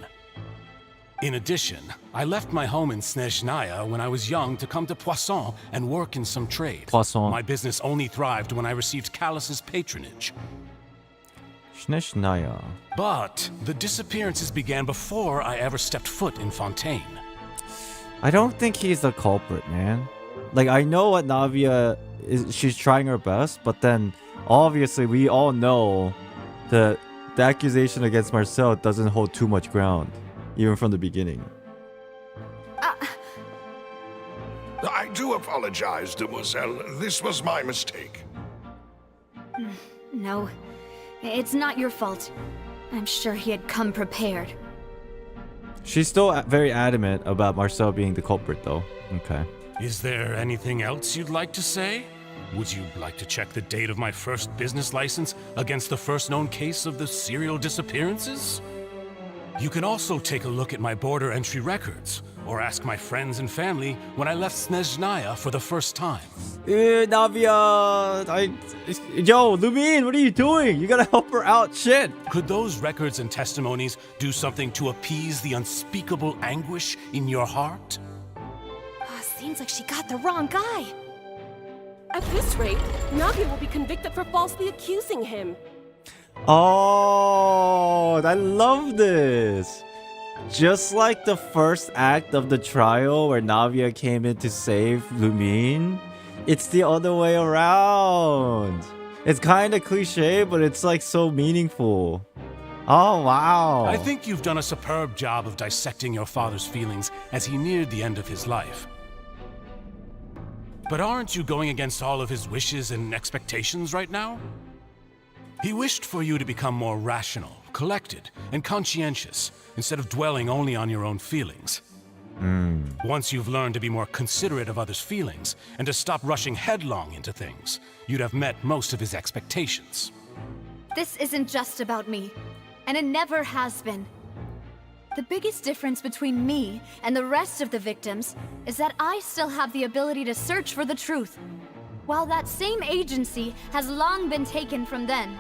In addition, I left my home in Snezhnaya when I was young to come to Poisson and work in some trade. Poisson. My business only thrived when I received Callus's patronage. Snezhnaya. But the disappearances began before I ever stepped foot in Fontaine. I don't think he's the culprit, man. Like, I know what Navia is, she's trying her best, but then obviously we all know that the accusation against Marcel doesn't hold too much ground, even from the beginning. I do apologize, demoiselle. This was my mistake. No, it's not your fault. I'm sure he had come prepared. She's still very adamant about Marcel being the culprit, though. Okay. Is there anything else you'd like to say? Would you like to check the date of my first business license against the first known case of the serial disappearances? You can also take a look at my border entry records, or ask my friends and family when I left Snezhnaya for the first time. Navia! Yo, Lumin, what are you doing? You gotta help her out, shit! Could those records and testimonies do something to appease the unspeakable anguish in your heart? Seems like she got the wrong guy. At this rate, Navia will be convicted for falsely accusing him. Oh, I love this! Just like the first act of the trial where Navia came in to save Lumin, it's the other way around. It's kind of cliche, but it's like so meaningful. Oh, wow. I think you've done a superb job of dissecting your father's feelings as he neared the end of his life. But aren't you going against all of his wishes and expectations right now? He wished for you to become more rational, collected, and conscientious, instead of dwelling only on your own feelings. Once you've learned to be more considerate of others' feelings, and to stop rushing headlong into things, you'd have met most of his expectations. This isn't just about me, and it never has been. The biggest difference between me and the rest of the victims is that I still have the ability to search for the truth, while that same agency has long been taken from them.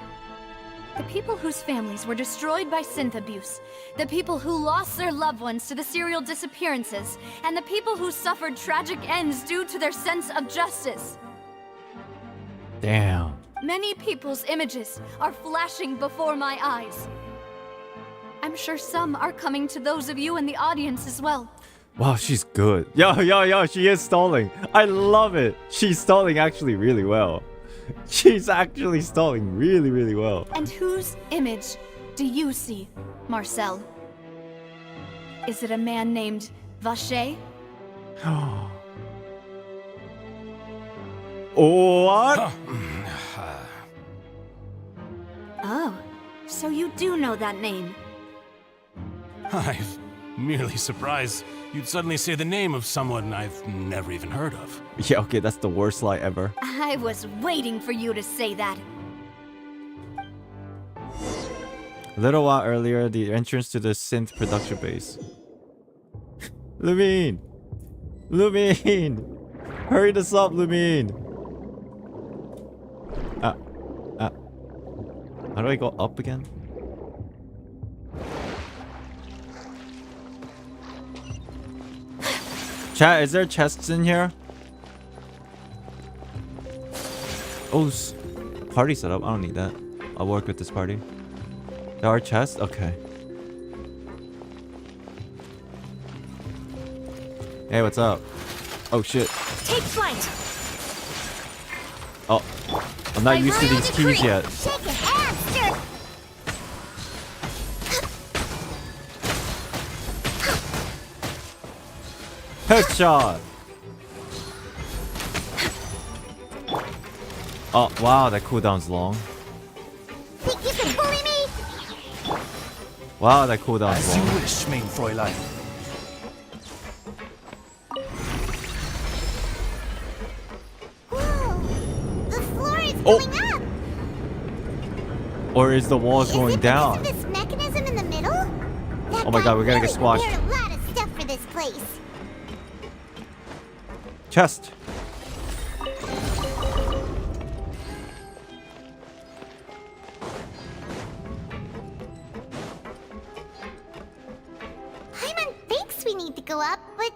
The people whose families were destroyed by synth abuse, the people who lost their loved ones to the serial disappearances, and the people who suffered tragic ends due to their sense of justice. Damn. Many people's images are flashing before my eyes. I'm sure some are coming to those of you in the audience as well. Wow, she's good. Yo, she is stalling. I love it. She's stalling actually really well. She's actually stalling really, really well. And whose image do you see, Marcel? Is it a man named Vacher? What? Oh, so you do know that name. I'm merely surprised you'd suddenly say the name of someone I've never even heard of. Yeah, okay, that's the worst lie ever. I was waiting for you to say that. A little while earlier, the entrance to the synth production base. Lumin! Hurry this up, Lumin! How do I go up again? Chat, is there chests in here? Oh, party setup. I don't need that. I'll work with this party. There are chests? Okay. Hey, what's up? Oh, shit. Take flight! Oh, I'm not used to these keys yet. Shake your hands, sir. Headshot! Oh, wow, that cooldown's long. Think you can bully me? Wow, that cooldown's As long. you wish, mein Fräulein. Whoa! The floor is going up! Or is the walls going down? This mechanism in the middle? That Oh my god, we're gonna get squashed. Prepared a lot of stuff for this place. Chest. Paimon thinks we need to go up, but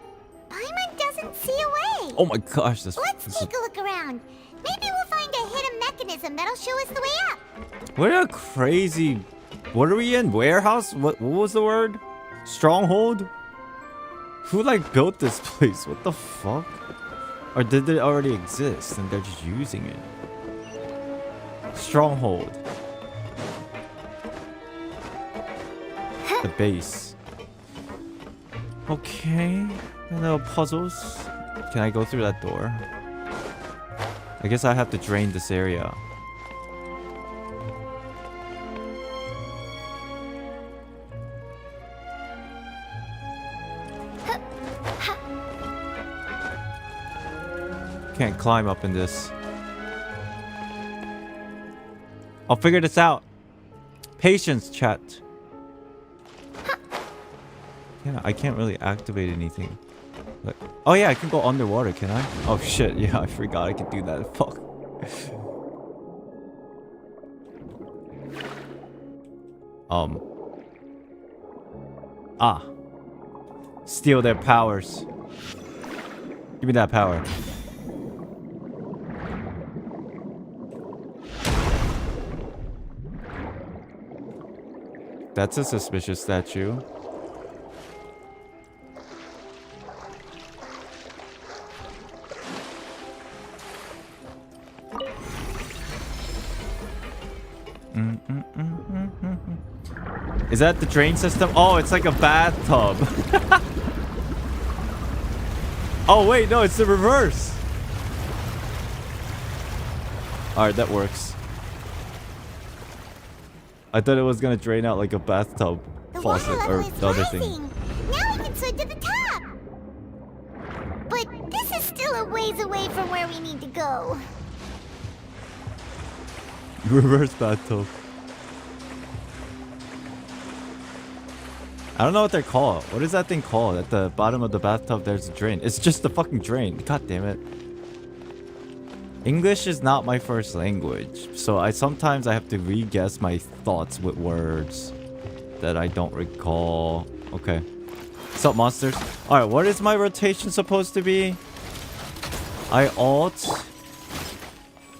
Paimon doesn't see a way. Oh my gosh, this Let's is... take a look around. Maybe we'll find a hidden mechanism that'll show us the way up. What a crazy... What are we in? Warehouse? What was the word? Stronghold? Who like built this place? What the fuck? Or did it already exist and they're just using it? Stronghold. The base. Okay. Little puzzles. Can I go through that door? I guess I have to drain this area. Can't climb up in this. I'll figure this out. Patience, chat. Yeah, I can't really activate anything. Like, oh yeah, I can go underwater, can I? Oh shit, yeah, I forgot I can do that. Fuck. Steal their powers. Give me that power. That's a suspicious statue. Is that the drain system? Oh, it's like a bathtub. Oh, wait, no, it's the reverse. Alright, that works. I thought it was gonna drain out like a bathtub faucet or the other thing. Now we can swim to the top. But this is still a ways away from where we need to go. Reverse bathtub. I don't know what they're called. What is that thing called? At the bottom of the bathtub, there's a drain. It's just the fucking drain. God damn it. English is not my first language, so I sometimes have to re-guess my thoughts with words that I don't recall. Okay. What's up, monsters? Alright, what is my rotation supposed to be? I alt.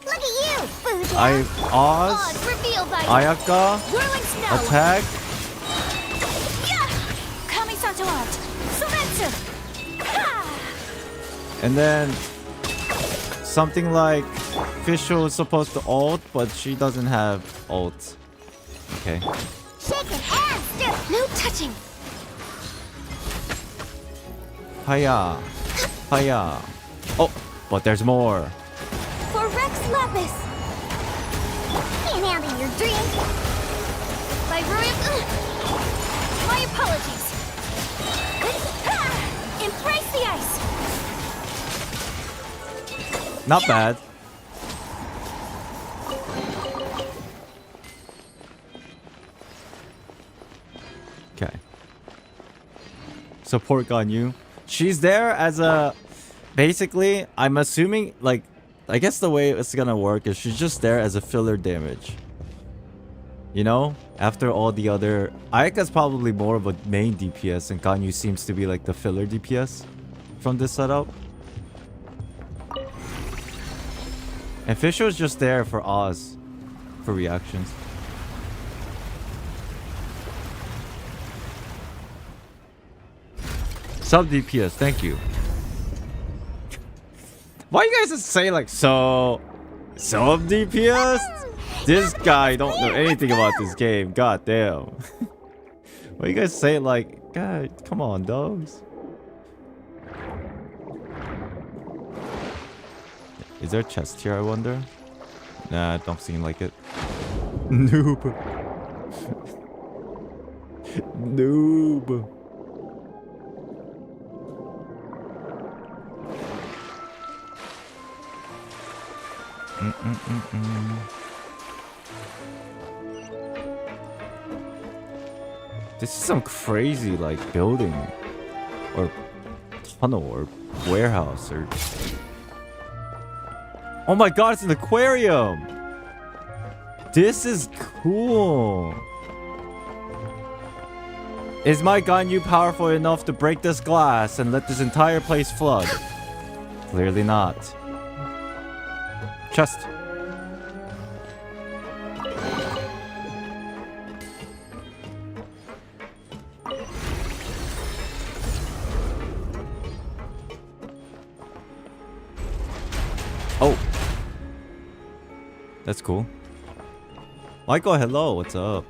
Look at you, Fuja. I Oz. Ayaka. Attack. And then something like Fischl is supposed to ult, but she doesn't have ult. Okay. Shake it and stir. No touching. Hiya. Hiya. Oh, but there's more. For Rex Lapis. Can't handle your drink. By Ruin. My apologies. Embrace the ice. Not bad. Okay. Support Ganyu. She's there as a... Basically, I'm assuming, like... I guess the way it's gonna work is she's just there as a filler damage. You know? After all the other... Ayaka's probably more of a main DPS, and Ganyu seems to be like the filler DPS from this setup. And Fischl's just there for Oz. For reactions. Sub DPS, thank you. Why you guys just say like, so... Sub DPS? This guy don't know anything about this game. God damn. Why you guys say like, God, come on, dogs. Is there a chest here, I wonder? Nah, don't seem like it. Noob. Noob. This is some crazy like building or tunnel or warehouse or... Oh my god, it's an aquarium! This is cool! Is my Ganyu powerful enough to break this glass and let this entire place flood? Clearly not. Chest. Oh. That's cool. Michael, hello. What's up?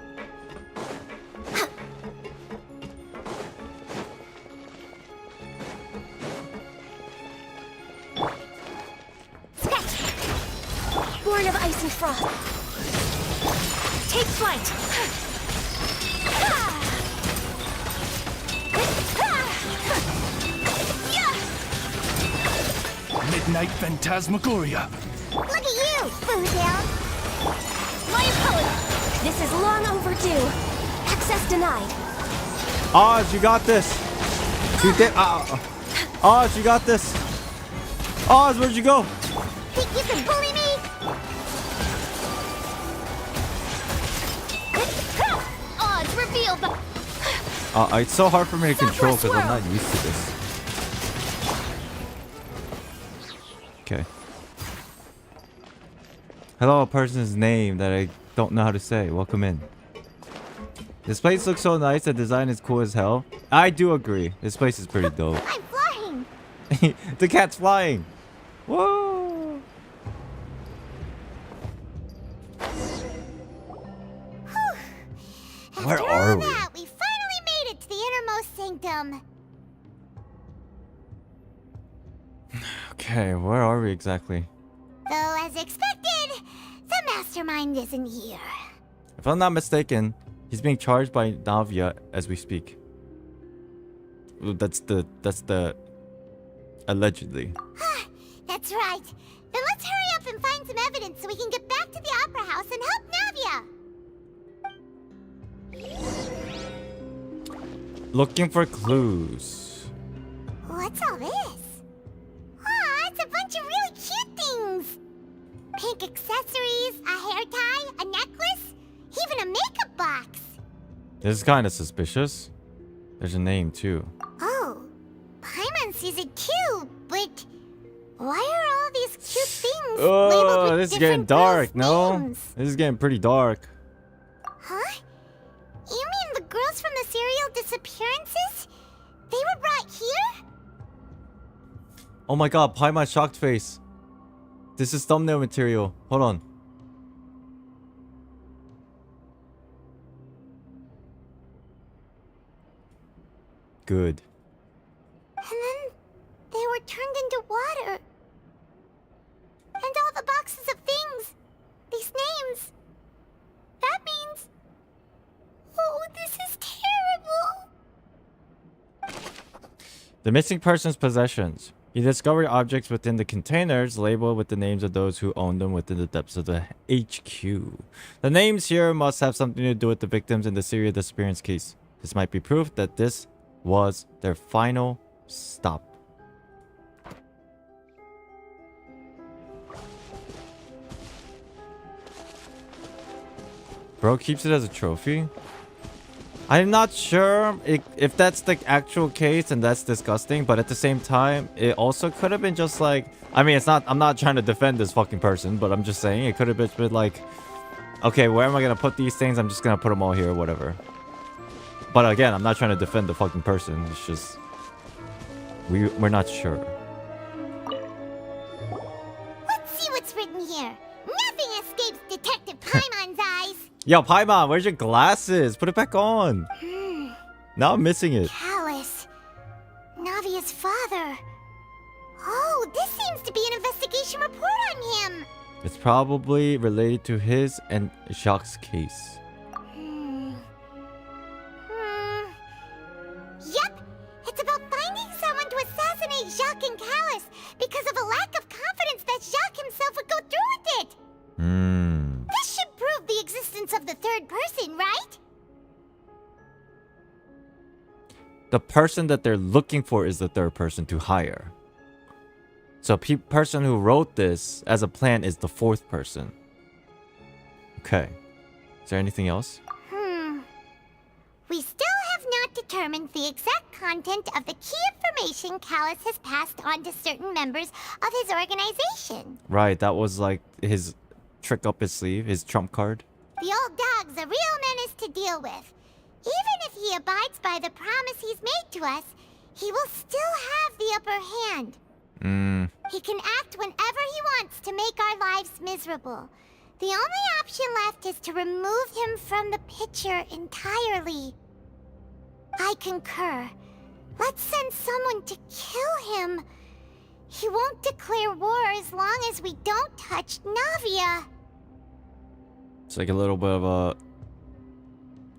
Born of ice and frost. Take flight. Midnight Phantasmagoria. Look at you, Fontaine. My apologies. This is long overdue. Access denied. Oz, you got this. You did. Oz, you got this. Oz, where'd you go? Think you can bully me? Odds reveal the... It's so hard for me to control because I'm not used to this. Okay. Hello, a person's name that I don't know how to say. Welcome in. This place looks so nice. The design is cool as hell. I do agree. This place is pretty dope. I'm flying. The cat's flying. Whoa. Where are we? We finally made it to the innermost sanctum. Okay, where are we exactly? Though, as expected, the mastermind isn't here. If I'm not mistaken, he's being charged by Navia as we speak. That's the allegedly. That's right. Then let's hurry up and find some evidence so we can get back to the opera house and help Navia. Looking for clues. What's all this? Aw, it's a bunch of really cute things. Pink accessories, a hair tie, a necklace, even a makeup box. This is kind of suspicious. There's a name too. Oh, Paimon sees it too, but why are all these cute things labeled with This is getting dark, no? This is getting pretty dark. Huh? You mean the girls from the serial disappearances? They were brought here? Oh my god, Paimon's shocked face. This is thumbnail material. Hold on. Good. And then they were turned into water. And all the boxes of things. These names. That means... Oh, this is terrible. The missing person's possessions. You discover objects within the containers labeled with the names of those who own them within the depths of the HQ. The names here must have something to do with the victims in the serial disappearance case. This might be proof that this was their final stop. Bro keeps it as a trophy? I'm not sure if that's the actual case, and that's disgusting, but at the same time, it also could have been just like... I mean, it's not... I'm not trying to defend this fucking person, but I'm just saying it could have been like... Okay, where am I going to put these things? I'm just going to put them all here, whatever. But again, I'm not trying to defend the fucking person. It's just... We're not sure. Let's see what's written here. Nothing escapes Detective Paimon's eyes. Yo, Paimon, where's your glasses? Put it back on. Now I'm missing it. Callus. Navia's father. Oh, this seems to be an investigation report on him. It's probably related to his and Jacques' case. Yep. It's about finding someone to assassinate Jacques and Callus because of a lack of confidence that Jacques himself would go through with it. This should prove the existence of the third person, right? the person that they're looking for is the third person to hire. So person who wrote this as a plan is the fourth person. Okay. Is there anything else? We still have not determined the exact content of the key information Callus has passed on to certain members of his organization. Right, that was like his trick up his sleeve, his trump card. The old dog's a real menace to deal with. Even if he abides by the promise he's made to us, he will still have the upper hand. He can act whenever he wants to make our lives miserable. The only option left is to remove him from the picture entirely. I concur. Let's send someone to kill him. He won't declare war as long as we don't touch Navia. It's like a little bit of a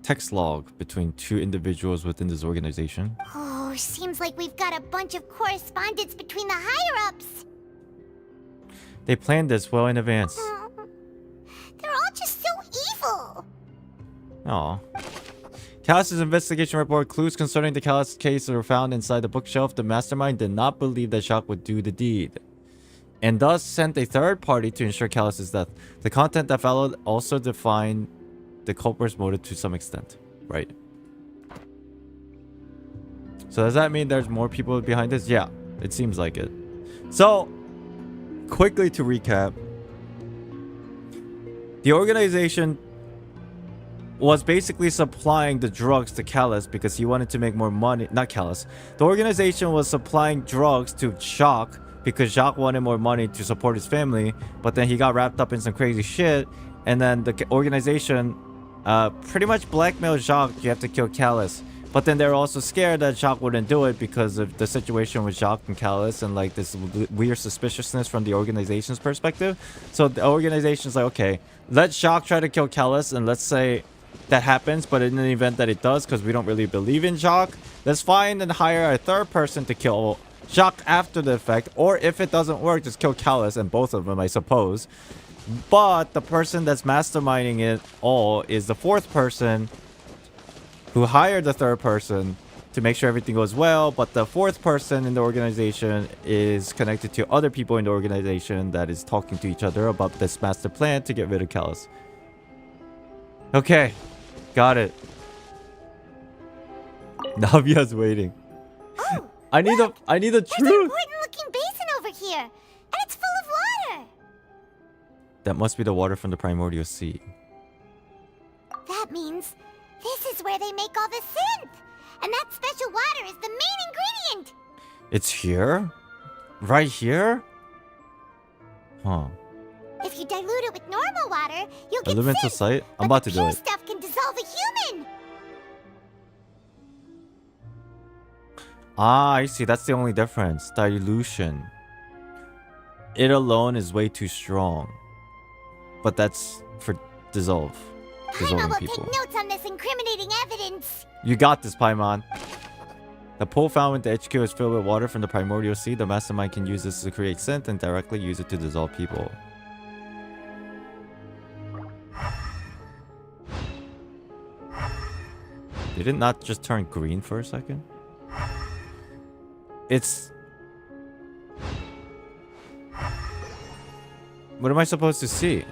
text log between two individuals within this organization. Oh, seems like we've got a bunch of correspondence between the higher-ups. They planned this well in advance. They're all just so evil. Aw. Callus's investigation report, clues concerning the Callus case were found inside the bookshelf. The mastermind did not believe that Jacques would do the deed, and thus sent a third party to ensure Callus's death. The content that followed also defined the culprit's motive to some extent. Right. So does that mean there's more people behind this? Yeah, it seems like it. So, quickly to recap. The organization was basically supplying the drugs to Callus because he wanted to make more money. Not Callus. The organization was supplying drugs to Jacques because Jacques wanted more money to support his family, but then he got wrapped up in some crazy shit, and then the organization pretty much blackmailed Jacques. You have to kill Callus. But then they're also scared that Jacques wouldn't do it because of the situation with Jacques and Callus and like this weird suspiciousness from the organization's perspective. So the organization's like, okay, let Jacques try to kill Callus, and let's say that happens, but in the event that it does, because we don't really believe in Jacques, let's find and hire a third person to kill Jacques after the effect, or if it doesn't work, just kill Callus and both of them, I suppose. But the person that's masterminding it all is the fourth person who hired the third person to make sure everything goes well, but the fourth person in the organization is connected to other people in the organization that is talking to each other about this master plan to get rid of Callus. Okay, got it. Navia's waiting. Oh, I need the There's an truth. important-looking basin over here, and it's full of water. That must be the water from the primordial sea. That means this is where they make all the synth, and that special water is the main ingredient. It's here? Right here? Huh. If you dilute it with normal water, you'll get Elemental synth, sight? I'm but about the to do pure it. stuff can dissolve a human. Ah, I see. That's the only difference. Dilution. It alone is way too strong. But that's for dissolve. Dissolving Paimon will people. take notes on this incriminating evidence. You got this, Paimon. The pool found with the HQ is filled with water from the primordial sea. The mastermind can use this to create scent and directly use it to dissolve people. Did it not just turn green for a second? It's... What am I supposed to see?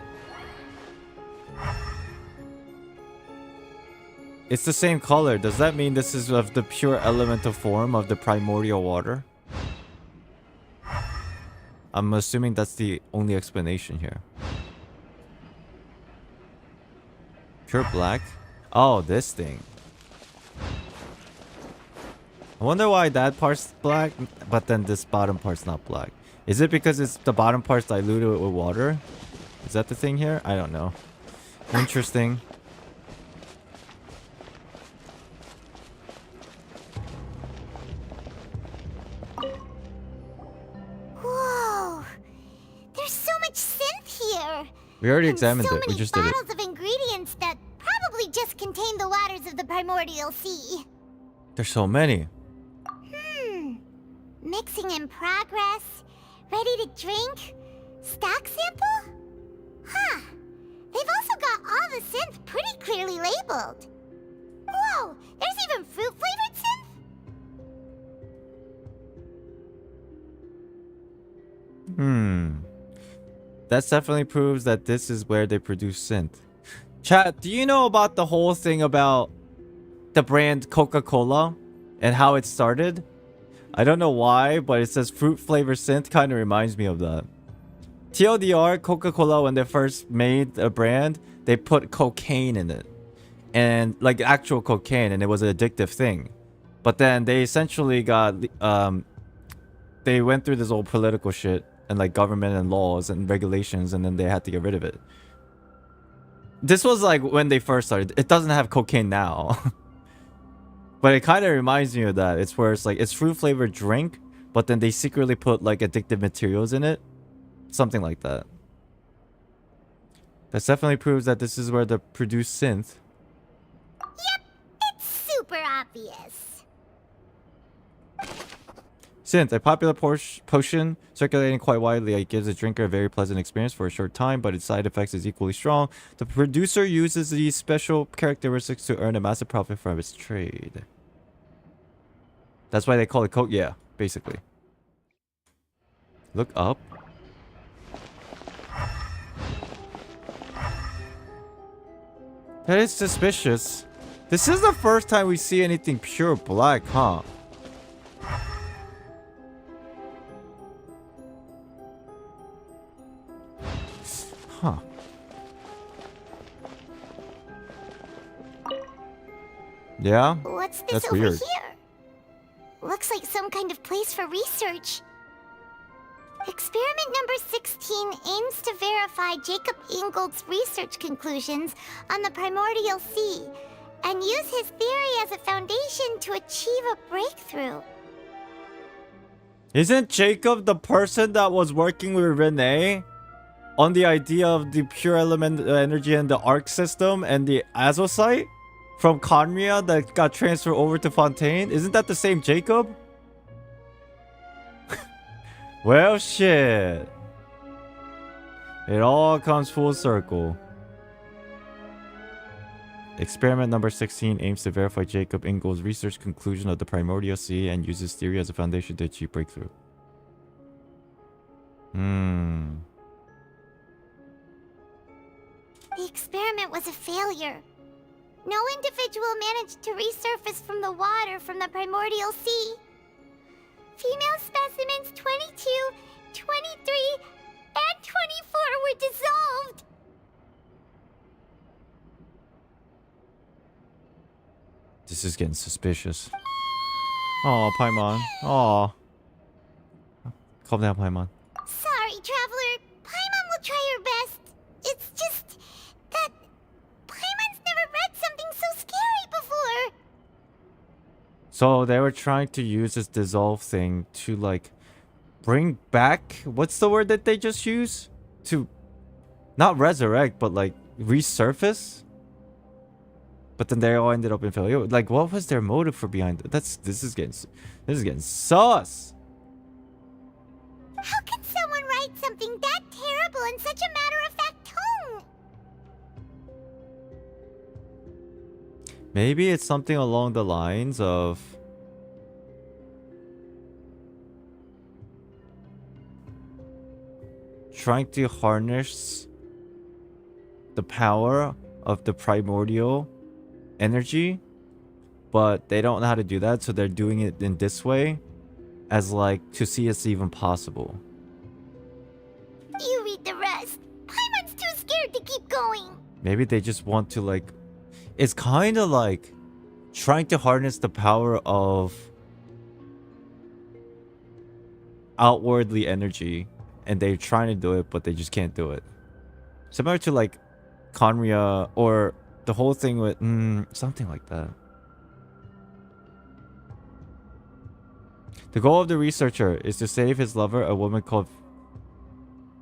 It's the same color. Does that mean this is of the pure elemental form of the primordial water? I'm assuming that's the only explanation here. Pure black? Oh, this thing. I wonder why that part's black, but then this bottom part's not black. Is it because it's the bottom part's diluted with water? Is that the thing here? I don't know. Interesting. Whoa! There's so much synth here. We already And examined so it. We many just did it. bottles of ingredients that probably just contain the waters of the primordial sea. There's so many. Mixing in progress. Ready to drink? Stock sample? Huh. They've also got all the synth pretty clearly labeled. Whoa! There's even fruit-flavored synth? That definitely proves that this is where they produce synth. Chat, do you know about the whole thing about the brand Coca-Cola and how it started? I don't know why, but it says fruit flavor synth. Kind of reminds me of that. TLDR, Coca-Cola, when they first made a brand, they put cocaine in it. And like actual cocaine, and it was an addictive thing. But then they essentially got they went through this old political shit and like government and laws and regulations, and then they had to get rid of it. This was like when they first started. It doesn't have cocaine now. But it kind of reminds me of that. It's where it's like it's fruit flavored drink, but then they secretly put like addictive materials in it. Something like that. That definitely proves that this is where they produce synth. Yep, it's super obvious. Synth, a popular potion circulating quite widely. It gives a drinker a very pleasant experience for a short time, but its side effects is equally strong. The producer uses these special characteristics to earn a massive profit from its trade. That's why they call it coke. Yeah, basically. Look up. That is suspicious. This is the first time we see anything pure black, huh? Huh. Yeah? What's this That's over weird. here? Looks like some kind of place for research. Experiment number 16 aims to verify Jacob Ingold's research conclusions on the primordial sea and use his theory as a foundation to achieve a breakthrough. Isn't Jacob the person that was working with Renee on the idea of the pure element energy and the arc system and the azosite from Conria that got transferred over to Fontaine? Isn't that the same Jacob? Well, shit. It all comes full circle. Experiment number 16 aims to verify Jacob Ingold's research conclusion of the primordial sea and uses theory as a foundation to achieve breakthrough. The experiment was a failure. No individual managed to resurface from the water from the primordial sea. Female specimens 22, 23, and 24 were dissolved. This is getting suspicious. Oh, Paimon. Oh. Calm down, Paimon. Sorry, Traveler. Paimon will try her best. It's just that Paimon's never read something so scary before. So they were trying to use this dissolve thing to like bring back, what's the word that they just used? To not resurrect, but like resurface? But then they all ended up in failure. Like, what was their motive for behind it? This is getting sus. How can someone write something that terrible in such a matter-of-fact tone? Maybe it's something along the lines of trying to harness the power of the primordial energy, but they don't know how to do that, so they're doing it in this way as like to see if it's even possible. You read the rest. Paimon's too scared to keep going. Maybe they just want to like, it's kind of like trying to harness the power of outwardly energy, and they're trying to do it, but they just can't do it. Similar to like Conria or the whole thing with something like that. The goal of the researcher is to save his lover, a woman called...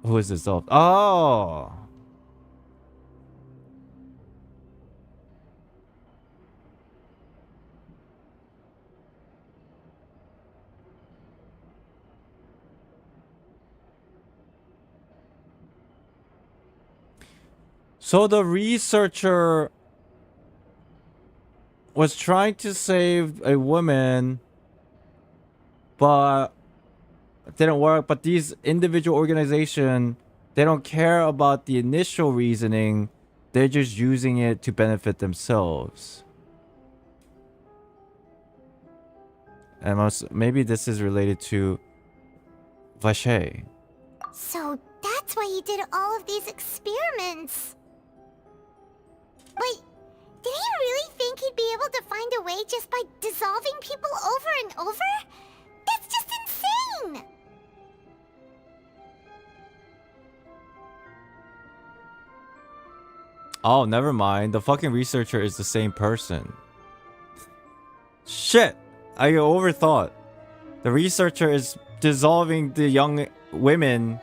Who is dissolved? Oh! So the researcher was trying to save a woman, but it didn't work. But these individual organization, They don't care about the initial reasoning. They're just using it to benefit themselves. And maybe this is related to Vache. So that's why he did all of these experiments. Wait, did he really think he'd be able to find a way just by dissolving people over and over? That's just insane! Oh, never mind. The fucking researcher is the same person. Shit! I overthought. The researcher is dissolving the young women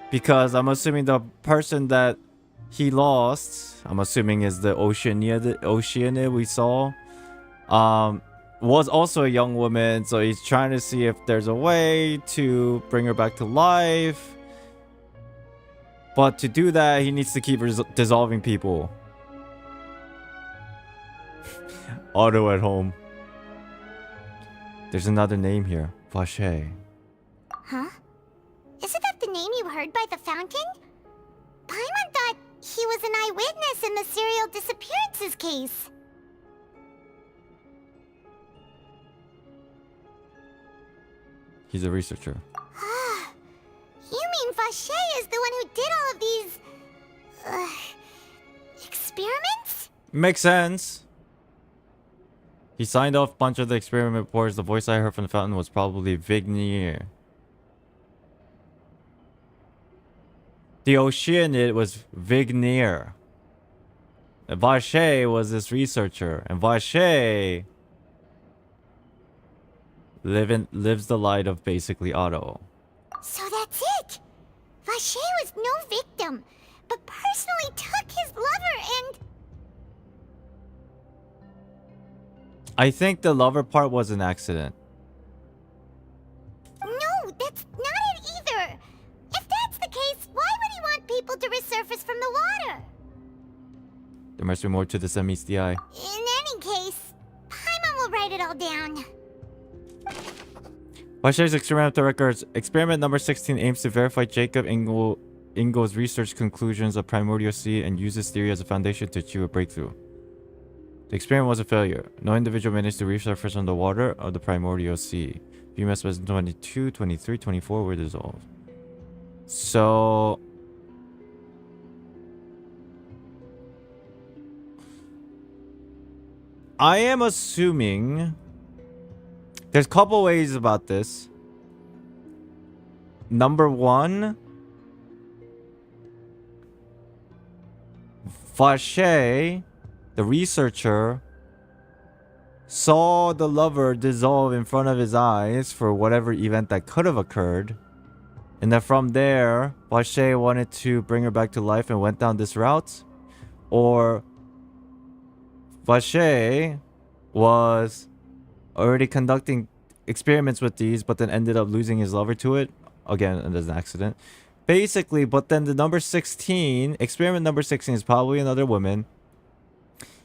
because I'm assuming the person that he lost, I'm assuming is the Oceania we saw, was also a young woman, so he's trying to see if there's a way to bring her back to life. But to do that, he needs to keep dissolving people. Otto at home. There's another name here. Vache. Huh? Isn't that the name you heard by the fountain? Paimon thought he was an eyewitness in the serial disappearances case. He's a researcher. You mean Vache is the one who did all of these... experiments? Makes sense. He signed off a bunch of the experiment reports. The voice I heard from the fountain was probably Vignier. The Oceanid was Vignier. And Vache was this researcher. And Vache lives the light of basically Otto. So that's it! Vache was no victim, but personally took his lover and... I think the lover part was an accident. No, that's not it either! If that's the case, why would he want people to resurface from the water? There must be more to this than meets the eye. In any case, Paimon will write it all down. Vache's experimental records. Experiment number 16 aims to verify Jacob Ingo's research conclusions of primordial sea and uses theory as a foundation to achieve a breakthrough. The experiment was a failure. No individual managed to resurface from the water of the primordial sea. VMS was 22, 23, 24 were dissolved. So... I am assuming... There's a couple ways about this. Number one... Vache, the researcher, saw the lover dissolve in front of his eyes for whatever event that could have occurred. And then from there, Vache wanted to bring her back to life and went down this route. Or Vache was already conducting experiments with these, but then ended up losing his lover to it. Again, and there's an accident. Basically, but then the number 16, experiment number 16 is probably another woman.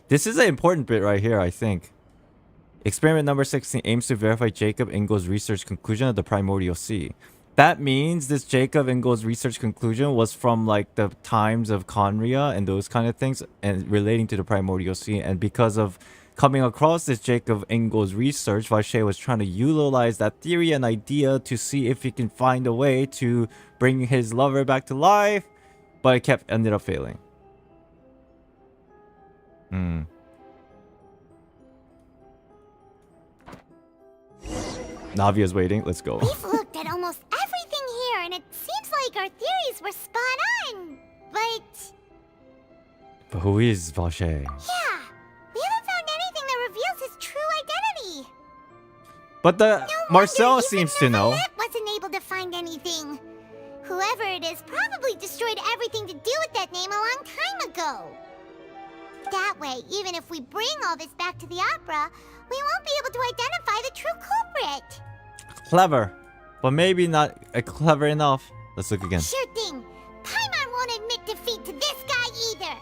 This is an important bit right here, I think. Experiment number 16 aims to verify Jacob Ingo's research conclusion of the primordial sea. That means this Jacob Ingo's research conclusion was from like the times of Conria and those kind of things and relating to the primordial sea. And because of coming across this Jacob Ingo's research, Vache was trying to utilize that theory and idea to see if he can find a way to bring his lover back to life, but it ended up failing. Navia's waiting. Let's go. We've looked at almost everything here, and it seems like our theories were spot on. But who is Vache? Yeah, we haven't found anything that reveals his true identity. But Marcel seems to know. Wasn't able to find anything. Whoever it is probably destroyed everything to do with that name a long time ago. That way, even if we bring all this back to the opera, we won't be able to identify the true culprit. Clever. But maybe not clever enough. Let's look again. Sure thing. Paimon won't admit defeat to this guy either.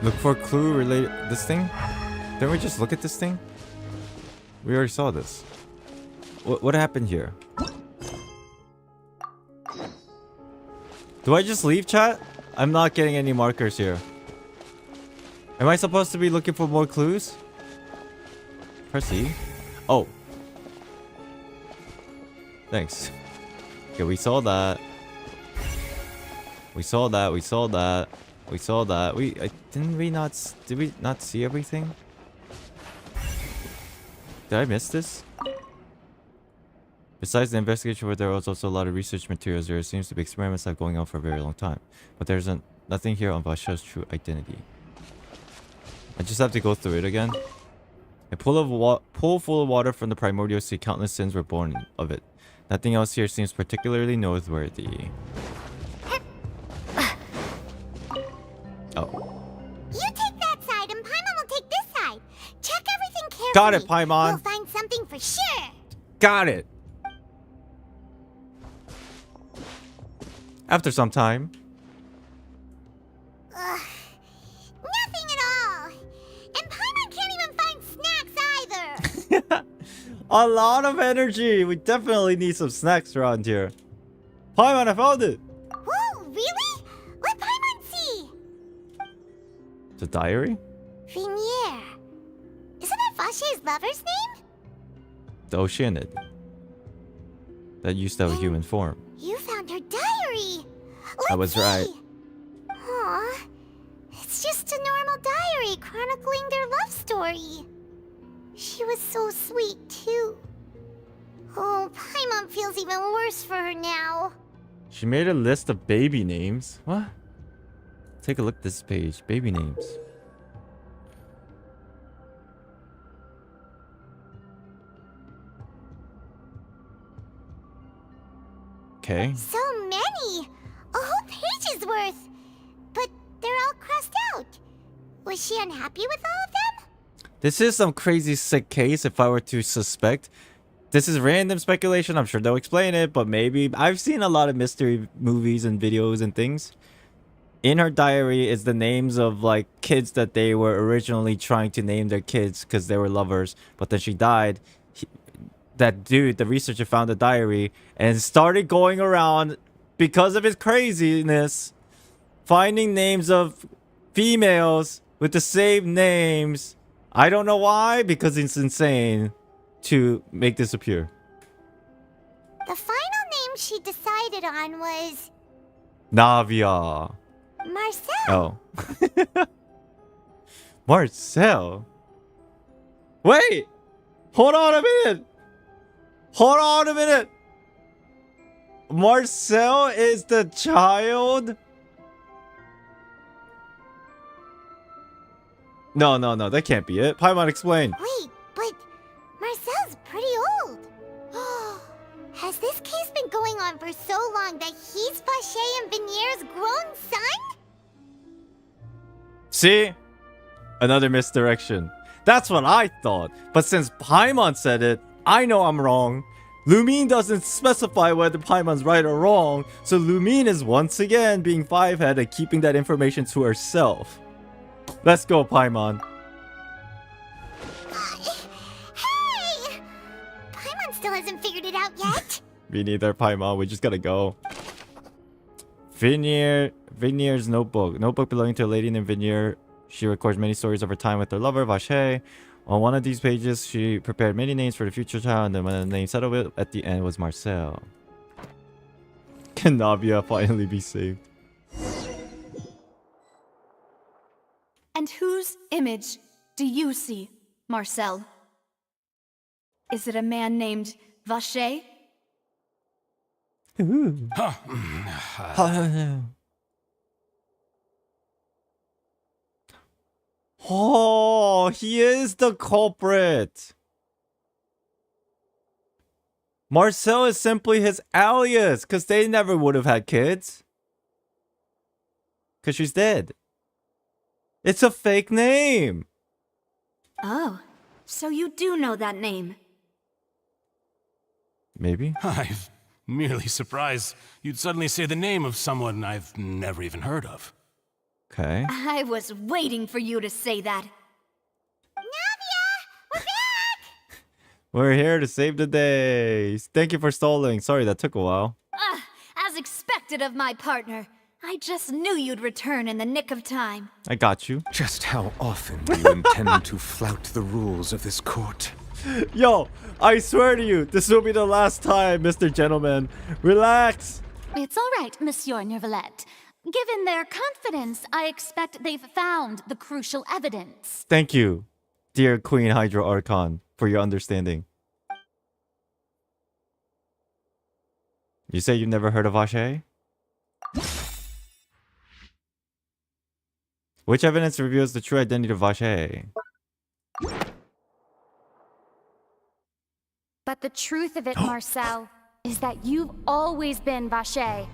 Look for a clue related. This thing? Didn't we just look at this thing? We already saw this. What happened here? Do I just leave, chat? I'm not getting any markers here. Am I supposed to be looking for more clues? Press E. Oh. Thanks. Okay, we saw that. We saw that. We saw that. We saw that. Did we not see everything? Did I miss this? Besides the investigation where there was also a lot of research materials, there seems to be experiments that are going on for a very long time. But there's nothing here on Vasha's true identity. I just have to go through it again. A pool full of water from the primordial sea, countless sins were born of it. Nothing else here seems particularly noteworthy. Oh. You take that side and Paimon will take this side. Check everything carefully. Got it, Paimon. You'll find something for sure. Got it. After some time. Ugh. Nothing at all. And Paimon can't even find snacks either. A lot of energy. We definitely need some snacks around here. Paimon, I found it. Whoa, really? Let Paimon see. The diary? Vinier. Isn't that Vache's lover's name? The Oceanid. That used to have a human form. You found her diary. I was right. Aw. It's just a normal diary chronicling their love story. She was so sweet, too. Oh, Paimon feels even worse for her now. She made a list of baby names. What? Take a look at this page. Baby names. Okay. So many! A whole page's worth! But they're all crossed out. Was she unhappy with all of them? This is some crazy sick case if I were to suspect. This is random speculation. I'm sure they'll explain it, but maybe. I've seen a lot of mystery movies and videos and things. In her diary is the names of like kids that they were originally trying to name their kids because they were lovers. But then she died. That dude, the researcher, found the diary and started going around because of his craziness, finding names of females with the same names. I don't know why, because it's insane to make this appear. The final name she decided on was Navia. Marcel. Oh. Marcel? Wait! Hold on a minute! Hold on a minute! Marcel is the child? No, that can't be it. Paimon, explain. Wait, but Marcel's pretty old. Has this case been going on for so long that he's Vache and Vinier's grown son? See? Another misdirection. That's what I thought. But since Paimon said it, I know I'm wrong. Lumine doesn't specify whether Paimon's right or wrong, so Lumine is once again being five-headed, keeping that information to herself. Let's go, Paimon. Hey! Paimon still hasn't figured it out yet. Me neither, Paimon. We just gotta go. Vinier's notebook. Notebook belonging to a lady named Vinier. She records many stories of her time with her lover, Vache. On one of these pages, she prepared many names for the future child, and then when the name settled at the end was Marcel. Can Navia finally be saved? And whose image do you see, Marcel? Is it a man named Vache? Oh, he is the culprit. Marcel is simply his alias, because they never would have had kids. Because she's dead. It's a fake name. Oh, so you do know that name. Maybe. I'm merely surprised you'd suddenly say the name of someone I've never even heard of. Okay. I was waiting for you to say that. Navia! We're back! We're here to save the day. Thank you for stalling. Sorry, that took a while. As expected of my partner. I just knew you'd return in the nick of time. I got you. Just how often do you intend to flout the rules of this court? Yo, I swear to you, this will be the last time, Mr. Gentleman. Relax. It's all right, Monsieur Neuvillette. Given their confidence, I expect they've found the crucial evidence. Thank you, dear Queen Hydra Archon, for your understanding. You say you've never heard of Vache? Which evidence reveals the true identity of Vache? But the truth of it, Marcel, is that you've always been Vache.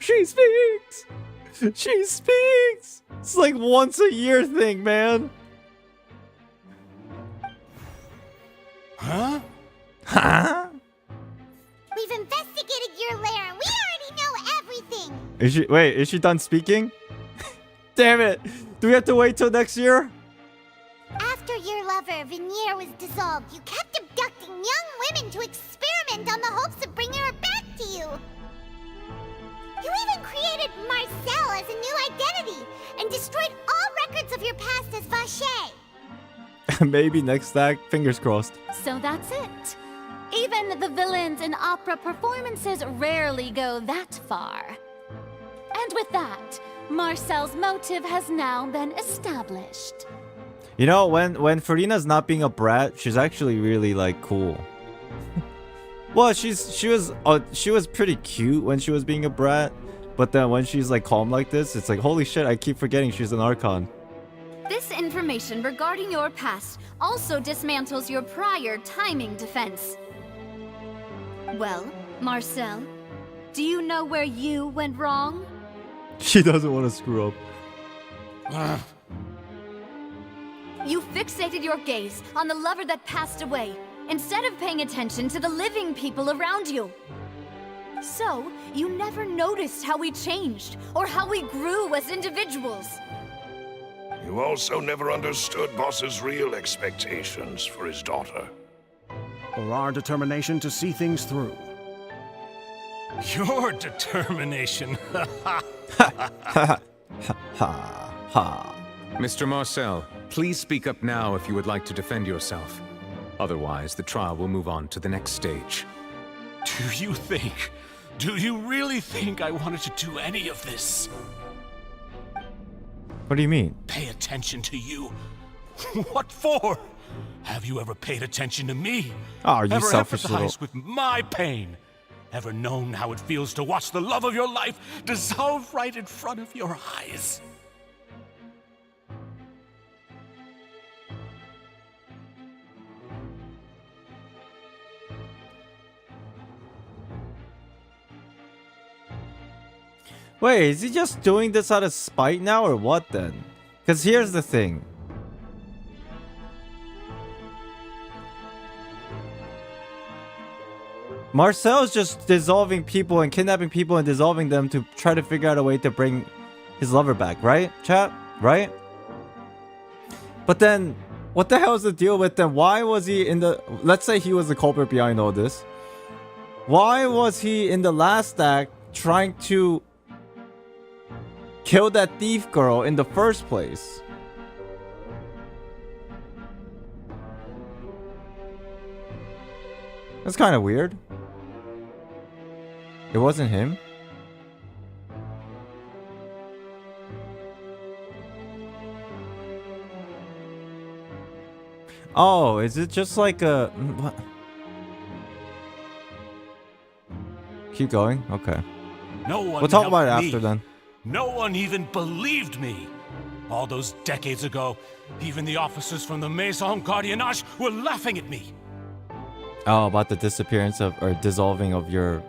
She speaks! She speaks! It's like once a year thing, man. Huh? Huh? We've investigated your lair and we already know everything. Is she done speaking? Damn it! Do we have to wait till next year? After your lover, Veneer, was dissolved, you kept abducting young women to experiment on the hopes of bringing her back to you. You even created Marcel as a new identity and destroyed all records of your past as Vache. Maybe next act, fingers crossed. So that's it. Even the villains in opera performances rarely go that far. And with that, Marcel's motive has now been established. You know, when Farina's not being a brat, she's actually really like cool. Well, she was pretty cute when she was being a brat, but then when she's like calm like this, it's like holy shit, I keep forgetting she's an Archon. This information regarding your past also dismantles your prior timing defense. Well, Marcel, do you know where you went wrong? She doesn't want to screw up. You fixated your gaze on the lover that passed away, instead of paying attention to the living people around you. So, you never noticed how we changed, or how we grew as individuals. You also never understood Boss's real expectations for his daughter. Or our determination to see things through. Your determination. Mr. Marcel, please speak up now if you would like to defend yourself. Otherwise, the trial will move on to the next stage. Do you really think I wanted to do any of this? What do you mean? Pay attention to you? What for? Have you ever paid attention to me? Oh, you ever selfish little... empathized with my pain? Ever known how it feels to watch the love of your life dissolve right in front of your eyes? Wait, is he just doing this out of spite now or what then? Because here's the thing. Marcel's just dissolving people and kidnapping people and dissolving them to try to figure out a way to bring his lover back, right, chat? Right? But then, what the hell is the deal with them? Why was he in the... Let's say he was the culprit behind all this. Why was he in the last act trying to kill that thief girl in the first place? That's kind of weird. It wasn't him? Oh, is it just like a... What? Keep going? Okay. No one we'll talk about it helped after me. then. No one even believed me. All those decades ago, even the officers from the Maison Gardiennage were laughing at me. Oh, about the disappearance of or dissolving of your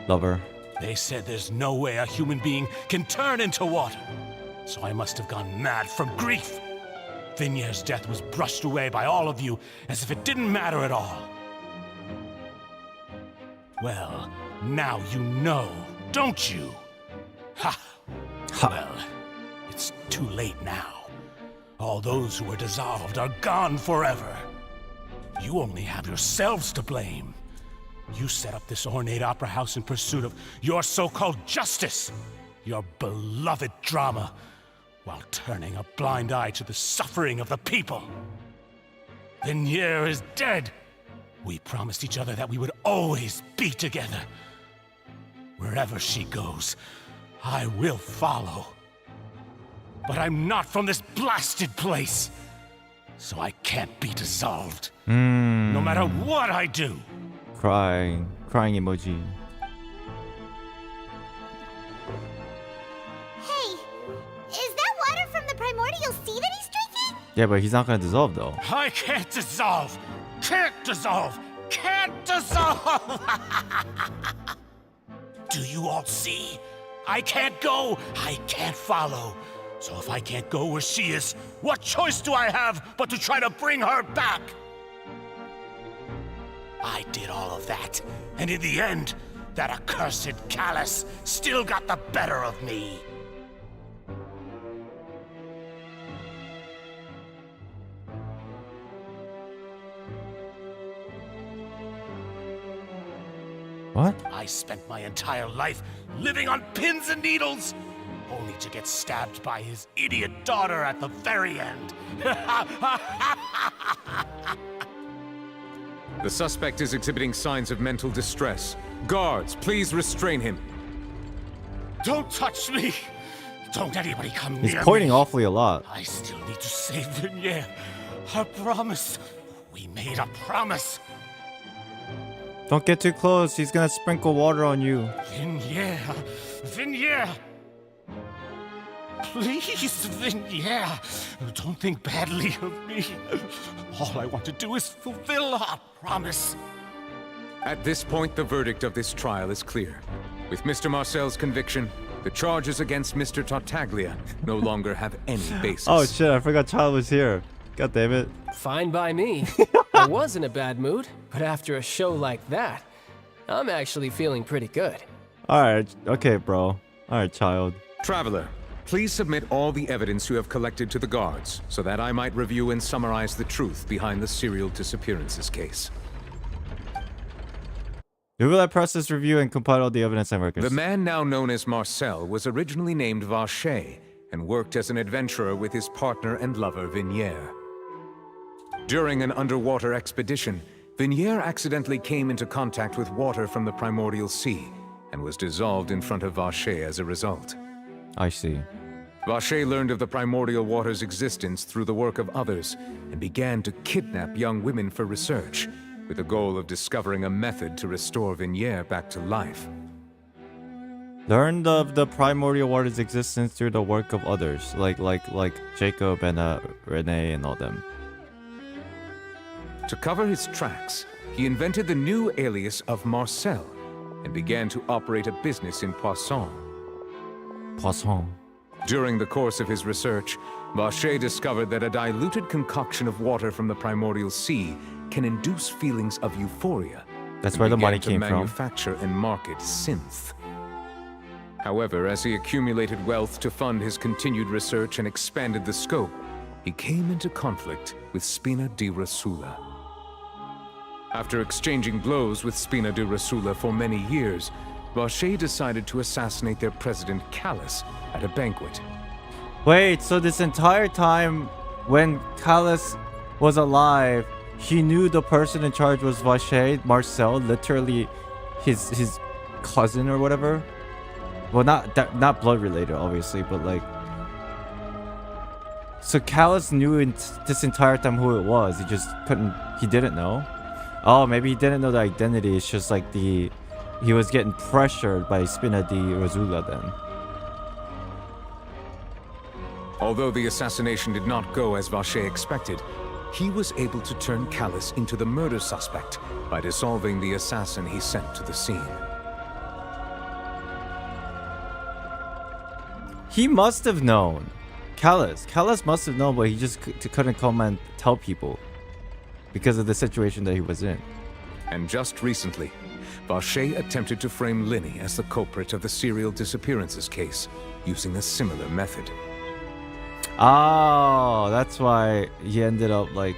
lover. They said there's no way a human being can turn into water. So I must have gone mad from grief. Vignere's death was brushed away by all of you as if it didn't matter at all. Well, now you know, don't you? Ha! Well, it's too late now. All those who were dissolved are gone forever. You only have yourselves to blame. You set up this ornate opera house in pursuit of your so-called justice, your beloved drama, while turning a blind eye to the suffering of the people. Vignier is dead. We promised each other that we would always be together. Wherever she goes, I will follow. But I'm not from this blasted place, so I can't be dissolved. No matter what I do. Crying emoji. Hey, is that water from the primordial sea that he's drinking? Yeah, but he's not gonna dissolve though. I can't dissolve! Can't dissolve! Can't dissolve! Do you all see? I can't go! I can't follow! So if I can't go where she is, what choice do I have but to try to bring her back? I did all of that, and in the end, that accursed Callus still got the better of me. What? I spent my entire life living on pins and needles, only to get stabbed by his idiot daughter at the very end. The suspect is exhibiting signs of mental distress. Guards, please restrain him. Don't touch me! Don't anybody come near me! He's pointing awfully a lot. I still need to save Vignier. I promise. We made a promise. Don't get too close. He's gonna sprinkle water on you. Vignier. Vignier. Please, Vignier. Don't think badly of me. All I want to do is fulfill our promise. At this point, the verdict of this trial is clear. With Mr. Marcel's conviction, the charges against Mr. Tartaglia no longer have any basis. Oh shit, I forgot Child was here. God damn it. Fine by me. I was in a bad mood, but after a show like that, I'm actually feeling pretty good. Alright, okay, bro. Alright, Child. Traveler, please submit all the evidence you have collected to the guards, so that I might review and summarize the truth behind the serial disappearances case. We will process, review, and compile all the evidence and records. The man now known as Marcel was originally named Vacher and worked as an adventurer with his partner and lover Vignier. During an underwater expedition, Vignier accidentally came into contact with water from the primordial sea and was dissolved in front of Vacher as a result. I see. Vacher learned of the primordial water's existence through the work of others and began to kidnap young women for research, with the goal of discovering a method to restore Vignier back to life. Learned of the primordial water's existence through the work of others, like Jacob and Renee and all them. To cover his tracks, he invented the new alias of Marcel and began to operate a business in Poisson. Poisson. During the course of his research, Vacher discovered that a diluted concoction of water from the primordial sea can induce feelings of euphoria. That's where the money came from. Manufacture and market synth. However, as he accumulated wealth to fund his continued research and expanded the scope, he came into conflict with Spina di Rosula. After exchanging blows with Spina di Rosula for many years, Vacher decided to assassinate their president Callus at a banquet. Wait, so this entire time when Callus was alive, he knew the person in charge was Vacher, Marcel, literally his cousin or whatever? Well, not blood related, obviously, but like... So Callus knew this entire time who it was, he didn't know? Oh, maybe he didn't know the identity, it's just like he was getting pressured by Spina di Rosula then. Although the assassination did not go as Vacher expected, he was able to turn Callus into the murder suspect by dissolving the assassin he sent to the scene. He must have known. Callus must have known, but he just couldn't come and tell people because of the situation that he was in. And just recently, Vacher attempted to frame Linny as the culprit of the serial disappearances case, using a similar method. Oh, that's why he ended up like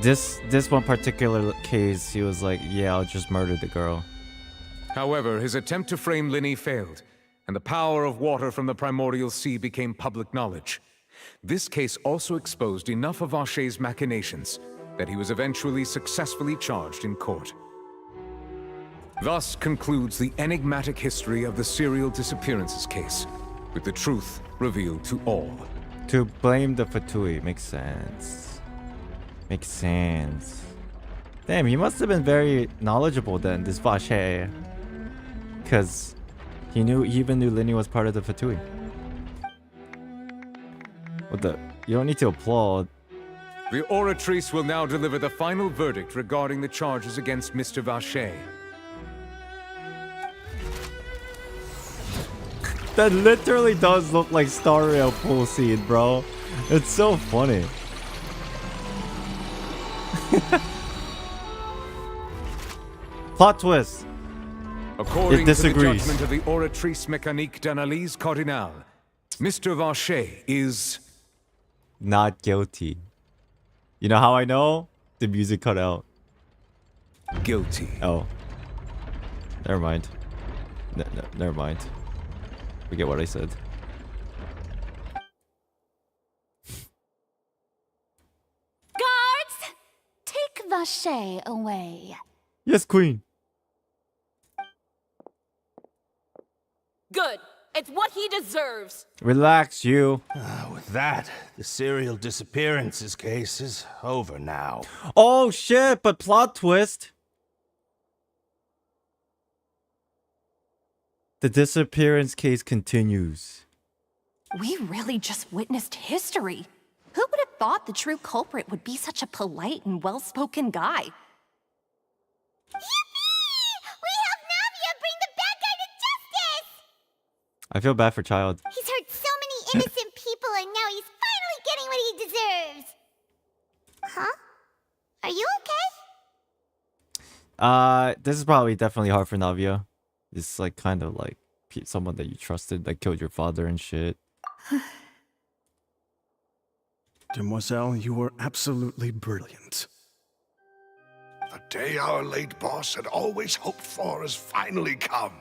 this one particular case. He was like, yeah, I'll just murder the girl. However, his attempt to frame Linny failed, and the power of water from the primordial sea became public knowledge. This case also exposed enough of Vache's machinations that he was eventually successfully charged in court. Thus concludes the enigmatic history of the serial disappearances case, with the truth revealed to all. To blame the Fatui makes sense. Makes sense. Damn, he must have been very knowledgeable then, this Vache. Because he even knew Linny was part of the Fatui. What the? You don't need to applaud. The Oratrice will now deliver the final verdict regarding the charges against Mr. Vache. That literally does look like Star Rail pool scene, bro. It's so funny. Plot twist. According to the judgment of the Oratrice Mécanique d'Analyse Cardinale, Mr. Vache is... not guilty. You know how I know? The music cut out. Guilty. Oh. Never mind. Never mind. Forget what I said. Guards! Take Vache away. Yes, Queen. Good. It's what he deserves. Relax, you. With that, the serial disappearances case is over now. Oh shit, but plot twist. The disappearance case continues. We really just witnessed history. Who would have thought the true culprit would be such a polite and well-spoken guy? Yippee! We helped Navia bring the bad guy to justice! I feel bad for Child. He's hurt so many innocent people and now he's finally getting what he deserves. Huh? Are you okay? This is probably definitely hard for Navia. It's like kind of like someone that you trusted that killed your father and shit. Demoiselle, you were absolutely brilliant. The day our late boss had always hoped for has finally come.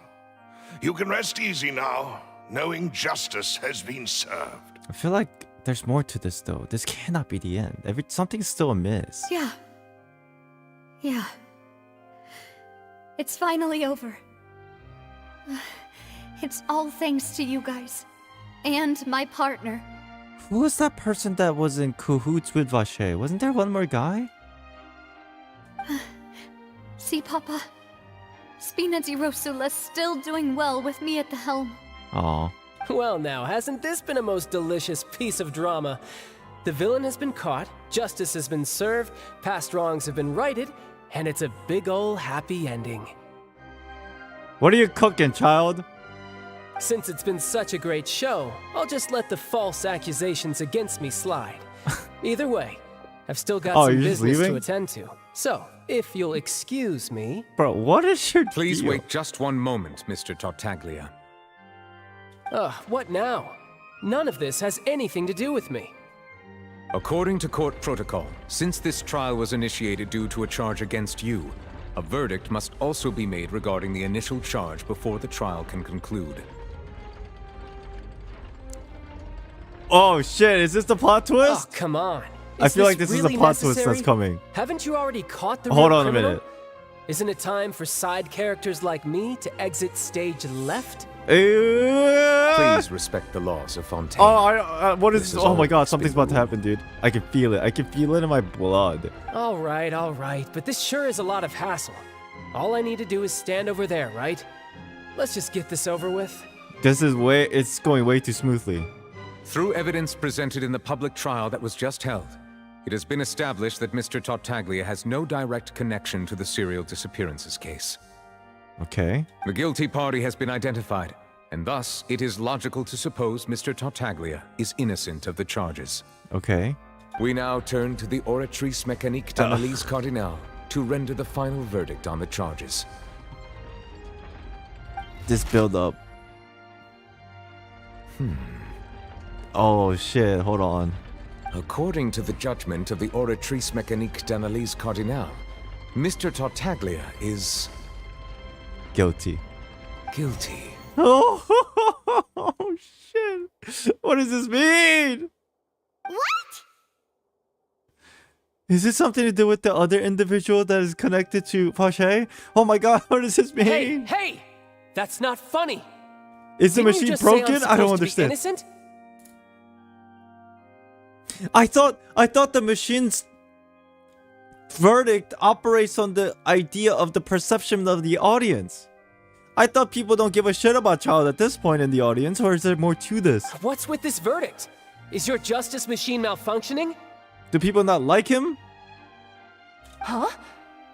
You can rest easy now, knowing justice has been served. I feel like there's more to this though. This cannot be the end. Something's still amiss. Yeah. Yeah. It's finally over. It's all thanks to you guys. And my partner. Who was that person that was in cahoots with Vache? Wasn't there one more guy? See, Papa? Spina di Rosula's still doing well with me at the helm. Aw. Well now, hasn't this been a most delicious piece of drama? The villain has been caught, justice has been served, past wrongs have been righted, and it's a big ol' happy ending. What are you cooking, Child? Since it's been such a great show, I'll just let the false accusations against me slide. Either way, I've still got some business to attend to. So, if you'll excuse me... Bro, what is your Please deal? wait just one moment, Mr. Tartaglia. What now? None of this has anything to do with me. According to court protocol, since this trial was initiated due to a charge against you, a verdict must also be made regarding the initial charge before the trial can conclude. Oh shit, is this the plot twist? Oh, come on. I feel like this is the plot twist that's coming. Haven't you already caught the Hold real on criminal? a minute. Isn't it time for side characters like me to exit stage left? Please respect the laws of Fontaine. Oh, what is... Oh my god, something's about to happen, dude. I can feel it. I can feel it in my blood. All right, but this sure is a lot of hassle. All I need to do is stand over there, right? Let's just get this over with. This is it's going way too smoothly. Through evidence presented in the public trial that was just held, it has been established that Mr. Tartaglia has no direct connection to the serial disappearances case. Okay. The guilty party has been identified, and thus it is logical to suppose Mr. Tartaglia is innocent of the charges. Okay. We now turn to the Oratrice Mécanique d'Analyse Cardinale to render the final verdict on the charges. This build up. Oh shit, hold on. According to the judgment of the Oratrice Mécanique d'Analyse Cardinale, Mr. Tartaglia is... Guilty. guilty. Oh shit. What does this mean? What? Is it something to do with the other individual that is connected to Pache? Oh my god, what does this mean? Hey! That's not funny! Is the Didn't you machine just say I'm broken? I don't supposed to be understand. innocent? I thought the machine's verdict operates on the idea of the perception of the audience. I thought people don't give a shit about Child at this point in the audience, or is there more to this? What's with this verdict? Is your justice machine malfunctioning? Do people not like him? Huh?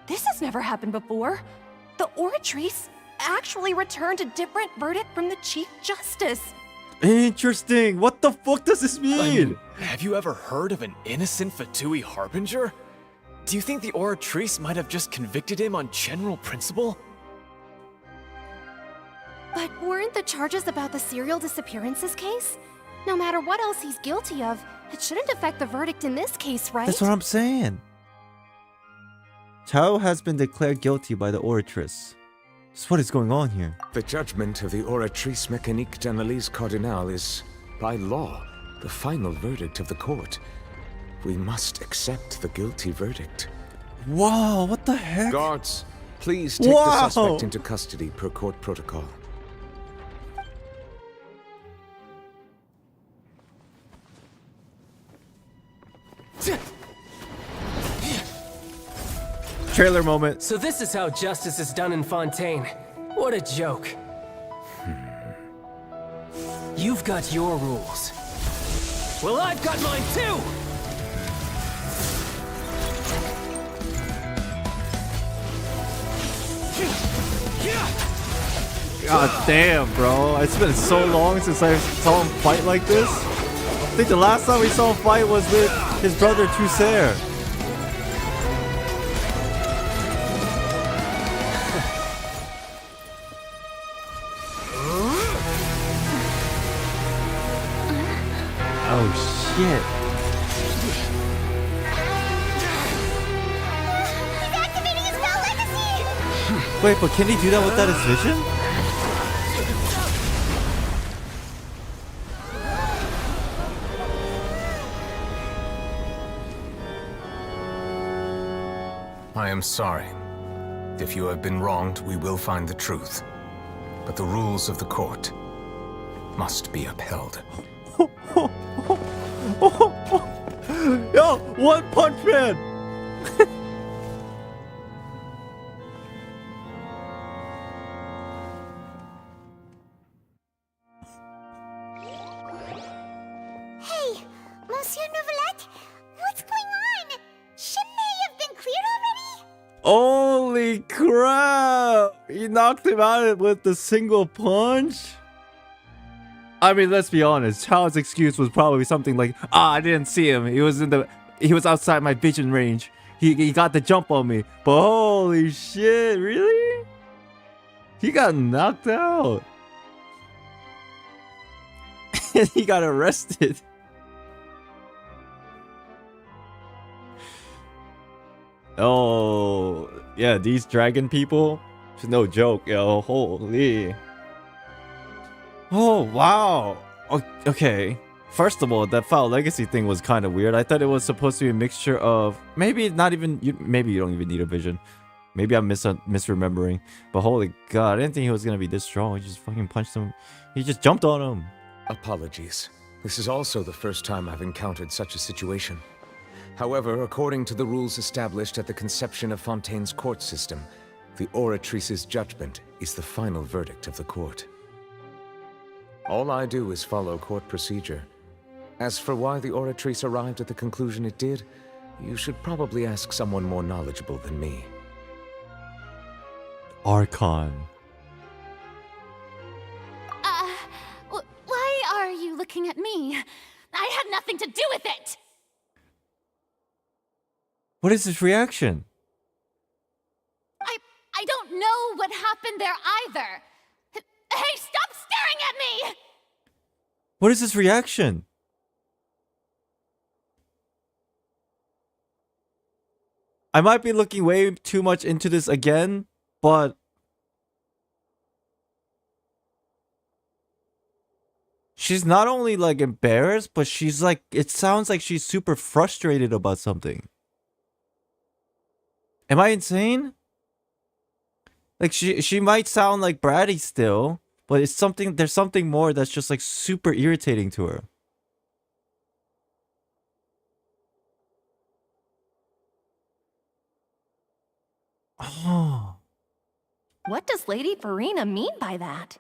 This has never happened before. The Oratrice actually returned a different verdict from the Chief Justice. Interesting. What the fuck does this mean? I mean, have you ever heard of an innocent Fatui Harbinger? Do you think the Oratrice might have just convicted him on general principle? But weren't the charges about the serial disappearances case? No matter what else he's guilty of, it shouldn't affect the verdict in this case, right? That's what I'm saying. Chao has been declared guilty by the Oratrice. So what is going on here? The judgment of the Oratrice Mécanique d'Analyse Cardinale is, by law, the final verdict of the court. We must accept the guilty verdict. Wow, what the heck? Guards, please take the suspect into custody per court protocol. Trailer moment. So this is how justice is done in Fontaine. What a joke. You've got your rules. Well, I've got mine too! God damn, bro. It's been so long since I saw him fight like this. I think the last time we saw him fight was with his brother Trusair. Oh shit. He's activating his spell legacy! Wait, but can he do that without his vision? I am sorry. If you have been wronged, we will find the truth. But the rules of the court must be upheld. Yo, One Punch Man! Hey, Monsieur Nouvelette, what's going on? Shouldn't they have been cleared already? Holy crap! He knocked him out with the single punch? I mean, let's be honest. Chao's excuse was probably something like, I didn't see him. He was outside my vision range. He got the jump on me. But holy shit, really? He got knocked out. And he got arrested. Oh, yeah, these dragon people, it's no joke, yo. Holy. Oh, wow. Okay. First of all, that foul legacy thing was kind of weird. I thought it was supposed to be a mixture of maybe not even maybe you don't even need a vision. Maybe I'm misremembering. But holy god, I didn't think he was gonna be this strong. He just fucking punched him. He just jumped on him. Apologies. This is also the first time I've encountered such a situation. However, according to the rules established at the conception of Fontaine's court system, the Oratrice's judgment is the final verdict of the court. All I do is follow court procedure. As for why the Oratrice arrived at the conclusion it did, you should probably ask someone more knowledgeable than me. Archon. Why are you looking at me? I had nothing to do with it! What is his reaction? I don't know what happened there either. Hey, stop staring at me! What is his reaction? I might be looking way too much into this again, but she's not only like embarrassed, but she's like, it sounds like she's super frustrated about something. Am I insane? Like she might sound like bratty still, but it's something, there's something more that's just like super irritating to her. Oh. What does Lady Farina mean by that?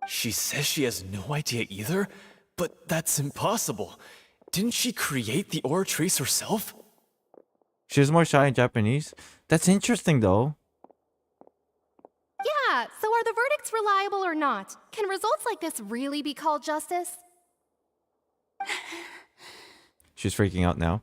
She says she has no idea either, but that's impossible. Didn't she create the Oratrice herself? She was more shy in Japanese. That's interesting though. Yeah, so are the verdicts reliable or not? Can results like this really be called justice? She's freaking out now.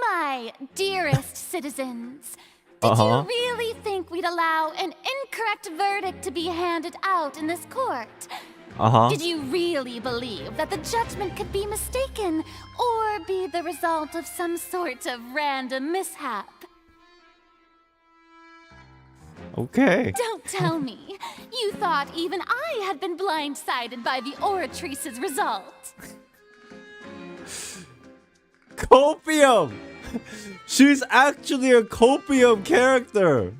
My dearest citizens, did you really think we'd allow an incorrect verdict to be handed out in this court? Did you really believe that the judgment could be mistaken or be the result of some sort of random mishap? Okay. Don't tell me. You thought even I had been blindsided by the Oratrice's result. Copium! She's actually a Copium character!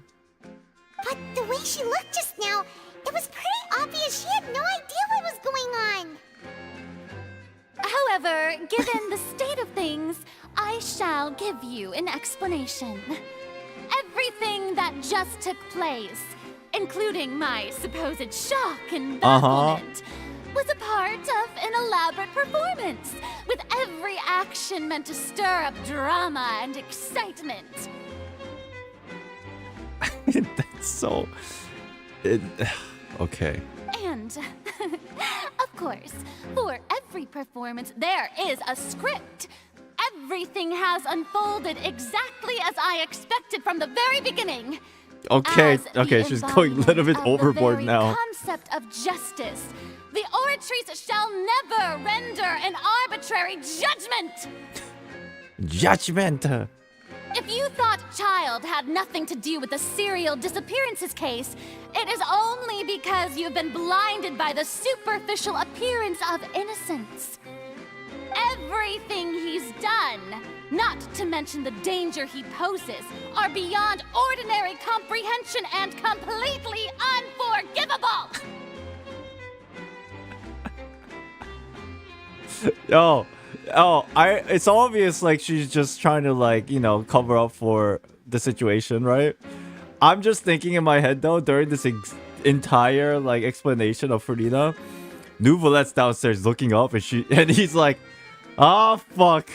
But the way she looked just now, it was pretty obvious she had no idea what was going on. However, given the state of things, I shall give you an explanation. Everything that just took place, including my supposed shock and bafflement, was a part of an elaborate performance, with every action meant to stir up drama and excitement. That's so... okay. And, of course, for every performance, there is a script. Everything has unfolded exactly as I expected from the very beginning. Okay, As okay, the she's going a little bit embodiment of overboard the very now. Concept of justice. The Oratrice shall never render an arbitrary judgment. Judgment! If you thought Child had nothing to do with the serial disappearances case, it is only because you've been blinded by the superficial appearance of innocence. Everything he's done, not to mention the danger he poses, are beyond ordinary comprehension and completely unforgivable! It's obvious like she's just trying to like, you know, cover up for the situation, right? I'm just thinking in my head though, during this entire like explanation of Farina, Nouvelette's downstairs looking up and he's like, ah, fuck.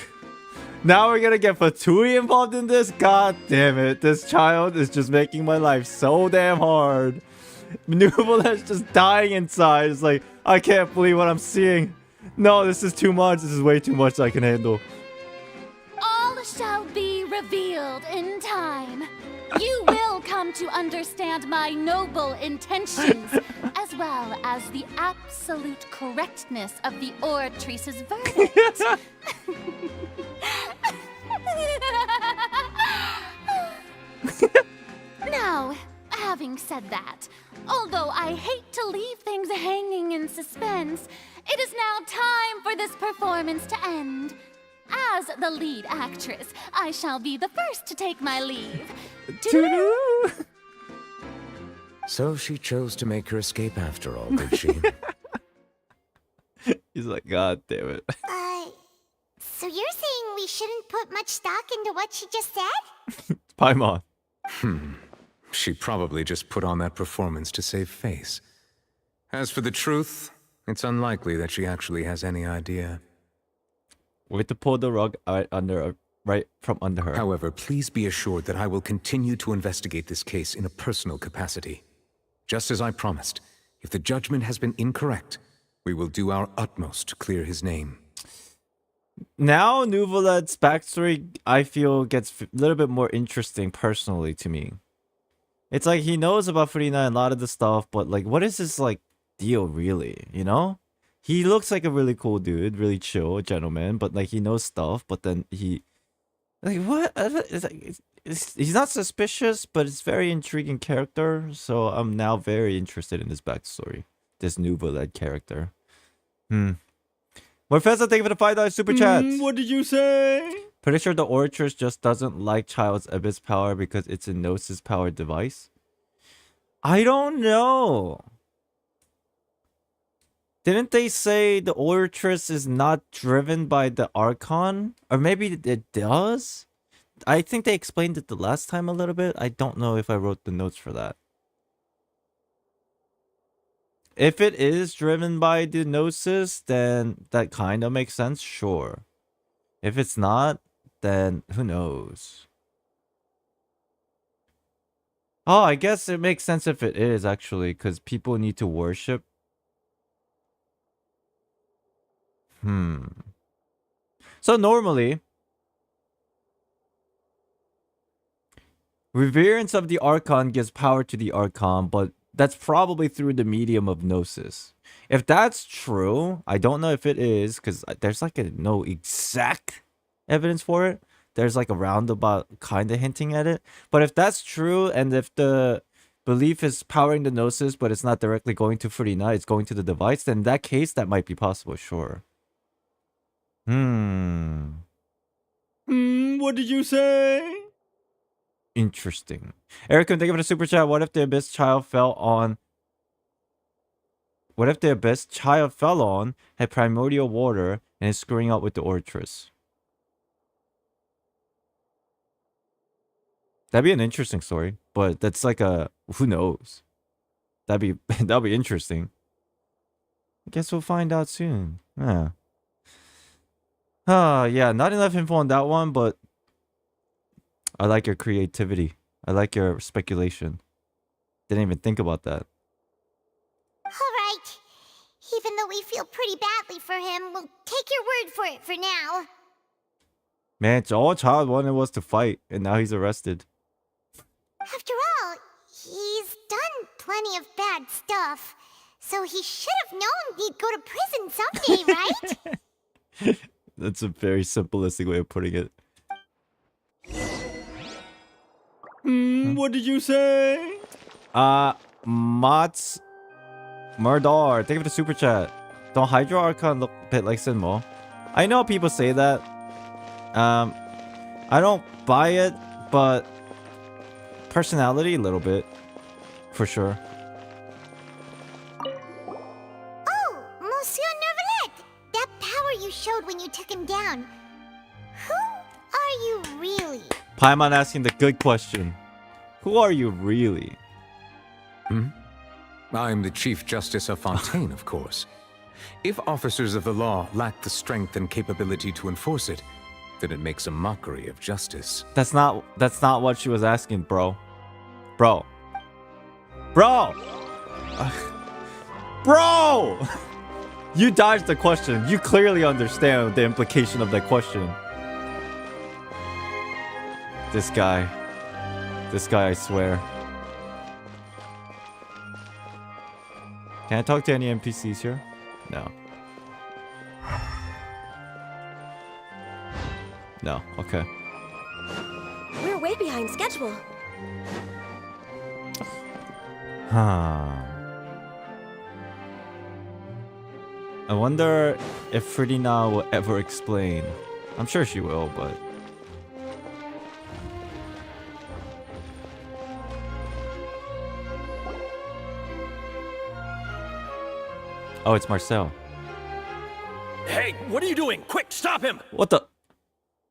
Now we're gonna get Fatui involved in this? God damn it. This child is just making my life so damn hard. Nouvelette's just dying inside. It's like, I can't believe what I'm seeing. No, this is too much. This is way too much I can handle. All shall be revealed in time. You will come to understand my noble intentions, as well as the absolute correctness of the Oratrice's verdict. Now, having said that, although I hate to leave things hanging in suspense, it is now time for this performance to end. As the lead actress, I shall be the first to take my leave. So she chose to make her escape after all, did she? He's like, God damn it. So you're saying we shouldn't put much stock into what she just said? Paimon. She probably just put on that performance to save face. As for the truth, it's unlikely that she actually has any idea. Wait to pull the rug right from under her. However, please be assured that I will continue to investigate this case in a personal capacity. Just as I promised, if the judgment has been incorrect, we will do our utmost to clear his name. Now Nouvelette's backstory, I feel, gets a little bit more interesting personally to me. It's like he knows about Farina and a lot of the stuff, but like, what is this like deal really, you know? He looks like a really cool dude, really chill gentleman, but like he knows stuff. But then he, like what? He's not suspicious, but it's very intriguing character. So I'm now very interested in his backstory. This Nuva-led character. Morfessa, thank you for the $5 super chat. What did you say? Pretty sure the Oratress just doesn't like Child's Abyss power because it's a Gnosis powered device. I don't know. Didn't they say the Oratress is not driven by the Archon? Or maybe it does? I think they explained it the last time a little bit. I don't know if I wrote the notes for that. If it is driven by the Gnosis, then that kind of makes sense, sure. If it's not, then who knows? Oh, I guess it makes sense if it is, actually, because people need to worship. So normally, reverence of the Archon gives power to the Archon, but that's probably through the medium of Gnosis. If that's true, I don't know if it is, because there's like no exact evidence for it. There's like a roundabout kind of hinting at it. But if that's true, and if the belief is powering the Gnosis, but it's not directly going to Furina, it's going to the device, then in that case, that might be possible, sure. What did you say? Interesting. Eric, thank you for the super chat. What if the Abyss Child fell on... What if the Abyss Child fell on, had primordial water, and is screwing up with the Oratress? That'd be an interesting story, but that's like a... Who knows? That'd be interesting. I guess we'll find out soon. Yeah. Yeah, not enough info on that one, but I like your creativity. I like your speculation. Didn't even think about that. Alright. Even though we feel pretty badly for him, we'll take your word for it for now. Man, all Child wanted was to fight, and now he's arrested. After all, he's done plenty of bad stuff, so he should have known he'd go to prison someday, right? That's a very simplistic way of putting it. What did you say? Mats Murdar, thank you for the super chat. Don't Hydro Archon look a bit like Sinmo? I know people say that. I don't buy it, but personality a little bit, for sure. Oh, Monsieur Nervalet! That power you showed when you took him down. Who are you really? Paimon asking the good question. Who are you really? I'm the Chief Justice of Fontaine, of course. If officers of the law lack the strength and capability to enforce it, then it makes a mockery of justice. That's not what she was asking, bro. Bro. You dodged the question. You clearly understand the implication of that question. This guy, I swear. Can I talk to any NPCs here? No. No, okay. We're way behind schedule. I wonder if Ferdinand will ever explain. I'm sure she will, but... Oh, it's Marcel. Hey, what are you doing? Quick, stop him! What the?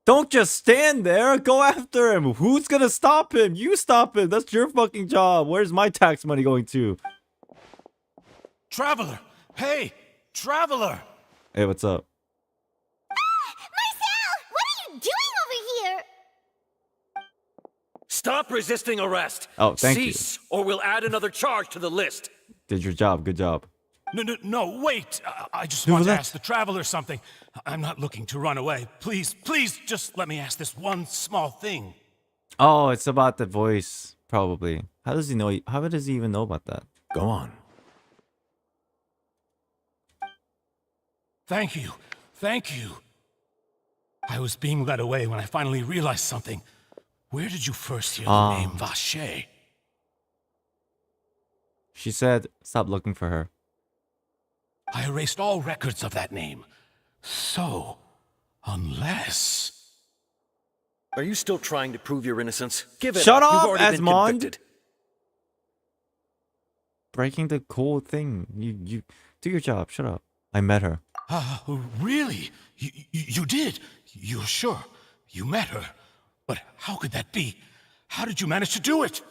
Don't just stand there. Go after him. Who's gonna stop him? You stop him. That's your fucking job. Where's my tax money going to? Traveler! Hey! Traveler! Hey, what's up? Marcel! What are you doing over here? Stop resisting arrest! Oh, thank you. Cease, or we'll add another charge to the list. Did your job. Good job. No, wait. I just want to ask the Traveler something. I'm not looking to run away. Please, just let me ask this one small thing. Oh, it's about the voice, probably. How does he know? How does he even know about that? Go on. Thank you. Thank you. I was being led away when I finally realized something. Where did you first hear the name Vache? She said, stop looking for her. I erased all records of that name. So, unless... Are you still trying to prove your innocence? Give it Shut up. You've up, already been Asmond! convicted. Breaking the cool thing. You do your job. Shut up. I met her. Really? You did? You're sure? You met her? But how could that be? How did you manage to do it?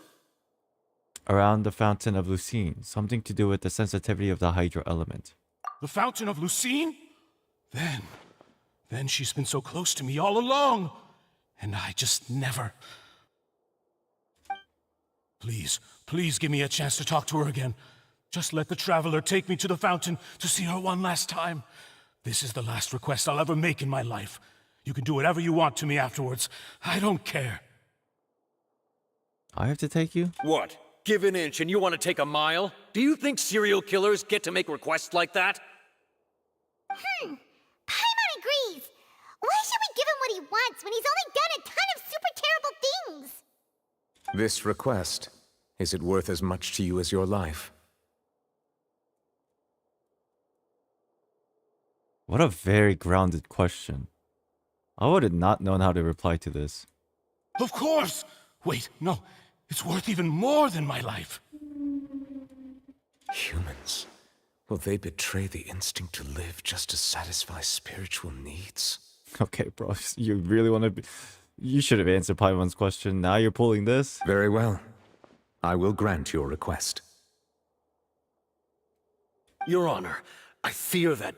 Around the Fountain of Lucine. Something to do with the sensitivity of the hydro element. The Fountain of Lucine? Then she's been so close to me all along. And I just never... Please give me a chance to talk to her again. Just let the Traveler take me to the fountain to see her one last time. This is the last request I'll ever make in my life. You can do whatever you want to me afterwards. I don't care. I have to take you? What? Give an inch and you want to take a mile? Do you think serial killers get to make requests like that? Paimon agrees. Why should we give him what he wants when he's only done a ton of super terrible things? This request, is it worth as much to you as your life? What a very grounded question. I would have not known how to reply to this. Of course! Wait, no. It's worth even more than my life. Humans. Will they betray the instinct to live just to satisfy spiritual needs? Okay, bro. You really want to be... You should have answered Paimon's question. Now you're pulling this? Very well. I will grant your request. Your Honor, I fear that...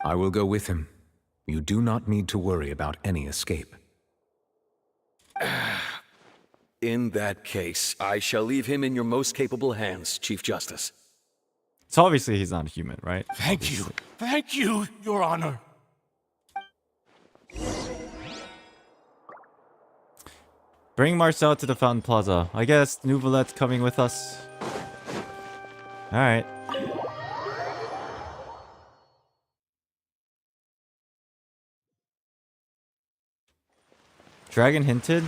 I will go with him. You do not need to worry about any escape. In that case, I shall leave him in your most capable hands, Chief Justice. So obviously he's not human, right? Thank you. Thank you, Your Honor. Bring Marcel to the Fountain Plaza. I guess Nouvelette's coming with us. Alright. Dragon hinted?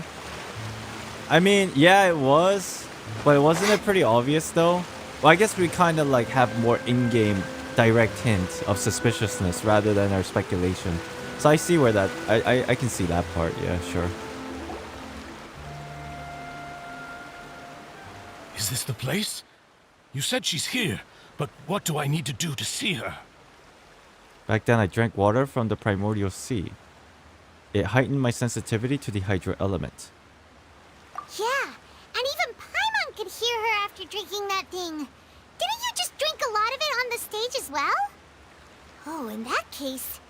I mean, yeah, it was. But wasn't it pretty obvious, though? Well, I guess we kind of, like, have more in-game direct hint of suspiciousness rather than our speculation. So I see where that... I can see that part, yeah, sure. Is this the place? You said she's here, but what do I need to do to see her? Back then, I drank water from the primordial sea. It heightened my sensitivity to the hydro element. Yeah, and even Paimon could hear her after drinking that thing. Didn't you just drink a lot of it on the stage as well? Oh, in that case...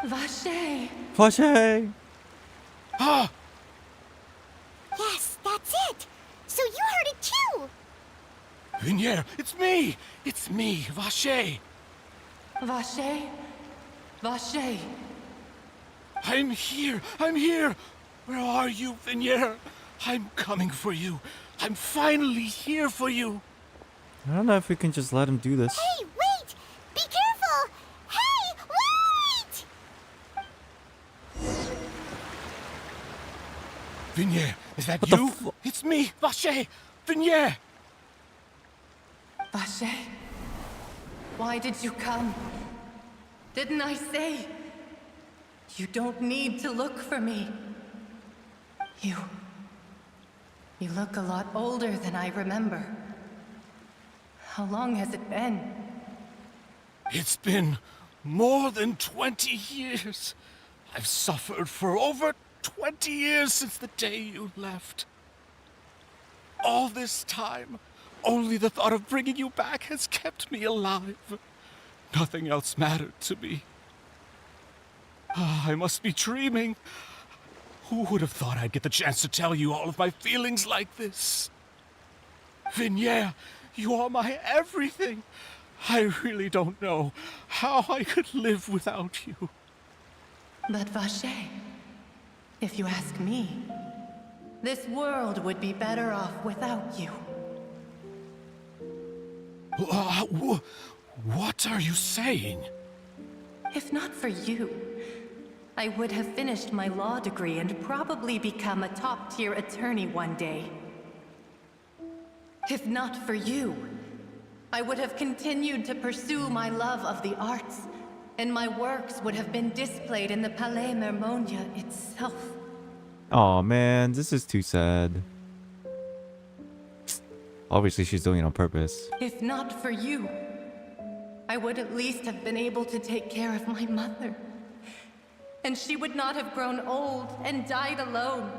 Vache! Vache! Ah! Yes, that's it! So you heard it too! Vignier, it's me! It's me, Vache! Vache? Vache? I'm here! I'm here! Where are you, Vignier? I'm coming for you. I'm finally here for you. I don't know if we can just let him do this. Hey, wait! Be careful! Hey, wait! Vignier, is that you? It's me, Vache! Vignier! Vache? Why did you come? Didn't I say? You don't need to look for me. You look a lot older than I remember. How long has it been? It's been more than 20 years. I've suffered for over 20 years since the day you left. All this time, only the thought of bringing you back has kept me alive. Nothing else mattered to me. I must be dreaming. Who would have thought I'd get the chance to tell you all of my feelings like this? Vignier, you are my everything. I really don't know how I could live without you. But Vache, if you ask me, this world would be better off without you. What are you saying? If not for you, I would have finished my law degree and probably become a top-tier attorney one day. If not for you, I would have continued to pursue my love of the arts, and my works would have been displayed in the Palais Mermonia itself. Oh man, this is too sad. Obviously, she's doing it on purpose. If not for you, I would at least have been able to take care of my mother. And she would not have grown old and died alone,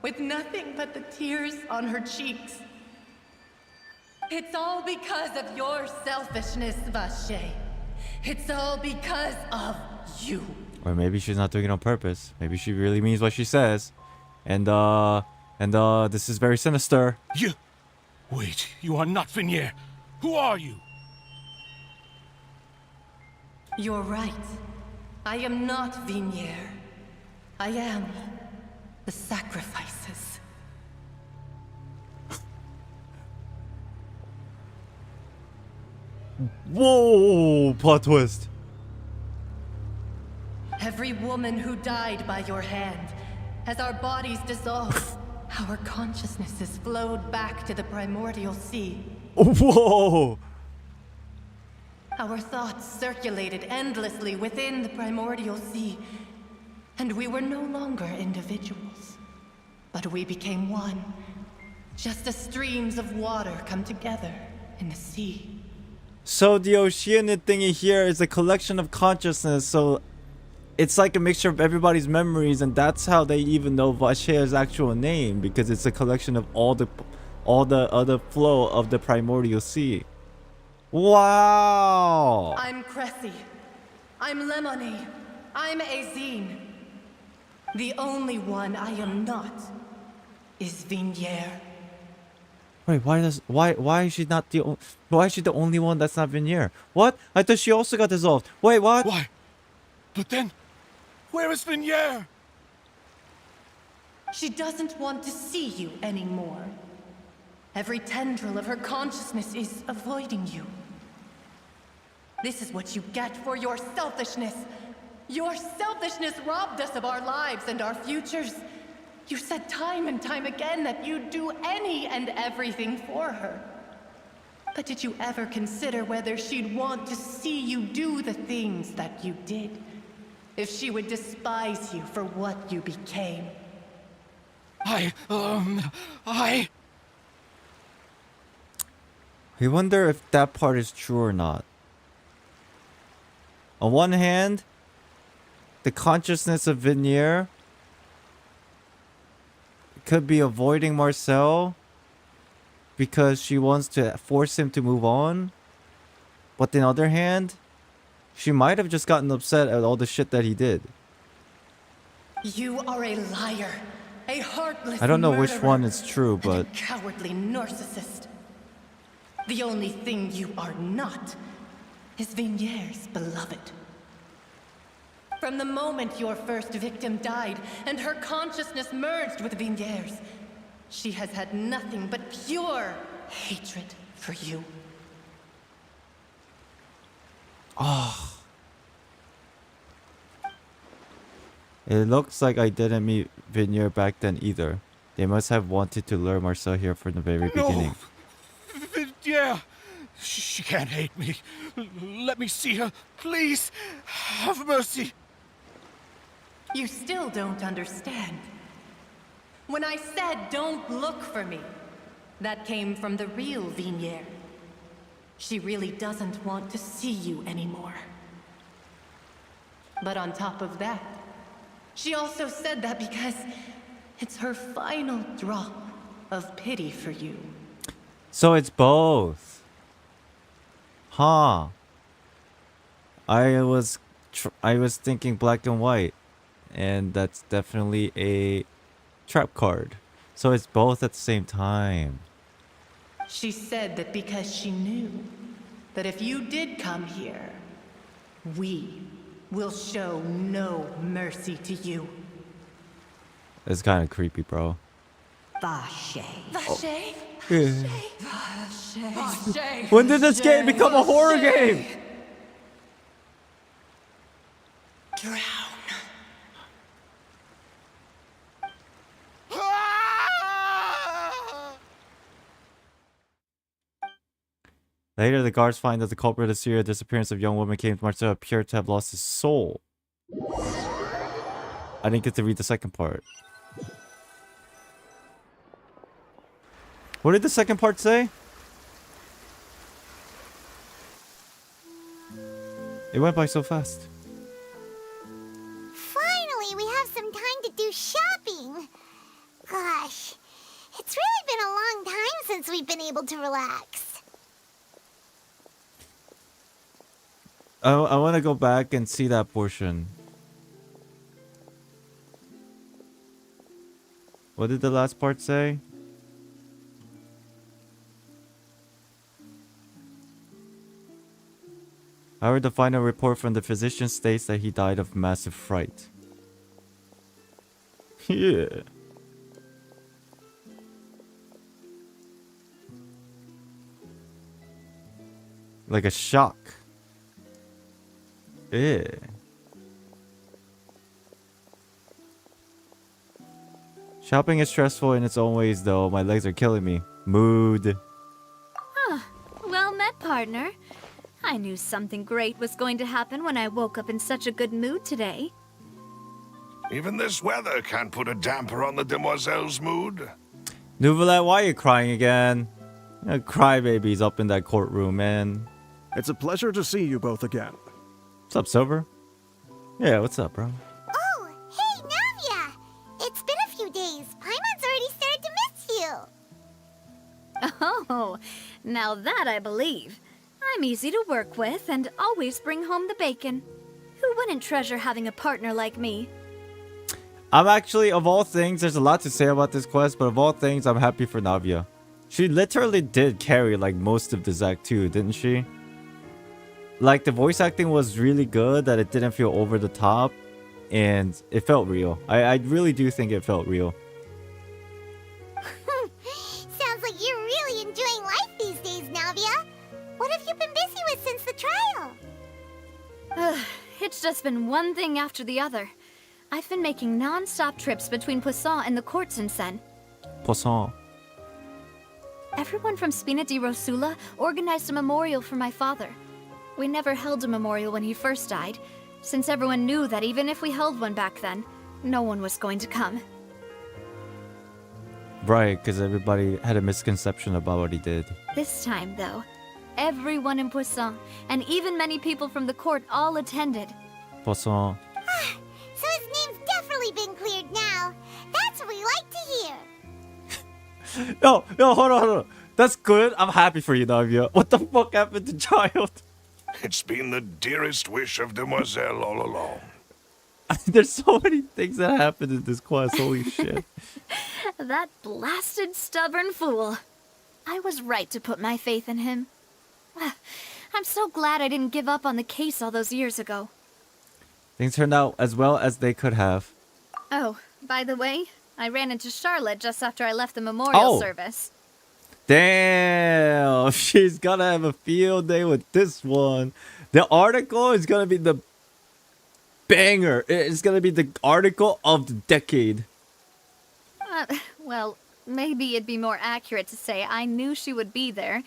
with nothing but the tears on her cheeks. It's all because of your selfishness, Vache. It's all because of you. Or maybe she's not doing it on purpose. Maybe she really means what she says. And this is very sinister. You... Wait, you are not Vignier. Who are you? You're right. I am not Vignier. I am the sacrifices. Whoa, plot twist. Every woman who died by your hand, as our bodies dissolved, our consciousnesses flowed back to the primordial sea. Whoa! Our thoughts circulated endlessly within the primordial sea, and we were no longer individuals, but we became one, just as streams of water come together in the sea. So the Oceanid thingy here is a collection of consciousness, so it's like a mixture of everybody's memories, and that's how they even know Vache's actual name, because it's a collection of all the other flow of the primordial sea. Wow! I'm Cressy. I'm Lemonade. I'm Azine. The only one I am not is Vignier. Wait, why is she not the why is she the only one that's not Vignier? What? I thought she also got dissolved. Wait, what? Why? But then, where is Vignier? She doesn't want to see you anymore. Every tendril of her consciousness is avoiding you. This is what you get for your selfishness. Your selfishness robbed us of our lives and our futures. You said time and time again that you'd do any and everything for her. But did you ever consider whether she'd want to see you do the things that you did? If she would despise you for what you became? I wonder if that part is true or not. On one hand, the consciousness of Vignier could be avoiding Marcel because she wants to force him to move on. But on the other hand, she might have just gotten upset at all the shit that he did. You are a liar, a heartless I don't know which murderer, one is true, but... and a cowardly narcissist. The only thing you are not is Vignier's beloved. From the moment your first victim died and her consciousness merged with Vignier's, she has had nothing but pure hatred for you. Oh. It looks like I didn't meet Vignier back then either. They must have wanted to lure Marcel here from the very beginning. Yeah, she can't hate me. Let me see her, please. Have mercy. You still don't understand. When I said don't look for me, that came from the real Vignier. She really doesn't want to see you anymore. But on top of that, she also said that because it's her final drop of pity for you. So it's both. Huh. I was thinking black and white, and that's definitely a trap card. So it's both at the same time. She said that because she knew that if you did come here, we will show no mercy to you. It's kind of creepy, bro. Vache. Vache? Yeah. Vache. When did this game become a horror game? Drown. Later, the guards find that the culprit of the serial disappearance of young woman came to Marcel appear to have lost his soul. I didn't get to read the second part. What did the second part say? It went by so fast. Finally, we have some time to do shopping. Gosh, it's really been a long time since we've been able to relax. I want to go back and see that portion. What did the last part say? However, the final report from the physician states that he died of massive fright. Yeah. Like a shock. Yeah. Shopping is stressful in its own ways, though. My legs are killing me. Mood. Ah, well met, partner. I knew something great was going to happen when I woke up in such a good mood today. Even this weather can't put a damper on the demoiselle's mood. Nouvelette, why are you crying again? Crybaby's up in that courtroom, man. It's a pleasure to see you both again. What's up, Silver? Yeah, what's up, bro? Oh, hey, Navia! It's been a few days. Paimon's already started to miss you. Oh, now that I believe. I'm easy to work with and always bring home the bacon. Who wouldn't treasure having a partner like me? I'm actually, of all things, there's a lot to say about this quest, but of all things, I'm happy for Navia. She literally did carry, like, most of this act too, didn't she? Like, the voice acting was really good, that it didn't feel over the top, and it felt real. I really do think it felt real. Sounds like you're really enjoying life these days, Navia. What have you been busy with since the trial? It's just been one thing after the other. I've been making non-stop trips between Poisson and the courts in Sen. Poisson. Everyone from Spina di Rosula organized a memorial for my father. We never held a memorial when he first died, since everyone knew that even if we held one back then, no one was going to come. Right, because everybody had a misconception about what he did. This time, though, everyone in Poisson, and even many people from the court, all attended. Poisson. So his name's definitely been cleared now. That's what we like to hear. Yo, hold on. That's good. I'm happy for you, Navia. What the fuck happened to Child? It's been the dearest wish of Demoiselle all along. There's so many things that happened in this quest. Holy shit. That blasted stubborn fool. I was right to put my faith in him. I'm so glad I didn't give up on the case all those years ago. Things turned out as well as they could have. Oh, by the way, I ran into Charlotte just after I left the memorial service. Damn, she's gonna have a field day with this one. The article is gonna be the banger. It's gonna be the article of the decade. Well, maybe it'd be more accurate to say I knew she would be there,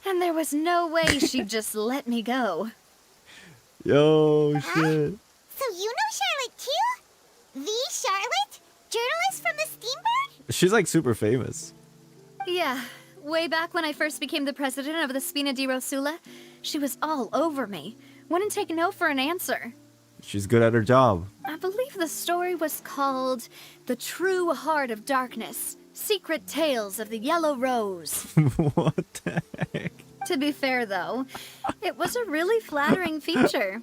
and there was no way she'd just let me go. Yo, shit. So you know Charlotte too? The Charlotte? Journalist from the Steambird? She's like super famous. Yeah, way back when I first became the president of the Spina di Rosula, she was all over me. Wouldn't take no for an answer. She's good at her job. I believe the story was called The True Heart of Darkness, Secret Tales of the Yellow Rose. What the heck? To be fair, though, it was a really flattering feature.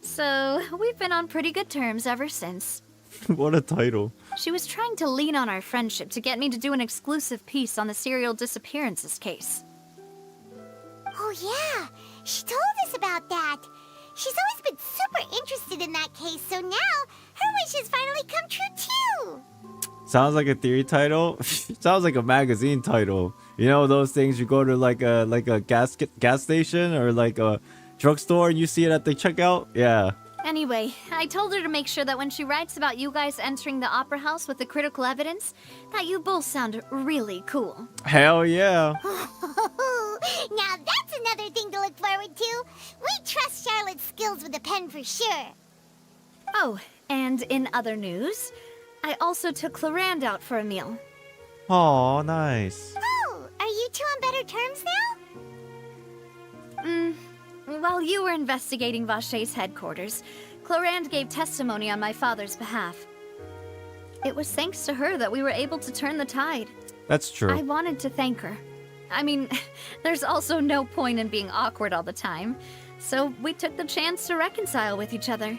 So, we've been on pretty good terms ever since. What a title. She was trying to lean on our friendship to get me to do an exclusive piece on the serial disappearances case. Oh yeah, she told us about that. She's always been super interested in that case, so now her wish has finally come true too. Sounds like a theory title. Sounds like a magazine title. You know those things you go to like a gas station or like a drugstore and you see it at the checkout? Yeah. Anyway, I told her to make sure that when she writes about you guys entering the opera house with the critical evidence, that you both sound really cool. Hell yeah. Now that's another thing to look forward to. We trust Charlotte's skills with a pen for sure. Oh, and in other news, I also took Clarand out for a meal. Oh, nice. Oh, are you two on better terms now? While you were investigating Vache's headquarters, Clarand gave testimony on my father's behalf. It was thanks to her that we were able to turn the tide. That's true. I wanted to thank her. I mean, there's also no point in being awkward all the time, so we took the chance to reconcile with each other.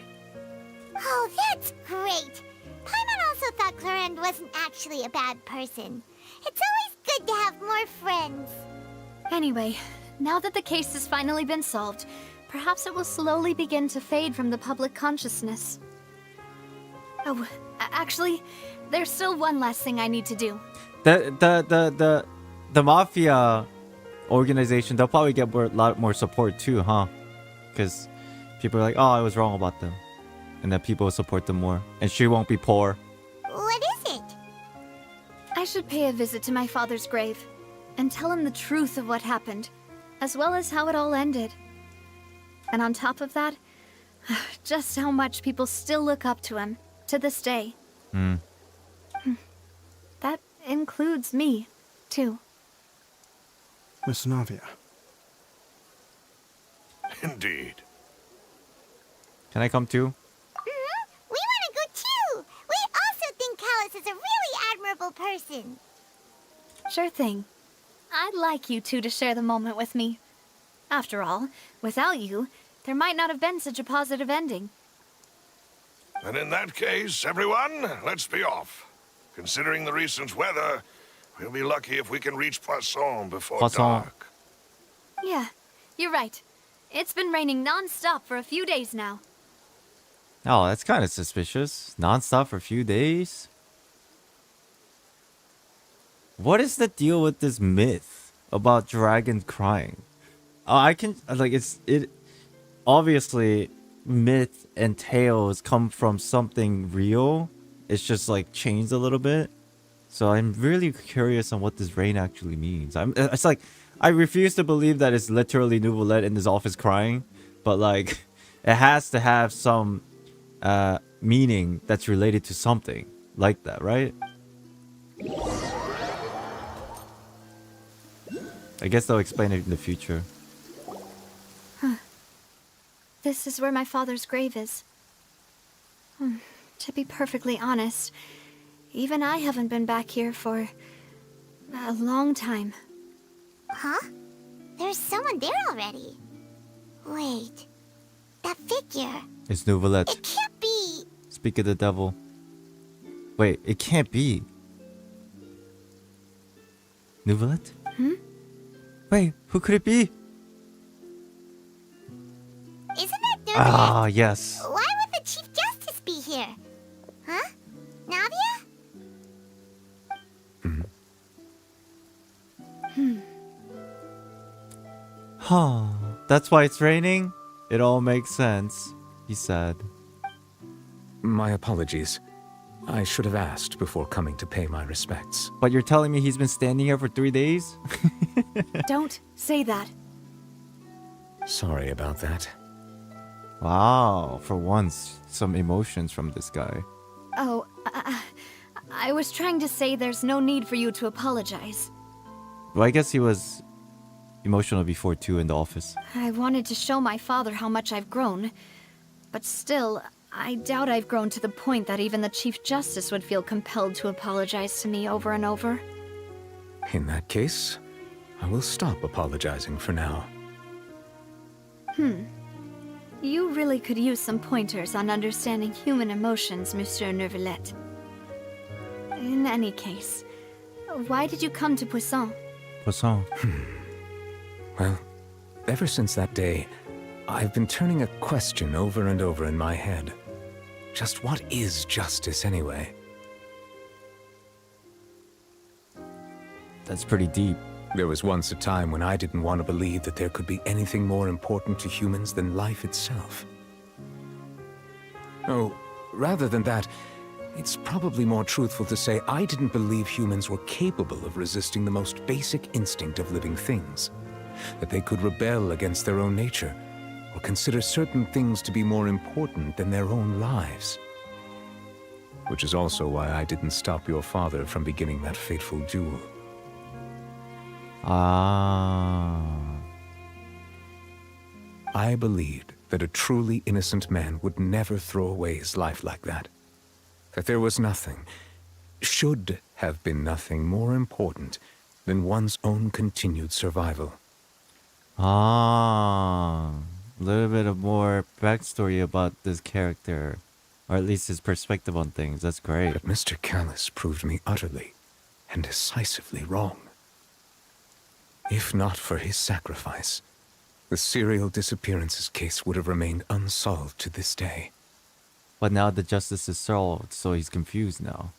Oh, that's great. Paimon also thought Clarand wasn't actually a bad person. It's always good to have more friends. Anyway, now that the case has finally been solved, perhaps it will slowly begin to fade from the public consciousness. Oh, actually, there's still one last thing I need to do. The mafia organization, they'll probably get a lot more support too, huh? Because people are like, oh, I was wrong about them. And then people will support them more. And she won't be poor. What is it? I should pay a visit to my father's grave and tell him the truth of what happened, as well as how it all ended. And on top of that, just how much people still look up to him to this day. That includes me, too. Miss Navia. Indeed. Can I come too? We want to go too. We also think Callus is a really admirable person. Sure thing. I'd like you two to share the moment with me. After all, without you, there might not have been such a positive ending. And in that case, everyone, let's be off. Considering the recent weather, we'll be lucky if we can reach Poisson before dark. Yeah, you're right. It's been raining non-stop for a few days now. Oh, that's kind of suspicious. Non-stop for a few days? What is the deal with this myth about dragons crying? Obviously, myth and tales come from something real. It's just like changed a little bit. So I'm really curious on what this rain actually means. I refuse to believe that it's literally Nouvelette in his office crying. But like, it has to have some meaning that's related to something like that, right? I guess they'll explain it in the future. This is where my father's grave is. To be perfectly honest, even I haven't been back here for a long time. Huh? There's someone there already. Wait. That figure. It's Nouvelette. It can't be. Speak of the devil. Wait, it can't be. Nouvelette? Wait, who could it be? Isn't that Nouvelette? Ah, yes. Why would the Chief Justice be here? Huh? Navia? Huh. That's why it's raining? It all makes sense, he said. My apologies. I should have asked before coming to pay my respects. But you're telling me he's been standing here for 3 days? Don't say that. Sorry about that. Wow, for once, some emotions from this guy. Oh, I was trying to say there's no need for you to apologize. Well, I guess he was emotional before too in the office. I wanted to show my father how much I've grown, but still, I doubt I've grown to the point that even the Chief Justice would feel compelled to apologize to me over and over. In that case, I will stop apologizing for now. You really could use some pointers on understanding human emotions, Monsieur Nouvelette. In any case, why did you come to Poisson? Poisson? Well, ever since that day, I've been turning a question over and over in my head. Just what is justice anyway? That's pretty deep. There was once a time when I didn't want to believe that there could be anything more important to humans than life itself. Oh, rather than that, it's probably more truthful to say I didn't believe humans were capable of resisting the most basic instinct of living things. That they could rebel against their own nature, or consider certain things to be more important than their own lives. Which is also why I didn't stop your father from beginning that fateful duel. Ah. I believed that a truly innocent man would never throw away his life like that. That there was nothing, should have been nothing more important than one's own continued survival. Ah. A little bit of more backstory about this character. Or at least his perspective on things. That's great. But Mr. Callis proved me utterly and decisively wrong. If not for his sacrifice, the serial disappearances case would have remained unsolved to this day. But now the justice is solved, so he's confused now.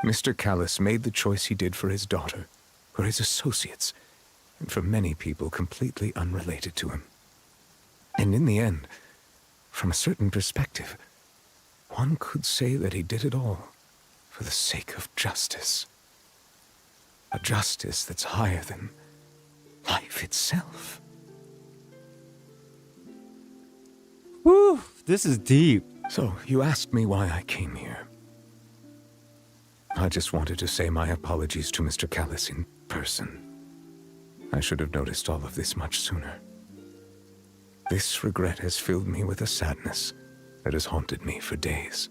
Mr. Callis made the choice he did for his daughter, for his associates, and for many people completely unrelated to him. And in the end, from a certain perspective, one could say that he did it all for the sake of justice. A justice that's higher than life itself. Whew, this is deep. So, you asked me why I came here. I just wanted to say my apologies to Mr. Callis in person. I should have noticed all of this much sooner. This regret has filled me with a sadness that has haunted me for days.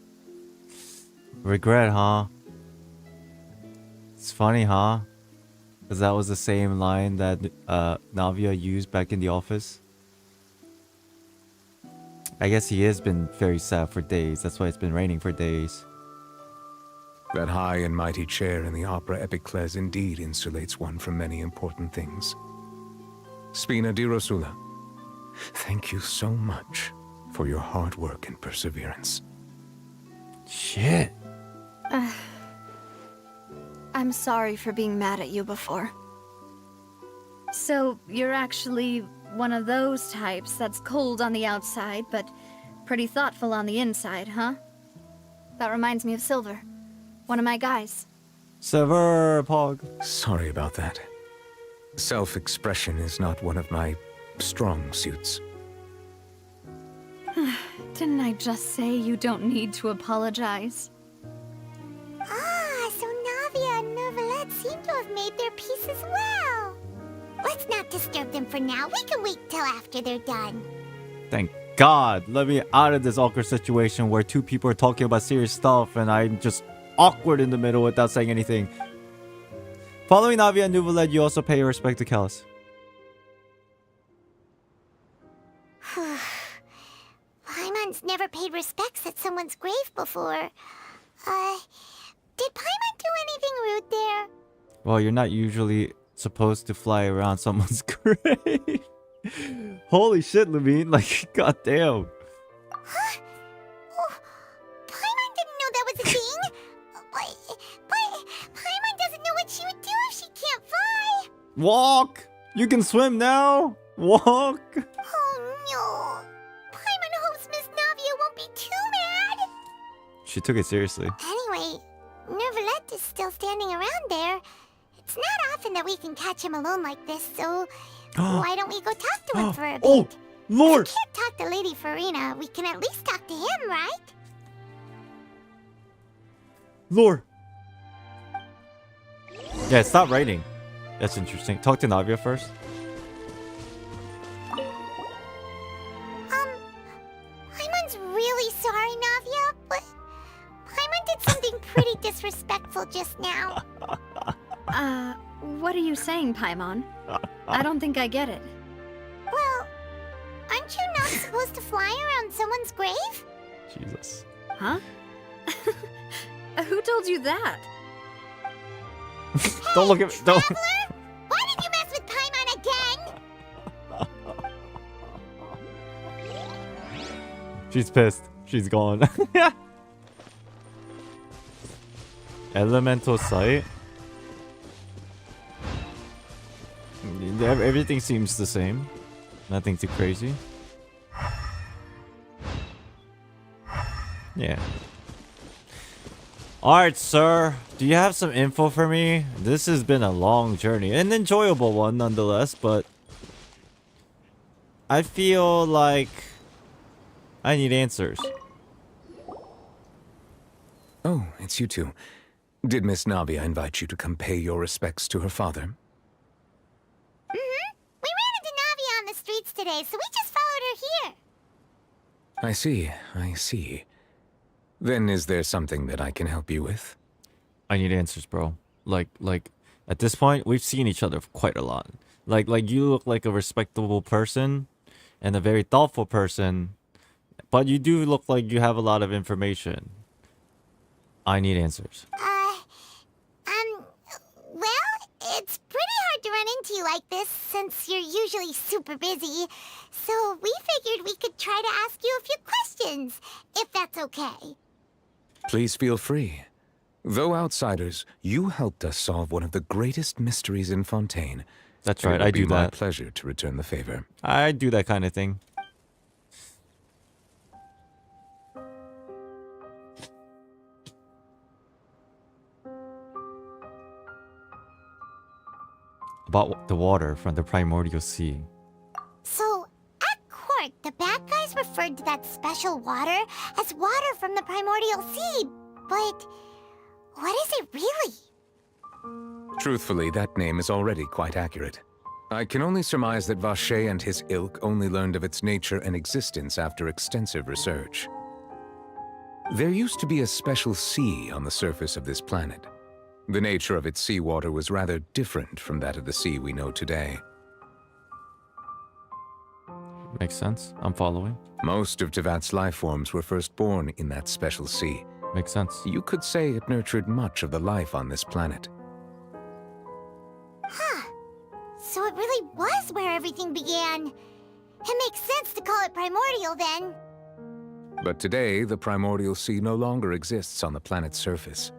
Regret, huh? It's funny, huh? Because that was the same line that Navia used back in the office. I guess he has been very sad for days. That's why it's been raining for days. That high and mighty chair in the opera Epicles indeed insulates one from many important things. Spina di Rosula, thank you so much for your hard work and perseverance. Shit. I'm sorry for being mad at you before. So, you're actually one of those types that's cold on the outside, but pretty thoughtful on the inside, huh? That reminds me of Silver, one of my guys. Silver Pog. Sorry about that. Self-expression is not one of my strong suits. Didn't I just say you don't need to apologize? Ah, so Navia and Neuvillette seem to have made their peace as well. Let's not disturb them for now. We can wait till after they're done. Thank God. Let me out of this awkward situation where two people are talking about serious stuff and I'm just awkward in the middle without saying anything. Following Navia and Neuvillette, you also pay your respect to Callis. Paimon's never paid respects at someone's grave before. Did Paimon do anything rude there? Well, you're not usually supposed to fly around someone's grave. Holy shit, Levine. Like, goddamn. Huh? Oh, Paimon didn't know that was a thing. but Paimon doesn't know what she would do if she can't fly. Walk! You can swim now! Walk! Oh no. Paimon hopes Miss Navia won't be too mad. She took it seriously. Anyway, Neuvillette is still standing around there. It's not often that we can catch him alone like this, so why don't we go talk to him for a bit? Oh, Lord! If we can't talk to Lady Farina, we can at least talk to him, right? Lord! Yeah, it's not raining. That's interesting. Talk to Navia first. Paimon's really sorry, Navia, but Paimon did something pretty disrespectful just now. What are you saying, Paimon? I don't think I get it. Well, aren't you not supposed to fly around someone's grave? Jesus. Huh? Who told you that? Don't look at me. Don't. Why did you mess with Paimon again? She's pissed. She's gone. Elemental sight. Everything seems the same. Nothing too crazy. Yeah. Alright, sir. Do you have some info for me? This has been a long journey. An enjoyable one, nonetheless, but... I feel like... I need answers. Oh, it's you two. Did Miss Navia invite you to come pay your respects to her father? Mm-hmm. We ran into Navia on the streets today, so we just followed her here. I see. Then is there something that I can help you with? I need answers, bro. Like, at this point, we've seen each other quite a lot. Like you look like a respectable person and a very thoughtful person, but you do look like you have a lot of information. I need answers. Well, it's pretty hard to run into you like this since you're usually super busy. So we figured we could try to ask you a few questions, if that's okay. Please feel free. Though outsiders, you helped us solve one of the greatest mysteries in Fontaine. That's right, I do my that. Pleasure to return the favor. I do that kind of thing. About the water from the primordial sea. So, at court, the bad guys referred to that special water as water from the primordial sea. But what is it really? Truthfully, that name is already quite accurate. I can only surmise that Vacher and his ilk only learned of its nature and existence after extensive research. There used to be a special sea on the surface of this planet. The nature of its seawater was rather different from that of the sea we know today. Makes sense. I'm following. Most of Tevat's life forms were first born in that special sea. Makes sense. You could say it nurtured much of the life on this planet. Huh. So it really was where everything began. It makes sense to call it primordial then. But today, the primordial sea no longer exists on the planet's surface.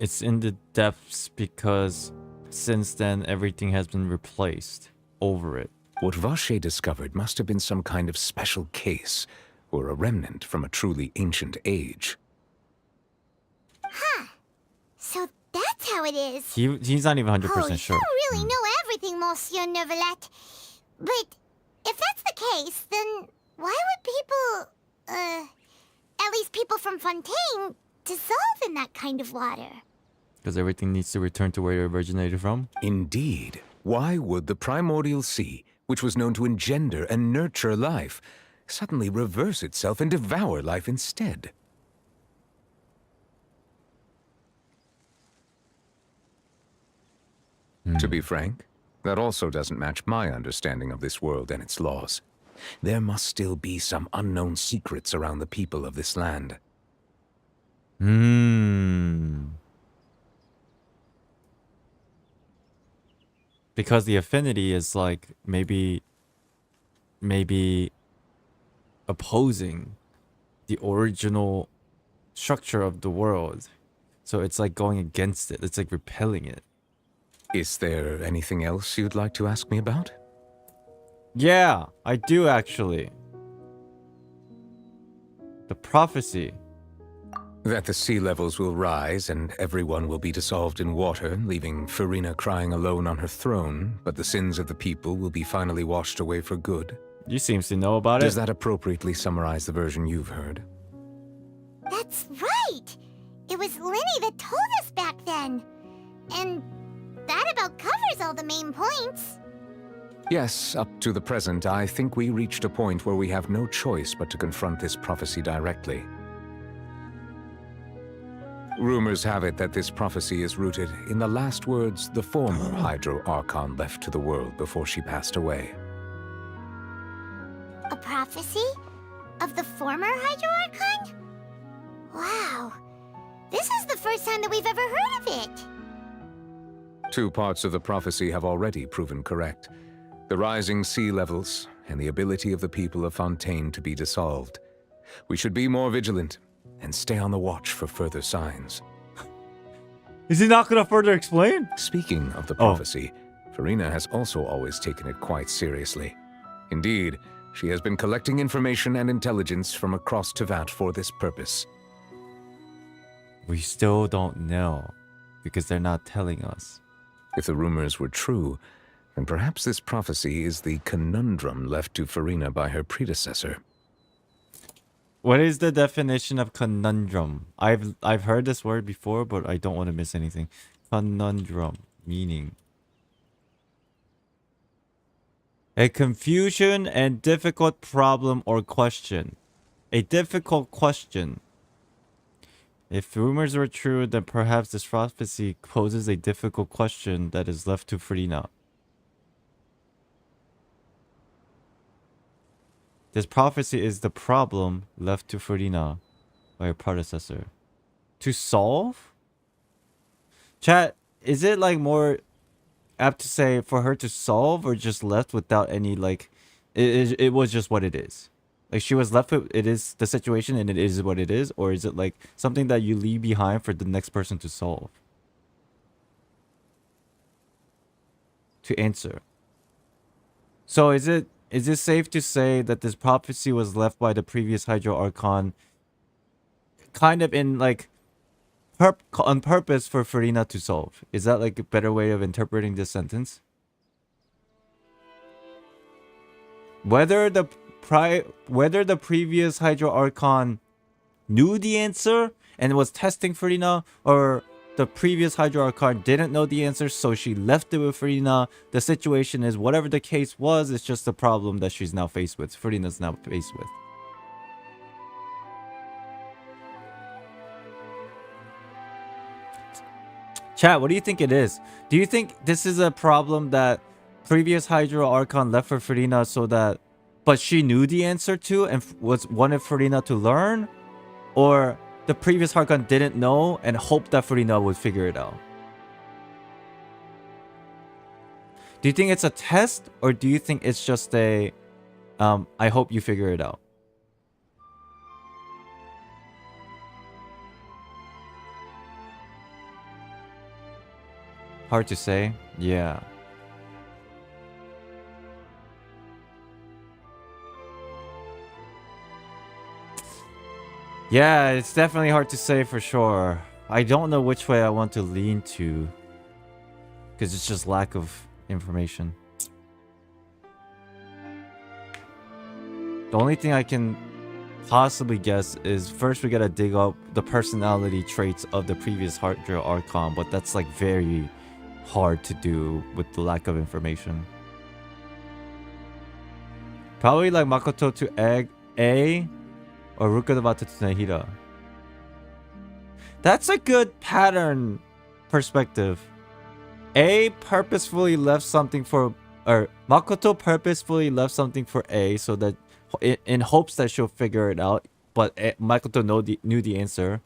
It's in the depths because since then everything has been replaced over it. What Vacher discovered must have been some kind of special case, or a remnant from a truly ancient age. Huh. So that's how it is. He's not even 100% sure. You really know everything, Monsieur Neuvillette. But if that's the case, then why would people, at least people from Fontaine, dissolve in that kind of water? Because everything needs to return to where it originated from? Indeed. Why would the primordial sea, which was known to engender and nurture life, suddenly reverse itself and devour life instead? To be frank, that also doesn't match my understanding of this world and its laws. There must still be some unknown secrets around the people of this land. Because the affinity is like maybe opposing the original structure of the world. So it's like going against it. It's like repelling it. Is there anything else you'd like to ask me about? Yeah, I do actually. The prophecy. That the sea levels will rise and everyone will be dissolved in water, leaving Farina crying alone on her throne, but the sins of the people will be finally washed away for good. You seem to know about it. Does that appropriately summarize the version you've heard? That's right! It was Linny that told us back then. And that about covers all the main points. Yes, up to the present, I think we reached a point where we have no choice but to confront this prophecy directly. Rumors have it that this prophecy is rooted in the last words the former Hydro Archon left to the world before she passed away. A prophecy? Of the former Hydro Archon? Wow. This is the first time that we've ever heard of it. Two parts of the prophecy have already proven correct. The rising sea levels and the ability of the people of Fontaine to be dissolved. We should be more vigilant and stay on the watch for further signs. Is he not going to further explain? Speaking of the prophecy, Farina has also always taken it quite seriously. Indeed, She has been collecting information and intelligence from across Tevat for this purpose. We still don't know, because they're not telling us. If the rumors were true, then perhaps this prophecy is the conundrum left to Farina by her predecessor. What is the definition of conundrum? I've heard this word before, but I don't want to miss anything. Conundrum, meaning a confusion and difficult problem or question. A difficult question. If rumors were true, then perhaps this prophecy poses a difficult question that is left to Farina. This prophecy is the problem left to Farina by her predecessor. To solve? Chat, is it like more apt to say for her to solve, or just left without any like it was just what it is? Like she was left with it is the situation and it is what it is, or is it like something that you leave behind for the next person to solve? To answer. So is it safe to say that this prophecy was left by the previous Hydro Archon kind of in like on purpose for Farina to solve? Is that like a better way of interpreting this sentence? Whether the previous Hydro Archon knew the answer and was testing Farina, or the previous Hydro Archon didn't know the answer, so she left it with Farina. The situation is, whatever the case was, it's just a problem that she's now faced with. Farina's now faced with. Chat, what do you think it is? Do you think this is a problem that previous Hydro Archon left for Farina but she knew the answer to and wanted Farina to learn? Or the previous Archon didn't know and hoped that Farina would figure it out? Do you think it's a test, or do you think it's just a I hope you figure it out? Hard to say. Yeah. Yeah, it's definitely hard to say for sure. I don't know which way I want to lean to, because it's just lack of information. The only thing I can possibly guess is first we gotta dig up the personality traits of the previous Hydro Archon, but that's like very hard to do with the lack of information. Probably like Makoto to Egg A, or Rukadabata to Nahida. That's a good pattern perspective. A purposefully left something for, or Makoto purposefully left something for A so that in hopes that she'll figure it out, but Makoto knew the answer.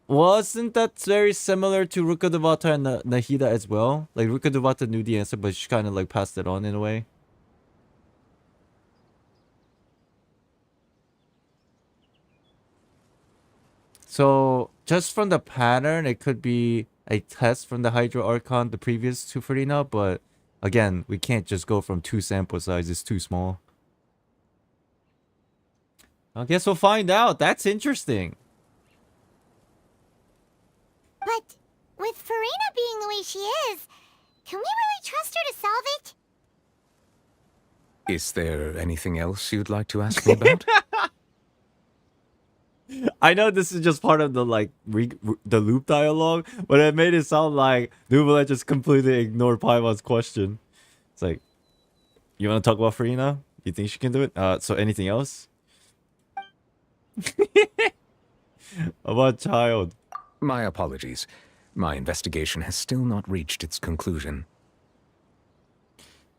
Wasn't that very similar to Rukadabata and Nahida as well? Like Rukadabata knew the answer, but she kind of like passed it on in a way. So just from the pattern, it could be a test from the Hydro Archon, the previous to Farina, but again, we can't just go from 2 sample sizes, too small. I guess we'll find out. That's interesting. But with Farina being the way she is, can we really trust her to solve it? Is there anything else you'd like to ask me about? I know this is just part of the like the loop dialogue, but it made it sound like Nubula just completely ignored Paimon's question. It's like, you want to talk about Farina? You think she can do it? So anything else? About child. My apologies. My investigation has still not reached its conclusion.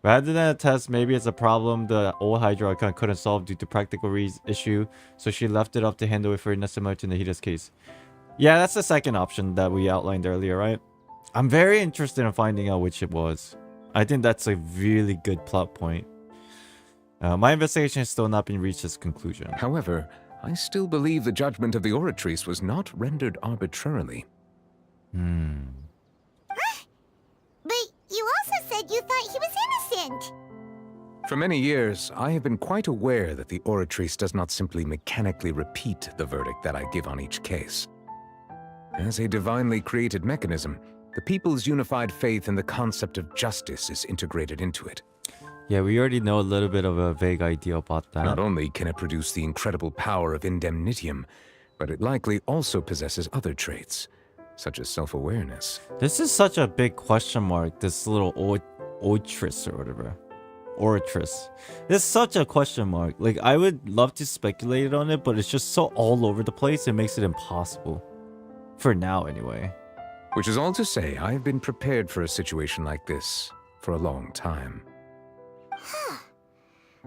Rather than a test, maybe it's a problem the old Hydro Archon couldn't solve due to practical issue, so she left it up to handle it for similar to Nahida's case. Yeah, that's the second option that we outlined earlier, right? I'm very interested in finding out which it was. I think that's a really good plot point. My investigation has still not been reached its conclusion. However, I still believe the judgment of the Oratrice was not rendered arbitrarily. But you also said you thought he was innocent. For many years, I have been quite aware that the Oratrice does not simply mechanically repeat the verdict that I give on each case. As a divinely created mechanism, the people's unified faith in the concept of justice is integrated into it. Yeah, we already know a little bit of a vague idea about that. Not only can it produce the incredible power of indemnitium, but it likely also possesses other traits, such as self-awareness. This is such a big question mark, this little Oratrice or whatever. Oratrice. It's such a question mark. Like, I would love to speculate on it, but it's just so all over the place, it makes it impossible. For now, anyway. Which is all to say, I've been prepared for a situation like this for a long time.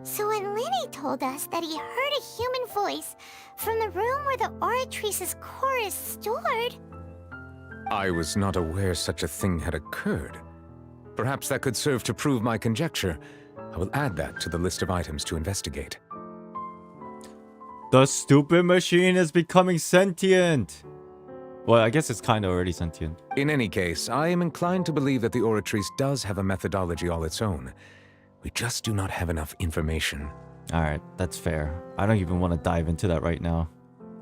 So when Lenny told us that he heard a human voice from the room where the Oratrice's core is stored... I was not aware such a thing had occurred. Perhaps that could serve to prove my conjecture. I will add that to the list of items to investigate. The stupid machine is becoming sentient! Well, I guess it's kind of already sentient. In any case, I am inclined to believe that the Oratrice does have a methodology all its own. We just do not have enough information. Alright, that's fair. I don't even want to dive into that right now.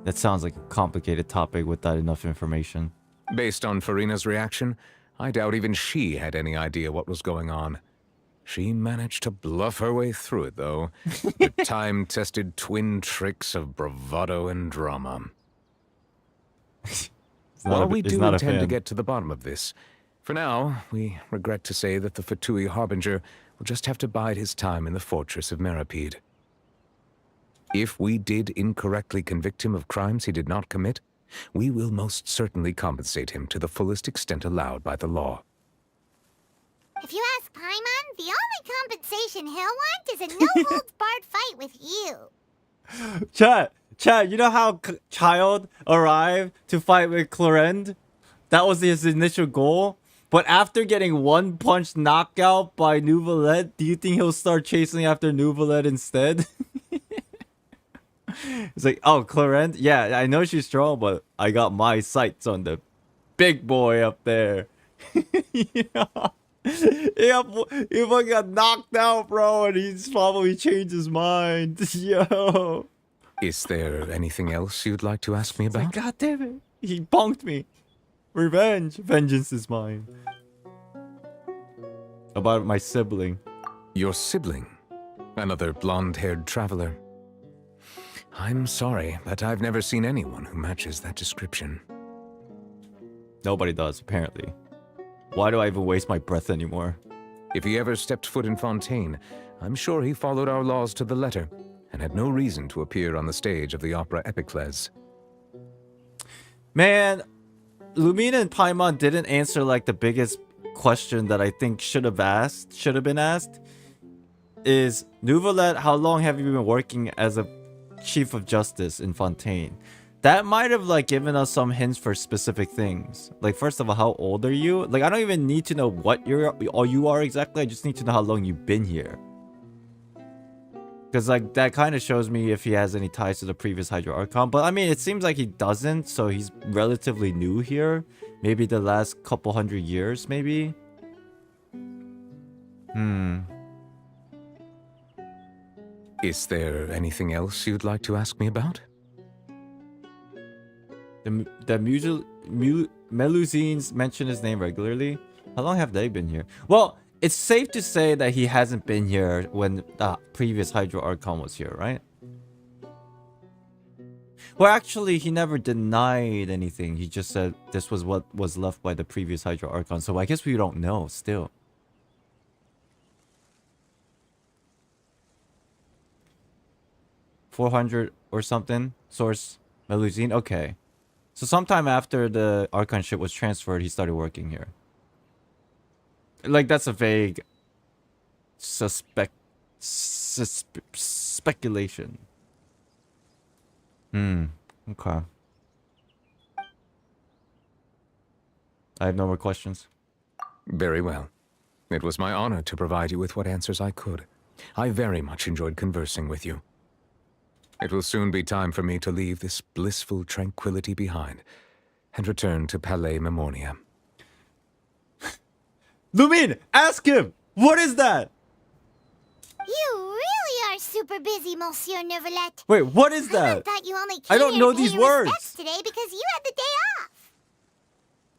That sounds like a complicated topic without enough information. Based on Farina's reaction, I doubt even she had any idea what was going on. She managed to bluff her way through it, though. The time-tested twin tricks of bravado and drama. While we do intend to get to the bottom of this, for now, we regret to say that the Fatui Harbinger will just have to bide his time in the fortress of Meripede. If we did incorrectly convict him of crimes he did not commit, we will most certainly compensate him to the fullest extent allowed by the law. If you ask Paimon, the only compensation he'll want is a no-holds-barred fight with you. Chat, you know how Child arrived to fight with Clorend? That was his initial goal. But after getting one punch knockout by Nouvelette, do you think he'll start chasing after Nouvelette instead? It's like, oh, Clorend? Yeah, I know she's strong, but I got my sights on the big boy up there. You know? He fucking got knocked out, bro, and he's probably changed his mind. Yo. Is there anything else you'd like to ask me about? Like, God damn it. He bonked me. Revenge. Vengeance is mine. About my sibling. Your sibling? Another blonde-haired traveler? I'm sorry, but I've never seen anyone who matches that description. Nobody does, apparently. Why do I even waste my breath anymore? If he ever stepped foot in Fontaine, I'm sure he followed our laws to the letter, and had no reason to appear on the stage of the opera Epicles. Man, Lumina and Paimon didn't answer like the biggest question that I think should have been asked. Is Nouvelette, how long have you been working as a Chief of Justice in Fontaine? That might have like given us some hints for specific things. Like, first of all, how old are you? Like, I don't even need to know what you are exactly. I just need to know how long you've been here. Because like that kind of shows me if he has any ties to the previous Hydro Archon. But I mean, it seems like he doesn't, so he's relatively new here. Maybe the last couple hundred years, maybe? Is there anything else you'd like to ask me about? The Melusines mention his name regularly. How long have they been here? Well, it's safe to say that he hasn't been here when the previous Hydro Archon was here, right? Well, actually, he never denied anything. He just said this was what was left by the previous Hydro Archon. So I guess we don't know still. $400 or something. Source Melusine. Okay. So sometime after the Archonship was transferred, he started working here. Like, that's a vague speculation. Okay. I have no more questions. Very well. It was my honor to provide you with what answers I could. I very much enjoyed conversing with you. It will soon be time for me to leave this blissful tranquility behind and return to Palais Memoria. Lumine, ask him! What is that? You super busy, Monsieur Neuvillette. Wait, what is I that? thought you only I came don't here know to pay these your words. respects today because you had the day off.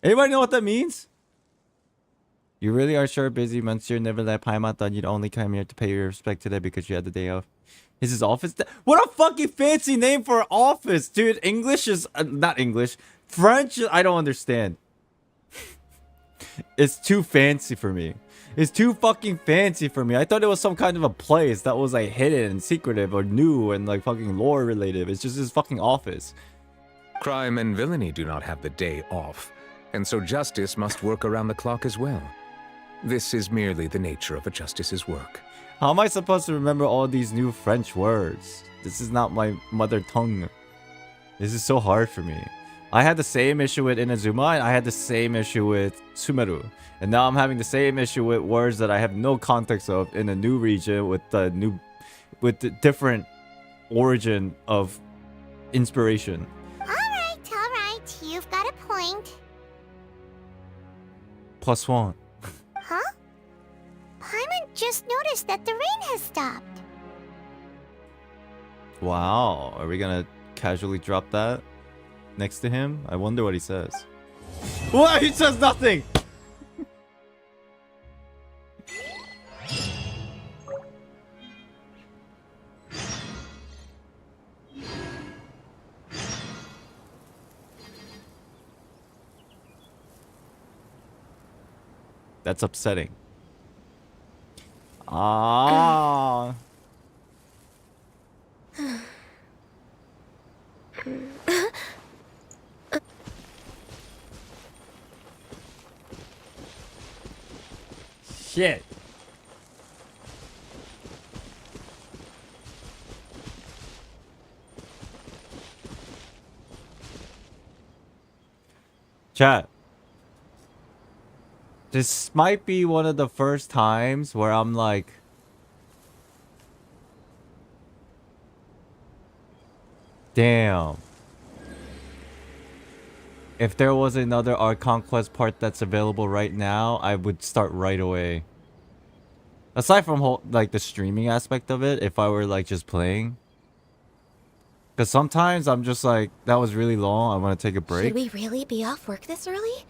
Anybody know what that means? You really are sure busy, Monsieur Neverland Paimon, thought you'd only come here to pay your respect today because you had the day off. Is his office? What a fucking fancy name for an office, dude. English is not English. French, I don't understand. It's too fancy for me. It's too fucking fancy for me. I thought it was some kind of a place that was like hidden and secretive or new and like fucking lore related. It's just his fucking office. Crime and villainy do not have the day off, and so justice must work around the clock as well. This is merely the nature of a justice's work. How am I supposed to remember all these new French words? This is not my mother tongue. This is so hard for me. I had the same issue with Inazuma, and I had the same issue with Sumeru. And now I'm having the same issue with words that I have no context of in a new region with the different origin of inspiration. All right. You've got a point. +1. Huh? Paimon just noticed that the rain has stopped. Wow, are we gonna casually drop that next to him? I wonder what he says. What? He says nothing! That's upsetting. Ah. Shit. Chat. This might be one of the first times where I'm like, damn. If there was another Archon quest part that's available right now, I would start right away. Aside from like the streaming aspect of it, if I were like just playing. Because sometimes I'm just like, that was really long, I want to take a break. Should we really be off work this early?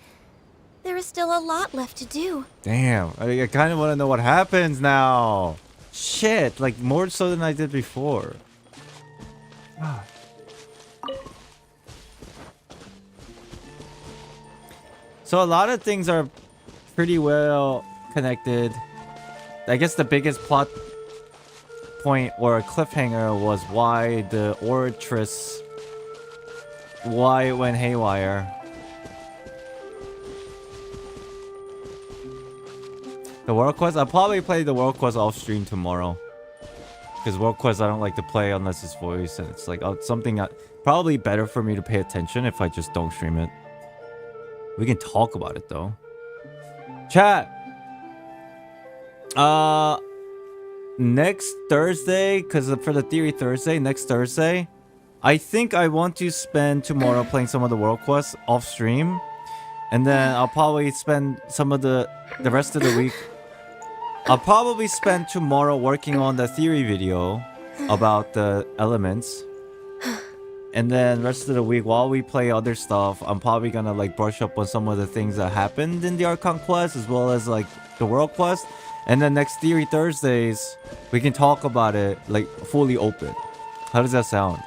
There is still a lot left to do. Damn, I kind of want to know what happens now. Shit, like more so than I did before. Ah. So a lot of things are pretty well connected. I guess the biggest plot point or a cliffhanger was why the Oratrice, why it went haywire. The World Quest? I'll probably play the World Quest off stream tomorrow. Because World Quest I don't like to play unless it's voice, and it's like something probably better for me to pay attention if I just don't stream it. We can talk about it though. Chat! Next Thursday, because for the Theory Thursday, next Thursday, I think I want to spend tomorrow playing some of the World Quests off stream. And then I'll probably spend some of the rest of the week. I'll probably spend tomorrow working on the theory video about the elements. And then rest of the week, while we play other stuff, I'm probably gonna like brush up on some of the things that happened in the Archon quest, as well as like the World Quest. And then next Theory Thursdays, we can talk about it like fully open. How does that sound?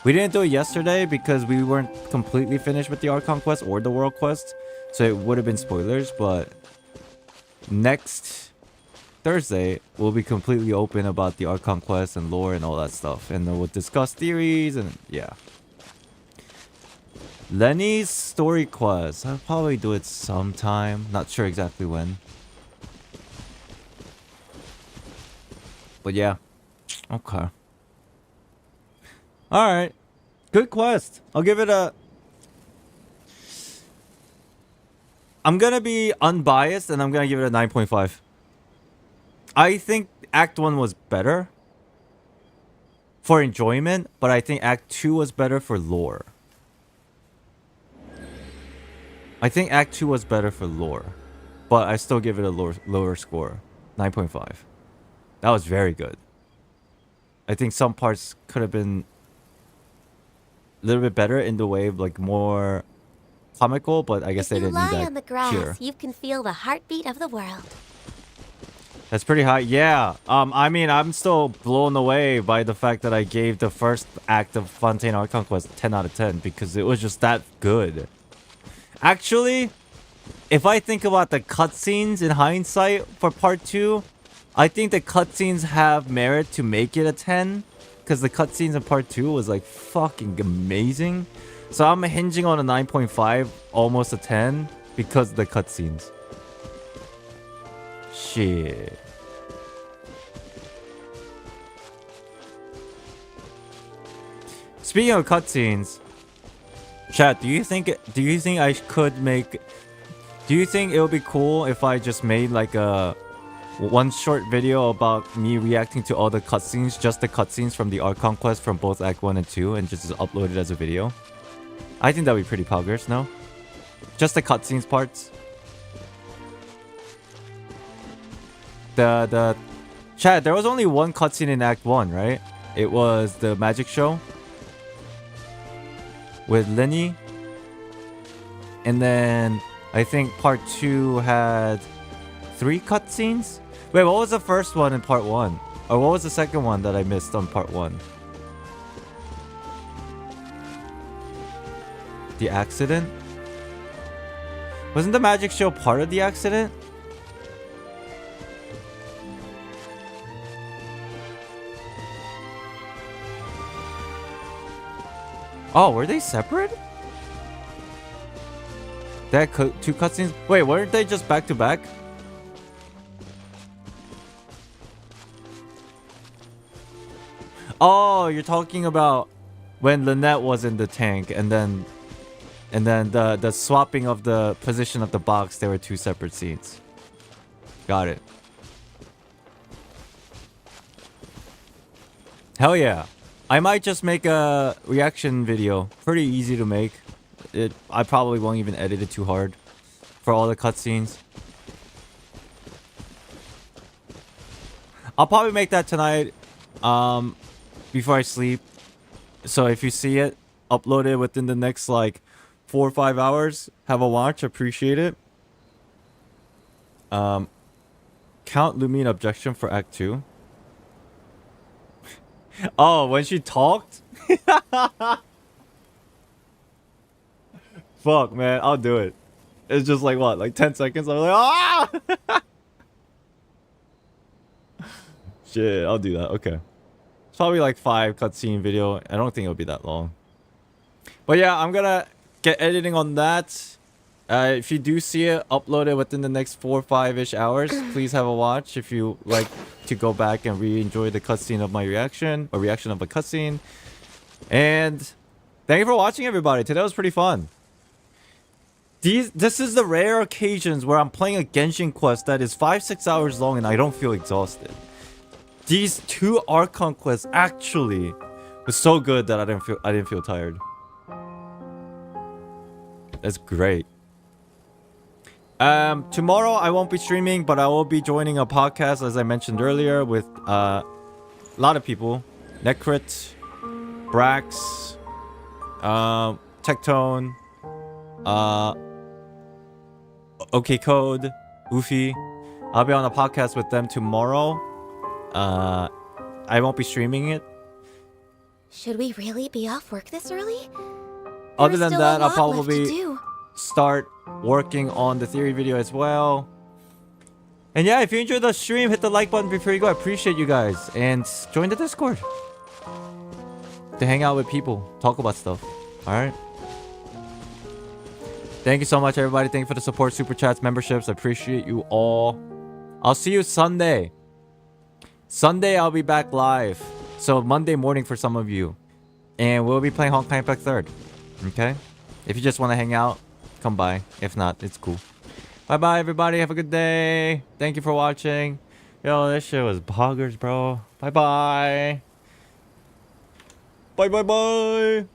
We didn't do it yesterday because we weren't completely finished with the Archon quest or the World Quest. So it would have been spoilers, but next Thursday, we'll be completely open about the Archon quest and lore and all that stuff. And then we'll discuss theories and yeah. Lenny's story quest. I'll probably do it sometime. Not sure exactly when. But yeah. Okay. Alright. Good quest. I'll give it a... I'm gonna be unbiased and I'm gonna give it a 9.5. I think Act 1 was better for enjoyment, but I think Act 2 was better for lore. I think Act 2 was better for lore, but I still give it a lower score. 9.5. That was very good. I think some parts could have been a little bit better in the way of like more comical, but I guess they didn't need Lie that on the grass, here. you can feel the heartbeat of the world. That's pretty high. Yeah. I mean, I'm still blown away by the fact that I gave the first act of Fontaine Archon Quest 10 out of 10 because it was just that good. Actually, if I think about the cutscenes in hindsight for part 2, I think the cutscenes have merit to make it a 10 because the cutscenes in part 2 was like fucking amazing. So I'm hinging on a 9.5, almost a 10 because of the cutscenes. Shit. Speaking of cutscenes, chat, do you think I could make? Do you think it would be cool if I just made like a one short video about me reacting to all the cutscenes, just the cutscenes from the Archon quest from both Act 1 and 2, and just upload it as a video? I think that'd be pretty poggers, no? Just the cutscenes parts. The chat, there was only one cutscene in Act 1, right? It was the magic show with Lenny. And then I think part 2 had 3 cutscenes? Wait, what was the first one in part 1? Or what was the second one that I missed on part 1? The accident? Wasn't the magic show part of the accident? Oh, were they separate? They had 2 cutscenes? Wait, weren't they just back to back? Oh, you're talking about when Lynette was in the tank and then the swapping of the position of the box, there were 2 separate scenes. Got it. Hell yeah. I might just make a reaction video. Pretty easy to make. I probably won't even edit it too hard for all the cutscenes. I'll probably make that tonight before I sleep. So if you see it, upload it within the next like 4 or 5 hours. Have a watch. Appreciate it. Count Lumine objection for Act 2. Oh, when she talked? Fuck, man. I'll do it. It's just like, what? Like 10 seconds? I'm like, ah! Shit, I'll do that. Okay. It's probably like 5 cutscene video. I don't think it'll be that long. But yeah, I'm gonna get editing on that. If you do see it, upload it within the next 4 or 5-ish hours. Please have a watch if you like to go back and re-enjoy the cutscene of my reaction, or reaction of a cutscene. And thank you for watching, everybody. Today was pretty fun. This is the rare occasions where I'm playing a Genshin quest that is 5-6 hours long and I don't feel exhausted. These 2 Archon quests actually was so good that I didn't feel tired. That's great. Tomorrow I won't be streaming, but I will be joining a podcast, as I mentioned earlier, with a lot of people. Necrit, Brax, Tectone, OK Code, Ufi. I'll be on a podcast with them tomorrow. I won't be streaming it. Should we really be off work this early? Other than that, I'll probably start working on the theory video as well. And yeah, if you enjoyed the stream, hit the like button before you go. I appreciate you guys. And join the Discord to hang out with people, talk about stuff. Alright? Thank you so much, everybody. Thank you for the support, super chats, memberships. I appreciate you all. I'll see you Sunday. Sunday, I'll be back live. So Monday morning for some of you. And we'll be playing Honkai Impact 3rd. Okay? If you just want to hang out, come by. If not, it's cool. Bye-bye, everybody. Have a good day. Thank you for watching. Yo, this shit was boggers, bro. Bye-bye. Bye-bye-bye.